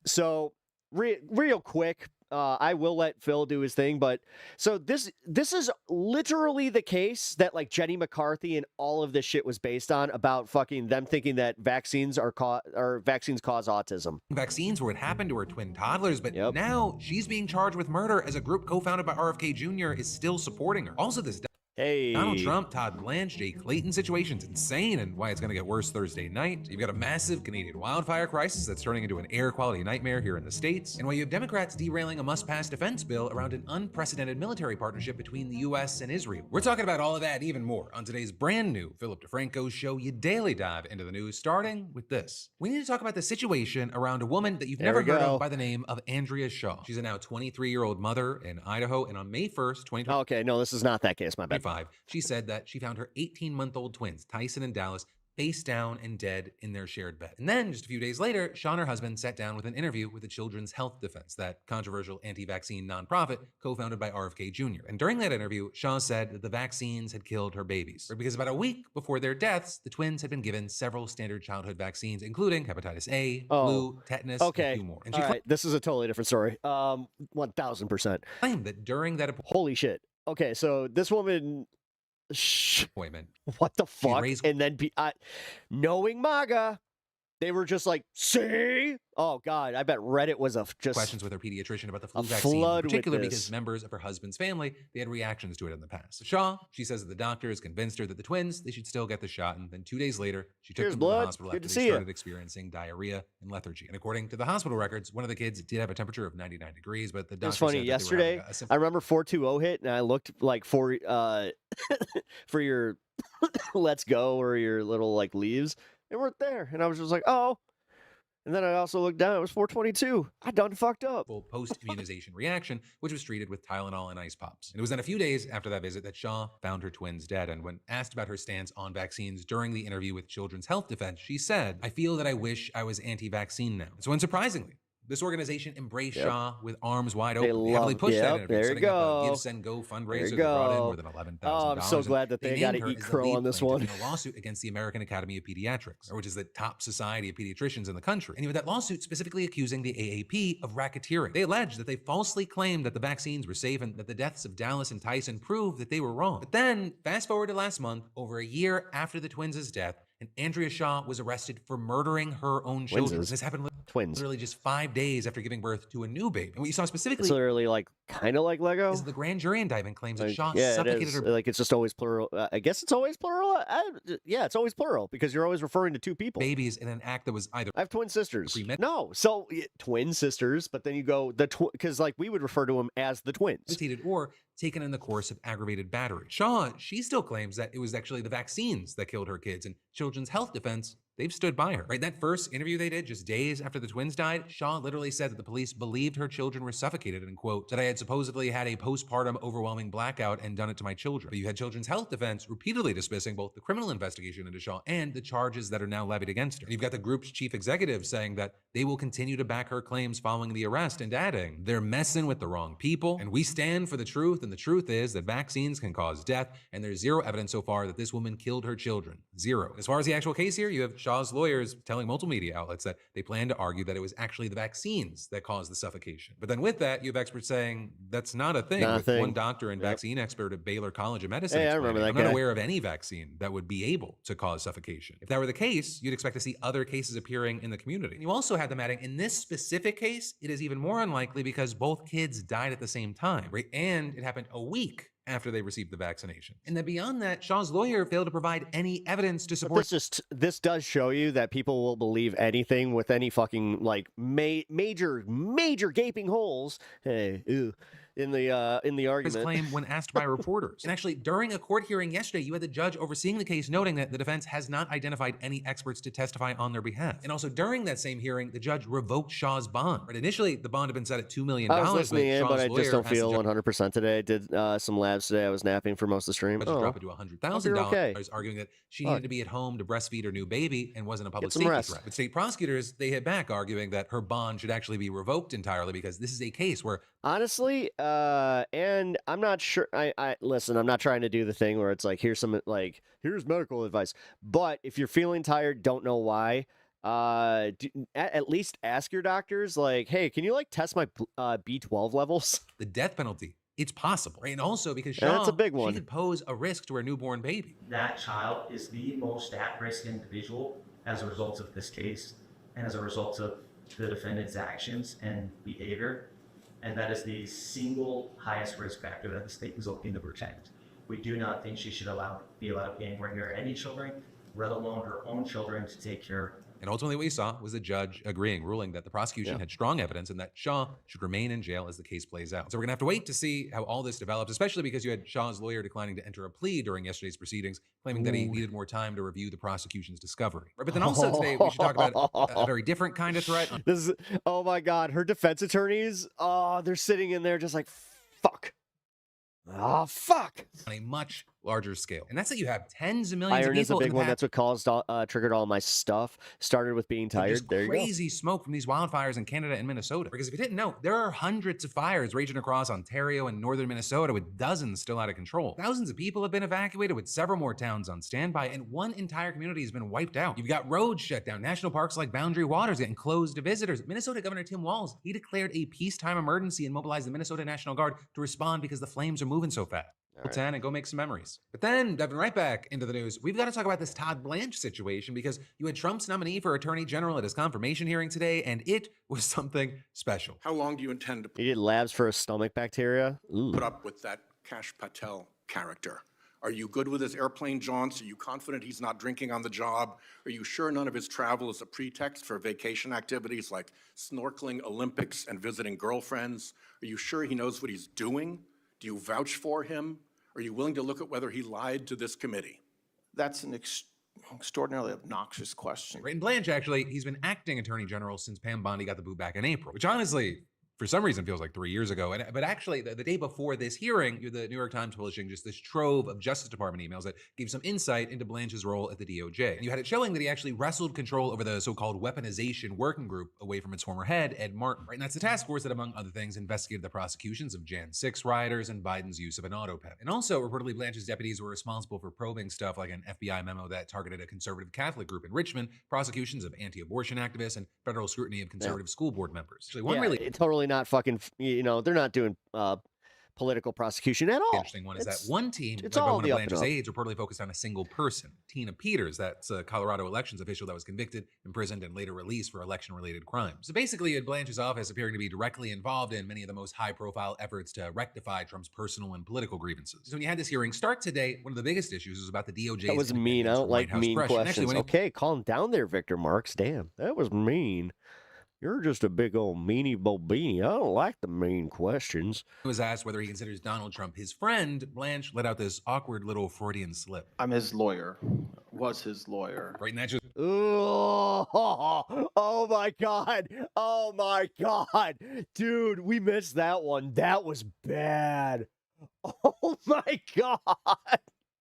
[SPEAKER 5] So real quick, I will let Phil do his thing, but so this is literally the case that, like, Jenny McCarthy and all of this shit was based on, about fucking them thinking that vaccines vaccines cause autism.
[SPEAKER 25] vaccines were what happened to her twin toddlers, but now she's being charged with murder as a group co-founded by RFK Jr. is still supporting her. Also, this
[SPEAKER 5] Hey.
[SPEAKER 25] Donald Trump, Todd Blanche, Jay Clayton situation's insane and why it's going to get worse Thursday night. You've got a massive Canadian wildfire crisis that's turning into an air quality nightmare here in the States. And while you have Democrats derailing a must-pass defense bill around an unprecedented military partnership between the U.S. and Israel. We're talking about all of that and even more on today's brand new Philip DeFranco show. You daily dive into the news, starting with this. We need to talk about the situation around a woman that you've never heard of by the name of Andrea Shaw. She's a now 23-year-old mother in Idaho, and on May 1st, 2020.
[SPEAKER 5] Okay, no, this is not that case, my bad.
[SPEAKER 25] She said that she found her 18-month-old twins, Tyson and Dallas, face down and dead in their shared bed. And then, just a few days later, Shaw and her husband sat down with an interview with the Children's Health Defense, that controversial anti-vaccine nonprofit co-founded by RFK Jr. And during that interview, Shaw said that the vaccines had killed her babies. Because about a week before their deaths, the twins had been given several standard childhood vaccines, including hepatitis A, flu, tetanus, and a few more. And she
[SPEAKER 5] this is a totally different story. 1000%.
[SPEAKER 25] Claimed that during that
[SPEAKER 5] holy shit. Okay, so this woman...
[SPEAKER 25] appointment.
[SPEAKER 5] What the fuck? And then, knowing MAGA, they were just like, see? Oh, God, I bet Reddit was just...
[SPEAKER 25] questions with her pediatrician about the flu vaccine, in particular because members of her husband's family, they had reactions to it in the past. So Shaw, she says that the doctors convinced her that the twins, they should still get the shot, and then 2 days later, she took them to the hospital after they started experiencing diarrhea and lethargy. And according to the hospital records, one of the kids did have a temperature of 99 degrees, but the doctor
[SPEAKER 5] It's funny,
[SPEAKER 25] said
[SPEAKER 5] yesterday, I remember 420 hit, and I looked like for your let's go or your little like leaves, they weren't there. And I was just like, oh. And then I also looked down, it was 422. I done fucked up.
[SPEAKER 25] Post-immunization reaction, which was treated with Tylenol and ice pops. And it was then a few days after that visit that Shaw found her twins dead. And when asked about her stance on vaccines during the interview with Children's Health Defense, she said, I feel that I wish I was anti-vaccine now. So unsurprisingly, this organization embraced Shaw with arms wide open. They heavily pushed that interview, setting up a Give, Send, Go fundraiser that brought in more than $11,000.
[SPEAKER 5] Oh, I'm so glad that they got to eat crow on this one.
[SPEAKER 25] In a lawsuit against the American Academy of Pediatrics, which is the top society of pediatricians in the country. And even that lawsuit specifically accusing the AAP of racketeering. They alleged that they falsely claimed that the vaccines were safe and that the deaths of Dallas and Tyson proved that they were wrong. But then, fast forward to last month, over a year after the twins' death, and Andrea Shaw was arrested for murdering her own children. This happened literally just 5 days after giving birth to a new baby. And what you saw specifically...
[SPEAKER 5] It's literally like, kind of like Lego.
[SPEAKER 25] ...is the grand jury indictment claims that Shaw
[SPEAKER 5] yeah,
[SPEAKER 25] suffocated her...
[SPEAKER 5] Like, it's just always plural. I guess it's always plural. Yeah, it's always plural, because you're always referring to two people.
[SPEAKER 25] ...babies in an act that was either...
[SPEAKER 5] I have twin sisters. No, so twin sisters, but then you go, because like we would refer to them as the twins.
[SPEAKER 25] ...or taken in the course of aggravated battery. Shaw, she still claims that it was actually the vaccines that killed her kids, and Children's Health Defense, they've stood by her. Right, that first interview they did just days after the twins died, Shaw literally said that the police believed her children were suffocated and, quote, that I had supposedly had a postpartum overwhelming blackout and done it to my children. But you had Children's Health Defense repeatedly dismissing both the criminal investigation into Shaw and the charges that are now levied against her. And you've got the group's chief executive saying that they will continue to back her claims following the arrest and adding, they're messing with the wrong people, and we stand for the truth, and the truth is that vaccines can cause death, and there's zero evidence so far that this woman killed her children. Zero. As far as the actual case here, you have Shaw's lawyers telling multiple media outlets that they plan to argue that it was actually the vaccines that caused the suffocation. But then with that, you have experts saying that's not a thing. One doctor and vaccine expert at Baylor College of Medicine explaining, I'm not aware of any vaccine that would be able to cause suffocation. If that were the case, you'd expect to see other cases appearing in the community. And you also had them adding, in this specific case, it is even more unlikely because both kids died at the same time, right? And it happened a week after they received the vaccination. And then beyond that, Shaw's lawyer failed to provide any evidence to support...
[SPEAKER 5] This does show you that people will believe anything with any fucking, like, major gaping holes. Hey, ew. In the argument.
[SPEAKER 25] His claim when asked by reporters. And actually, during a court hearing yesterday, you had the judge overseeing the case noting that the defense has not identified any experts to testify on their behalf. And also during that same hearing, the judge revoked Shaw's bond. But initially, the bond had been set at $2 million.
[SPEAKER 5] I was listening in, but I just don't feel 100% today. I did some labs today. I was napping for most of the stream.
[SPEAKER 25] Drop it to $100,000, arguing that she needed to be at home to breastfeed her new baby and wasn't a public safety threat. But state prosecutors, they hit back, arguing that her bond should actually be revoked entirely because this is a case where...
[SPEAKER 5] Honestly, and I'm not sure. I listen. I'm not trying to do the thing where it's like here's medical advice. But if you're feeling tired, don't know why. At least ask your doctors. Like, hey, can you like test my B12 levels?
[SPEAKER 25] The death penalty. It's possible, right? And also because Shaw,
[SPEAKER 5] that's a big one.
[SPEAKER 25] She could pose a risk to her newborn baby.
[SPEAKER 9] That child is the most at-risk individual as a result of this case and as a result of the defendant's actions and behavior. And that is the single highest risk factor that the state is looking to protect. We do not think she should be allowed to anywhere near any children, let alone her own children, to take care.
[SPEAKER 25] And ultimately, what we saw was the judge agreeing, ruling that the prosecution had strong evidence and that Shaw should remain in jail as the case plays out. So we're going to have to wait to see how all this develops, especially because you had Shaw's lawyer declining to enter a plea during yesterday's proceedings, claiming that he needed more time to review the prosecution's discovery. Right, but then also today, we should talk about a very different kind of threat.
[SPEAKER 5] This is, oh my God, her defense attorneys, they're sitting in there just like, fuck. Oh, fuck.
[SPEAKER 25] On a much larger scale. And that's that you have tens of millions
[SPEAKER 5] Iron
[SPEAKER 25] of
[SPEAKER 5] is a
[SPEAKER 25] people.
[SPEAKER 5] big one. That's what caused, triggered all my stuff. Started with being tired. There you go.
[SPEAKER 25] Crazy smoke from these wildfires in Canada and Minnesota. Because if you didn't know, there are hundreds of fires raging across Ontario and northern Minnesota, with dozens still out of control. Thousands of people have been evacuated, with several more towns on standby, and one entire community has been wiped out. You've got roads shut down, national parks like Boundary Waters getting closed to visitors. Minnesota Governor Tim Walz, he declared a peacetime emergency and mobilized the Minnesota National Guard to respond because the flames are moving so fast.
[SPEAKER 5] All right.
[SPEAKER 25] 10 and go make some memories. But then, diving right back into the news, we've got to talk about this Todd Blanche situation, because you had Trump's nominee for Attorney General at his confirmation hearing today, and it was something special.
[SPEAKER 8] How long do you intend to
[SPEAKER 5] He did labs for his stomach bacteria. Ooh.
[SPEAKER 8] put up with that Kash Patel character? Are you good with his airplane jaunts? Are you confident he's not drinking on the job? Are you sure none of his travel is a pretext for vacation activities like snorkeling, Olympics, and visiting girlfriends? Are you sure he knows what he's doing? Do you vouch for him? Are you willing to look at whether he lied to this committee?
[SPEAKER 7] That's an extraordinarily obnoxious question.
[SPEAKER 25] Right, and Blanche, actually, he's been acting Attorney General since Pam Bondi got the boot back in April, which honestly, for some reason, feels like 3 years ago. But actually, the day before this hearing, the New York Times publishing just this trove of Justice Department emails that gave some insight into Blanche's role at the DOJ. And you had it showing that he actually wrestled control over the so-called weaponization working group away from its former head, Ed Martin. Right, and that's the task force that, among other things, investigated the prosecutions of Jan 6 rioters and Biden's use of an auto pen. And also, reportedly, Blanche's deputies were responsible for probing stuff like an FBI memo that targeted a conservative Catholic group in Richmond, prosecutions of anti-abortion activists, and federal scrutiny of conservative school board members. Actually, one really
[SPEAKER 5] totally not fucking, they're not doing political prosecution at all.
[SPEAKER 25] Interesting one is that one team,
[SPEAKER 5] it's
[SPEAKER 25] led by
[SPEAKER 5] all
[SPEAKER 25] one of
[SPEAKER 5] the up and
[SPEAKER 25] Blanche's
[SPEAKER 5] up.
[SPEAKER 25] aides, reportedly focused on a single person, Tina Peters. That's a Colorado elections official that was convicted, imprisoned, and later released for election-related crimes. So basically, you had Blanche's office appearing to be directly involved in many of the most high-profile efforts to rectify Trump's personal and political grievances. So when you had this hearing start today, one of the biggest issues was about the DOJ's
[SPEAKER 5] That was mean. I don't like mean
[SPEAKER 25] pressure. And
[SPEAKER 5] questions.
[SPEAKER 25] actually,
[SPEAKER 5] Okay, calm down there, Victor Marks. Damn, that was mean. You're just a big old meanie bobini. I don't like the mean questions.
[SPEAKER 25] He was asked whether he considers Donald Trump his friend. Blanche let out this awkward little Freudian slip.
[SPEAKER 7] I'm his lawyer. Was his lawyer.
[SPEAKER 25] Right, and that just...
[SPEAKER 5] Oh my God. Oh my God. Dude, we missed that one. That was bad. Oh my God.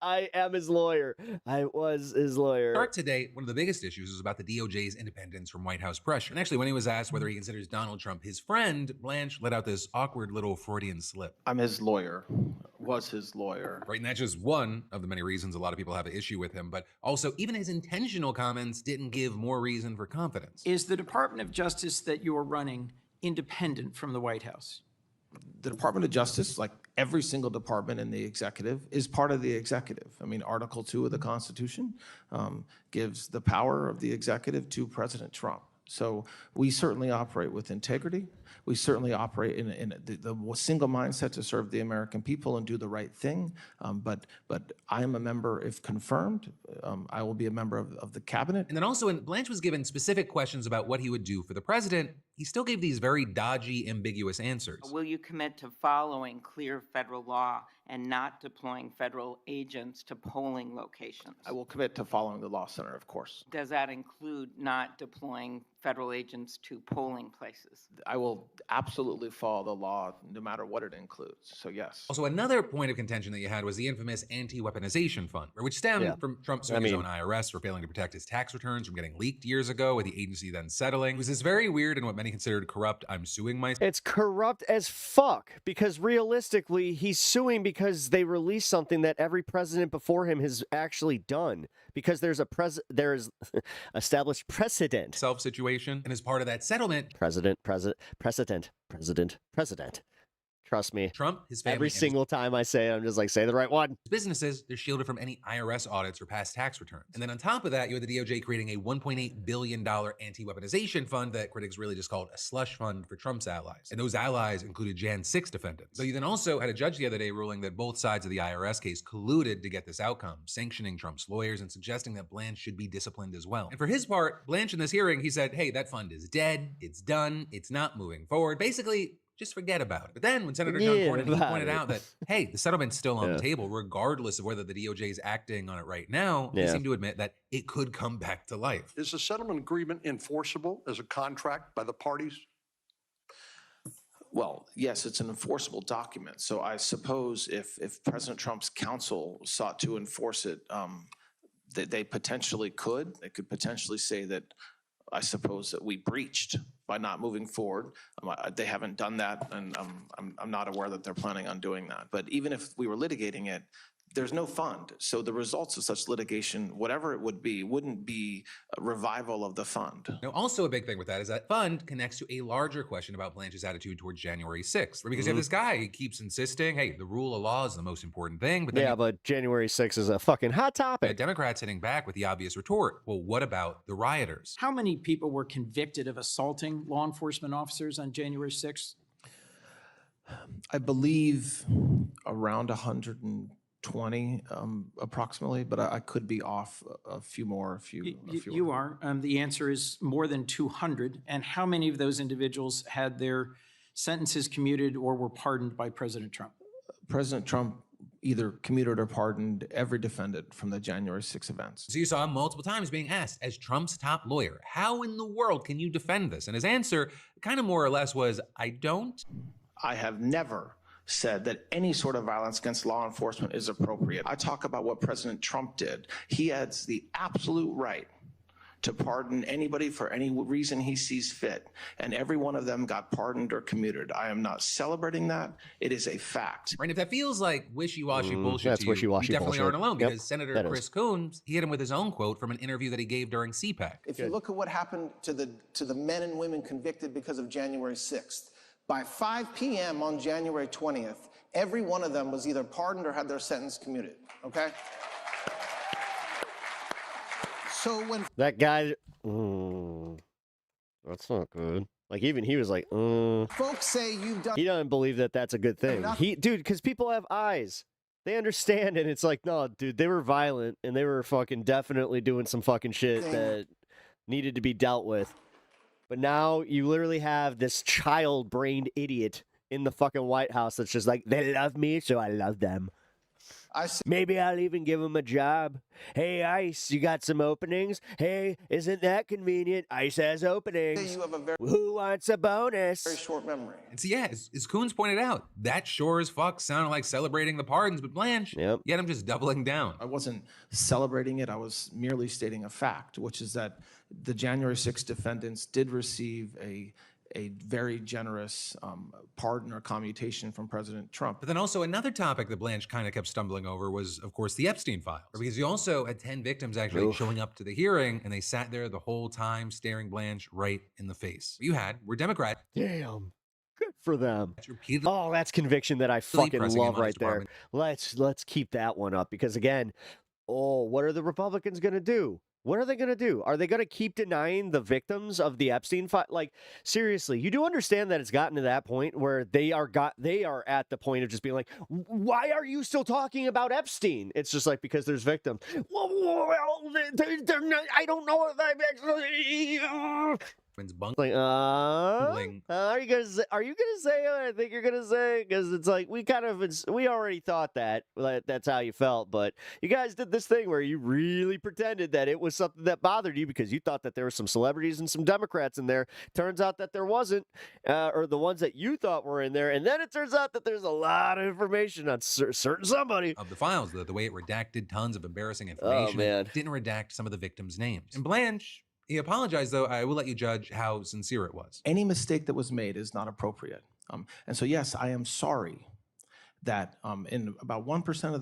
[SPEAKER 5] I am his lawyer. I was his lawyer.
[SPEAKER 25] Start today, one of the biggest issues is about the DOJ's independence from White House pressure. And actually, when he was asked whether he considers Donald Trump his friend, Blanche let out this awkward little Freudian slip.
[SPEAKER 7] I'm his lawyer. Was his lawyer.
[SPEAKER 25] Right, and that's just one of the many reasons a lot of people have an issue with him. But also, even his intentional comments didn't give more reason for confidence.
[SPEAKER 12] Is the Department of Justice that you are running independent from the White House?
[SPEAKER 7] The Department of Justice, like every single department in the executive, is part of the executive. I mean, Article 2 of the Constitution gives the power of the executive to President Trump. So we certainly operate with integrity. We certainly operate in the single mindset to serve the American people and do the right thing. But I am a member, if confirmed, I will be a member of the cabinet.
[SPEAKER 25] And then also, when Blanche was given specific questions about what he would do for the president, he still gave these very dodgy, ambiguous answers.
[SPEAKER 13] Will you commit to following clear federal law and not deploying federal agents to polling locations?
[SPEAKER 7] I will commit to following the law, Senator, of course.
[SPEAKER 13] Does that include not deploying federal agents to polling places?
[SPEAKER 7] I will absolutely follow the law, no matter what it includes. So yes.
[SPEAKER 25] Also, another point of contention that you had was the infamous anti-weaponization fund, which stemmed from Trump suing his own IRS for failing to protect his tax returns from getting leaked years ago, with the agency then settling. It was this very weird and what many considered corrupt, I'm suing myself.
[SPEAKER 5] It's corrupt as fuck, because realistically, he's suing because they released something that every president before him has actually done, because there's established precedent.
[SPEAKER 25] Situation, and as part of that settlement,
[SPEAKER 5] president. Trust me.
[SPEAKER 25] Trump, his family,
[SPEAKER 5] Every
[SPEAKER 25] and his
[SPEAKER 5] single time I say it, I'm just like, say the right one.
[SPEAKER 25] businesses, they're shielded from any IRS audits or past tax returns. And then on top of that, you had the DOJ creating a $1.8 billion anti-weaponization fund that critics really just called a slush fund for Trump's allies. And those allies included Jan 6 defendants. So you then also had a judge the other day ruling that both sides of the IRS case colluded to get this outcome, sanctioning Trump's lawyers and suggesting that Blanche should be disciplined as well. And for his part, Blanche in this hearing, he said, hey, that fund is dead, it's done, it's not moving forward. Basically, just forget about it. But then when Senator John Cornyn pointed out that, hey, the settlement's still on the table, regardless of whether the DOJ is acting on it right now, he seemed to admit that it could come back to life.
[SPEAKER 14] Is the settlement agreement enforceable as a contract by the parties?
[SPEAKER 7] Well, yes, it's an enforceable document. So I suppose if President Trump's counsel sought to enforce it, they potentially could. They could potentially say that, I suppose, that we breached by not moving forward. They haven't done that, and I'm not aware that they're planning on doing that. But even if we were litigating it, there's no fund. So the results of such litigation, whatever it would be, wouldn't be a revival of the fund.
[SPEAKER 25] Now, also a big thing with that is that fund connects to a larger question about Blanche's attitude towards January 6th. Because you have this guy, he keeps insisting, hey, the rule of law is the most important thing. But then
[SPEAKER 5] but January 6th is a fucking hot topic.
[SPEAKER 25] Democrats hitting back with the obvious retort. Well, what about the rioters?
[SPEAKER 12] How many people were convicted of assaulting law enforcement officers on January 6th?
[SPEAKER 7] I believe around 120 approximately, but I could be off a few more.
[SPEAKER 12] You are. The answer is more than 200. And how many of those individuals had their sentences commuted or were pardoned by President Trump?
[SPEAKER 7] President Trump either commuted or pardoned every defendant from the January 6 events.
[SPEAKER 25] So you saw him multiple times being asked, as Trump's top lawyer, how in the world can you defend this? And his answer kind of more or less was, I don't.
[SPEAKER 7] I have never said that any sort of violence against law enforcement is appropriate. I talk about what President Trump did. He has the absolute right to pardon anybody for any reason he sees fit, and every one of them got pardoned or commuted. I am not celebrating that. It is a fact.
[SPEAKER 25] Right, if that feels like wishy-washy bullshit
[SPEAKER 5] that's
[SPEAKER 25] to you,
[SPEAKER 5] wishy-washy
[SPEAKER 25] you definitely
[SPEAKER 5] bullshit.
[SPEAKER 25] aren't alone,
[SPEAKER 5] Yep,
[SPEAKER 25] because Senator
[SPEAKER 5] that
[SPEAKER 25] Chris
[SPEAKER 5] is.
[SPEAKER 25] Coons, he hit him with his own quote from an interview that he gave during CPAC.
[SPEAKER 15] If you look at what happened to the men and women convicted because of January 6th, by 5 p.m. on January 20th, every one of them was either pardoned or had their sentence commuted, okay? So when
[SPEAKER 5] That guy, that's not good. Like, even he was like,
[SPEAKER 15] folks say you've done...
[SPEAKER 5] He doesn't believe that that's a good thing. Dude, because people have eyes. They understand, and it's like, no, dude, they were violent, and they were fucking definitely doing some fucking shit that needed to be dealt with. But now you literally have this child-brained idiot in the fucking White House that's just like, they love me, so I love them. Maybe I'll even give them a job. Hey, ICE, you got some openings? Hey, isn't that convenient? ICE has openings.
[SPEAKER 15] You have a very
[SPEAKER 5] Who wants a bonus?
[SPEAKER 15] very short memory.
[SPEAKER 25] And so, yeah, as Coons pointed out, that sure as fuck sounded like celebrating the pardons, but Blanche, yet I'm just doubling down.
[SPEAKER 7] I wasn't celebrating it. I was merely stating a fact, which is that the January 6 defendants did receive a very generous pardon or commutation from President Trump.
[SPEAKER 25] But then also another topic that Blanche kind of kept stumbling over was, of course, the Epstein files. Because you also had 10 victims actually showing up to the hearing, and they sat there the whole time staring Blanche right in the face. What you had were Democrats.
[SPEAKER 5] Damn. Good for them. Oh, that's conviction that I fucking love right there. Let's keep that one up because, again, what are the Republicans going to do? What are they going to do? Are they going to keep denying the victims of the Epstein file? Like, seriously, you do understand that it's gotten to that point where they are at the point of just being like, why are you still talking about Epstein? It's just like, because there's victims. Well, they're not, I don't know if I'm actually... Like, are you gonna say what I think you're gonna say? Because it's like we already thought that's how you felt, but you guys did this thing where you really pretended that it was something that bothered you because you thought that there were some celebrities and some Democrats in there. Turns out that there wasn't, or the ones that you thought were in there, and then it turns out that there's a lot of information on certain somebody
[SPEAKER 25] of the files. The way it redacted tons of embarrassing information.
[SPEAKER 5] Oh, man.
[SPEAKER 25] It didn't redact some of the victims' names. And Blanche. He apologized, though. I will let you judge how sincere it was.
[SPEAKER 7] Any mistake that was made is not appropriate. And so, yes, I am sorry that in about 1% of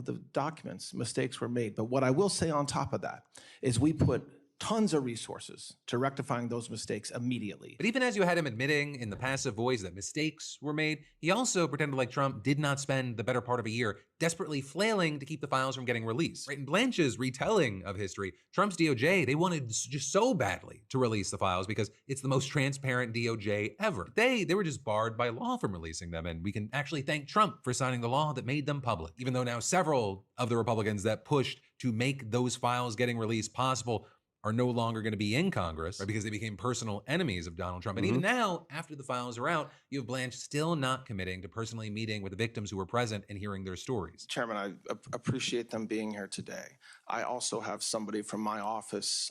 [SPEAKER 7] the documents, mistakes were made. But what I will say on top of that is we put
[SPEAKER 3] tons of resources to rectifying those mistakes immediately.
[SPEAKER 25] But even as you had him admitting in the passive voice that mistakes were made, he also pretended like Trump did not spend the better part of a year desperately flailing to keep the files from getting released. Right? In Blanche's retelling of history, Trump's DOJ, they wanted just so badly to release the files because it's the most transparent DOJ ever. They were just barred by law from releasing them, and we can actually thank Trump for signing the law that made them public. Even though now several of the Republicans that pushed to make those files getting released possible are no longer going to be in Congress, right, because they became personal enemies of Donald Trump. And even now, after the files are out, you have Blanche still not committing to personally meeting with the victims who were present and hearing their stories.
[SPEAKER 7] Chairman, I appreciate them being here today. I also have somebody from my office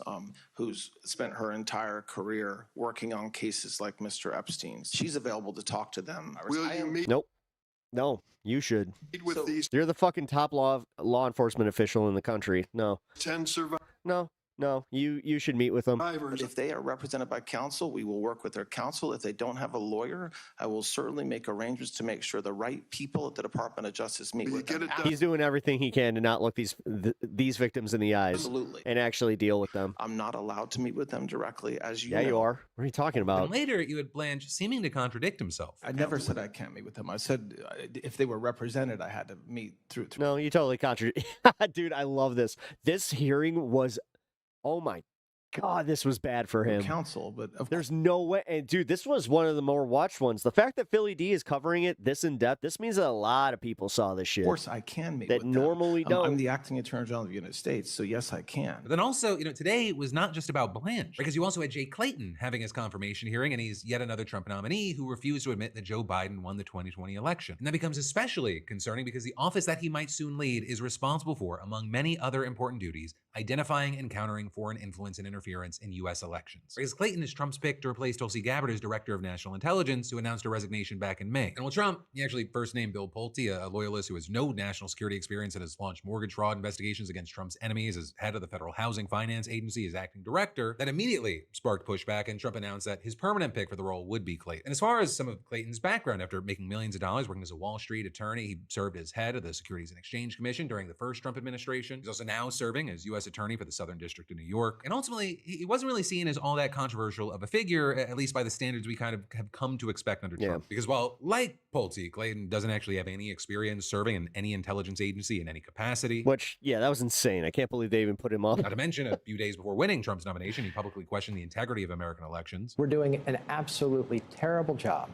[SPEAKER 7] who's spent her entire career working on cases like Mr. Epstein's. She's available to talk to them.
[SPEAKER 14] Will you meet
[SPEAKER 5] Nope. No, you should.
[SPEAKER 14] with these
[SPEAKER 5] You're the fucking top law enforcement official in the country. No.
[SPEAKER 14] 10 survivors?
[SPEAKER 5] No, you should meet with them.
[SPEAKER 7] But if they are represented by counsel, we will work with their counsel. If they don't have a lawyer, I will certainly make arrangements to make sure the right people at the Department of Justice meet with them.
[SPEAKER 5] He's doing everything he can to not look these victims in the eyes.
[SPEAKER 7] Absolutely.
[SPEAKER 5] And actually deal with them.
[SPEAKER 7] I'm not allowed to meet with them directly, as you
[SPEAKER 5] Yeah,
[SPEAKER 7] know.
[SPEAKER 5] you are. What are you talking about?
[SPEAKER 25] And later, you had Blanche seeming to contradict himself.
[SPEAKER 3] I never said I can't meet with them. I said if they were represented, I had to meet through.
[SPEAKER 5] No, you totally contradict. Dude, I love this. This hearing was, oh my God, this was bad for him.
[SPEAKER 3] Counsel, but
[SPEAKER 5] there's no way. And dude, this was one of the more watched ones. The fact that Philly D is covering it this in depth, this means that a lot of people saw this shit.
[SPEAKER 3] Of course, I can meet
[SPEAKER 5] that
[SPEAKER 3] with them.
[SPEAKER 5] normally don't.
[SPEAKER 3] I'm the acting attorney general of the United States, so yes, I can.
[SPEAKER 25] But then also, today was not just about Blanche, because you also had Jay Clayton having his confirmation hearing, and he's yet another Trump nominee who refused to admit that Joe Biden won the 2020 election. And that becomes especially concerning because the office that he might soon lead is responsible for, among many other important duties, identifying and countering foreign influence and interference in U.S. elections. Because Clayton is Trump's pick to replace Tulsi Gabbard as Director of National Intelligence, who announced her resignation back in May. And while Trump, he actually first named Bill Pulte, a loyalist who has no national security experience and has launched mortgage fraud investigations against Trump's enemies as head of the Federal Housing Finance Agency as acting director, that immediately sparked pushback, and Trump announced that his permanent pick for the role would be Clayton. And as far as some of Clayton's background, after making millions of dollars working as a Wall Street attorney, he served as head of the Securities and Exchange Commission during the first Trump administration. He's also now serving as U.S. Attorney for the Southern District of New York. And ultimately, he wasn't really seen as all that controversial of a figure, at least by the standards we kind of have come to expect under Trump. Because while, like Pulte, Clayton doesn't actually have any experience serving in any intelligence agency in any capacity.
[SPEAKER 5] Which, yeah, that was insane. I can't believe they even put him up.
[SPEAKER 25] Not to mention, a few days before winning Trump's nomination, he publicly questioned the integrity of American elections.
[SPEAKER 10] We're doing an absolutely terrible job,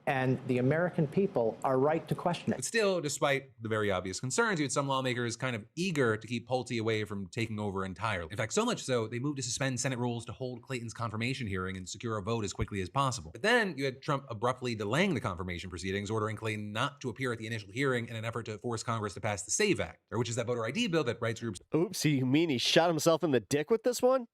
[SPEAKER 10] and the American people are right to question it.
[SPEAKER 25] But still, despite the very obvious concerns, you had some lawmakers kind of eager to keep Pulte away from taking over entirely. In fact, so much so, they moved to suspend Senate rules to hold Clayton's confirmation hearing and secure a vote as quickly as possible. But then you had Trump abruptly delaying the confirmation proceedings, ordering Clayton not to appear at the initial hearing in an effort to force Congress to pass the SAVE Act, which is that voter ID bill that rights groups
[SPEAKER 5] Oops, you mean he shot himself in the dick with this one?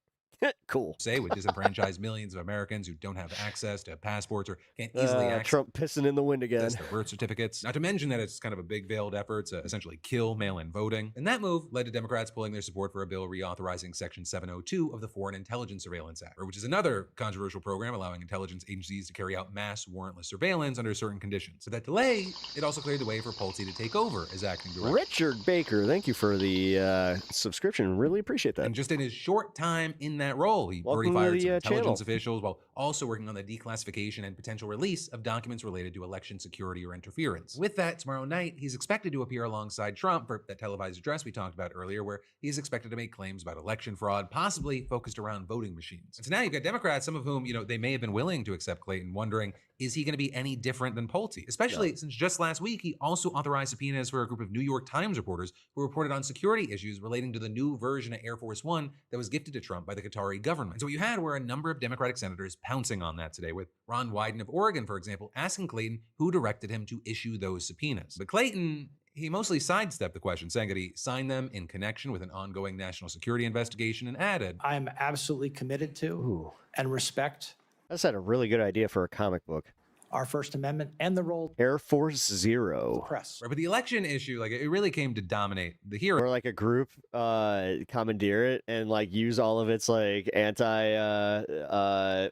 [SPEAKER 5] Cool.
[SPEAKER 25] Say would disenfranchise millions of Americans who don't have access to passports or can't easily access
[SPEAKER 5] Trump pissing in the wind again.
[SPEAKER 25] their birth certificates. Not to mention that it's kind of a big veiled effort to essentially kill mail-in voting. And that move led to Democrats pulling their support for a bill reauthorizing Section 702 of the Foreign Intelligence Surveillance Act, which is another controversial program allowing intelligence agencies to carry out mass warrantless surveillance under certain conditions. So that delay, it also cleared the way for Pulte to take over as acting director.
[SPEAKER 5] Richard Baker, thank you for the subscription. Really appreciate that.
[SPEAKER 25] And just in his short time in that role, he already fired some intelligence officials while also working on the declassification and potential release of documents related to election security or interference. With that, tomorrow night, he's expected to appear alongside Trump for that televised address we talked about earlier, where he's expected to make claims about election fraud, possibly focused around voting machines. And so now you've got Democrats, some of whom, they may have been willing to accept Clayton, wondering, is he going to be any different than Pulte? Especially since just last week, he also authorized subpoenas for a group of New York Times reporters who reported on security issues relating to the new version of Air Force One that was gifted to Trump by the Qatari government. And so what you had were a number of Democratic senators pouncing on that today, with Ron Wyden of Oregon, for example, asking Clayton who directed him to issue those subpoenas. But Clayton, he mostly sidestepped the question, saying that he signed them in connection with an ongoing national security investigation, and added,
[SPEAKER 16] I am absolutely committed to and respect.
[SPEAKER 5] That's a really good idea for a comic book.
[SPEAKER 16] Our First Amendment and the role
[SPEAKER 5] Air Force Zero.
[SPEAKER 16] Press.
[SPEAKER 25] Right, but the election issue, it really came to dominate the hearing.
[SPEAKER 5] Or like a group commandeer it and use all of its anti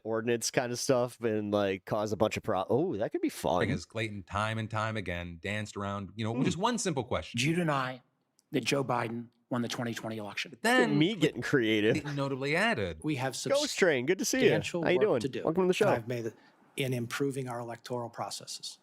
[SPEAKER 5] ordinance kind of stuff and cause a bunch of Oh, that could be fun.
[SPEAKER 25] Because Clayton time and time again danced around, just one simple question.
[SPEAKER 16] Do you deny that Joe Biden won the 2020 election.
[SPEAKER 25] Then
[SPEAKER 5] me getting creative.
[SPEAKER 25] Clayton notably added,
[SPEAKER 16] We have
[SPEAKER 5] Ghost Train, good to see you.
[SPEAKER 16] substantial
[SPEAKER 5] How you
[SPEAKER 16] work
[SPEAKER 5] doing?
[SPEAKER 16] to do.
[SPEAKER 5] Welcome to the show.
[SPEAKER 16] that I've made in improving our electoral processes.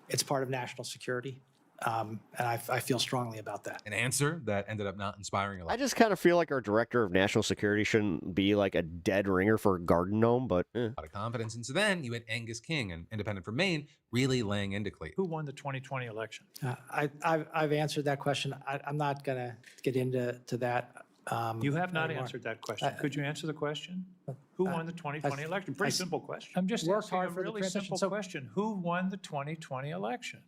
[SPEAKER 16] It's part of national security, and I feel strongly about that.
[SPEAKER 25] an answer that ended up not inspiring a lot.
[SPEAKER 5] I just kind of feel like our director of national security shouldn't be like a dead ringer for a garden gnome, but
[SPEAKER 25] A lot of confidence. And so then you had Angus King, an independent from Maine, really laying into Clayton.
[SPEAKER 17] Who won the 2020 election?
[SPEAKER 16] I've answered that question. I'm not going to get into that.
[SPEAKER 17] You have not
[SPEAKER 16] anymore.
[SPEAKER 17] answered that question. Could you answer the question? Who won the 2020 election? Pretty simple question. I'm just
[SPEAKER 16] worked
[SPEAKER 17] asking
[SPEAKER 16] hard
[SPEAKER 17] a
[SPEAKER 16] for the
[SPEAKER 17] really
[SPEAKER 16] transition.
[SPEAKER 17] simple
[SPEAKER 16] So-
[SPEAKER 17] question. Who won the 2020 election?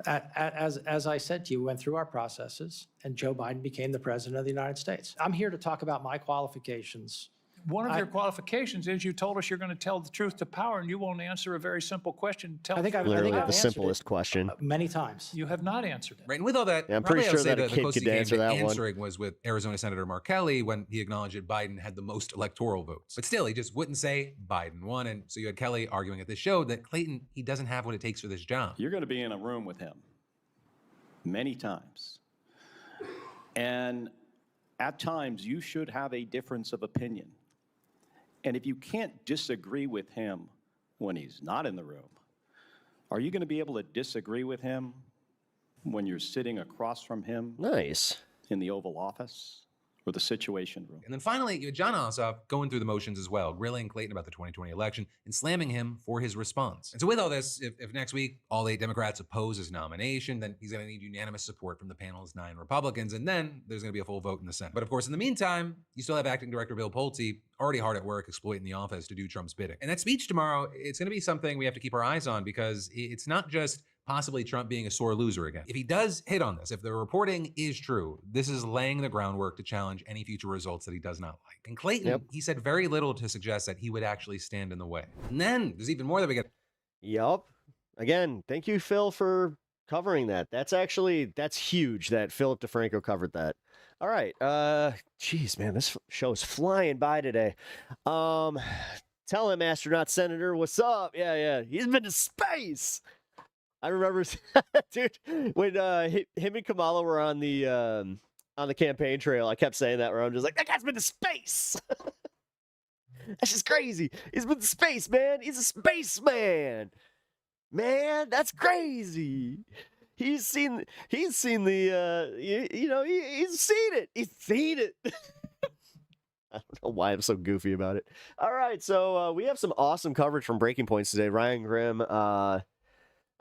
[SPEAKER 16] As I said to you, we went through our processes, and Joe Biden became the president of the United States. I'm here to talk about my qualifications.
[SPEAKER 17] One of your qualifications is you told us you're going to tell the truth to power, and you won't answer a very simple question.
[SPEAKER 16] I think I've
[SPEAKER 5] literally
[SPEAKER 16] answered
[SPEAKER 5] the simplest question.
[SPEAKER 16] many times.
[SPEAKER 17] You have not answered it.
[SPEAKER 25] Right, and with all that,
[SPEAKER 5] Yeah, I'm
[SPEAKER 25] probably
[SPEAKER 5] pretty
[SPEAKER 25] I would
[SPEAKER 5] sure
[SPEAKER 25] say
[SPEAKER 5] that a
[SPEAKER 25] the
[SPEAKER 5] kid
[SPEAKER 25] closest
[SPEAKER 5] could
[SPEAKER 25] he
[SPEAKER 5] answer
[SPEAKER 25] came to
[SPEAKER 5] that one.
[SPEAKER 25] answering was with Arizona Senator Mark Kelly when he acknowledged that Biden had the most electoral votes. But still, he just wouldn't say Biden won. And so you had Kelly arguing at this show that Clayton, he doesn't have what it takes for this job.
[SPEAKER 18] You're going to be in a room with him many times. And at times, you should have a difference of opinion. And if you can't disagree with him when he's not in the room, are you going to be able to disagree with him when you're sitting across from him?
[SPEAKER 5] Nice.
[SPEAKER 18] In the Oval Office or the Situation Room?
[SPEAKER 25] And then finally, you had John Ossoff going through the motions as well, grilling Clayton about the 2020 election and slamming him for his response. And so with all this, if next week all 8 Democrats oppose his nomination, then he's going to need unanimous support from the panel's 9 Republicans, and then there's going to be a full vote in the Senate. But of course, in the meantime, you still have Acting Director Bill Pulte already hard at work exploiting the office to do Trump's bidding. And that speech tomorrow, it's going to be something we have to keep our eyes on because it's not just possibly Trump being a sore loser again. If he does hit on this, if the reporting is true, this is laying the groundwork to challenge any future results that he does not like. And Clayton, he said very little to suggest that he would actually stand in the way. And then there's even more that we get.
[SPEAKER 5] Yup. Again, thank you, Phil, for covering that. That's huge that Philip DeFranco covered that. All right. Geez, man, this show's flying by today. Tell him, astronaut senator, what's up? Yeah. He's been to space. I remember, dude, when him and Kamala were on the campaign trail, I kept saying that where I'm just like, that guy's been to space. That's just crazy. He's been to space, man. He's a spaceman. Man, that's crazy. He's seen the he's seen it. He's seen it. I don't know why I'm so goofy about it. All right, so we have some awesome coverage from Breaking Points today. Ryan Grimm,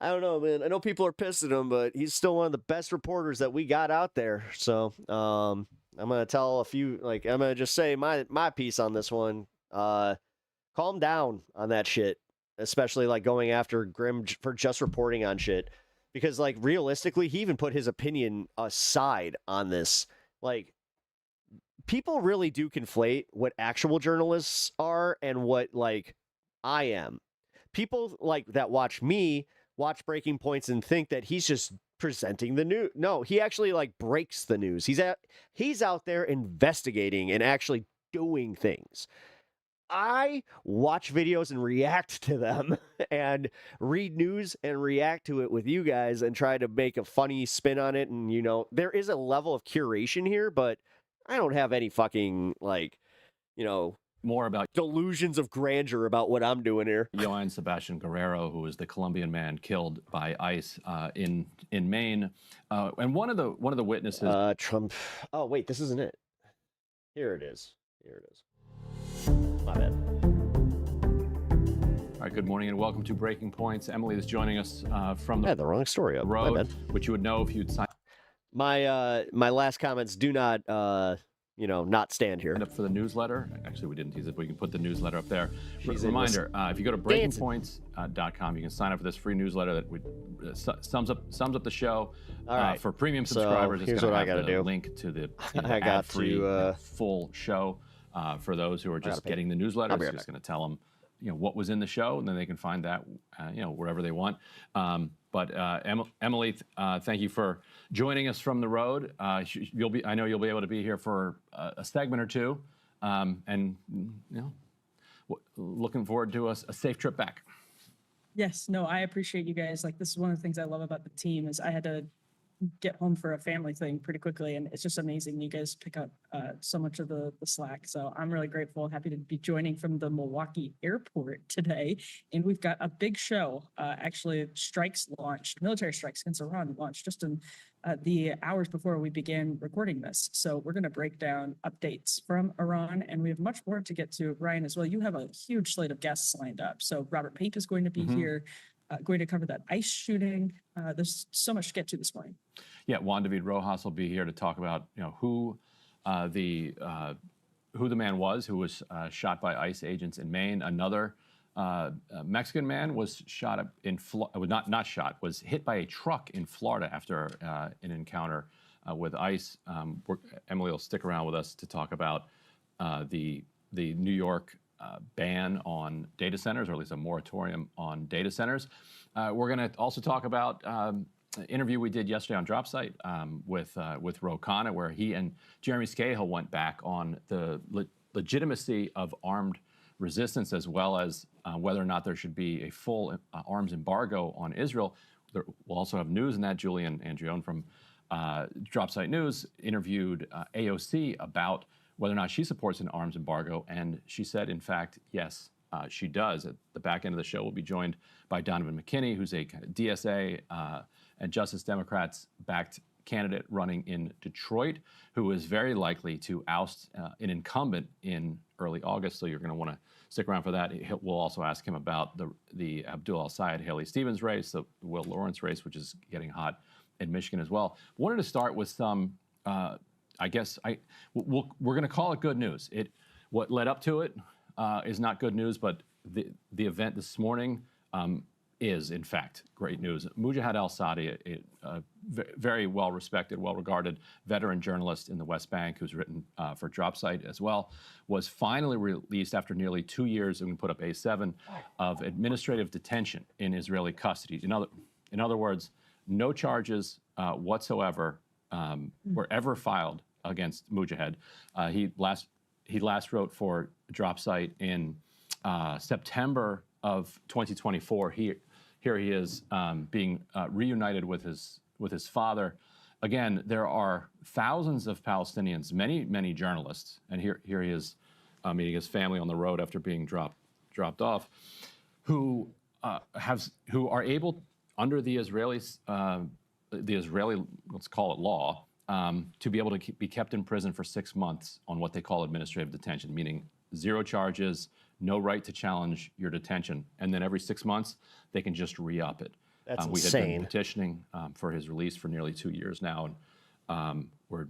[SPEAKER 5] I don't know, man. I know people are pissed at him, but he's still one of the best reporters that we got out there. So I'm gonna tell I'm gonna just say my piece on this one. Calm down on that shit, especially like going after Grimm for just reporting on shit, because like realistically, he even put his opinion aside on this. Like, people really do conflate what actual journalists are and what like I am. People like that watch Breaking Points and think that he's just presenting the news. No, he actually like breaks the news. He's out there investigating and actually doing things. I watch videos and react to them and read news and react to it with you guys and try to make a funny spin on it. And, there is a level of curation here, but I don't have any fucking more about delusions of grandeur about what I'm doing here.
[SPEAKER 19] Johann Sebastian Guerrero, who was the Colombian man killed by ICE in Maine, and one of the witnesses.
[SPEAKER 5] Trump. Oh wait, this isn't it. Here it is. My bad.
[SPEAKER 19] All right. Good morning and welcome to Breaking Points. Emily is joining us from
[SPEAKER 5] the wrong story up.
[SPEAKER 19] road,
[SPEAKER 5] My bad.
[SPEAKER 19] which you would know if you'd signed.
[SPEAKER 5] My last comments do not not stand here.
[SPEAKER 19] Up for the newsletter. Actually, we didn't tease it, but we can put the newsletter up there.
[SPEAKER 5] She's
[SPEAKER 19] Reminder: if you go to breakingpoints.com, you can sign up for this free newsletter that sums up the show.
[SPEAKER 5] All right.
[SPEAKER 19] For premium
[SPEAKER 5] So,
[SPEAKER 19] subscribers,
[SPEAKER 5] here's
[SPEAKER 19] it's going
[SPEAKER 5] what I
[SPEAKER 19] to have
[SPEAKER 5] gotta
[SPEAKER 19] the
[SPEAKER 5] do.
[SPEAKER 19] link to the
[SPEAKER 5] I got
[SPEAKER 19] ad-free
[SPEAKER 5] to,
[SPEAKER 19] full show. For those who are just getting the newsletter,
[SPEAKER 5] I'll be
[SPEAKER 19] it's
[SPEAKER 5] right
[SPEAKER 19] just going to tell them what was in the show, and then they can find that wherever they want. But Emily, thank you for joining us from the road. I know you'll be able to be here for a segment or two, and looking forward to a safe trip back.
[SPEAKER 20] Yes, no, I appreciate you guys. Like, this is one of the things I love about the team is I had to
[SPEAKER 1] get home for a family thing pretty quickly, and it's just amazing. You guys pick up so much of the slack. So I'm really grateful, happy to be joining from the Milwaukee airport today. And we've got a big show. Actually, strikes launched, military strikes against Iran launched just in the hours before we began recording this. So we're going to break down updates from Iran, and we have much more to get to. Ryan, as well, you have a huge slate of guests lined up. So Robert Pape is going to be here, going to cover that ICE shooting. There's so much to get to this morning.
[SPEAKER 19] Yeah, Juan David Rojas will be here to talk about who the man was who was shot by ICE agents in Maine. Another Mexican man was shot in not shot, was hit by a truck in Florida after an encounter with ICE. Emily will stick around with us to talk about the New York ban on data centers, or at least a moratorium on data centers. We're going to also talk about an interview we did yesterday on DropSite with Ro Khanna, where he and Jeremy Scahill went back on the legitimacy of armed resistance, as well as whether or not there should be a full arms embargo on Israel. We'll also have news in that. Julian Andrione from DropSite News interviewed AOC about whether or not she supports an arms embargo, and she said, in fact, yes, she does. At the back end of the show, we'll be joined by Donovan McKinney, who's a kind of DSA and Justice Democrats-backed candidate running in Detroit, who is very likely to oust an incumbent in early August. So you're going to want to stick around for that. We'll also ask him about the Abdul El-Sayed Haley Stevens race, the Will Lawrence race, which is getting hot in Michigan as well. Wanted to start with some. We're going to call it good news. What led up to it is not good news, but the event this morning is, in fact, great news. Mujahid al-Sadi, a very well-respected, well-regarded veteran journalist in the West Bank who's written for DropSite as well, was finally released after nearly 2 years, and we put up A7, of administrative detention in Israeli custody. In other words, no charges whatsoever were ever filed against Mujahid. He last wrote for DropSite in September of 2024. Here he is being reunited with his father. Again, there are thousands of Palestinians, many journalists, and here he is meeting his family on the road after being dropped off, who are able, under the Israeli, let's call it law, to be able to be kept in prison for 6 months on what they call administrative detention, meaning 0 charges, no right to challenge your detention, and then every 6 months they can just re-up it.
[SPEAKER 5] That's
[SPEAKER 19] we
[SPEAKER 5] insane.
[SPEAKER 19] have been petitioning for his release for nearly 2 years now, and we're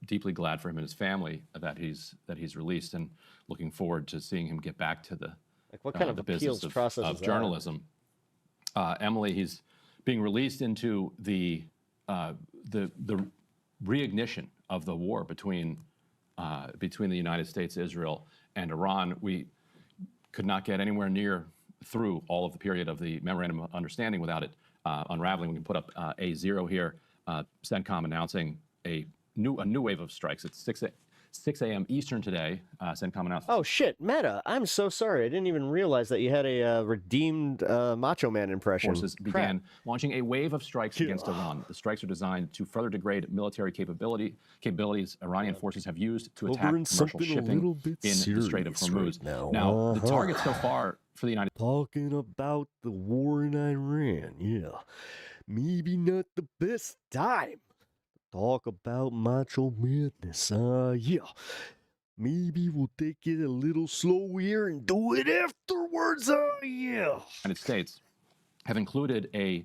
[SPEAKER 19] deeply glad for him and his family that he's released, and looking forward to seeing him get back to the
[SPEAKER 5] what kind of
[SPEAKER 19] the business of journalism. Emily, he's being released into the reignition of the war between the United States, Israel, and Iran. We could not get anywhere near through all of the period of the memorandum of understanding without it unraveling. We can put up A0 here. CENTCOM announcing a new wave of strikes. It's 6 a.m. Eastern today. CENTCOM announced.
[SPEAKER 5] Oh shit, Meta! I'm so sorry. I didn't even realize that you had a redeemed Macho Man impression.
[SPEAKER 19] Forces began launching a wave of strikes against Iran. The strikes are designed to further degrade military capabilities Iranian forces have used to attack commercial shipping in the Strait of Hormuz. Now, the target so far for the United States.
[SPEAKER 5] Talking about the war in Iran, yeah. Maybe not the best time to talk about macho madness. Yeah. Maybe we'll take it a little slow here and do it afterwards. Yeah.
[SPEAKER 19] United States have included a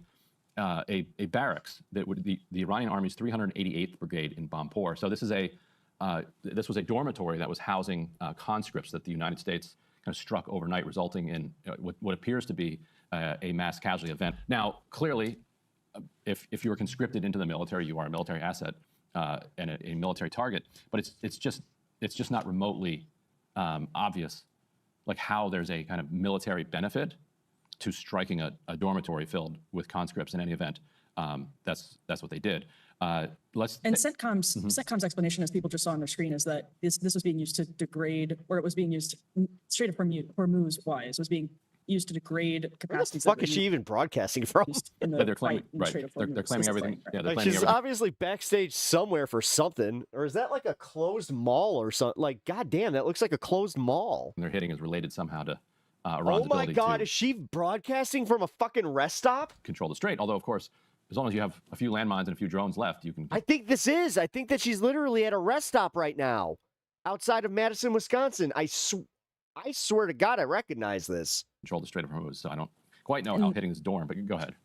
[SPEAKER 19] barracks that would the Iranian Army's 388th Brigade in Bampur. So this was a dormitory that was housing conscripts that the United States kind of struck overnight, resulting in what appears to be a mass casualty event. Now, clearly, if you are conscripted into the military, you are a military asset and a military target. But it's just not remotely obvious, like how there's a kind of military benefit to striking a dormitory filled with conscripts in any event. That's what they did.
[SPEAKER 1] CENTCOM's explanation, as people just saw on their screen, is that this was being used to degrade, or it was being used Strait of Hormuz wise, was being used to degrade
[SPEAKER 5] Where the
[SPEAKER 1] capacities.
[SPEAKER 5] fuck is she even broadcasting from?
[SPEAKER 1] In the
[SPEAKER 19] They're claiming,
[SPEAKER 1] fight in
[SPEAKER 19] right?
[SPEAKER 1] Strait of
[SPEAKER 19] They're
[SPEAKER 1] Hormuz.
[SPEAKER 19] claiming
[SPEAKER 1] This is
[SPEAKER 19] everything.
[SPEAKER 1] like-
[SPEAKER 19] Yeah, they're
[SPEAKER 5] Like,
[SPEAKER 19] claiming
[SPEAKER 5] she's
[SPEAKER 19] everything.
[SPEAKER 5] obviously backstage somewhere for something, or is that like a closed mall or something? Like, goddamn, that looks like a closed mall.
[SPEAKER 19] They're hitting is related somehow to
[SPEAKER 5] Oh
[SPEAKER 19] Iran's
[SPEAKER 5] my
[SPEAKER 19] ability
[SPEAKER 5] God,
[SPEAKER 19] to
[SPEAKER 5] is she broadcasting from a fucking rest stop?
[SPEAKER 19] control the strait. Although, of course, as long as you have a few landmines and a few drones left, you can
[SPEAKER 5] I think that she's literally at a rest stop right now, outside of Madison, Wisconsin. I swear to God, I recognize this.
[SPEAKER 19] control the Strait of Hormuz. So I don't quite know how hitting this dorm, but go ahead.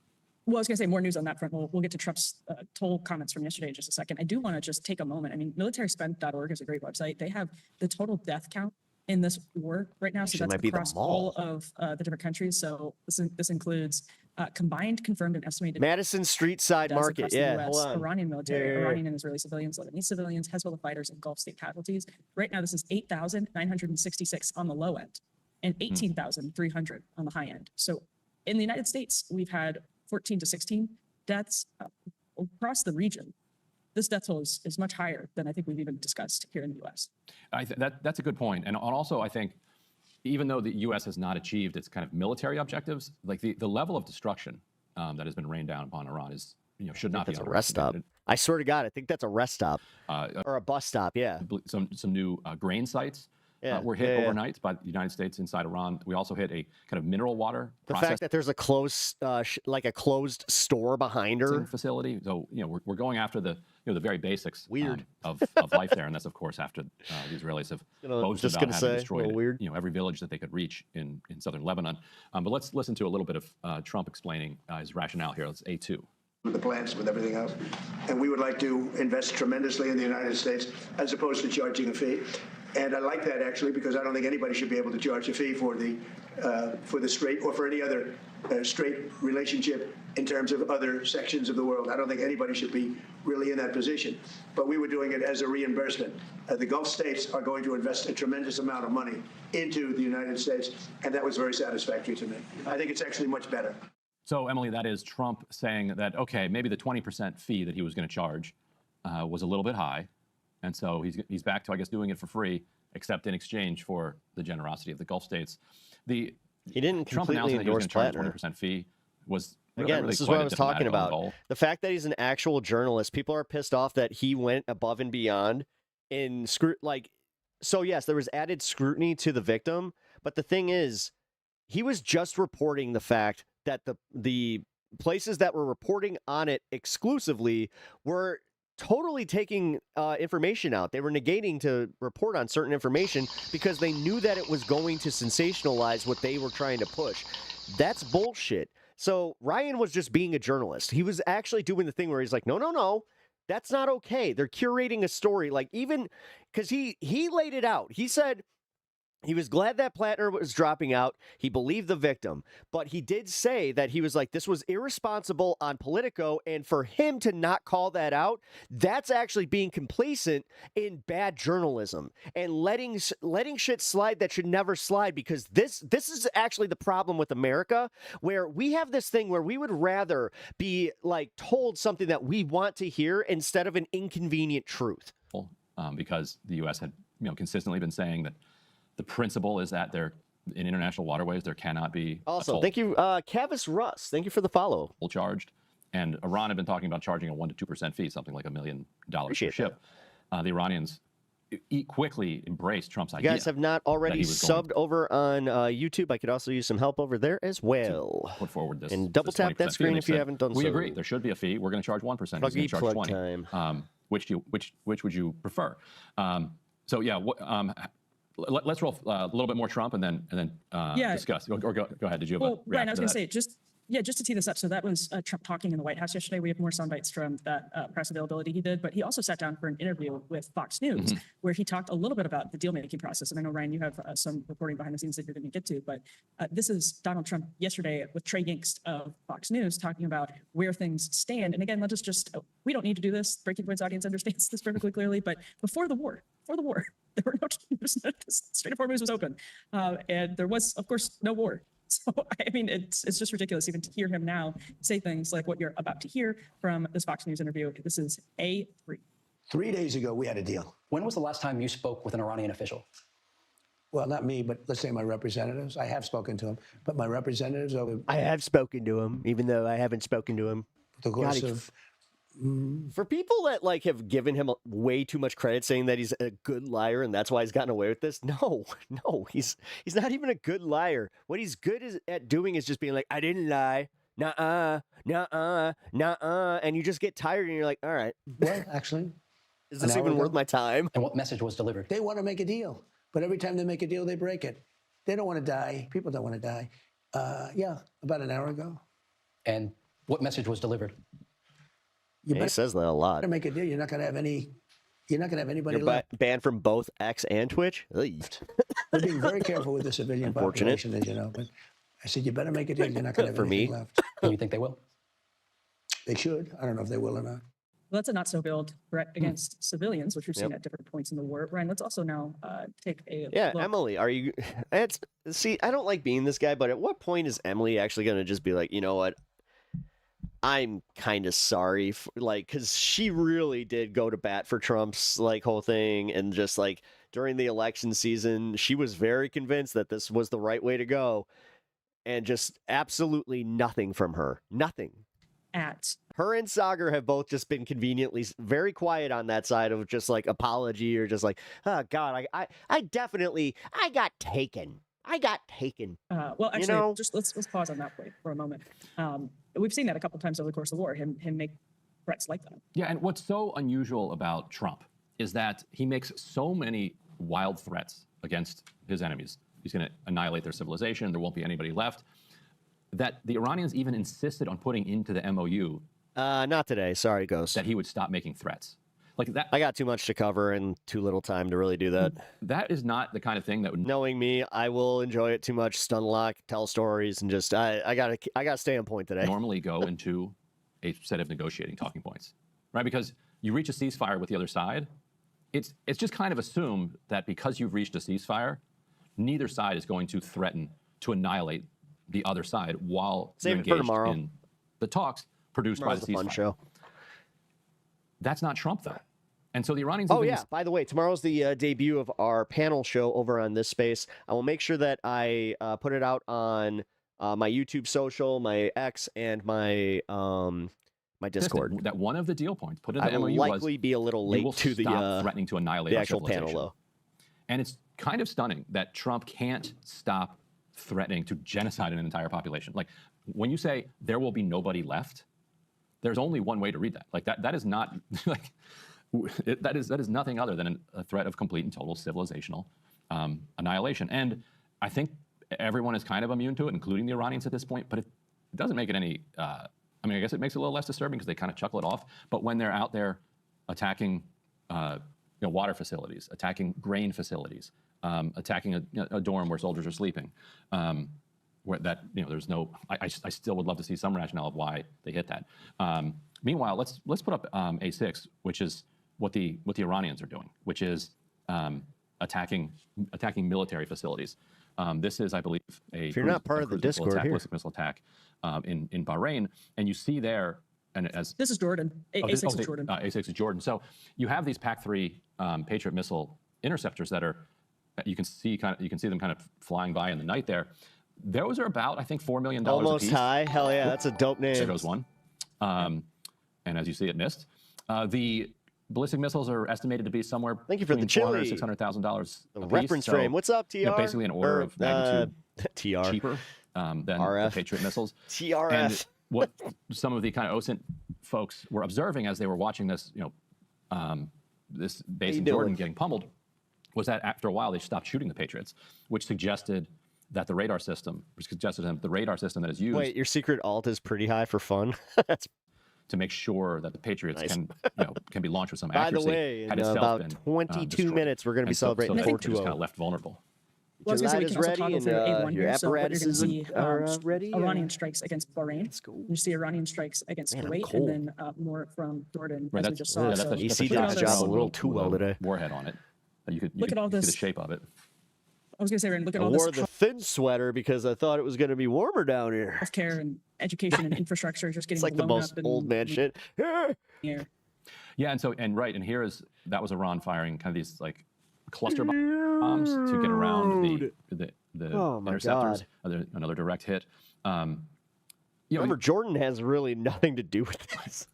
[SPEAKER 1] Well, I was going to say more news on that front. We'll get to Trump's toll comments from yesterday in just a second. I do want to just take a moment. I mean, militaryspend.org is a great website. They have the total death count in this war right now. So
[SPEAKER 5] Actually,
[SPEAKER 1] that's
[SPEAKER 5] might be the
[SPEAKER 1] across all
[SPEAKER 5] mall.
[SPEAKER 1] of the different countries. So this includes combined, confirmed, and estimated
[SPEAKER 5] Madison Street Side
[SPEAKER 1] deaths
[SPEAKER 5] Market.
[SPEAKER 1] across the
[SPEAKER 5] Yeah,
[SPEAKER 1] US,
[SPEAKER 5] hold on.
[SPEAKER 1] Iranian military,
[SPEAKER 5] Yeah.
[SPEAKER 1] Iranian and Israeli civilians, Lebanese civilians, Hezbollah fighters, and Gulf state casualties. Right now, this is 8,966 on the low end and 18,300 on the high end. So in the United States, we've had 14 to 16 deaths across the region. This death toll is much higher than I think we've even discussed here in the U.S.
[SPEAKER 19] That's a good point. And also, I think, even though the U.S. has not achieved its kind of military objectives, like the level of destruction that has been rained down upon Iran is, should not be
[SPEAKER 5] That's a rest stop. I swear to God, I think that's a rest stop or a bus stop. Yeah.
[SPEAKER 19] Some new grain sites were hit overnight by the United States inside Iran. We also hit a kind of mineral water
[SPEAKER 5] The
[SPEAKER 19] processing
[SPEAKER 5] fact that there's a closed, like a closed store behind her.
[SPEAKER 19] facility. So we're going after the the very basics
[SPEAKER 5] Weird.
[SPEAKER 19] of life there, and that's of course after the Israelis have boasted
[SPEAKER 5] just
[SPEAKER 19] about
[SPEAKER 5] gonna
[SPEAKER 19] having
[SPEAKER 5] say, a
[SPEAKER 19] destroyed
[SPEAKER 5] little weird.
[SPEAKER 19] every village that they could reach in southern Lebanon. But let's listen to a little bit of Trump explaining his rationale here. Let's A2.
[SPEAKER 2] With the plants, with everything else. And we would like to invest tremendously in the United States as opposed to charging a fee. And I like that actually because I don't think anybody should be able to charge a fee for the strait or for any other straight relationship in terms of other sections of the world. I don't think anybody should be really in that position. But we were doing it as a reimbursement. The Gulf states are going to invest a tremendous amount of money into the United States, and that was very satisfactory to me. I think it's actually much better.
[SPEAKER 19] So, Emily, that is Trump saying that, okay, maybe the 20% fee that he was going to charge was a little bit high. And so he's back to, I guess, doing it for free, except in exchange for the generosity of the Gulf states. He
[SPEAKER 5] didn't
[SPEAKER 19] Trump
[SPEAKER 5] completely
[SPEAKER 19] announcing that he was
[SPEAKER 5] endorse
[SPEAKER 19] going to charge a 20% fee was
[SPEAKER 5] Again, this is what I was talking about. The fact that he's an actual journalist, people are pissed off that he went above and beyond in so yes, there was added scrutiny to the victim, but the thing is, he was just reporting the fact that the places that were reporting on it exclusively were totally taking information out. They were negating to report on certain information because they knew that it was going to sensationalize what they were trying to push. That's bullshit. So Ryan was just being a journalist. He was actually doing the thing where he's like, no, that's not okay. They're curating a story. Like, even because he laid it out. He said he was glad that Plattner was dropping out. He believed the victim. But he did say that he was like, this was irresponsible on Politico. And for him to not call that out, that's actually being complacent in bad journalism and letting shit slide that should never slide, because this is actually the problem with America, where we have this thing where we would rather be like told something that we want to hear instead of an inconvenient truth.
[SPEAKER 19] Because the U.S. had consistently been saying that the principle is that there, in international waterways, there cannot be
[SPEAKER 5] Also, thank you, Cavis Russ. Thank you for the follow.
[SPEAKER 19] Charged, and Iran had been talking about charging a 1% to 2% fee, something like $1 million per ship. The Iranians quickly embraced Trump's
[SPEAKER 5] You
[SPEAKER 19] idea.
[SPEAKER 5] guys have not already subbed over on YouTube. I could also use some help over there as well.
[SPEAKER 19] Put forward this
[SPEAKER 5] and double
[SPEAKER 19] this
[SPEAKER 5] tap
[SPEAKER 19] 20%
[SPEAKER 5] that
[SPEAKER 19] fee,
[SPEAKER 5] screen
[SPEAKER 19] and
[SPEAKER 5] if
[SPEAKER 19] they
[SPEAKER 5] you
[SPEAKER 19] said,
[SPEAKER 5] haven't done so.
[SPEAKER 19] We agree. There should be a fee. We're going to charge 1%. He's going to charge
[SPEAKER 5] Plug
[SPEAKER 19] 20.
[SPEAKER 5] time.
[SPEAKER 19] Which would you prefer? So yeah. Let's roll a little bit more Trump and then discuss. Or go ahead. Did you have a
[SPEAKER 1] Ryan, I
[SPEAKER 19] reaction
[SPEAKER 1] was
[SPEAKER 19] to
[SPEAKER 1] going to
[SPEAKER 19] that?
[SPEAKER 1] say, just to tee this up. So that was Trump talking in the White House yesterday. We have more sound bites from that press availability he did, but he also sat down for an interview with Fox News where he talked a little bit about the deal-making process. And I know, Ryan, you have some reporting behind the scenes that you're going to get to, but this is Donald Trump yesterday with Trey Yingst of Fox News talking about where things stand. And again, let's just we don't need to do this. Breaking Point's audience understands this perfectly clearly, but before the war, there were no, the Strait of Hormuz was open, and there was, of course, no war. So, I mean, it's just ridiculous even to hear him now say things like what you're about to hear from this Fox News interview. This is A3.
[SPEAKER 20] 3 days ago, we had a deal. When was the last time you spoke with an Iranian official?
[SPEAKER 4] well, not me, but let's say my representatives. I have spoken to them, but my representatives over
[SPEAKER 5] I have spoken to him, even though I haven't spoken to him.
[SPEAKER 4] the course
[SPEAKER 5] God,
[SPEAKER 4] of
[SPEAKER 5] For people that like have given him way too much credit, saying that he's a good liar and that's why he's gotten away with this, no, he's not even a good liar. What he's good at doing is just being like, I didn't lie, nuh-uh, nuh-uh, nuh-uh, and you just get tired and you're like, all right.
[SPEAKER 4] Well, actually,
[SPEAKER 5] is this even worth my time?
[SPEAKER 4] And what message was delivered? They want to make a deal, but every time they make a deal, they break it. They don't want to die. People don't want to die. Yeah, about an hour ago.
[SPEAKER 20] And what message was delivered?
[SPEAKER 5] He says that a lot.
[SPEAKER 4] To make a deal, you're not going to have any. You're not going to have anybody
[SPEAKER 5] You're
[SPEAKER 4] left.
[SPEAKER 5] banned from both X and Twitch.
[SPEAKER 4] We're being very careful with the civilian
[SPEAKER 5] Unfortunate.
[SPEAKER 4] population, as you know. But I said, you better make a deal. You're not going to have anything left.
[SPEAKER 20] And you think they will?
[SPEAKER 4] They should. I don't know if they will or not.
[SPEAKER 1] Well, that's a not so veiled threat against civilians, which we've seen
[SPEAKER 5] Yep.
[SPEAKER 1] at different points in the war. Ryan, let's also now take a
[SPEAKER 5] Yeah,
[SPEAKER 1] look.
[SPEAKER 5] Emily, are you? See, I don't like being this guy, but at what point is Emily actually going to just be like, you know what? I'm kind of sorry, because she really did go to bat for Trump's whole thing, and just during the election season, she was very convinced that this was the right way to go, and just absolutely nothing from her, nothing. Her and Sagar have both just been conveniently very quiet on that side of just apology or just oh God, I definitely got taken. I got taken.
[SPEAKER 1] Well, actually, just let's pause on that point for a moment. We've seen that a couple times over the course of the war. Him make threats like that.
[SPEAKER 19] Yeah, and what's so unusual about Trump is that he makes so many wild threats against his enemies. He's going to annihilate their civilization. There won't be anybody left. That the Iranians even insisted on putting into the MOU.
[SPEAKER 5] Not today. Sorry, Ghost.
[SPEAKER 19] That he would stop making threats. Like that.
[SPEAKER 5] I got too much to cover and too little time to really do that.
[SPEAKER 19] That is not the kind of thing that would.
[SPEAKER 5] Knowing me, I will enjoy it too much. Stun lock, tell stories, and just I gotta stay on point today.
[SPEAKER 19] Normally go into a set of negotiating talking points, right? Because you reach a ceasefire with the other side, it's just kind of assumed that because you've reached a ceasefire, neither side is going to threaten to annihilate the other side while
[SPEAKER 5] Save
[SPEAKER 19] you're
[SPEAKER 5] it for
[SPEAKER 19] engaged
[SPEAKER 5] tomorrow.
[SPEAKER 19] in the talks produced by the
[SPEAKER 5] Tomorrow's a fun
[SPEAKER 19] ceasefire.
[SPEAKER 5] show.
[SPEAKER 19] That's not Trump, though. And so the Iranians.
[SPEAKER 5] Oh,
[SPEAKER 19] even-
[SPEAKER 5] yeah. By the way, tomorrow's the debut of our panel show over on this space. I will make sure that I put it out on my YouTube social, my X, and my Discord.
[SPEAKER 19] That one of the deal points put in the
[SPEAKER 5] I will
[SPEAKER 19] MOU was
[SPEAKER 5] likely be a little
[SPEAKER 19] you
[SPEAKER 5] late
[SPEAKER 19] will
[SPEAKER 5] to the
[SPEAKER 19] stop threatening to annihilate
[SPEAKER 5] the
[SPEAKER 19] our
[SPEAKER 5] actual panel,
[SPEAKER 19] civilization.
[SPEAKER 5] though.
[SPEAKER 19] And it's kind of stunning that Trump can't stop threatening to genocide an entire population. Like when you say there will be nobody left, there's only one way to read that. Like that is not like that is nothing other than a threat of complete and total civilizational annihilation. And I think everyone is kind of immune to it, including the Iranians at this point. But it doesn't make it any. I mean, I guess it makes it a little less disturbing because they kind of chuckle it off. But when they're out there attacking, water facilities, attacking grain facilities, attacking a dorm where soldiers are sleeping, where that there's no. I still would love to see some rationale of why they hit that. Meanwhile, let's put up A6, which is what the Iranians are doing, which is attacking military facilities. This is, I believe, a
[SPEAKER 5] If you're not part of the Discord here.
[SPEAKER 19] ballistic missile attack in Bahrain, and you see there, and as
[SPEAKER 1] This is Jordan. A6 is Jordan.
[SPEAKER 19] A6 is Jordan. So you have these PAC-3 Patriot missile interceptors that are you can see them kind of flying by in the night there. Those are about, I think, $4 million
[SPEAKER 5] Almost
[SPEAKER 19] apiece.
[SPEAKER 5] high. Hell yeah, that's a dope name.
[SPEAKER 19] There goes one. And as you see, it missed. The ballistic missiles are estimated to be somewhere
[SPEAKER 5] Thank you for the
[SPEAKER 19] between
[SPEAKER 5] chili.
[SPEAKER 19] $600,000
[SPEAKER 5] The
[SPEAKER 19] apiece.
[SPEAKER 5] reference
[SPEAKER 19] So,
[SPEAKER 5] frame. What's up, TR?
[SPEAKER 19] Basically an order of magnitude
[SPEAKER 5] TR.
[SPEAKER 19] cheaper than
[SPEAKER 5] RF.
[SPEAKER 19] the Patriot missiles.
[SPEAKER 5] TRF.
[SPEAKER 19] And what some of the kind of OSINT folks were observing as they were watching this, this base in Jordan getting pummeled, was that after a while they stopped shooting the Patriots, which suggested that the radar system, that is used.
[SPEAKER 5] Wait, your secret alt is pretty high for fun. That's
[SPEAKER 19] to make sure that the Patriots
[SPEAKER 5] Nice.
[SPEAKER 19] can be launched with some
[SPEAKER 5] By the
[SPEAKER 19] accuracy.
[SPEAKER 5] way, in
[SPEAKER 19] had itself
[SPEAKER 5] about
[SPEAKER 19] been,
[SPEAKER 5] 22
[SPEAKER 19] destroyed.
[SPEAKER 5] minutes, we're going to be
[SPEAKER 19] And so
[SPEAKER 5] celebrating
[SPEAKER 19] they're
[SPEAKER 5] 420.
[SPEAKER 19] just kind of left vulnerable.
[SPEAKER 1] Well, I was going to say, we
[SPEAKER 5] Your
[SPEAKER 1] can also
[SPEAKER 5] ladder's
[SPEAKER 1] toggle
[SPEAKER 5] ready
[SPEAKER 1] through
[SPEAKER 5] and,
[SPEAKER 1] A1
[SPEAKER 5] your
[SPEAKER 1] here. So what you're going to
[SPEAKER 5] apparatuses
[SPEAKER 1] see
[SPEAKER 5] are ready.
[SPEAKER 1] Iranian strikes against Bahrain. You see Iranian strikes against
[SPEAKER 5] Man, I'm
[SPEAKER 1] Kuwait,
[SPEAKER 5] cold.
[SPEAKER 1] and then more from Jordan,
[SPEAKER 19] Right,
[SPEAKER 1] as we
[SPEAKER 19] that's,
[SPEAKER 1] just saw.
[SPEAKER 19] yeah,
[SPEAKER 1] So
[SPEAKER 19] that's
[SPEAKER 5] AC
[SPEAKER 1] look at all
[SPEAKER 5] did the
[SPEAKER 1] this-
[SPEAKER 5] job a little too well today.
[SPEAKER 19] Warhead on it. You could
[SPEAKER 1] Look at all
[SPEAKER 19] see
[SPEAKER 1] this-
[SPEAKER 19] the shape of it.
[SPEAKER 1] I was going to say, Ryan, look at
[SPEAKER 5] I
[SPEAKER 1] all this
[SPEAKER 5] wore the thin sweater because I thought it was going to be warmer down here.
[SPEAKER 1] healthcare and education and infrastructure just getting
[SPEAKER 5] It's like the
[SPEAKER 1] blown
[SPEAKER 5] most
[SPEAKER 1] up.
[SPEAKER 5] old man shit.
[SPEAKER 1] Yeah.
[SPEAKER 19] Yeah, and here that was Iran firing kind of these like cluster bombs to get around the
[SPEAKER 5] Oh my
[SPEAKER 19] interceptors.
[SPEAKER 5] God.
[SPEAKER 19] Another direct hit.
[SPEAKER 5] Remember, Jordan has really nothing to do with this.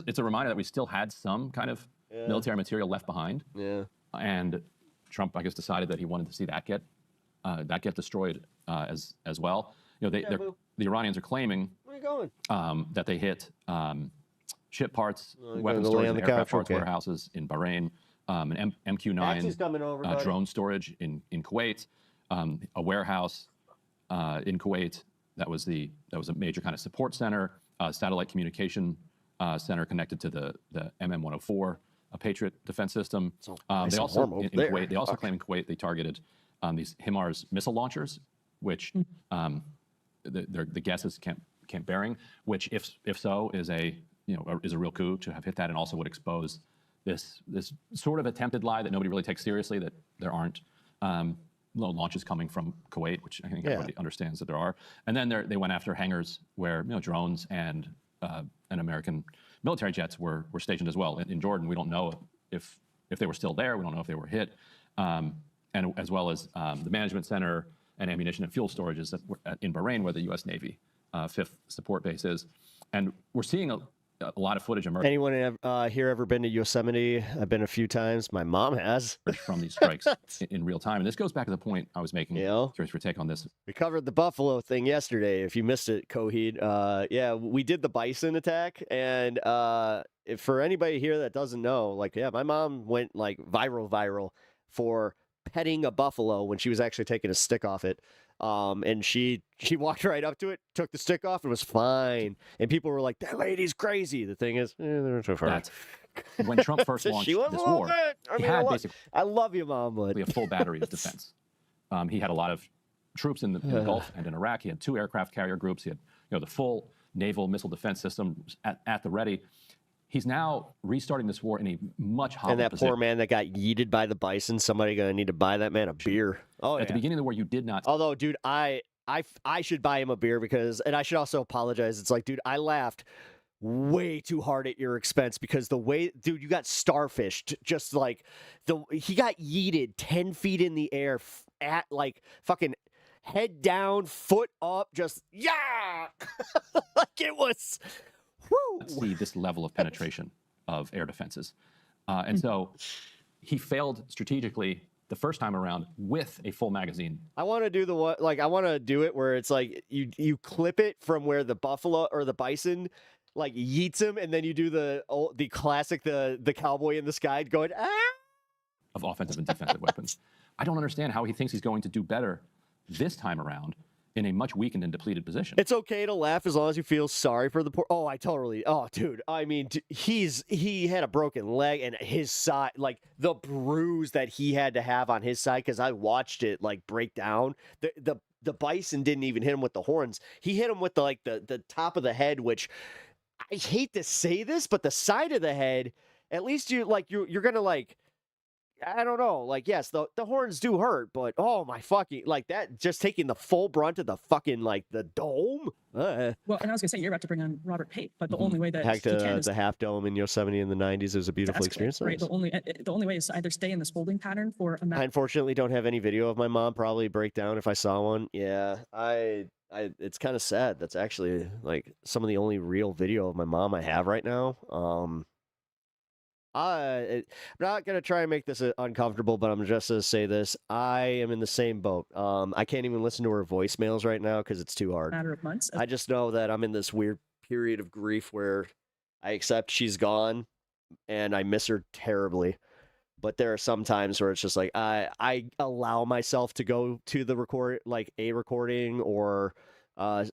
[SPEAKER 19] It's a reminder that we still had some kind of military material left behind.
[SPEAKER 5] Yeah.
[SPEAKER 19] And Trump, I guess, decided that he wanted to see that get destroyed as well. The Iranians are claiming
[SPEAKER 5] Where are you going?
[SPEAKER 19] that they hit ship parts,
[SPEAKER 5] Going
[SPEAKER 19] weapons
[SPEAKER 5] to
[SPEAKER 19] storage,
[SPEAKER 5] lay on
[SPEAKER 19] and
[SPEAKER 5] the
[SPEAKER 19] aircraft
[SPEAKER 5] couch?
[SPEAKER 19] parts
[SPEAKER 5] Okay.
[SPEAKER 19] warehouses in Bahrain, an
[SPEAKER 5] Taxi's
[SPEAKER 19] MQ-9
[SPEAKER 5] coming over, buddy.
[SPEAKER 19] drone storage in Kuwait, a warehouse in Kuwait that was a major kind of support center, satellite communication center connected to the MM-104, a Patriot defense system. They also in Kuwait, they also claim in Kuwait they targeted these HIMARS missile launchers, which the guesses can't bearing, which if so is a real coup to have hit that, and also would expose this sort of attempted lie that nobody really takes seriously, that there aren't launches coming from Kuwait, which I think everybody understands that there are. And then they went after hangars where drones and American military jets were stationed as well. In Jordan, we don't know if they were still there. We don't know if they were hit, and as well as the management center and ammunition and fuel storages in Bahrain, where the U.S. Navy 5th support base is. And we're seeing a lot of footage emerge.
[SPEAKER 5] Anyone here ever been to Yosemite? I've been a few times. My mom has.
[SPEAKER 19] From these strikes in real time. And this goes back to the point I was making. Curious for your take on this.
[SPEAKER 5] We covered the buffalo thing yesterday. If you missed it, Coheed. Yeah, we did the bison attack. And for anybody here that doesn't know, my mom went viral for petting a buffalo when she was actually taking a stick off it. And she walked right up to it, took the stick off, and was fine. And people were like, "That lady's crazy." The thing is, they're so far.
[SPEAKER 19] When Trump first launched this war, he had basically,
[SPEAKER 5] I love you, Mom, but
[SPEAKER 19] a full battery of defense. He had a lot of troops in the Gulf and in Iraq. He had 2 aircraft carrier groups. He had the full naval missile defense system at the ready. He's now restarting this war in a much hotter position.
[SPEAKER 5] And that poor man that got yeeted by the bison, somebody going to need to buy that man a beer. Oh,
[SPEAKER 19] At the beginning of the war, you did not.
[SPEAKER 5] Although, dude, I should buy him a beer and I should also apologize. It's like, dude, I laughed way too hard at your expense because the way, dude, you got starfished. Just like he got yeeted 10 feet in the air at fucking head down, foot up, just it was.
[SPEAKER 19] See this level of penetration of air defenses. And so he failed strategically the first time around with a full magazine.
[SPEAKER 5] I want to do I want to do it where it's like you clip it from where the buffalo or the bison yeets him, and then you do the classic the cowboy in the sky going
[SPEAKER 19] of offensive and defensive weapons. I don't understand how he thinks he's going to do better this time around in a much weakened and depleted position.
[SPEAKER 5] It's okay to laugh as long as you feel sorry for the poor. Oh, dude. I mean, he had a broken leg, and his side, the bruise that he had to have on his side, because I watched it break down. The bison didn't even hit him with the horns. He hit him with the top of the head, which I hate to say this, but the side of the head, at least you're gonna I don't know. Yes, the horns do hurt, but oh my fucking, that, just taking the full brunt of the fucking, the dome.
[SPEAKER 1] Well, and I was gonna say, you're about to bring on Robert Pate, but the only way that
[SPEAKER 5] Heck,
[SPEAKER 1] he can is
[SPEAKER 5] the half dome in Yosemite in the 90s is a beautiful experience.
[SPEAKER 1] right? The only way is to either stay in this holding pattern for a
[SPEAKER 5] I unfortunately don't have any video of my mom probably break down if I saw one. Yeah, it's kind of sad. That's actually some of the only real video of my mom I have right now. I'm not going to try and make this uncomfortable, but I'm just going to say this. I am in the same boat. I can't even listen to her voicemails right now because it's too hard.
[SPEAKER 1] matter of months.
[SPEAKER 5] I just know that I'm in this weird period of grief where I accept she's gone and I miss her terribly. But there are some times where it's just I allow myself to go to the recording or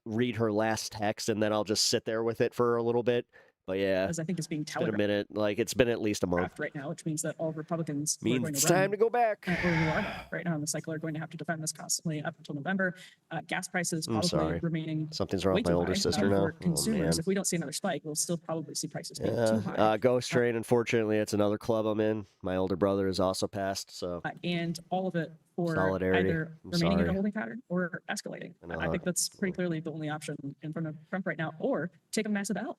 [SPEAKER 5] read her last text, and then I'll just sit there with it for a little bit. But yeah,
[SPEAKER 1] as I think it's being
[SPEAKER 5] it's been a
[SPEAKER 1] telegraphed
[SPEAKER 5] minute. It's been at least a month
[SPEAKER 1] right now, which means that all Republicans
[SPEAKER 5] means
[SPEAKER 1] who are going
[SPEAKER 5] it's
[SPEAKER 1] to run,
[SPEAKER 5] time to go back.
[SPEAKER 1] or who are right now in the cycle are going to have to defend this constantly up until November. Gas prices
[SPEAKER 5] I'm
[SPEAKER 1] probably
[SPEAKER 5] sorry.
[SPEAKER 1] remaining
[SPEAKER 5] Something's wrong
[SPEAKER 1] way
[SPEAKER 5] with my
[SPEAKER 1] too
[SPEAKER 5] older
[SPEAKER 1] high,
[SPEAKER 5] sister now.
[SPEAKER 1] for
[SPEAKER 5] Oh,
[SPEAKER 1] consumers.
[SPEAKER 5] man.
[SPEAKER 1] If we don't see another spike, we'll still probably see prices being too high.
[SPEAKER 5] Yeah, Ghost Train, unfortunately, it's another club I'm in. My older brother has also passed, so
[SPEAKER 1] And all of it for
[SPEAKER 5] Solidarity.
[SPEAKER 1] either
[SPEAKER 5] I'm
[SPEAKER 1] remaining in a
[SPEAKER 5] sorry.
[SPEAKER 1] holding pattern or escalating.
[SPEAKER 5] I know.
[SPEAKER 1] I think that's pretty clearly the only option in front of Trump right now, or take a massive L.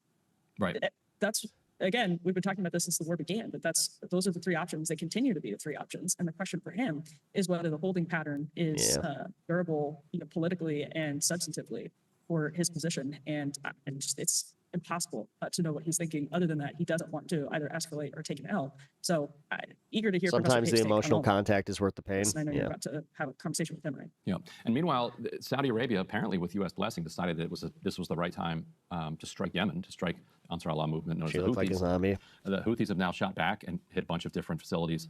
[SPEAKER 19] Right.
[SPEAKER 1] That's again, we've been talking about this since the war began, but those are the three options. They continue to be the three options. And the question for him is whether the holding pattern is durable, politically and substantively for his position. And just, it's impossible to know what he's thinking. Other than that, he doesn't want to either escalate or take an L. So eager to hear.
[SPEAKER 5] Sometimes
[SPEAKER 1] Professor
[SPEAKER 5] the emotional contact is worth the pain.
[SPEAKER 1] I know you're about to have a conversation with him, right?
[SPEAKER 19] Yeah. And meanwhile, Saudi Arabia, apparently with U.S. blessing, decided that this was the right time to strike Yemen, to strike Ansar Allah movement known as the Houthis.
[SPEAKER 5] Like a zombie.
[SPEAKER 19] The Houthis have now shot back and hit a bunch of different facilities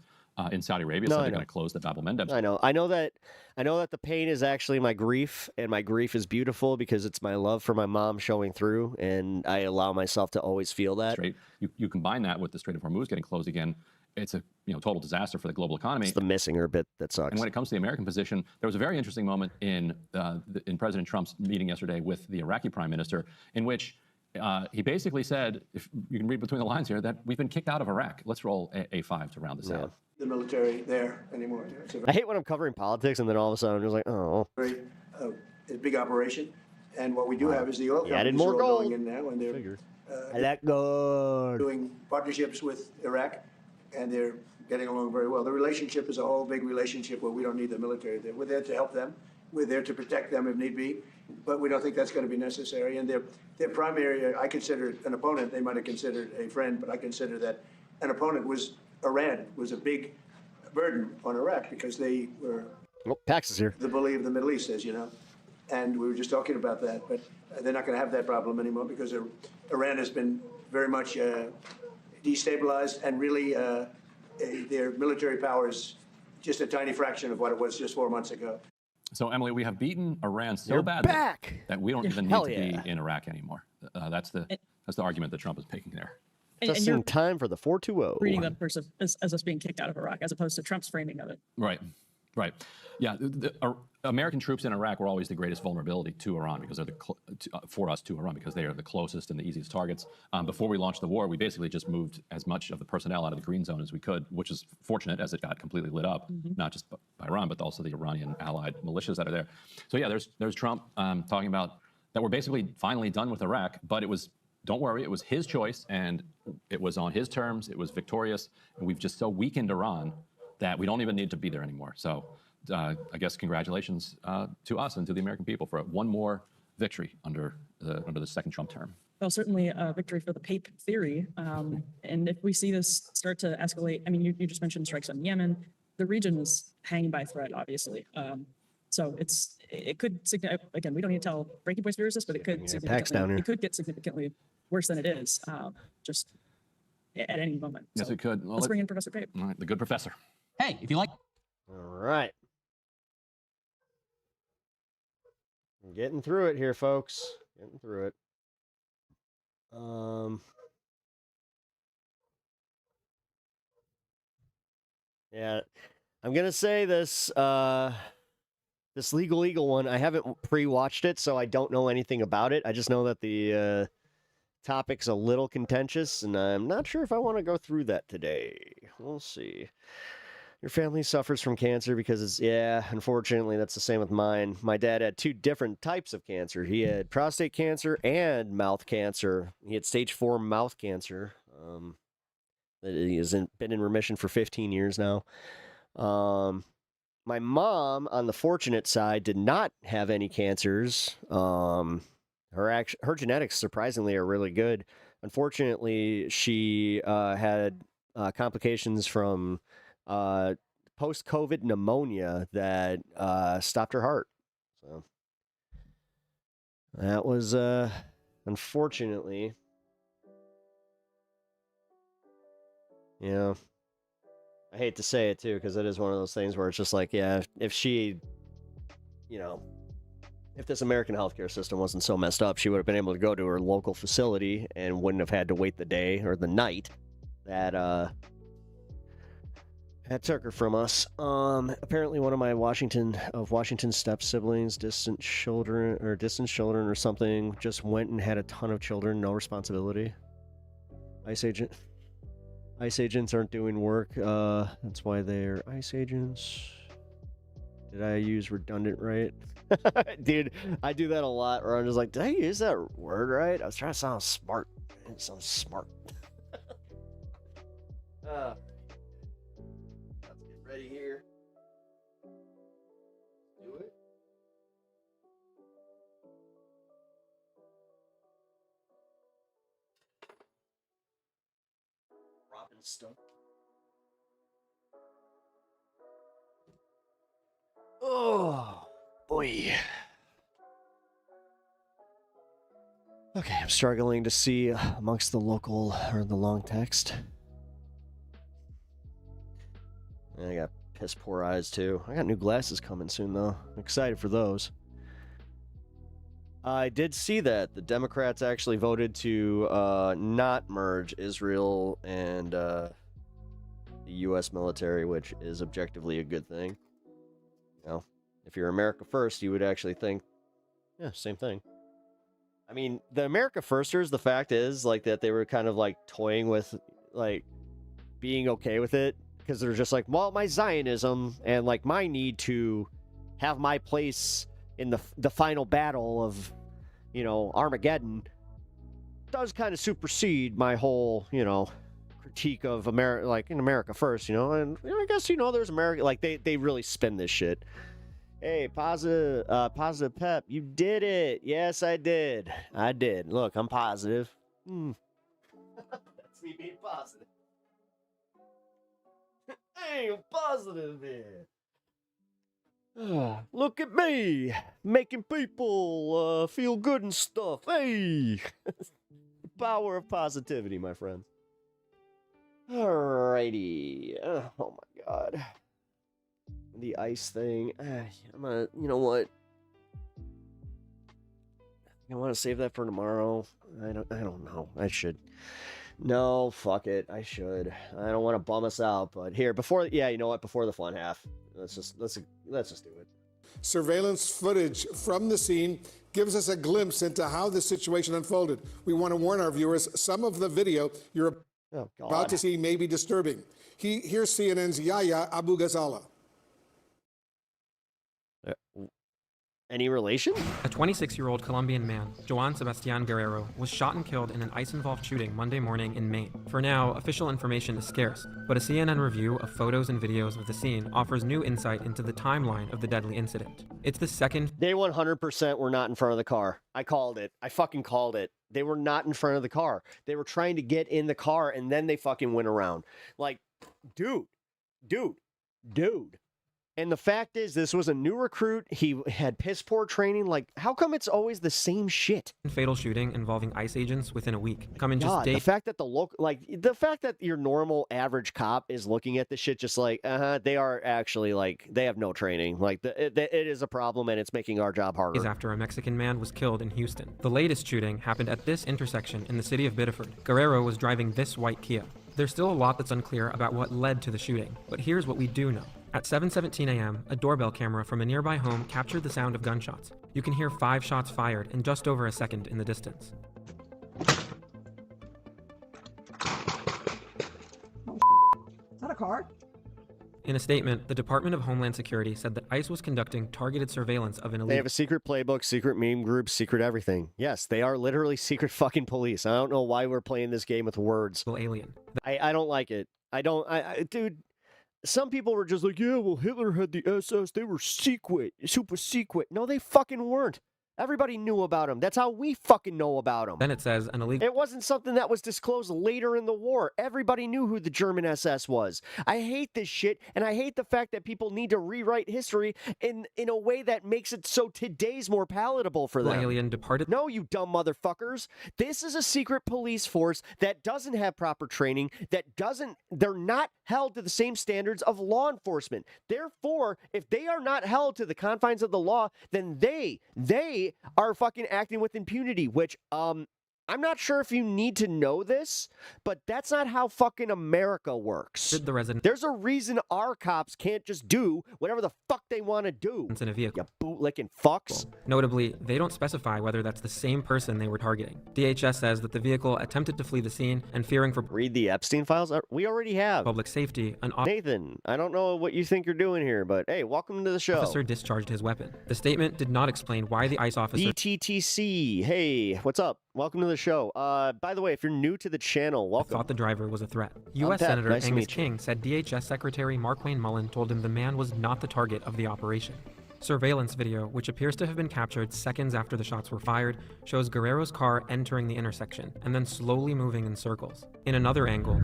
[SPEAKER 19] in Saudi Arabia, so they're going to close the Bab el-Mandeb.
[SPEAKER 5] I know that the pain is actually my grief, and my grief is beautiful because it's my love for my mom showing through, and I allow myself to always feel that.
[SPEAKER 19] Right. You combine that with the Strait of Hormuz getting closed again, it's a total disaster for the global economy.
[SPEAKER 5] It's the missing her bit that sucks.
[SPEAKER 19] And when it comes to the American position, there was a very interesting moment in President Trump's meeting yesterday with the Iraqi Prime Minister, in which he basically said, if you can read between the lines here, that we've been kicked out of Iraq. Let's roll A5 to round this out.
[SPEAKER 2] The military there anymore.
[SPEAKER 5] I hate when I'm covering politics and then all of a sudden I'm just like, oh.
[SPEAKER 2] Very big operation. And what we do have is the oil companies
[SPEAKER 5] added more
[SPEAKER 2] are all
[SPEAKER 5] gold.
[SPEAKER 2] going in now, and they're
[SPEAKER 5] I like gold.
[SPEAKER 2] doing partnerships with Iraq, and they're getting along very well. The relationship is a whole big relationship where we don't need the military there. We're there to help them. We're there to protect them if need be, but we don't think that's going to be necessary. And their primary, I consider an opponent. They might have considered a friend, but I consider that an opponent was Iran, was a big burden on Iraq because they were
[SPEAKER 5] Pax is here.
[SPEAKER 2] the bully of the Middle East, as you know. And we were just talking about that, but they're not going to have that problem anymore because Iran has been very much destabilized, and really their military power is just a tiny fraction of what it was just 4 months ago.
[SPEAKER 19] So, Emily, we have beaten Iran so
[SPEAKER 5] You're
[SPEAKER 19] badly
[SPEAKER 5] back.
[SPEAKER 19] that we don't even need
[SPEAKER 5] Hell
[SPEAKER 19] to
[SPEAKER 5] yeah.
[SPEAKER 19] be in Iraq anymore. That's the argument that Trump is making there.
[SPEAKER 5] Just in time for the 420.
[SPEAKER 1] Reading that person as us being kicked out of Iraq, as opposed to Trump's framing of it.
[SPEAKER 19] Right. Yeah, American troops in Iraq were always the greatest vulnerability to Iran because they're to Iran because they are the closest and the easiest targets. Before we launched the war, we basically just moved as much of the personnel out of the green zone as we could, which is fortunate as it got completely lit up, not just by Iran, but also the Iranian allied militias that are there. So yeah, there's Trump talking about that we're basically finally done with Iraq, but it was, don't worry, it was his choice and it was on his terms, it was victorious, and we've just so weakened Iran that we don't even need to be there anymore. So I guess congratulations to us and to the American people for one more victory under the second Trump term.
[SPEAKER 1] Well, certainly a victory for the PAPE theory. And if we see this start to escalate, I mean, you just mentioned strikes on Yemen. The region is hanging by a thread, obviously. So it could, again, we don't need to tell Breaking Point's viewers this, but it could get significantly worse than it is, just at any moment.
[SPEAKER 19] Yes,
[SPEAKER 1] So
[SPEAKER 19] it could. Well,
[SPEAKER 1] let's bring in Professor Pape.
[SPEAKER 19] All right, the good professor.
[SPEAKER 20] Hey, if you like.
[SPEAKER 5] All right. I'm getting through it here, folks. Getting through it. Yeah, I'm gonna say this this legal one. I haven't pre-watched it, so I don't know anything about it. I just know that the topic's a little contentious, and I'm not sure if I want to go through that today. We'll see. Your family suffers from cancer because unfortunately, that's the same with mine. My dad had 2 different types of cancer. He had prostate cancer and mouth cancer. He had stage 4 mouth cancer. He has been in remission for 15 years now. My mom, on the fortunate side, did not have any cancers. Her genetics, surprisingly, are really good. Unfortunately, she had complications from post-COVID pneumonia that stopped her heart. So that was unfortunately, I hate to say it too, because it is one of those things where it's just like, if she, if this American healthcare system wasn't so messed up, she would have been able to go to her local facility and wouldn't have had to wait the day or the night that took her from us. Apparently one of my Washington step siblings, distant children or something, just went and had a ton of children, no responsibility. ICE agents aren't doing work. That's why they're ICE agents. Did I use redundant right? Dude, I do that a lot where I'm just like, did I use that word right? I was trying to sound smart. It sounds smart. Let's get ready here. Do it. Robin stuff. Oh, boy. Okay, I'm struggling to see amongst the local or the long text. I got piss poor eyes too. I got new glasses coming soon though. I'm excited for those. I did see that the Democrats actually voted to not merge Israel and the U.S. military, which is objectively a good thing. You know, if you're America first, you would actually think, yeah, same thing. I mean, the America firsters, the fact is like that they were kind of like toying with like being okay with it because they're just like, well, my Zionism and like my need to have my place in the final battle of, you know, Armageddon does kind of supersede my whole, you know, critique of America, like in America first, you know, and I guess, you know, there's America, like they really spin this shit. Hey, positive Pep, you did it. Yes, I did. I did. Look, I'm positive. That's me being positive. Hey, I'm positive here. Look at me, making people feel good and stuff. Hey, the power of positivity, my friends. Alrighty. Oh my god. The ice thing. I'm gonna, you know what? I want to save that for tomorrow. I don't know. I should. No, fuck it. I should. I don't want to bum us out, but here before. Yeah, you know what? Before the fun half. Let's just do it.
[SPEAKER 6] Surveillance footage from the scene gives us a glimpse into how the situation unfolded. We want to warn our viewers, some of the video you're about to see may be disturbing. Here's CNN's Yahya Abu Ghazala.
[SPEAKER 5] Any relation?
[SPEAKER 21] A 26-year-old Colombian man, Joan Sebastian Guerrero, was shot and killed in an ICE-involved shooting Monday morning in Maine. For now, official information is scarce, but a CNN review of photos and videos of the scene offers new insight into the timeline of the deadly incident. It's the second...
[SPEAKER 5] They 100% were not in front of the car. I called it. I fucking called it. They were not in front of the car. They were trying to get in the car, and then they fucking went around. Like, dude. And the fact is, this was a new recruit. He had piss poor training. Like, how come it's always the same shit?
[SPEAKER 21] Fatal shooting involving ICE agents within a week. Come in just days.
[SPEAKER 5] The fact that the fact that your normal average cop is looking at this shit just like, they are actually like, they have no training. Like, it is a problem and it's making our job harder.
[SPEAKER 21] After a Mexican man was killed in Houston. The latest shooting happened at this intersection in the city of Biddeford. Guerrero was driving this white Kia. There's still a lot that's unclear about what led to the shooting, but here's what we do know. At 7:17 a.m., a doorbell camera from a nearby home captured the sound of gunshots. You can hear 5 shots fired in just over a second in the distance.
[SPEAKER 22] Is that a car?
[SPEAKER 21] In a statement, the Department of Homeland Security said that ICE was conducting targeted surveillance of an illegal...
[SPEAKER 5] They have a secret playbook, secret meme group, secret everything. Yes, they are literally secret fucking police. I don't know why we're playing this game with words.
[SPEAKER 21] Alien.
[SPEAKER 5] I don't like it. Dude... Some people were just like, yeah, well, Hitler had the SS. They were secret, super secret. No, they fucking weren't. Everybody knew about them. That's how we fucking know about them.
[SPEAKER 21] Then it says an illegal...
[SPEAKER 5] It wasn't something that was disclosed later in the war. Everybody knew who the German SS was. I hate this shit, and I hate the fact that people need to rewrite history in a way that makes it so today's more palatable for them.
[SPEAKER 21] Alien departed...
[SPEAKER 5] No, you dumb motherfuckers. This is a secret police force that doesn't have proper training, they're not held to the same standards of law enforcement. Therefore, if they are not held to the confines of the law, then they are fucking acting with impunity, which, I'm not sure if you need to know this, but that's not how fucking America works. There's a reason our cops can't just do whatever the fuck they want to do.
[SPEAKER 21] In a vehicle.
[SPEAKER 5] You bootlicking fucks.
[SPEAKER 21] Notably, they don't specify whether that's the same person they were targeting. DHS says that the vehicle attempted to flee the scene and fearing for...
[SPEAKER 5] Read the Epstein files? We already have.
[SPEAKER 21] Public safety.
[SPEAKER 5] Nathan, I don't know what you think you're doing here, but hey, welcome to the show.
[SPEAKER 21] Officer discharged his weapon. The statement did not explain why the ICE officer...
[SPEAKER 5] BTTC. Hey, what's up? Welcome to the show. By the way, if you're new to the channel, welcome.
[SPEAKER 21] Thought the driver was a threat. U.S.
[SPEAKER 5] Ted.
[SPEAKER 21] Senator
[SPEAKER 5] Nice to
[SPEAKER 21] Angus
[SPEAKER 5] meet you.
[SPEAKER 21] King said DHS Secretary Mark Wayne Mullen told him the man was not the target of the operation. Surveillance video, which appears to have been captured seconds after the shots were fired, shows Guerrero's car entering the intersection and then slowly moving in circles. In another angle,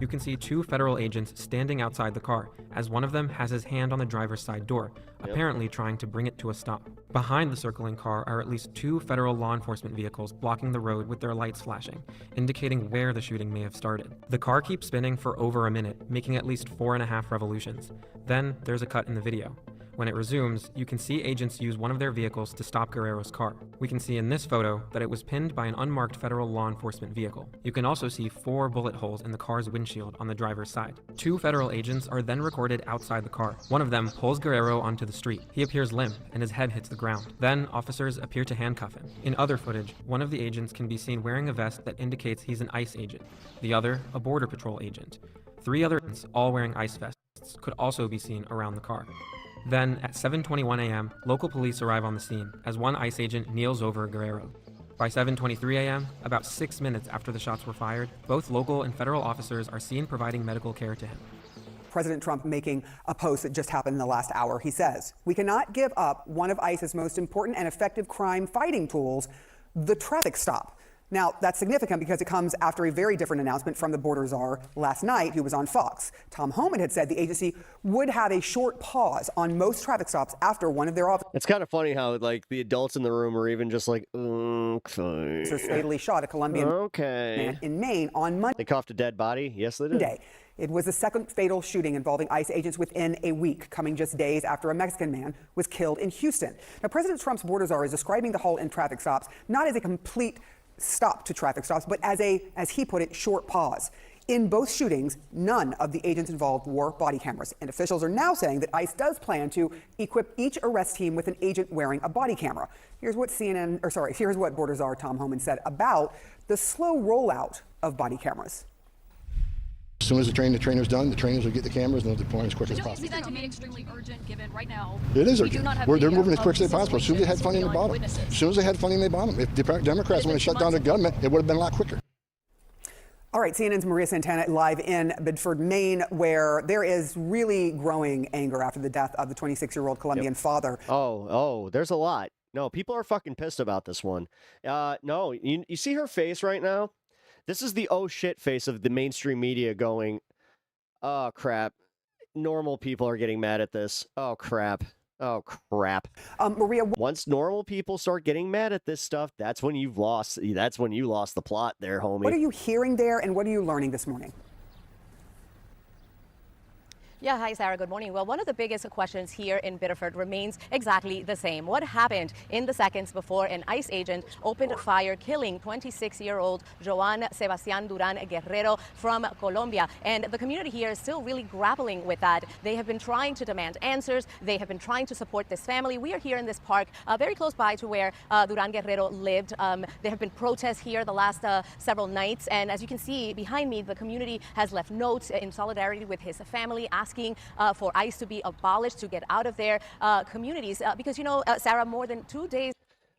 [SPEAKER 21] you can see two federal agents standing outside the car, as one of them has his hand on the driver's side door, apparently trying to bring it to a stop. Behind the circling car are at least two federal law enforcement vehicles blocking the road with their lights flashing, indicating where the shooting may have started. The car keeps spinning for over a minute, making at least 4.5 revolutions. Then there's a cut in the video. When it resumes, you can see agents use one of their vehicles to stop Guerrero's car. We can see in this photo that it was pinned by an unmarked federal law enforcement vehicle. You can also see 4 bullet holes in the car's windshield on the driver's side. 2 federal agents are then recorded outside the car. One of them pulls Guerrero onto the street. He appears limp and his head hits the ground. Then officers appear to handcuff him. In other footage, one of the agents can be seen wearing a vest that indicates he's an ICE agent. The other, a Border Patrol agent. 3 other agents, all wearing ICE vests, could also be seen around the car. Then, at 7:21 a.m., local police arrive on the scene as one ICE agent kneels over Guerrero. By 7:23 a.m., about 6 minutes after the shots were fired, both local and federal officers are seen providing medical care to him.
[SPEAKER 22] President Trump making a post that just happened in the last hour. He says, "We cannot give up one of ICE's most important and effective crime-fighting tools, the traffic stop." Now, that's significant because it comes after a very different announcement from the border czar last night, who was on Fox. Tom Homan had said the agency would have a short pause on most traffic stops after one of their officers
[SPEAKER 5] It's kind of funny how like the adults in the room are even just like, okay.
[SPEAKER 22] fatally shot a Colombian man in Maine on Monday.
[SPEAKER 5] They coughed a dead body? Yes, they did.
[SPEAKER 22] It was the second fatal shooting involving ICE agents within a week, coming just days after a Mexican man was killed in Houston. Now, President Trump's border czar is describing the halt in traffic stops not as a complete stop to traffic stops, but as he put it, short pause. In both shootings, none of the agents involved wore body cameras, and officials are now saying that ICE does plan to equip each arrest team with an agent wearing a body camera. Here's what border czar Tom Homan said about the slow rollout of body cameras.
[SPEAKER 8] As soon as the trainer's done, the trainers will get the cameras and they'll deploy them as quick as possible.
[SPEAKER 9] Don't you see that to be extremely urgent given right now?
[SPEAKER 8] It is urgent. They're moving as quick as
[SPEAKER 9] they
[SPEAKER 8] possible. As soon as they had funding, they bought them. As soon as they had funding, they bought them. If the Democrats want to shut down the government, it would have been a lot quicker.
[SPEAKER 22] All right, CNN's Maria Santana live in Bedford, Maine, where there is really growing anger after the death of the 26-year-old Colombian father.
[SPEAKER 5] Oh, there's a lot. No, people are fucking pissed about this one. No, you see her face right now? This is the oh shit face of the mainstream media going, oh crap, normal people are getting mad at this. Oh crap.
[SPEAKER 22] Maria,
[SPEAKER 5] once normal people start getting mad at this stuff, that's when you lost the plot there, homie.
[SPEAKER 22] What are you hearing there and what are you learning this morning?
[SPEAKER 11] Yeah, hi, Sarah. Good morning. Well, one of the biggest questions here in Biddeford remains exactly the same. What happened in the seconds before an ICE agent opened fire, killing 26-year-old Joan Sebastián Durán Guerrero from Colombia? And the community here is still really grappling with that. They have been trying to demand answers. They have been trying to support this family. We are here in this park, very close by to where Durán Guerrero lived. There have been protests here the last several nights. And as you can see behind me, the community has left notes in solidarity with his family, asking for ICE to be abolished, to get out of their communities. Because, Sarah, more than 2 days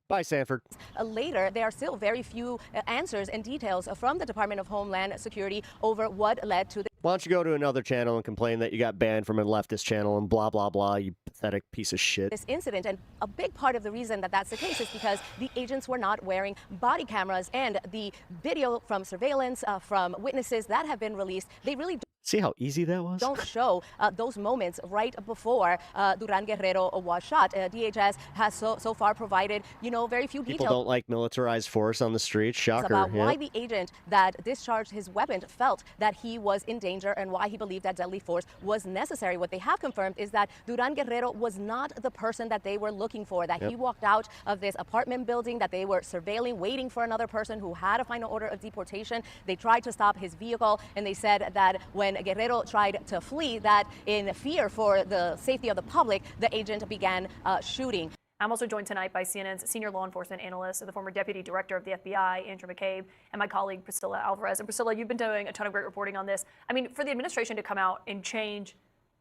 [SPEAKER 5] Bye, Sanford.
[SPEAKER 11] Later, there are still very few answers and details from the Department of Homeland Security over what led to the...
[SPEAKER 5] Why don't you go to another channel and complain that you got banned from a leftist channel and blah, blah, blah, you pathetic piece of shit.
[SPEAKER 11] This incident, and a big part of the reason that that's the case is because the agents were not wearing body cameras, and the video from surveillance from witnesses that have been released, they really
[SPEAKER 5] See how easy that was?
[SPEAKER 11] Don't show those moments right before Durán Guerrero was shot. DHS has so far provided, very few details.
[SPEAKER 5] People don't like militarized force on the streets. Shocker.
[SPEAKER 11] About why the agent that discharged his weapon felt that he was in danger and why he believed that deadly force was necessary. What they have confirmed is that Durán Guerrero was not the person that they were looking for, that he walked out of this apartment building that they were surveilling, waiting for another person who had a final order of deportation. They tried to stop his vehicle, and they said that when Guerrero tried to flee, that in fear for the safety of the public, the agent began shooting.
[SPEAKER 23] I'm also joined tonight by CNN's senior law enforcement analyst, the former deputy director of the FBI, Andrew McCabe, and my colleague, Priscilla Alvarez. And Priscilla, you've been doing a ton of great reporting on this. I mean, for the administration to come out and change,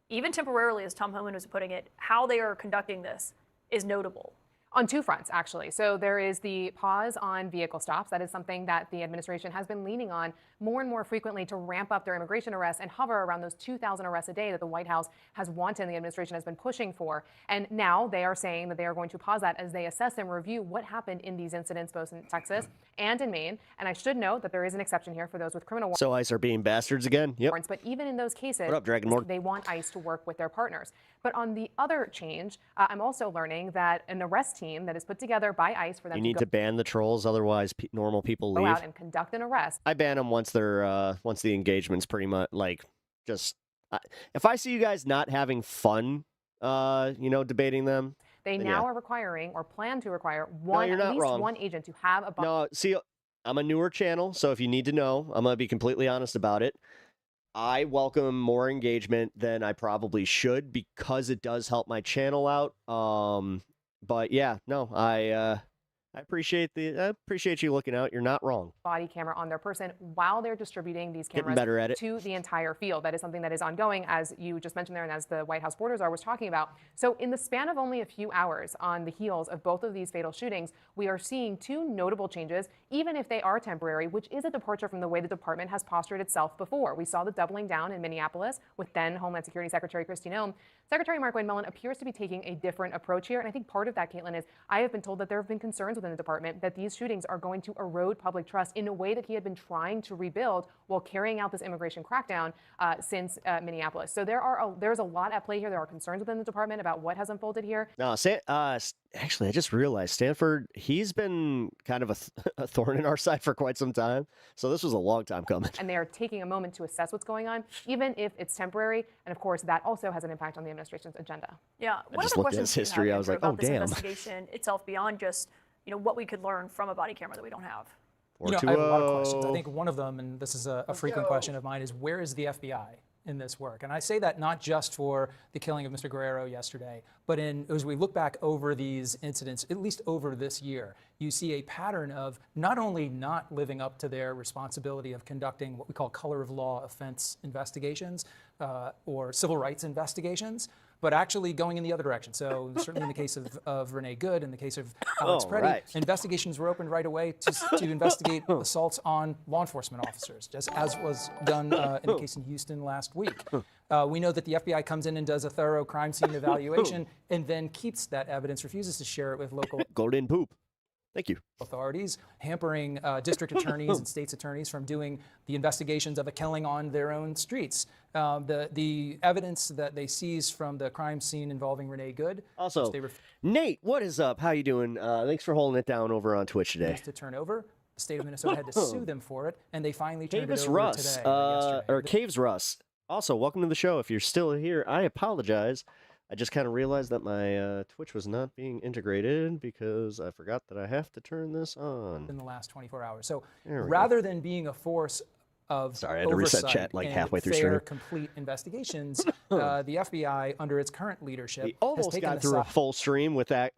[SPEAKER 23] even temporarily, as Tom Homan was putting it, how they are conducting this is notable.
[SPEAKER 12] On two fronts, actually. So there is the pause on vehicle stops. That is something that the administration has been leaning on more and more frequently to ramp up their immigration arrests and hover around those 2,000 arrests a day that the White House has wanted and the administration has been pushing for. And now they are saying that they are going to pause that as they assess and review what happened in these incidents, both in Texas and in Maine. And I should note that there is an exception here for those with criminal
[SPEAKER 5] So ICE are being bastards again? Yep.
[SPEAKER 12] warrants. But even in those cases,
[SPEAKER 5] What up, Dragonborn?
[SPEAKER 12] they want ICE to work with their partners. But on the other change, I'm also learning that an arrest team that is put together by ICE for them
[SPEAKER 5] You
[SPEAKER 12] to
[SPEAKER 5] need
[SPEAKER 12] go
[SPEAKER 5] to ban the trolls, otherwise normal people leave.
[SPEAKER 12] out and conduct an arrest.
[SPEAKER 5] I ban them once they're once the engagement's pretty much like just. If I see you guys not having fun, debating them.
[SPEAKER 12] They
[SPEAKER 5] then
[SPEAKER 12] now
[SPEAKER 5] yeah.
[SPEAKER 12] are requiring or plan to require
[SPEAKER 5] you're
[SPEAKER 12] at
[SPEAKER 5] not
[SPEAKER 12] least
[SPEAKER 5] wrong.
[SPEAKER 12] one agent to have a
[SPEAKER 5] No, see, I'm a newer channel, so if you need to know, I'm gonna be completely honest about it. I welcome more engagement than I probably should because it does help my channel out. But yeah, no, I appreciate you looking out. You're not wrong.
[SPEAKER 12] body camera on their person while they're distributing these
[SPEAKER 5] Getting
[SPEAKER 12] cameras
[SPEAKER 5] better at it.
[SPEAKER 12] to the entire field. That is something that is ongoing, as you just mentioned there, and as the White House Border Czar was talking about. So in the span of only a few hours on the heels of both of these fatal shootings, we are seeing two notable changes, even if they are temporary, which is a departure from the way the department has postured itself before. We saw the doubling down in Minneapolis with then Homeland Security Secretary Kristi Noem. Secretary Mark Wayne Mellon appears to be taking a different approach here, and I think part of that, Caitlin, is I have been told that there have been concerns within the department that these shootings are going to erode public trust in a way that he had been trying to rebuild while carrying out this immigration crackdown since Minneapolis. So there's a lot at play here. There are concerns within the department about what has unfolded here.
[SPEAKER 5] No, actually, I just realized Stanford, he's been kind of a thorn in our side for quite some time. So this was a long time coming.
[SPEAKER 12] And they are taking a moment to assess what's going on, even if it's temporary. And of course, that also has an impact on the administration's agenda.
[SPEAKER 23] Yeah.
[SPEAKER 5] I just looked at his history. I was like, oh,
[SPEAKER 23] about this
[SPEAKER 5] damn.
[SPEAKER 23] investigation itself beyond just, what we could learn from a body camera that we don't have?
[SPEAKER 16] I have a lot of questions. I think one of them, and this is a frequent question of mine, is where is the FBI in this work? And I say that not just for the killing of Mr. Guerrero yesterday, but as we look back over these incidents, at least over this year, you see a pattern of not only not living up to their responsibility of conducting what we call color of law offense investigations or civil rights investigations, but actually going in the other direction. So certainly in the case of Renee Good, in the case of Alex Preddy, investigations were opened right away to investigate assaults on law enforcement officers, just as was done in the case in Houston last week. We know that the FBI comes in and does a thorough crime scene evaluation and then keeps that evidence, refuses to share it with local
[SPEAKER 5] Golden poop. Thank you.
[SPEAKER 16] Authorities, hampering district attorneys and state's attorneys from doing the investigations of a killing on their own streets. The evidence that they seize from the crime scene involving Renee Good.
[SPEAKER 5] Also, Nate, what is up? How you doing? Thanks for holding it down over on Twitch today.
[SPEAKER 16] To turn over. The state of Minnesota had to sue them for it, and they finally turned it over
[SPEAKER 5] Russ,
[SPEAKER 16] today. Or yesterday.
[SPEAKER 5] Caves Russ. Also, welcome to the show. If you're still here, I apologize. I just kind of realized that my Twitch was not being integrated because I forgot that I have to turn this on.
[SPEAKER 16] In the last 24 hours. So
[SPEAKER 5] There we
[SPEAKER 16] rather than being a force of
[SPEAKER 5] Sorry, I had to reset
[SPEAKER 16] oversight
[SPEAKER 5] chat like
[SPEAKER 16] and
[SPEAKER 5] halfway through
[SPEAKER 16] fair,
[SPEAKER 5] stream.
[SPEAKER 16] complete investigations, the FBI, under its current leadership,
[SPEAKER 5] We
[SPEAKER 16] has
[SPEAKER 5] almost
[SPEAKER 16] taken
[SPEAKER 5] got
[SPEAKER 16] the
[SPEAKER 5] through a
[SPEAKER 16] side
[SPEAKER 5] full stream without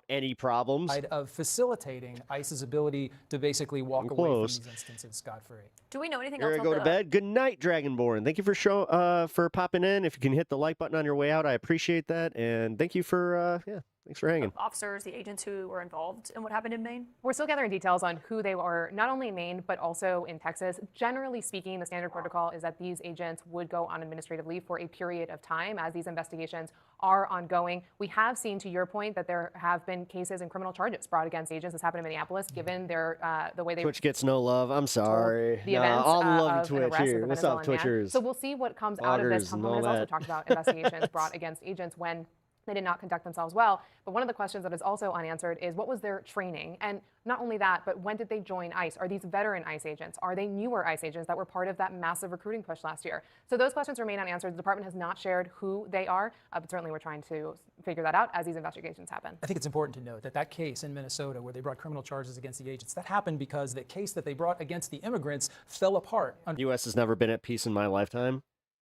[SPEAKER 5] any problems.
[SPEAKER 16] of facilitating ICE's ability to basically walk
[SPEAKER 5] I'm
[SPEAKER 16] away
[SPEAKER 5] close.
[SPEAKER 16] from these instances scot-free.
[SPEAKER 23] Do we know anything
[SPEAKER 5] Here
[SPEAKER 23] else
[SPEAKER 5] I go
[SPEAKER 23] on
[SPEAKER 5] to bed. Good night, Dragonborn. Thank you for popping in. If you can hit the like button on your way out, I appreciate that. And thank you for thanks for hanging.
[SPEAKER 23] officers, the agents who were involved in what happened in Maine?
[SPEAKER 12] We're still gathering details on who they were, not only in Maine, but also in Texas. Generally speaking, the standard protocol is that these agents would go on administrative leave for a period of time as these investigations are ongoing. We have seen, to your point, that there have been cases and criminal charges brought against agents. This happened in Minneapolis, given their the way they
[SPEAKER 5] Twitch gets no love. I'm sorry.
[SPEAKER 12] the events
[SPEAKER 5] all the love
[SPEAKER 12] of
[SPEAKER 5] to
[SPEAKER 12] an
[SPEAKER 5] Twitch
[SPEAKER 12] arrest
[SPEAKER 5] here.
[SPEAKER 12] of a
[SPEAKER 5] What's up,
[SPEAKER 12] Venezuelan man.
[SPEAKER 5] Twitchers?
[SPEAKER 12] So we'll see what comes out of this.
[SPEAKER 5] Bloggers and
[SPEAKER 12] Tom
[SPEAKER 5] all
[SPEAKER 12] has also
[SPEAKER 5] that.
[SPEAKER 12] talked about investigations brought against agents when they did not conduct themselves well. But one of the questions that is also unanswered is what was their training? And not only that, but when did they join ICE? Are these veteran ICE agents? Are they newer ICE agents that were part of that massive recruiting push last year? So those questions remain unanswered. The department has not shared who they are, but certainly we're trying to figure that out as these investigations happen.
[SPEAKER 16] I think it's important to note that that case in Minnesota where they brought criminal charges against the agents, that happened because the case that they brought against the immigrants fell apart.
[SPEAKER 5] U.S. has never been at peace in my lifetime.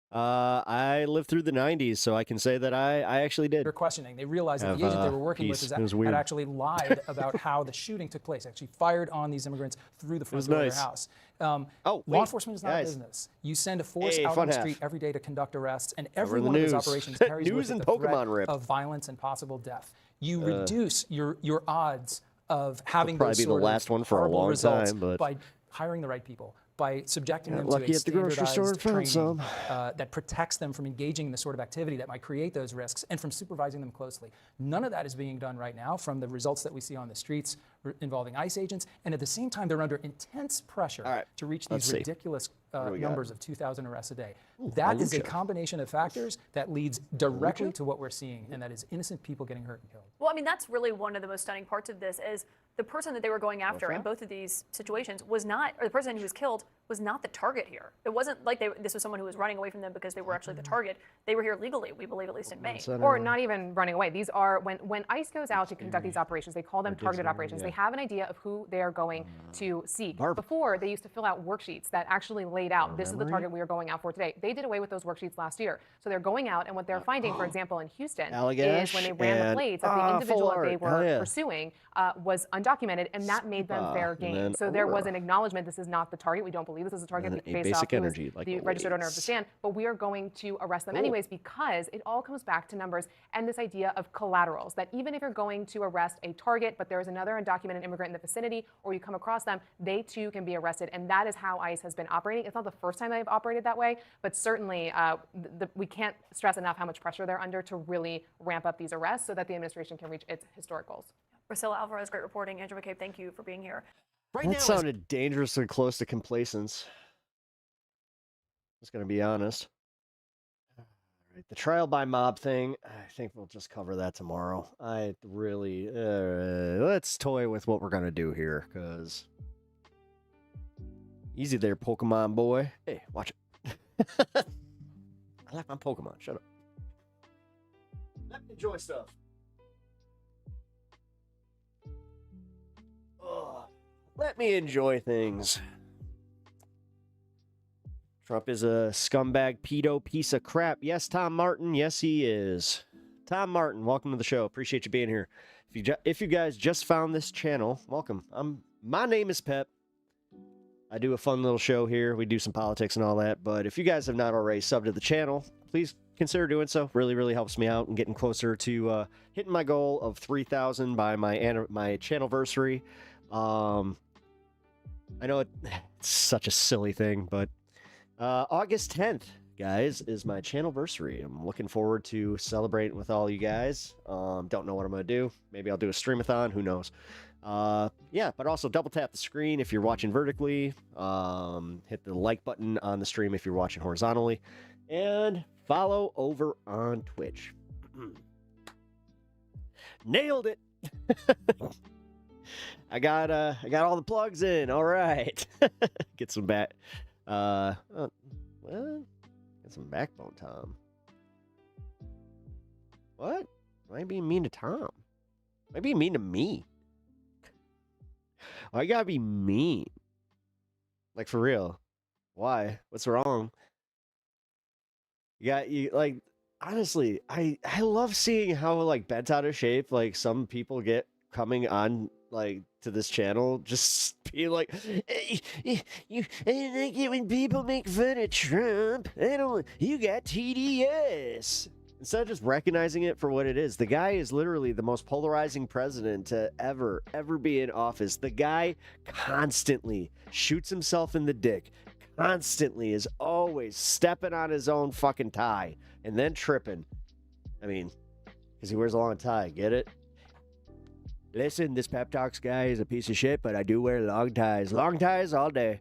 [SPEAKER 5] I lived through the 90s, so I can say that I actually did.
[SPEAKER 16] They're questioning. They realized that the agent they were working with had actually lied about how the shooting took place, actually fired on these immigrants through the front door of their house. Law enforcement is not a business. You send a force out on the street every day to conduct arrests, and every one of those operations carries with it the threat of violence and possible death. you reduce your odds of having
[SPEAKER 5] probably
[SPEAKER 16] those
[SPEAKER 5] be the
[SPEAKER 16] sort
[SPEAKER 5] last
[SPEAKER 16] of
[SPEAKER 5] one for a
[SPEAKER 16] horrible
[SPEAKER 5] long
[SPEAKER 16] results
[SPEAKER 5] time, but-
[SPEAKER 16] by hiring the right people, by subjecting
[SPEAKER 5] Got
[SPEAKER 16] them
[SPEAKER 5] lucky
[SPEAKER 16] to a
[SPEAKER 5] at the grocery store and
[SPEAKER 16] standardized
[SPEAKER 5] found
[SPEAKER 16] training that protects them from engaging in the sort of activity that might create those risks and from supervising them closely. None of that is being done right now from the results that we see on the streets involving ICE agents. And at the same time, they're under intense pressure to reach these ridiculous numbers of 2,000 arrests a day. That is a combination of factors that leads directly to what we're seeing, and that is innocent people getting hurt and killed.
[SPEAKER 23] Well, I mean, that's really one of the most stunning parts of this is the person that they were going after in both of these situations was not, or the person who was killed was not the target here. It wasn't like this was someone who was running away from them because they were actually the target. They were here legally, we believe, at least in Maine.
[SPEAKER 12] Or not even running away. These are, when ICE goes out to conduct these operations, they call them targeted operations. They have an idea of who they are going to seek. Before, they used to fill out worksheets that actually laid out, this is the target we are going out for today. They did away with those worksheets last year. So they're going out, and what they're finding, for example, in Houston, is when they ran the plates, that the individual that they were pursuing was undocumented, and that made them fair game. So there was an acknowledgement, this is not the target. We don't believe this is a target based off the registered owner of the stand, but we are going to arrest them anyways, because it all comes back to numbers and this idea of collaterals, that even if you're going to arrest a target, but there is another undocumented immigrant in the vicinity, or you come across them, they too can be arrested. And that is how ICE has been operating. It's not the first time they've operated that way, but certainly we can't stress enough how much pressure they're under to really ramp up these arrests so that the administration can reach its historic goals.
[SPEAKER 23] Priscilla Alvarez, great reporting. Andrew McCabe, thank you for being here.
[SPEAKER 5] That sounded dangerously close to complacence. Just going to be honest. All right, the trial by mob thing, I think we'll just cover that tomorrow. I really, let's toy with what we're going to do here, because easy there, Pokemon boy. Hey, watch it. I like my Pokemon. Shut up. Let me enjoy stuff. Let me enjoy things. Trump is a scumbag, pedo, piece of crap. Yes, Tom Martin. Yes, he is. Tom Martin, welcome to the show. Appreciate you being here. If you guys just found this channel, welcome. My name is Pep. I do a fun little show here. We do some politics and all that. But if you guys have not already subbed to the channel, please consider doing so. Really, really helps me out and getting closer to hitting my goal of 3,000 by my channelversary. I know it's such a silly thing, but August 10th, guys, is my channelversary. I'm looking forward to celebrating with all you guys. Don't know what I'm going to do. Maybe I'll do a streamathon. Who knows? Yeah, but also double tap the screen if you're watching vertically. Hit the like button on the stream if you're watching horizontally. And follow over on Twitch. Nailed it. I got all the plugs in. All right. Get some well, get some backbone, Tom. What? Why are you being mean to Tom? Why are you being mean to me? Why you gotta be mean? Like, for real. Why? What's wrong? You like, honestly, I love seeing how, like, bent out of shape, like, some people get coming on, like, to this channel, just be like, I don't like it when people make fun of Trump. You got TDS. Instead of just recognizing it for what it is, the guy is literally the most polarizing president to ever be in office. The guy constantly shoots himself in the dick, constantly is always stepping on his own fucking tie and then tripping. I mean, because he wears a long tie, get it? Listen, this PepTalks guy is a piece of shit, but I do wear long ties. Long ties all day.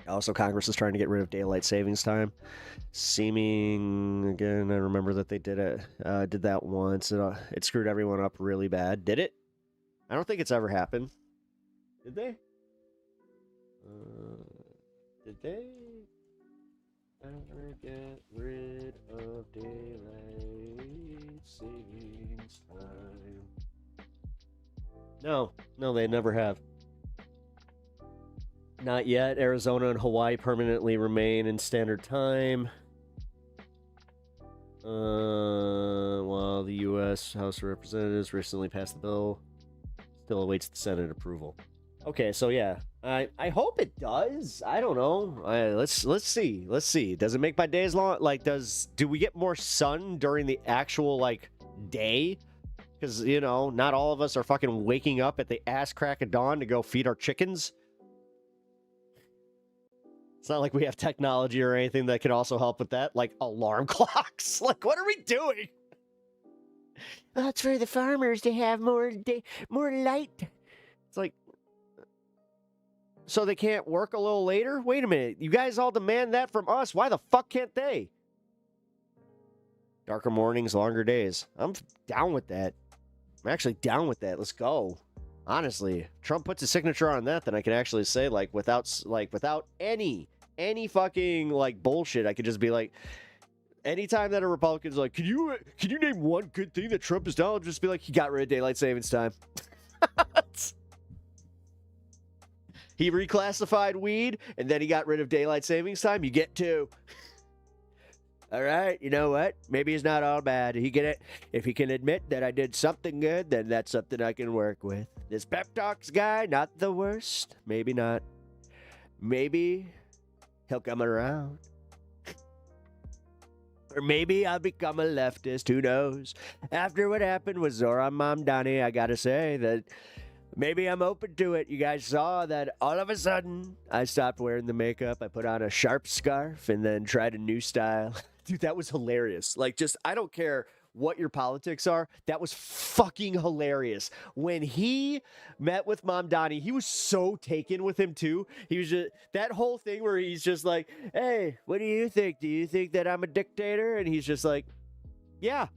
[SPEAKER 5] Also, Congress is trying to get rid of daylight savings time. Seeming, again, I remember that they did that once. It screwed everyone up really bad. Did it? I don't think it's ever happened. Did they? Did they ever get rid of daylight savings time? No, they never have. Not yet. Arizona and Hawaii permanently remain in standard time. While the U.S. House of Representatives recently passed the bill, still awaits the Senate approval. Okay, so yeah, I hope it does. I don't know. Let's see. Let's see. Does it make my days long? Like, do we get more sun during the actual like day? Because you know, not all of us are fucking waking up at the ass crack of dawn to go feed our chickens. It's not like we have technology or anything that can also help with that, like alarm clocks. Like, what are we doing? Well, it's for the farmers to have more light. It's like, so they can't work a little later? Wait a minute. You guys all demand that from us. Why the fuck can't they? Darker mornings, longer days. I'm down with that. I'm actually down with that. Let's go. Honestly, Trump puts a signature on that, then I can actually say, like, without any fucking like bullshit, I could just be like, anytime that a Republican's like, can you name one good thing that Trump has done? I'll just be like, he got rid of daylight savings time. He reclassified weed, and then he got rid of daylight savings time. You get two. All right, you know what? Maybe it's not all bad. He can, if he can admit that I did something good, then that's something I can work with. This PepTalks guy, not the worst. Maybe not. Maybe he'll come around. Or maybe I'll become a leftist. Who knows? After what happened with Zoran Mamdani, I gotta say that maybe I'm open to it. You guys saw that all of a sudden I stopped wearing the makeup. I put on a sharp scarf and then tried a new style. Dude, that was hilarious. Like, just, I don't care what your politics are. That was fucking hilarious. When he met with Mamdani, he was so taken with him too. He was just, that whole thing where he's just like, hey, what do you think? Do you think that I'm a dictator? And he's just like, yeah.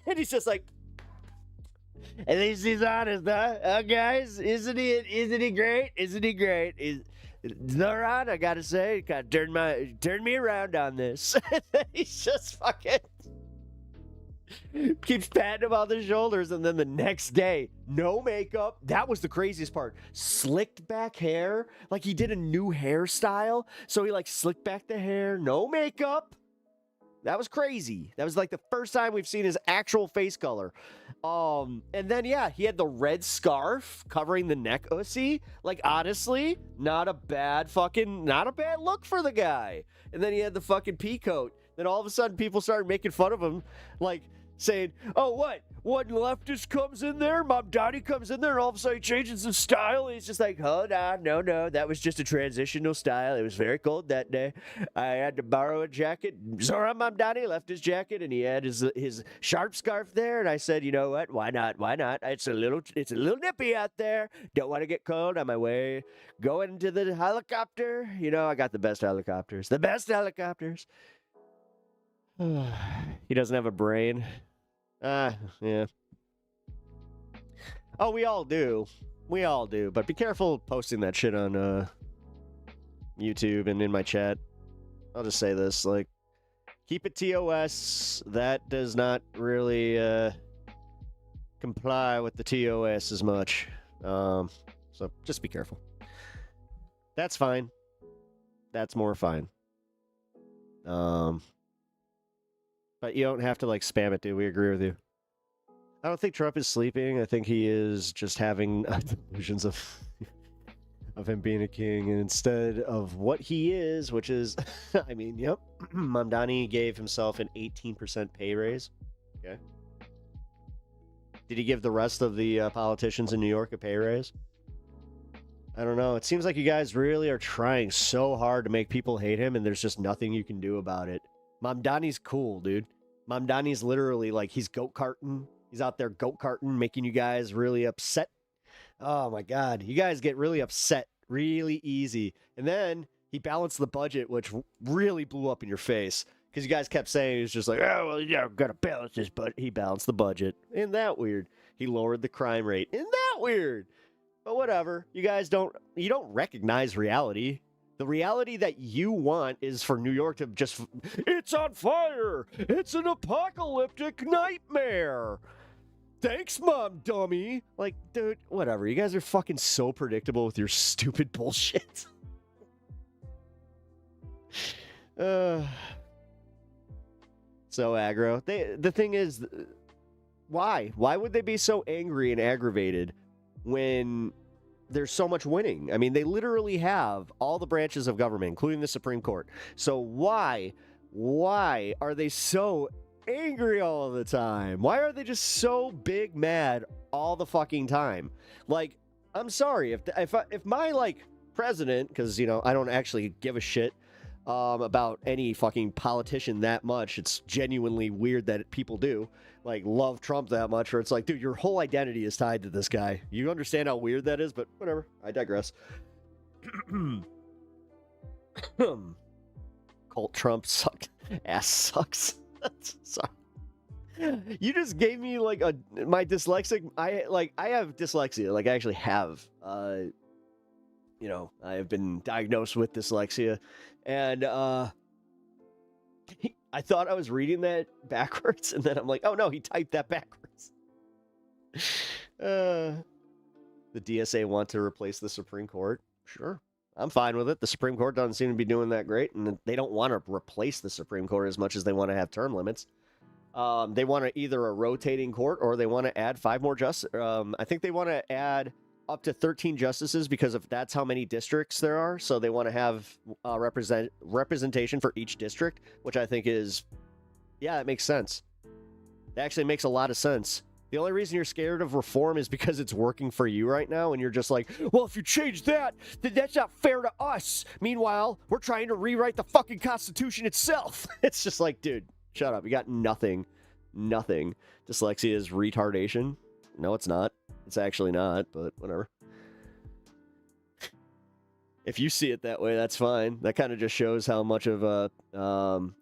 [SPEAKER 5] And he's just like, at least he's honest, huh? Guys, isn't he great? Isn't he great? Zoran, I gotta say, kind of turned me around on this. He's just fucking keeps patting him on the shoulders, and then the next day, no makeup. That was the craziest part. Slicked back hair, like he did a new hairstyle. So he like slicked back the hair, no makeup. That was crazy. That was like the first time we've seen his actual face color. And then, yeah, he had the red scarf covering the neck. See? Like, honestly, not a bad look for the guy. And then he had the fucking pea coat. Then all of a sudden, people started making fun of him, like, saying, oh, what? One leftist comes in there, Mamdani comes in there, and all of a sudden he changes his style. And he's just like, hold on, no, that was just a transitional style. It was very cold that day. I had to borrow a jacket. Zoran Mamdani left his jacket, and he had his sharp scarf there. And I said, you know what? Why not? It's a little nippy out there. Don't want to get cold on my way. Going into the helicopter. You know, I got the best helicopters. He doesn't have a brain. Yeah. Oh, we all do. But be careful posting that shit on YouTube and in my chat. I'll just say this, like, keep it TOS. That does not really comply with the TOS as much. So just be careful. That's fine. That's more fine. But you don't have to, like, spam it, dude. We agree with you. I don't think Trump is sleeping. I think he is just having delusions of him being a king, and instead of what he is, which is, I mean, yep, Mamdani gave himself an 18% pay raise. Okay. Did he give the rest of the politicians in New York a pay raise? I don't know. It seems like you guys really are trying so hard to make people hate him, and there's just nothing you can do about it. Mamdani's cool, dude. Mamdani's literally like, he's go-karting. He's out there go-karting, making you guys really upset. Oh my God. You guys get really upset really easy. And then he balanced the budget, which really blew up in your face. Because you guys kept saying, he was just like, oh, well, yeah, we've got to balance this, but he balanced the budget. Isn't that weird? He lowered the crime rate. Isn't that weird? But whatever. You guys don't recognize reality. The reality that you want is for New York to just, it's on fire. It's an apocalyptic nightmare. Thanks, Mom, dummy. Like, dude, whatever. You guys are fucking so predictable with your stupid bullshit. So aggro. The thing is, why? Why would they be so angry and aggravated when there's so much winning. I mean, they literally have all the branches of government, including the Supreme Court. So why are they so angry all the time? Why are they just so big mad all the fucking time? Like, I'm sorry if my like president, because you know I don't actually give a shit about any fucking politician that much. It's genuinely weird that people do like love Trump that much, where it's like, dude, your whole identity is tied to this guy. You understand how weird that is? But whatever, I digress. Cult Trump sucked. Ass sucks. Sorry. You just gave me like my dyslexic. I have dyslexia. Like I actually have. You know, I have been diagnosed with dyslexia, and I thought I was reading that backwards, and then I'm like, oh no, he typed that backwards. The DSA want to replace the Supreme Court. Sure. I'm fine with it. The Supreme Court doesn't seem to be doing that great, and they don't want to replace the Supreme Court as much as they want to have term limits. They want to either a rotating court or they want to add 5 more justices. I think they want to add up to 13 justices because that's how many districts there are. So they want to have representation for each district, which I think is, yeah, it makes sense. It actually makes a lot of sense. The only reason you're scared of reform is because it's working for you right now, and you're just like, well, if you change that, then that's not fair to us. Meanwhile, we're trying to rewrite the fucking Constitution itself. It's just like, dude, shut up. You got nothing. Nothing. Dyslexia is retardation. No, it's not. It's actually not, but whatever. If you see it that way, that's fine. That kind of just shows how much of a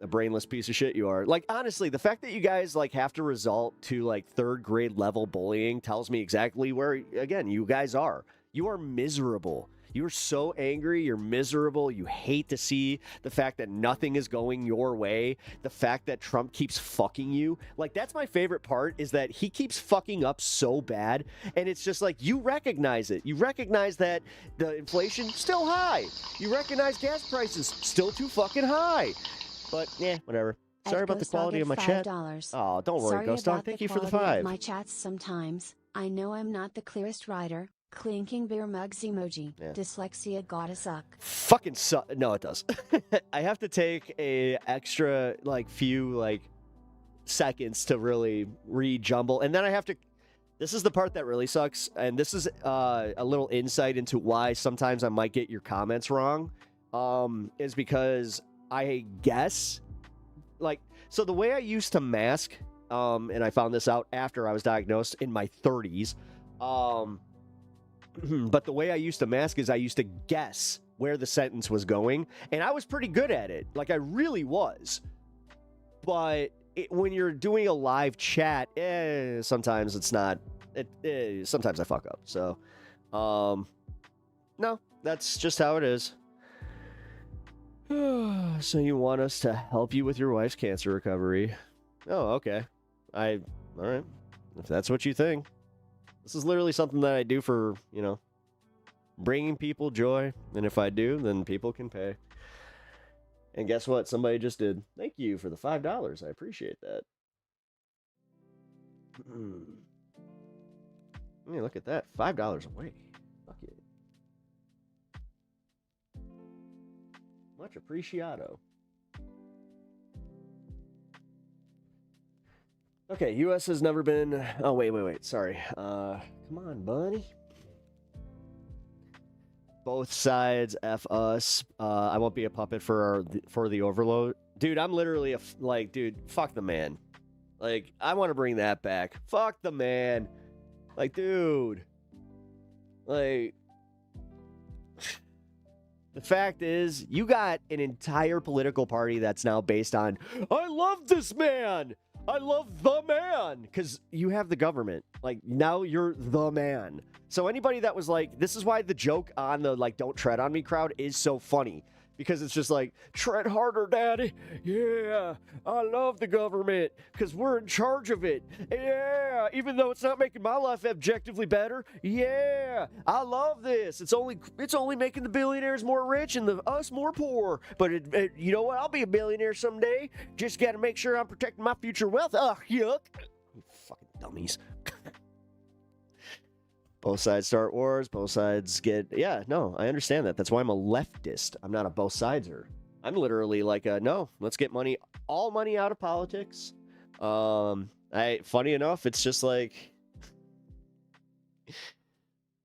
[SPEAKER 5] brainless piece of shit you are. Like, honestly, the fact that you guys like have to resort to like 3rd grade level bullying tells me exactly where, again, you guys are. You are miserable. You are so angry. You're miserable. You hate to see the fact that nothing is going your way. The fact that Trump keeps fucking you. Like, that's my favorite part, is that he keeps fucking up so bad. And it's just like, you recognize it. You recognize that the inflation's still high. You recognize gas prices still too fucking high. But, yeah, whatever. Sorry about the quality of my chat. Oh, don't worry, Ghost Dog. Thank you for the 5.
[SPEAKER 7] My chats sometimes. I know I'm not the clearest writer. Clinking beer mugs emoji. Yeah. Dyslexia gotta suck.
[SPEAKER 5] Fucking suck. No, it does. I have to take a extra few seconds to really rejumble, and then I have to. This is the part that really sucks, and this is a little insight into why sometimes I might get your comments wrong. Is because I guess so the way I used to mask, and I found this out after I was diagnosed in my 30s. But the way I used to mask is I used to guess where the sentence was going, and I was pretty good at it. Like, I really was. But when you're doing a live chat, sometimes it's not. Sometimes I fuck up. So, no, that's just how it is. So you want us to help you with your wife's cancer recovery? Oh, okay. All right. If that's what you think. This is literally something that I do for, bringing people joy. And if I do, then people can pay. And guess what? Somebody just did. Thank you for the $5. I appreciate that. Hey, look at that. $5 away. Fuck it. Much appreciado. Okay, U.S. has never been... Oh, wait. Sorry. Come on, buddy. Both sides, F us. I won't be a puppet for the overload. Dude, I'm literally dude, fuck the man. Like, I want to bring that back. Fuck the man. Like, dude. Like... The fact is, you got an entire political party that's now based on, I love this man! I love the man, because you have the government. Like, now you're the man. So anybody that was like, this is why the joke on the, don't tread on me crowd is so funny. Because it's just like, tread harder, daddy. Yeah, I love the government, because we're in charge of it. Yeah, even though it's not making my life objectively better. Yeah, I love this. It's only making the billionaires more rich and us more poor. But you know what? I'll be a billionaire someday. Just got to make sure I'm protecting my future wealth. Ugh, yuck. You fucking dummies. Both sides start wars. Both sides get... Yeah, no, I understand that. That's why I'm a leftist. I'm not a both sideser. I'm literally like, no, let's get all money out of politics. Funny enough, it's just like...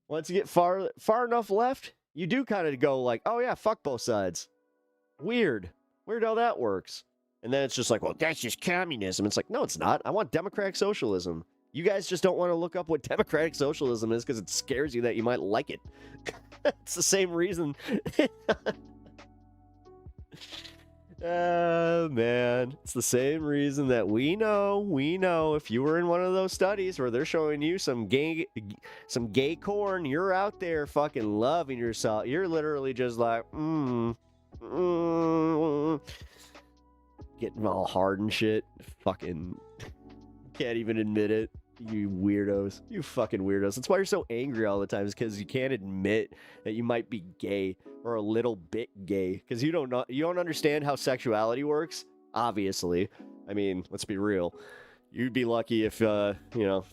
[SPEAKER 5] Once you get far enough left, you do kind of go like, oh yeah, fuck both sides. Weird how that works. And then it's just like, well, that's just communism. It's like, no, it's not. I want democratic socialism. You guys just don't want to look up what democratic socialism is because it scares you that you might like it. It's the same reason. Man, it's the same reason that we know if you were in one of those studies where they're showing you some gay corn, you're out there fucking loving yourself. You're literally just like, getting all hard and shit. Fucking can't even admit it. You weirdos. You fucking weirdos. That's why you're so angry all the time, is because you can't admit that you might be gay or a little bit gay. Because you don't understand how sexuality works, obviously. I mean, let's be real. You'd be lucky if, for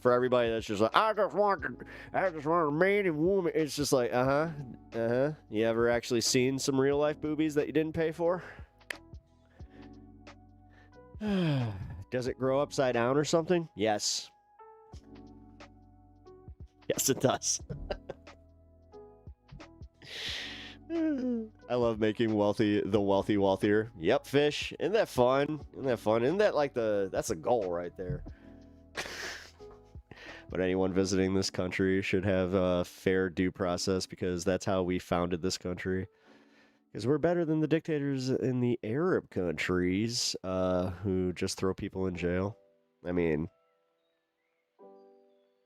[SPEAKER 5] everybody that's just like, I just want a man and woman. It's just like, You ever actually seen some real life boobies that you didn't pay for? Does it grow upside down or something? Yes. Yes, it does. I love making the wealthy wealthier. Yep, fish. Isn't that fun? Isn't that like that's a goal right there? But anyone visiting this country should have a fair due process, because that's how we founded this country. Because we're better than the dictators in the Arab countries who just throw people in jail. I mean,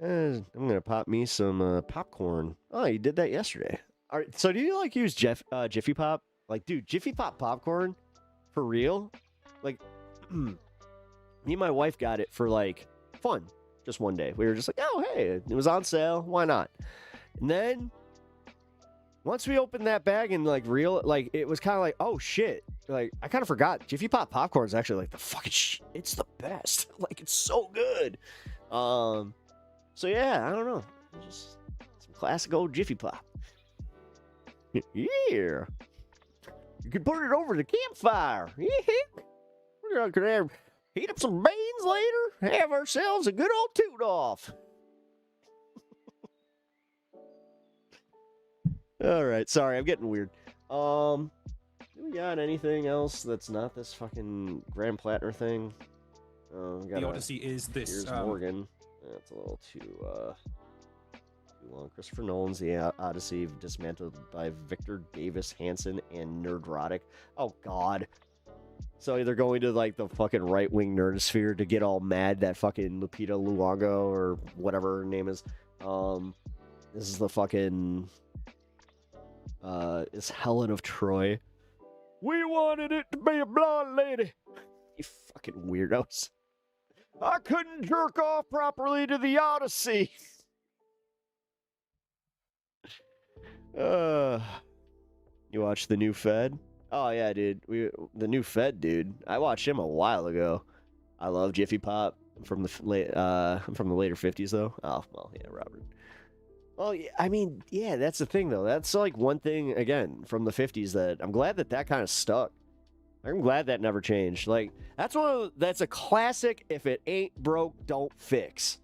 [SPEAKER 5] I'm going to pop me some popcorn. Oh, you did that yesterday. All right, so do you use Jiffy Pop? Like, dude, Jiffy Pop popcorn? For real? Like, me and my wife got it for, fun. Just one day. We were just like, oh, hey, it was on sale. Why not? And then... once we opened that bag and it was kind of like, oh shit. I kind of forgot. Jiffy Pop popcorn is actually the fucking shit. It's the best. It's so good. So yeah, I don't know. Just some classic old Jiffy Pop. Yeah. You can put it over the campfire. We're gonna heat up some beans later. Have ourselves a good old toot-off. All right, sorry, I'm getting weird. Do we got anything else that's not this fucking Grand Platinum thing?
[SPEAKER 3] The Odyssey is this.
[SPEAKER 5] Here's Morgan. That's a little too long. Christopher Nolan's The Odyssey, dismantled by Victor Davis Hanson and Nerdrotic. Oh God. So they're going to the fucking right-wing nerdosphere to get all mad that fucking Lupita Luongo or whatever her name is. This is the fucking. Is Helen of Troy. We wanted it to be a blonde lady. You fucking weirdos. I couldn't jerk off properly to the Odyssey. You watched the new Fed? Oh yeah, dude. The new Fed, dude. I watched him a while ago. I love Jiffy Pop. I'm from the later 50s though. Oh well, yeah, Robert. Well, I mean, yeah, that's the thing, though. That's one thing, again, from the 50s that I'm glad that kind of stuck. I'm glad that never changed. That's a classic, if it ain't broke, don't fix.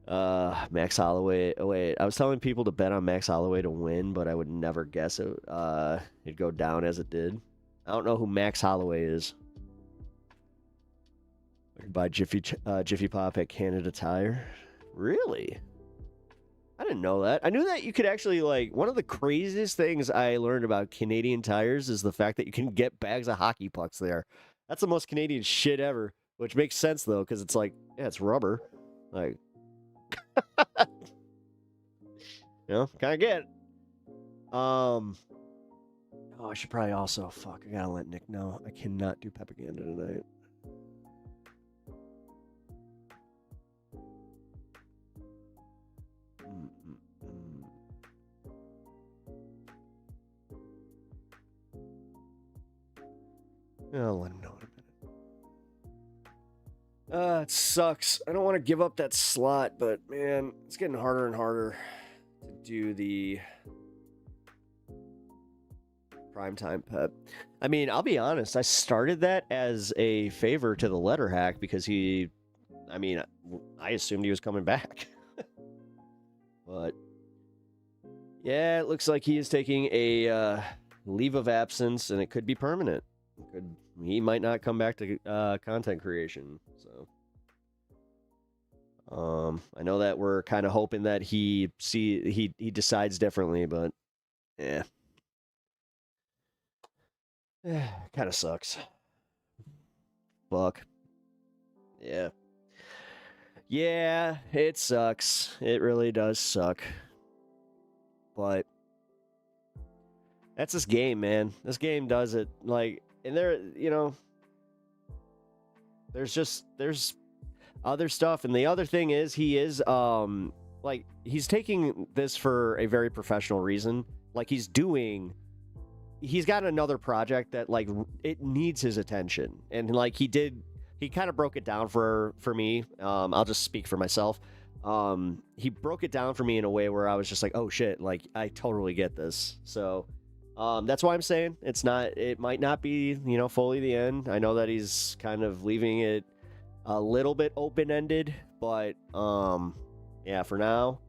[SPEAKER 5] Max Holloway. Oh, wait, I was telling people to bet on Max Holloway to win, but I would never guess it'd go down as it did. I don't know who Max Holloway is. I could buy Jiffy Pop at Canada Tire. Really? I didn't know that. I knew that you could actually, one of the craziest things I learned about Canadian Tires is the fact that you can get bags of hockey pucks there. That's the most Canadian shit ever, which makes sense, though, because it's it's rubber. Kind of get it. Oh, I should probably also, I gotta let Nick know. I cannot do Pepaganda tonight. I'll let him know in a minute. It sucks. I don't want to give up that slot, but man, it's getting harder and harder to do the primetime Pep. I mean, I'll be honest. I started that as a favor to the letter hack because I assumed he was coming back. But yeah, it looks like he is taking a leave of absence, and it could be permanent. He might not come back to content creation. So, I know that we're kind of hoping that he decides differently, but yeah, kind of sucks. Fuck. Yeah. Yeah, it sucks. It really does suck. But that's this game, man. This game does it. Like, and there, there's other stuff. And the other thing is he is, he's taking this for a very professional reason. Like, he's got another project that, like, it needs his attention. And, like, he kind of broke it down for me. I'll just speak for myself. He broke it down for me in a way where I was just like, oh shit, like, I totally get this. So, that's why I'm saying it might not be, fully the end. I know that he's kind of leaving it a little bit open-ended, but, yeah, for now,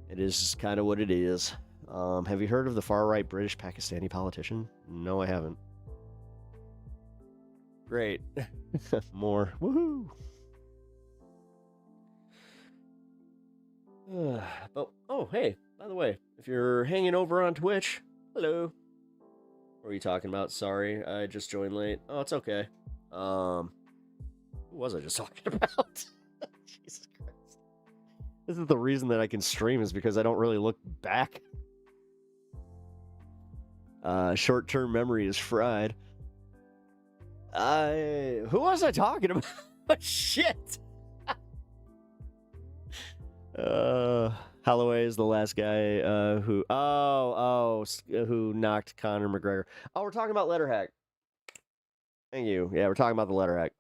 [SPEAKER 5] it is kind of what it is. Have you heard of the far-right British Pakistani politician? No, I haven't. Great. More. Woohoo! But, oh, hey, by the way, if you're hanging over on Twitch, hello. What are you talking about? Sorry, I just joined late. Oh, it's okay. Who was I just talking about? Jesus Christ. This is the reason that I can stream, is because I don't really look back. Short-term memory is fried. Who was I talking about? Shit! Holloway is the last guy who knocked Conor McGregor. Oh, we're talking about letter hack. Thank you. Yeah, we're talking about the letter hack.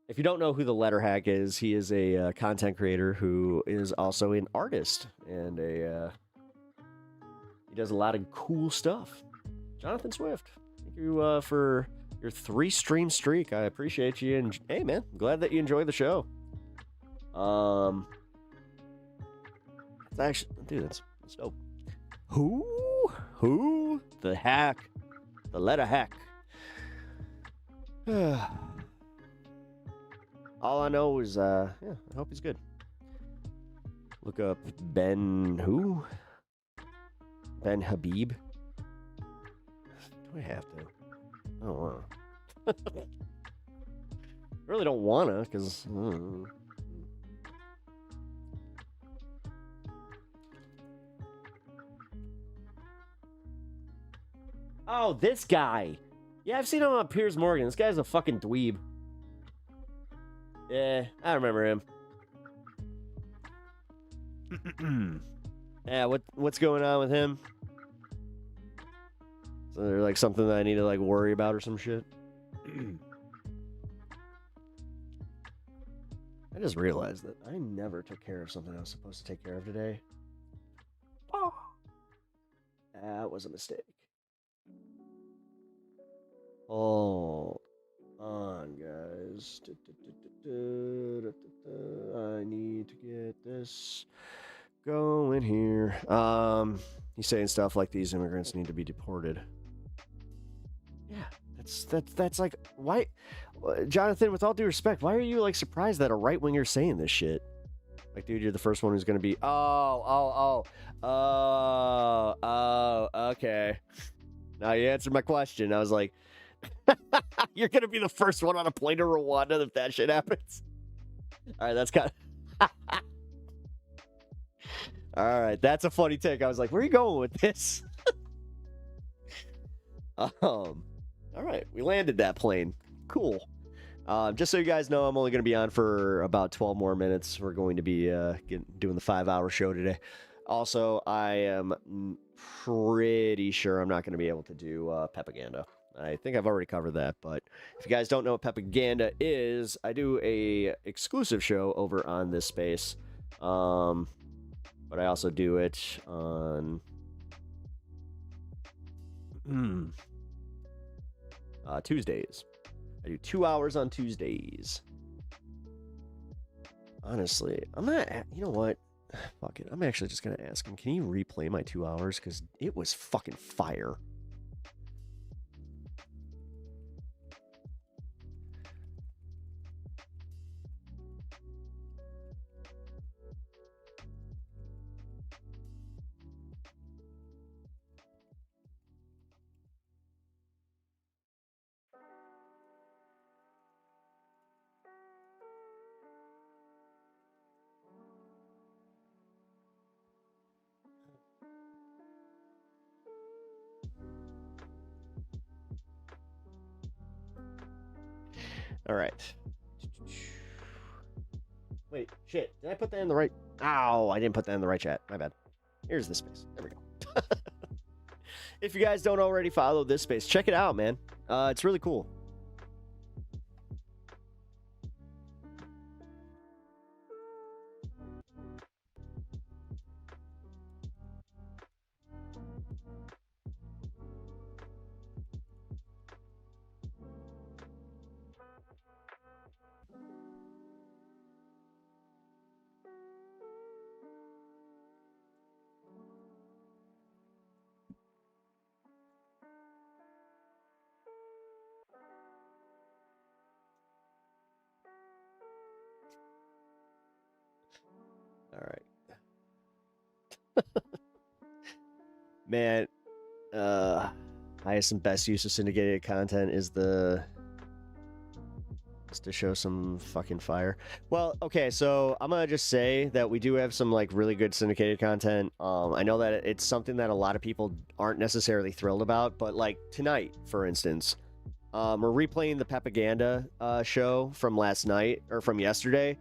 [SPEAKER 5] If you don't know who the letter hack is, he is a content creator who is also an artist, and he does a lot of cool stuff. Jonathan Swift, thank you for your 3-stream streak. I appreciate you, and hey, man, I'm glad that you enjoyed the show. It's actually, dude, that's dope. Who? The hack. The letter hack. All I know is, yeah, I hope he's good. Look up Ben Habib. Do I have to? I don't want to. I really don't want to, because... Oh, this guy. Yeah, I've seen him on Piers Morgan. This guy's a fucking dweeb. Yeah, I remember him. Yeah, what's going on with him? So there like something that I need to like worry about or some shit? I just realized that I never took care of something I was supposed to take care of today. Oh. That was a mistake. Hold on, guys. I need to get this going here. He's saying stuff like these immigrants need to be deported. Yeah, that's like, why, Jonathan? With all due respect, why are you like surprised that a right winger's saying this shit? Like, dude, you're the first one who's gonna be. Okay. Now you answered my question. I was like, you're gonna be the first one on a plane to Rwanda if that shit happens. All right, that's kind of. All right, that's a funny take. I was like, where are you going with this? All right, we landed that plane. Cool. Just so you guys know, I'm only going to be on for about 12 more minutes. We're going to be doing the 5-hour show today. Also, I am pretty sure I'm not going to be able to do Pepaganda. I think I've already covered that, but if you guys don't know what Pepaganda is, I do a exclusive show over on this space. But I also do it on Tuesdays. I do 2 hours on Tuesdays. Honestly, I'm not, you know what? Fuck it. I'm actually just going to ask him, can you replay my 2 hours? Because it was fucking fire. All right. Wait, shit. Did I put that in the right? Ow, I didn't put that in the right chat. My bad. Here's the space. There we go. If you guys don't already follow this space, check it out, man. It's really cool. All right. Man, highest and best use of syndicated content is to show some fucking fire. Well, okay, so I'm gonna just say that we do have some like really good syndicated content. I know that it's something that a lot of people aren't necessarily thrilled about, but like tonight, for instance, we're replaying the Pepaganda show from last night or from yesterday.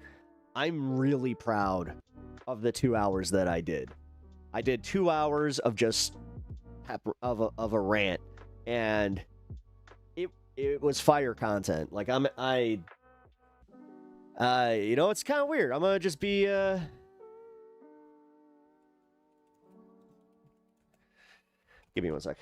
[SPEAKER 5] I'm really proud of the 2 hours that I did. I did 2 hours of just of a rant, and it was fire content. Like you know, it's kind of weird. I'm gonna just be give me one sec.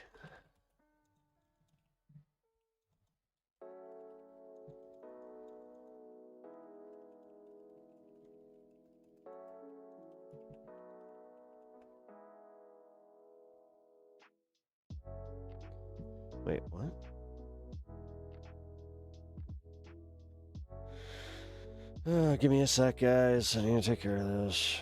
[SPEAKER 5] Wait, what? Give me a sec, guys. I need to take care of this.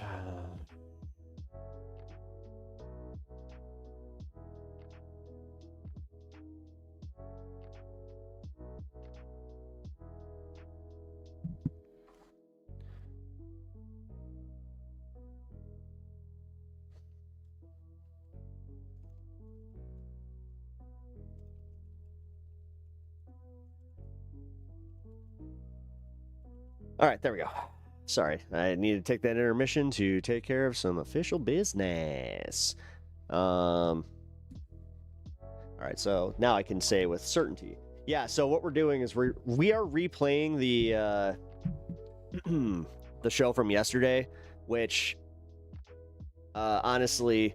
[SPEAKER 5] All right, there we go. Sorry, I need to take that intermission to take care of some official business. All right, so now I can say with certainty. Yeah, so what we're doing is we are replaying the the show from yesterday, which honestly,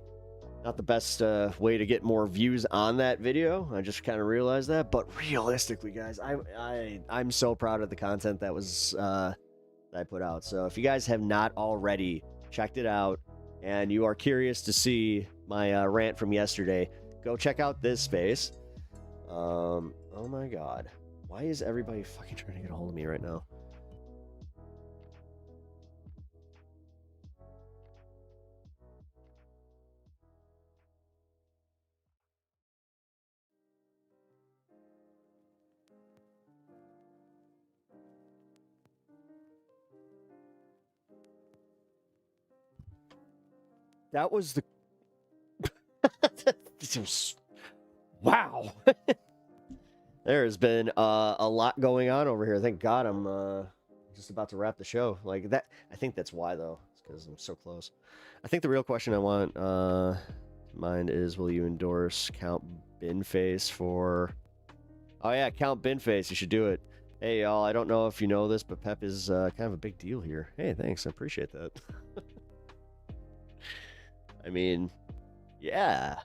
[SPEAKER 5] not the best way to get more views on that video. I just kind of realized that, but realistically, guys, I'm so proud of the content that was that I put out. So if you guys have not already checked it out and you are curious to see my rant from yesterday, go check out this space. Oh my god, why is everybody fucking trying to get a hold of me right now? That was the wow. There has been a lot going on over here. Thank God I'm just about to wrap the show. Like that, I think that's why though. It's because I'm so close. I think the real question I want to mind is, will you endorse Count Binface for Oh yeah, Count Binface. You should do it. Hey y'all, I don't know if you know this, but Pep is kind of a big deal here. Hey, thanks. I appreciate that. I mean, yeah.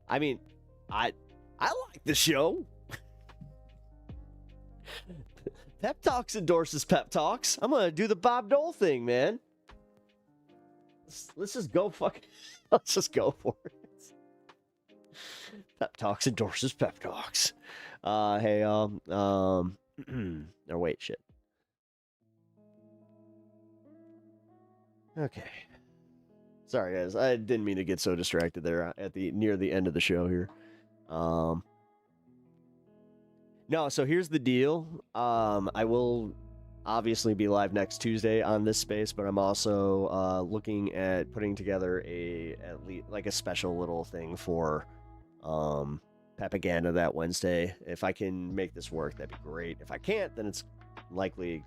[SPEAKER 5] I mean, I like the show. PepTalks endorses PepTalks. I'm gonna do the Bob Dole thing, man. Let's just go let's just go for it. PepTalks endorses PepTalks. Hey, no, wait, shit. Okay. Sorry, guys. I didn't mean to get so distracted there at near the end of the show here. No, so here's the deal. I will obviously be live next Tuesday on this space, but I'm also looking at putting together at least like a special little thing for Pepaganda that Wednesday. If I can make this work, that'd be great. If I can't, then it's likely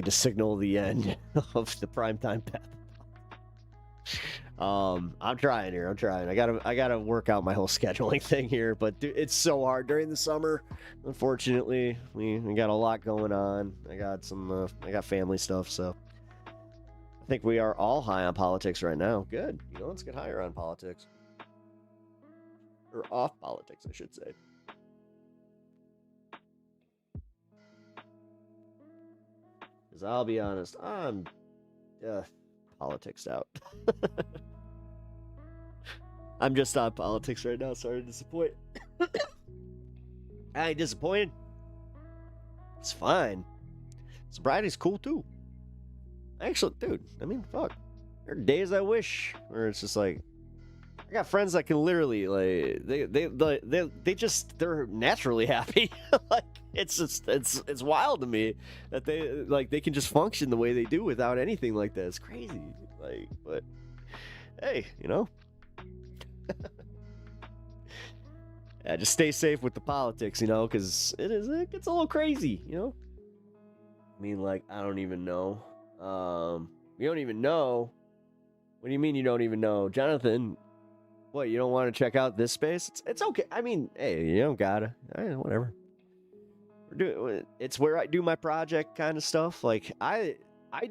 [SPEAKER 5] to signal the end of the primetime Pep. I'm trying here. I'm trying. I gotta work out my whole scheduling thing here, but dude, it's so hard during the summer. Unfortunately, we got a lot going on. I got family stuff, so I think we are all high on politics right now. Good. You know, let's get higher on politics. Or off politics, I should say. Because I'll be honest, I'm politics out. I'm just on politics right now. Sorry to disappoint. I ain't disappointed. It's fine. Sobriety's cool too. Actually, dude, I mean, fuck. There are days I wish where it's just like, I got friends that can literally like they're naturally happy. Like it's wild to me that they can just function the way they do without anything like that. It's crazy. Like, but hey, you know. Yeah, just stay safe with the politics, you know, because it gets a little crazy, you know. I mean, like, I don't even know. You don't even know. What do you mean you don't even know, Jonathan? What, you don't want to check out this space? It's okay. I mean, hey, you don't gotta. Whatever. It's where I do my project kind of stuff. Like I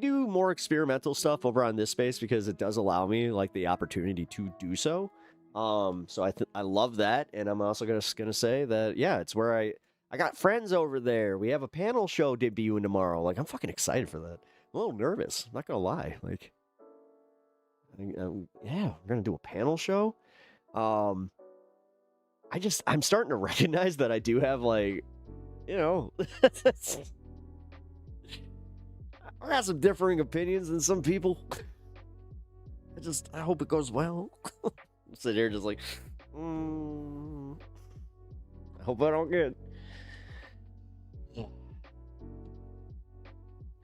[SPEAKER 5] do more experimental stuff over on this space because it does allow me like the opportunity to do so. So I love that, and I'm also gonna say that yeah, it's where I got friends over there. We have a panel show debuting tomorrow. Like I'm fucking excited for that. I'm a little nervous. I'm not gonna lie. Like, yeah, we're gonna do a panel show. I'm starting to recognize that I do have like, you know, I got some differing opinions than some people. I hope it goes well. I'm sitting here just like, I hope I don't get.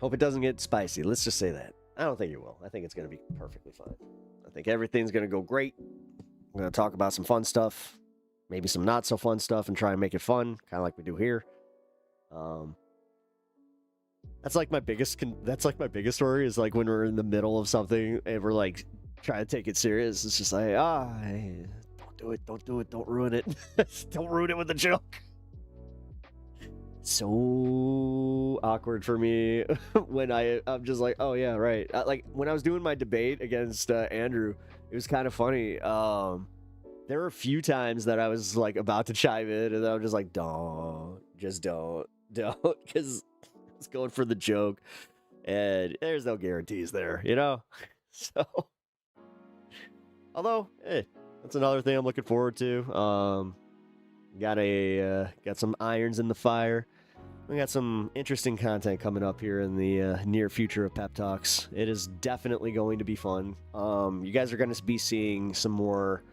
[SPEAKER 5] Hope it doesn't get spicy. Let's just say that. I don't think it will. I think it's going to be perfectly fine. I think everything's going to go great. I'm going to talk about some fun stuff, maybe some not so fun stuff, and try and make it fun, kind of like we do here. That's like my biggest worry is like when we're in the middle of something and we're like trying to take it serious. It's just like, don't do it, don't ruin it. Don't ruin it with a joke. So awkward for me when I'm just like, oh yeah, right. Like when I was doing my debate against Andrew, it was kind of funny. There were a few times that I was like about to chime in, and I was just like, don't, because I was going for the joke, and there's no guarantees there, you know. So, although, hey, that's another thing I'm looking forward to. Got some irons in the fire. We got some interesting content coming up here in the near future of Pep Talks. It is definitely going to be fun. You guys are going to be seeing some more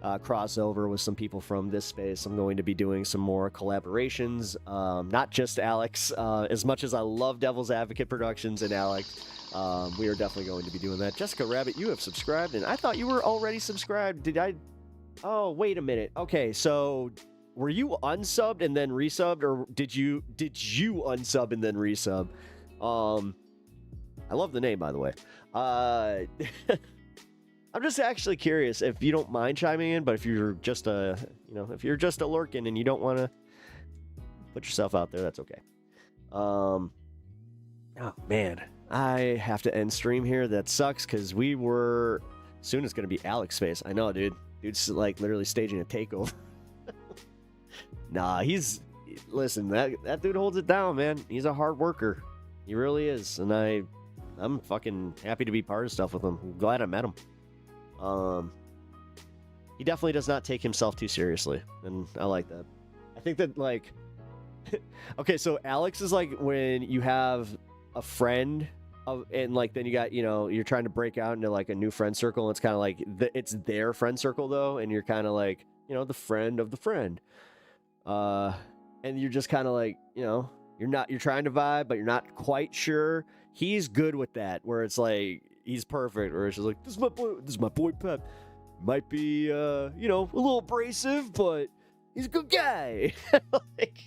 [SPEAKER 5] crossover with some people from this space. I'm going to be doing some more collaborations, not just Alex. As much as I love Devil's Advocate Productions and Alex, we are definitely going to be doing that. Jessica Rabbit, you have subscribed, and I thought you were already subscribed. Did I? Oh, wait a minute. Okay, so were you unsubbed and then resubbed, or did you unsub and then resub? I love the name, by the way. I'm just actually curious if you don't mind chiming in, but if you're just if you're just a lurking and you don't want to put yourself out there, that's okay. Oh man, I have to end stream here. That sucks because soon it's gonna be Alex Space. I know, dude. Dude's like literally staging a takeover. Nah, listen, that dude holds it down, man. He's a hard worker. He really is, and I'm fucking happy to be part of stuff with him. I'm glad I met him. He definitely does not take himself too seriously, and I like that. I think that, like, okay, so Alex is like when you have a friend and like then you got, you're trying to break out into like a new friend circle, and it's kind of like it's their friend circle though, and you're kind of like, the friend of the friend. And you're just kind of like, you're trying to vibe, but you're not quite sure. He's good with that, where it's like he's perfect, or it's just like, this is my boy Pep. Might be a little abrasive, but he's a good guy. Like,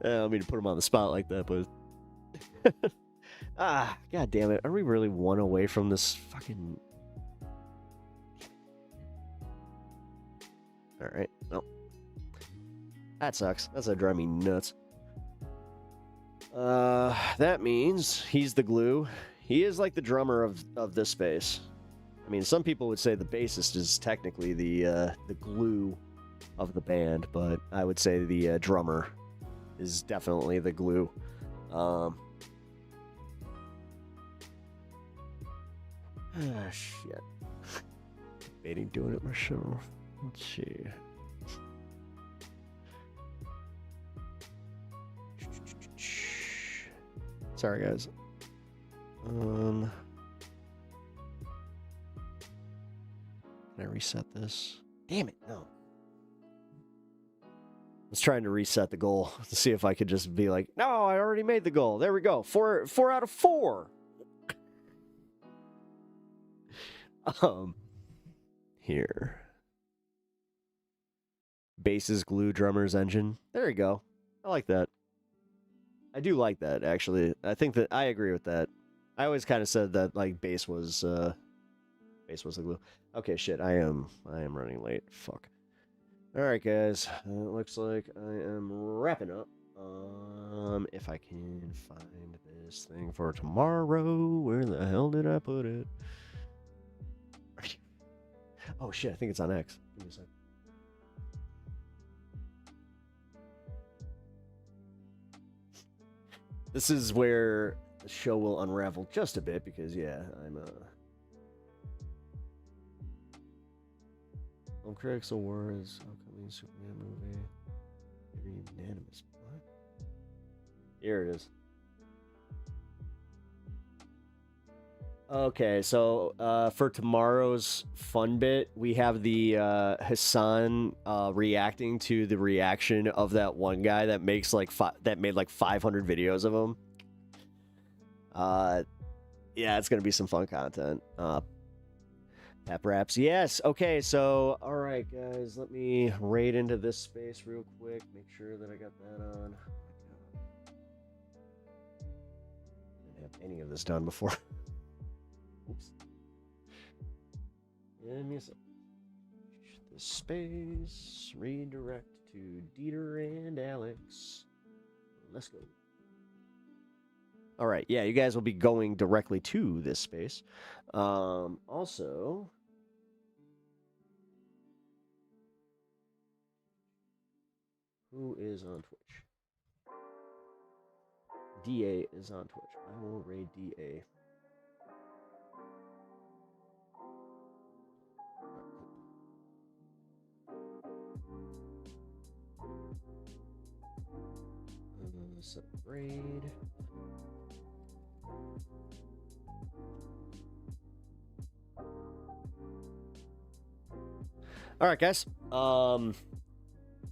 [SPEAKER 5] I don't mean to put him on the spot like that, but god damn it. Are we really one away from this fucking... Alright, well. That sucks. That's gonna drive me nuts. That means he's the glue. He is like the drummer of this space. I mean, some people would say the bassist is technically the glue of the band, but I would say the drummer is definitely the glue. Shit. Debating doing it myself. Let's see. Sorry, guys. Can I reset this? Damn it, no. I was trying to reset the goal to see if I could just be like, no, I already made the goal. There we go. 4 out of 4. Here. Bass's glue, drummer's engine. There you go. I like that. I do like that, actually. I think that I agree with that. I always kind of said that like bass was the glue. Okay, shit. I am running late. Fuck. All right, guys. It looks like I am wrapping up. If I can find this thing for tomorrow, where the hell did I put it? Oh shit! I think it's on X. Give me a sec. This is where the show will unravel just a bit because, yeah, I'm Film Critics Awards, upcoming Superman movie. Very unanimous. What? Here it is. Okay, so for tomorrow's fun bit, we have the Hassan reacting to the reaction of that one guy that makes like that made like 500 videos of him. Yeah, it's gonna be some fun content. Pep raps, yes. Okay, so all right, guys, let me raid into this space real quick. Make sure that I got that on. Didn't have any of this done before. Oops. Give me a sec. This space, redirect to Dieter and Alex. Let's go. All right, yeah, you guys will be going directly to this space. Also, who is on Twitch? DA is on Twitch. I will raid DA. Set raid. All right, guys.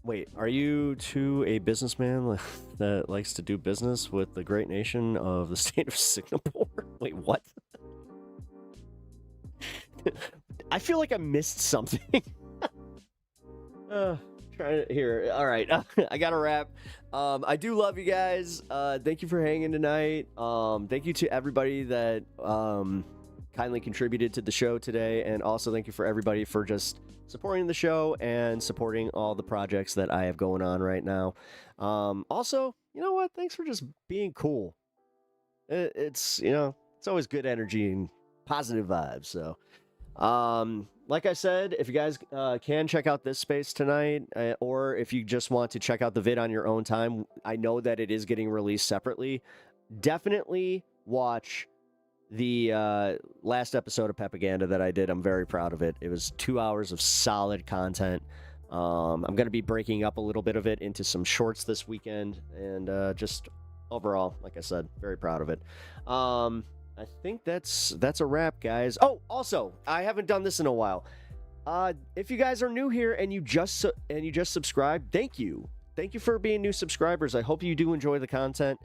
[SPEAKER 5] Wait, are you too a businessman that likes to do business with the great nation of the state of Singapore? Wait, what? I feel like I missed something. Trying to here. All right, I got to wrap. I do love you guys. Thank you for hanging tonight. Thank you to everybody that God, kindly contributed to the show today. And also thank you for everybody for just supporting the show and supporting all the projects that I have going on right now. Also, you know what? Thanks for just being cool. It's, you know, it's always good energy and positive vibes. So, like I said, if you guys can check out this space tonight, or if you just want to check out the vid on your own time, I know that it is getting released separately. Definitely watch the last episode of Pepaganda that I did. I'm very proud of it. It was 2 hours of solid content. I'm going to be breaking up a little bit of it into some shorts this weekend, and just overall, like I said, very proud of it. I think that's a wrap, guys. Oh, also, I haven't done this in a while. If you guys are new here and you just subscribed, thank you. Thank you for being new subscribers. I hope you do enjoy the content.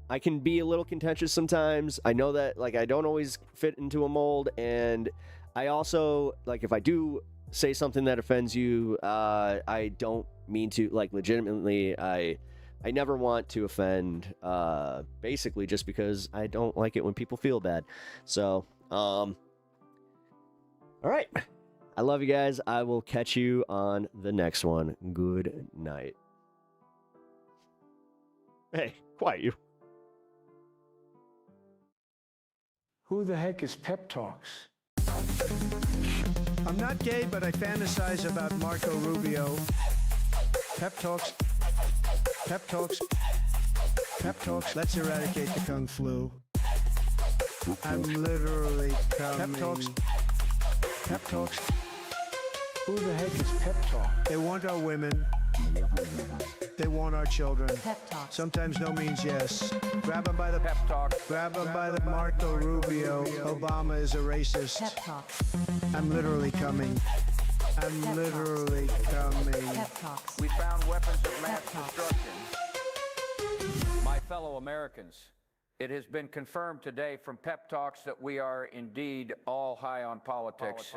[SPEAKER 5] I can be a little contentious sometimes. I know that, like, I don't always fit into a mold, and I also, like, if I do say something that offends you, I don't mean to, like, legitimately, I never want to offend, basically just because I don't like it when people feel bad. So, all right. I love you guys. I will catch you on the next one. Good night. Hey, quiet you.
[SPEAKER 10] Who the heck is PepTalks?
[SPEAKER 13] I'm not gay, but I fantasize about Marco Rubio. PepTalks. PepTalks. PepTalks. Let's eradicate the Kung Flu. I'm literally coming. PepTalks. PepTalks.
[SPEAKER 10] Who the heck is PepTalk?
[SPEAKER 13] They want our women. They want our children.
[SPEAKER 7] PepTalks.
[SPEAKER 13] Sometimes no means yes. Grab them by the PepTalk. Grab them by the Marco Rubio. Obama is a racist.
[SPEAKER 7] PepTalks.
[SPEAKER 13] I'm literally coming. I'm literally coming.
[SPEAKER 7] PepTalks.
[SPEAKER 14] We found weapons of mass destruction. My fellow Americans, it has been confirmed today from PepTalks that we are indeed all high on politics.